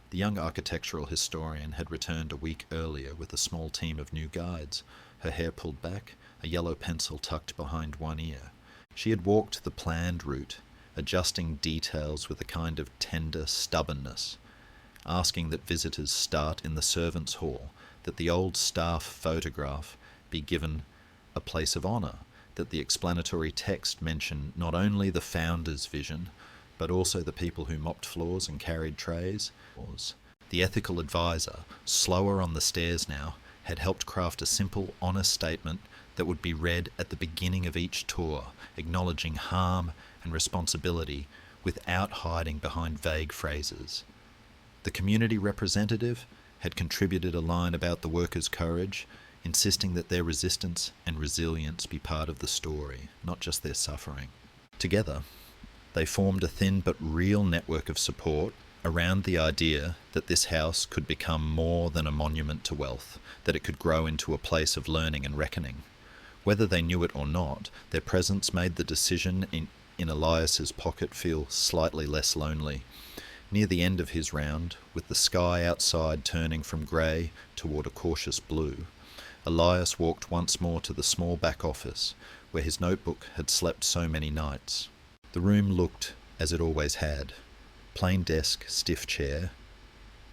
The young architectural historian had returned a week earlier with a small team of new guides, her hair pulled back, a yellow pencil tucked behind one ear. She had walked the planned route, adjusting details with a kind of tender stubbornness, asking that visitors start in the servants' hall, that the old staff photograph be given a place of honour, that the explanatory text mention not only the founder's vision, but also the people who mopped floors and carried trays. The ethical advisor, slower on the stairs now, had helped craft a simple, honest statement that would be read at the beginning of each tour, acknowledging harm and responsibility without hiding behind vague phrases. The community representative had contributed a line about the workers' courage, insisting that their resistance and resilience be part of the story, not just their suffering. Together, they formed a thin but real network of support around the idea that this house could become more than a monument to wealth, that it could grow into a place of learning and reckoning. Whether they knew it or not, their presence made the decision in Elias's pocket feel slightly less lonely. Near the end of his round, with the sky outside turning from grey toward a cautious blue, Elias walked once more to the small back office, where his notebook had slept so many nights. The room looked as it always had. Plain desk, stiff chair,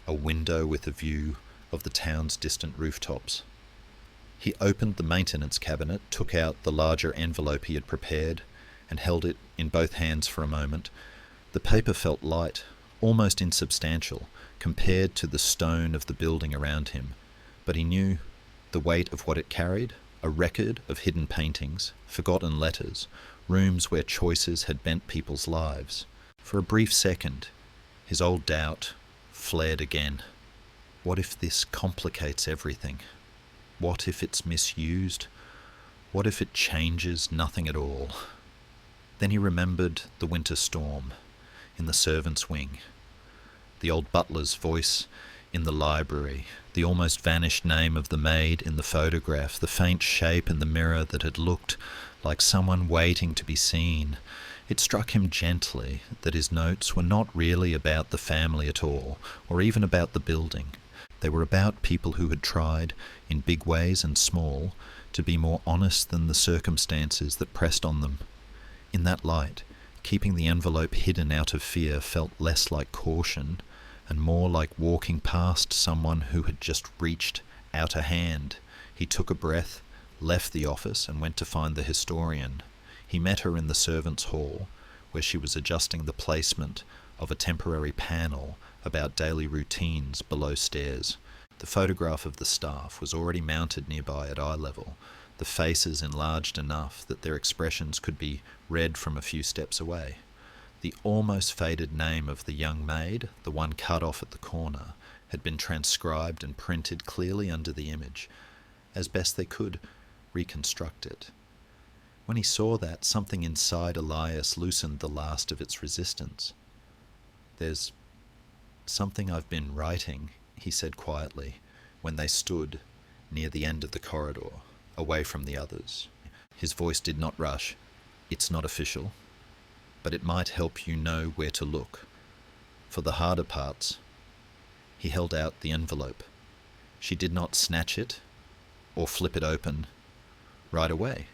a window with a view of the town's distant rooftops. He opened the maintenance cabinet, took out the larger envelope he had prepared, and held it in both hands for a moment. The paper felt light, almost insubstantial, compared to the stone of the building around him, but he knew the weight of what it carried, a record of hidden paintings, forgotten letters, rooms where choices had bent people's lives. For a brief second, his old doubt flared again. What if this complicates everything? What if it's misused? What if it changes nothing at all? Then he remembered the winter storm in the servants' wing, the old butler's voice in the library, the almost vanished name of the maid in the photograph, the faint shape in the mirror that had looked like someone waiting to be seen. It struck him gently that his notes were not really about the family at all, or even about the building. They were about people who had tried, in big ways and small, to be more honest than the circumstances that pressed on them. In that light, keeping the envelope hidden out of fear felt less like caution and more like walking past someone who had just reached out a hand. He took a breath, left the office, and went to find the historian. He met her in the servants' hall, where she was adjusting the placement of a temporary panel about daily routines below stairs. The photograph of the staff was already mounted nearby at eye level, the faces enlarged enough that their expressions could be read from a few steps away. The almost faded name of the young maid, the one cut off at the corner, had been transcribed and printed clearly under the image, as best they could reconstruct it. When he saw that, something inside Elias loosened the last of its resistance. "There's something I've been writing," he said quietly, when they stood near the end of the corridor, away from the others. His voice did not rush. "It's not official, but it might help you know where to look. For the harder parts." He held out the envelope. She did not snatch it or flip it open right away.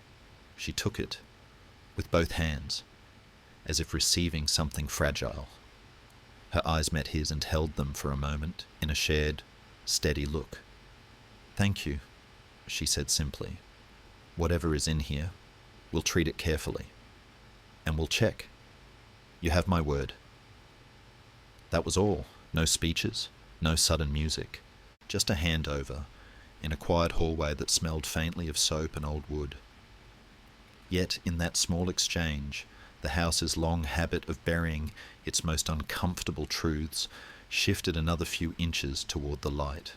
She took it with both hands, as if receiving something fragile. Her eyes met his and held them for a moment in a shared, steady look. "Thank you," she said simply. "Whatever is in here, we'll treat it carefully. And we'll check. You have my word." That was all. No speeches, no sudden music. Just a handover in a quiet hallway that smelled faintly of soap and old wood. Yet in that small exchange, the house's long habit of burying its most uncomfortable truths shifted another few inches toward the light.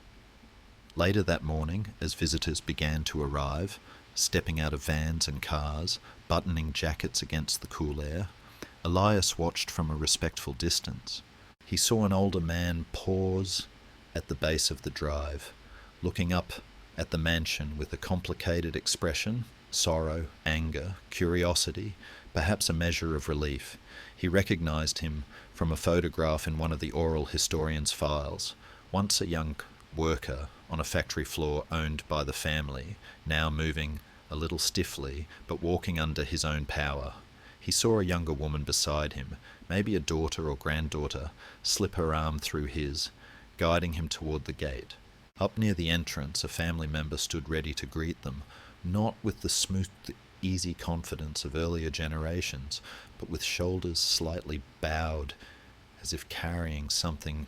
Later that morning, as visitors began to arrive, stepping out of vans and cars, buttoning jackets against the cool air, Elias watched from a respectful distance. He saw an older man pause at the base of the drive, looking up at the mansion with a complicated expression, sorrow, anger, curiosity, perhaps a measure of relief. He recognized him from a photograph in one of the oral historian's files, once a young worker on a factory floor owned by the family, now moving a little stiffly, but walking under his own power. He saw a younger woman beside him, maybe a daughter or granddaughter, slip her arm through his, guiding him toward the gate. Up near the entrance, a family member stood ready to greet them, not with the smooth, easy confidence of earlier generations, but with shoulders slightly bowed, as if carrying something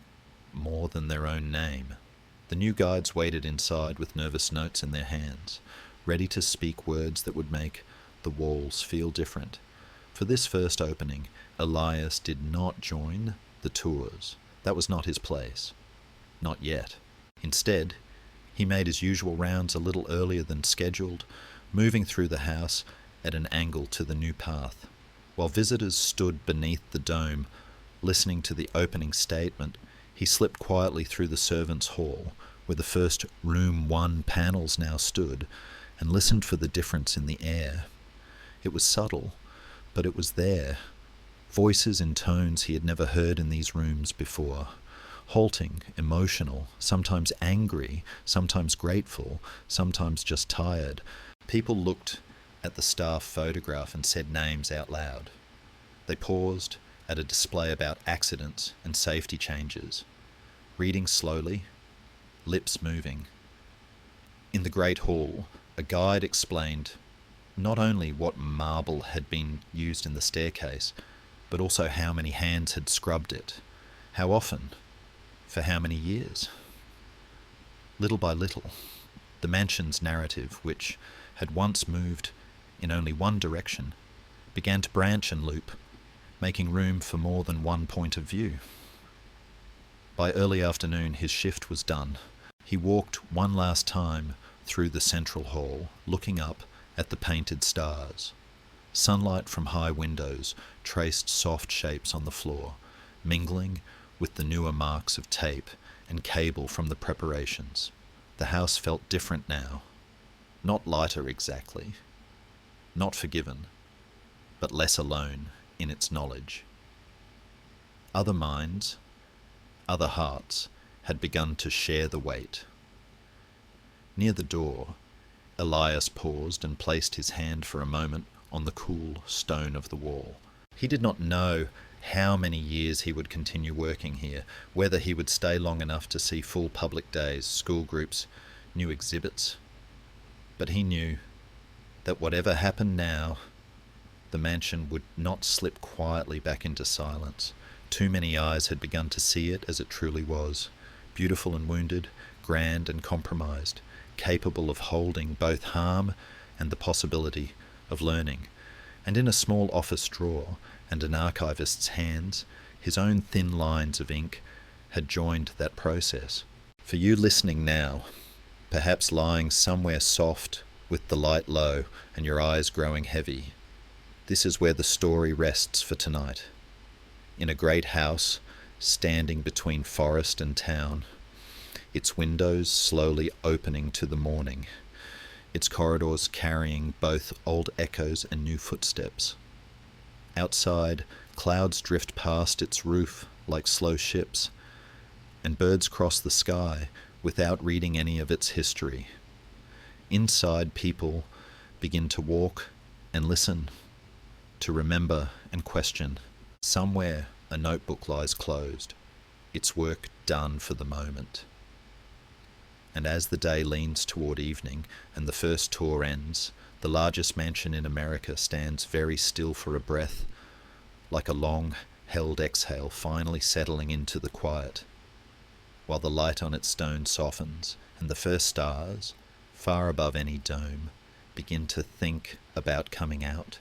more than their own name. The new guides waited inside with nervous notes in their hands, ready to speak words that would make the walls feel different. For this first opening, Elias did not join the tours. That was not his place. Not yet. Instead, he made his usual rounds a little earlier than scheduled, moving through the house at an angle to the new path. While visitors stood beneath the dome, listening to the opening statement, he slipped quietly through the servants' hall, where the first Room 1 panels now stood, and listened for the difference in the air. It was subtle, but it was there. Voices in tones he had never heard in these rooms before. Halting, emotional, sometimes angry, sometimes grateful, sometimes just tired. People looked at the staff photograph and said names out loud. They paused at a display about accidents and safety changes, reading slowly, lips moving. In the great hall, a guide explained not only what marble had been used in the staircase, but also how many hands had scrubbed it, how often, for how many years. Little by little, the mansion's narrative, which had once moved in only one direction, began to branch and loop, making room for more than one point of view. By early afternoon, his shift was done. He walked one last time through the central hall, looking up at the painted stars. Sunlight from high windows traced soft shapes on the floor, mingling with the newer marks of tape and cable from the preparations. The house felt different now. Not lighter exactly. Not forgiven, but less alone in its knowledge. Other minds, other hearts, had begun to share the weight. Near the door, Elias paused and placed his hand for a moment on the cool stone of the wall. He did not know how many years he would continue working here, whether he would stay long enough to see full public days, school groups, new exhibits. But he knew that whatever happened now, the mansion would not slip quietly back into silence. Too many eyes had begun to see it as it truly was, beautiful and wounded, grand and compromised, capable of holding both harm and the possibility of learning. And in a small office drawer and an archivist's hands, his own thin lines of ink had joined that process. For you listening now, perhaps lying somewhere soft with the light low and your eyes growing heavy, this is where the story rests for tonight. In a great house, standing between forest and town, its windows slowly opening to the morning, its corridors carrying both old echoes and new footsteps. Outside, clouds drift past its roof like slow ships, and birds cross the sky without reading any of its history. Inside, people begin to walk and listen, to remember and question. Somewhere, a notebook lies closed, its work done for the moment. And as the day leans toward evening and the first tour ends, the largest mansion in America stands very still for a breath, like a long-held exhale finally settling into the quiet, while the light on its stone softens and the first stars, far above any dome, begin to think about coming out.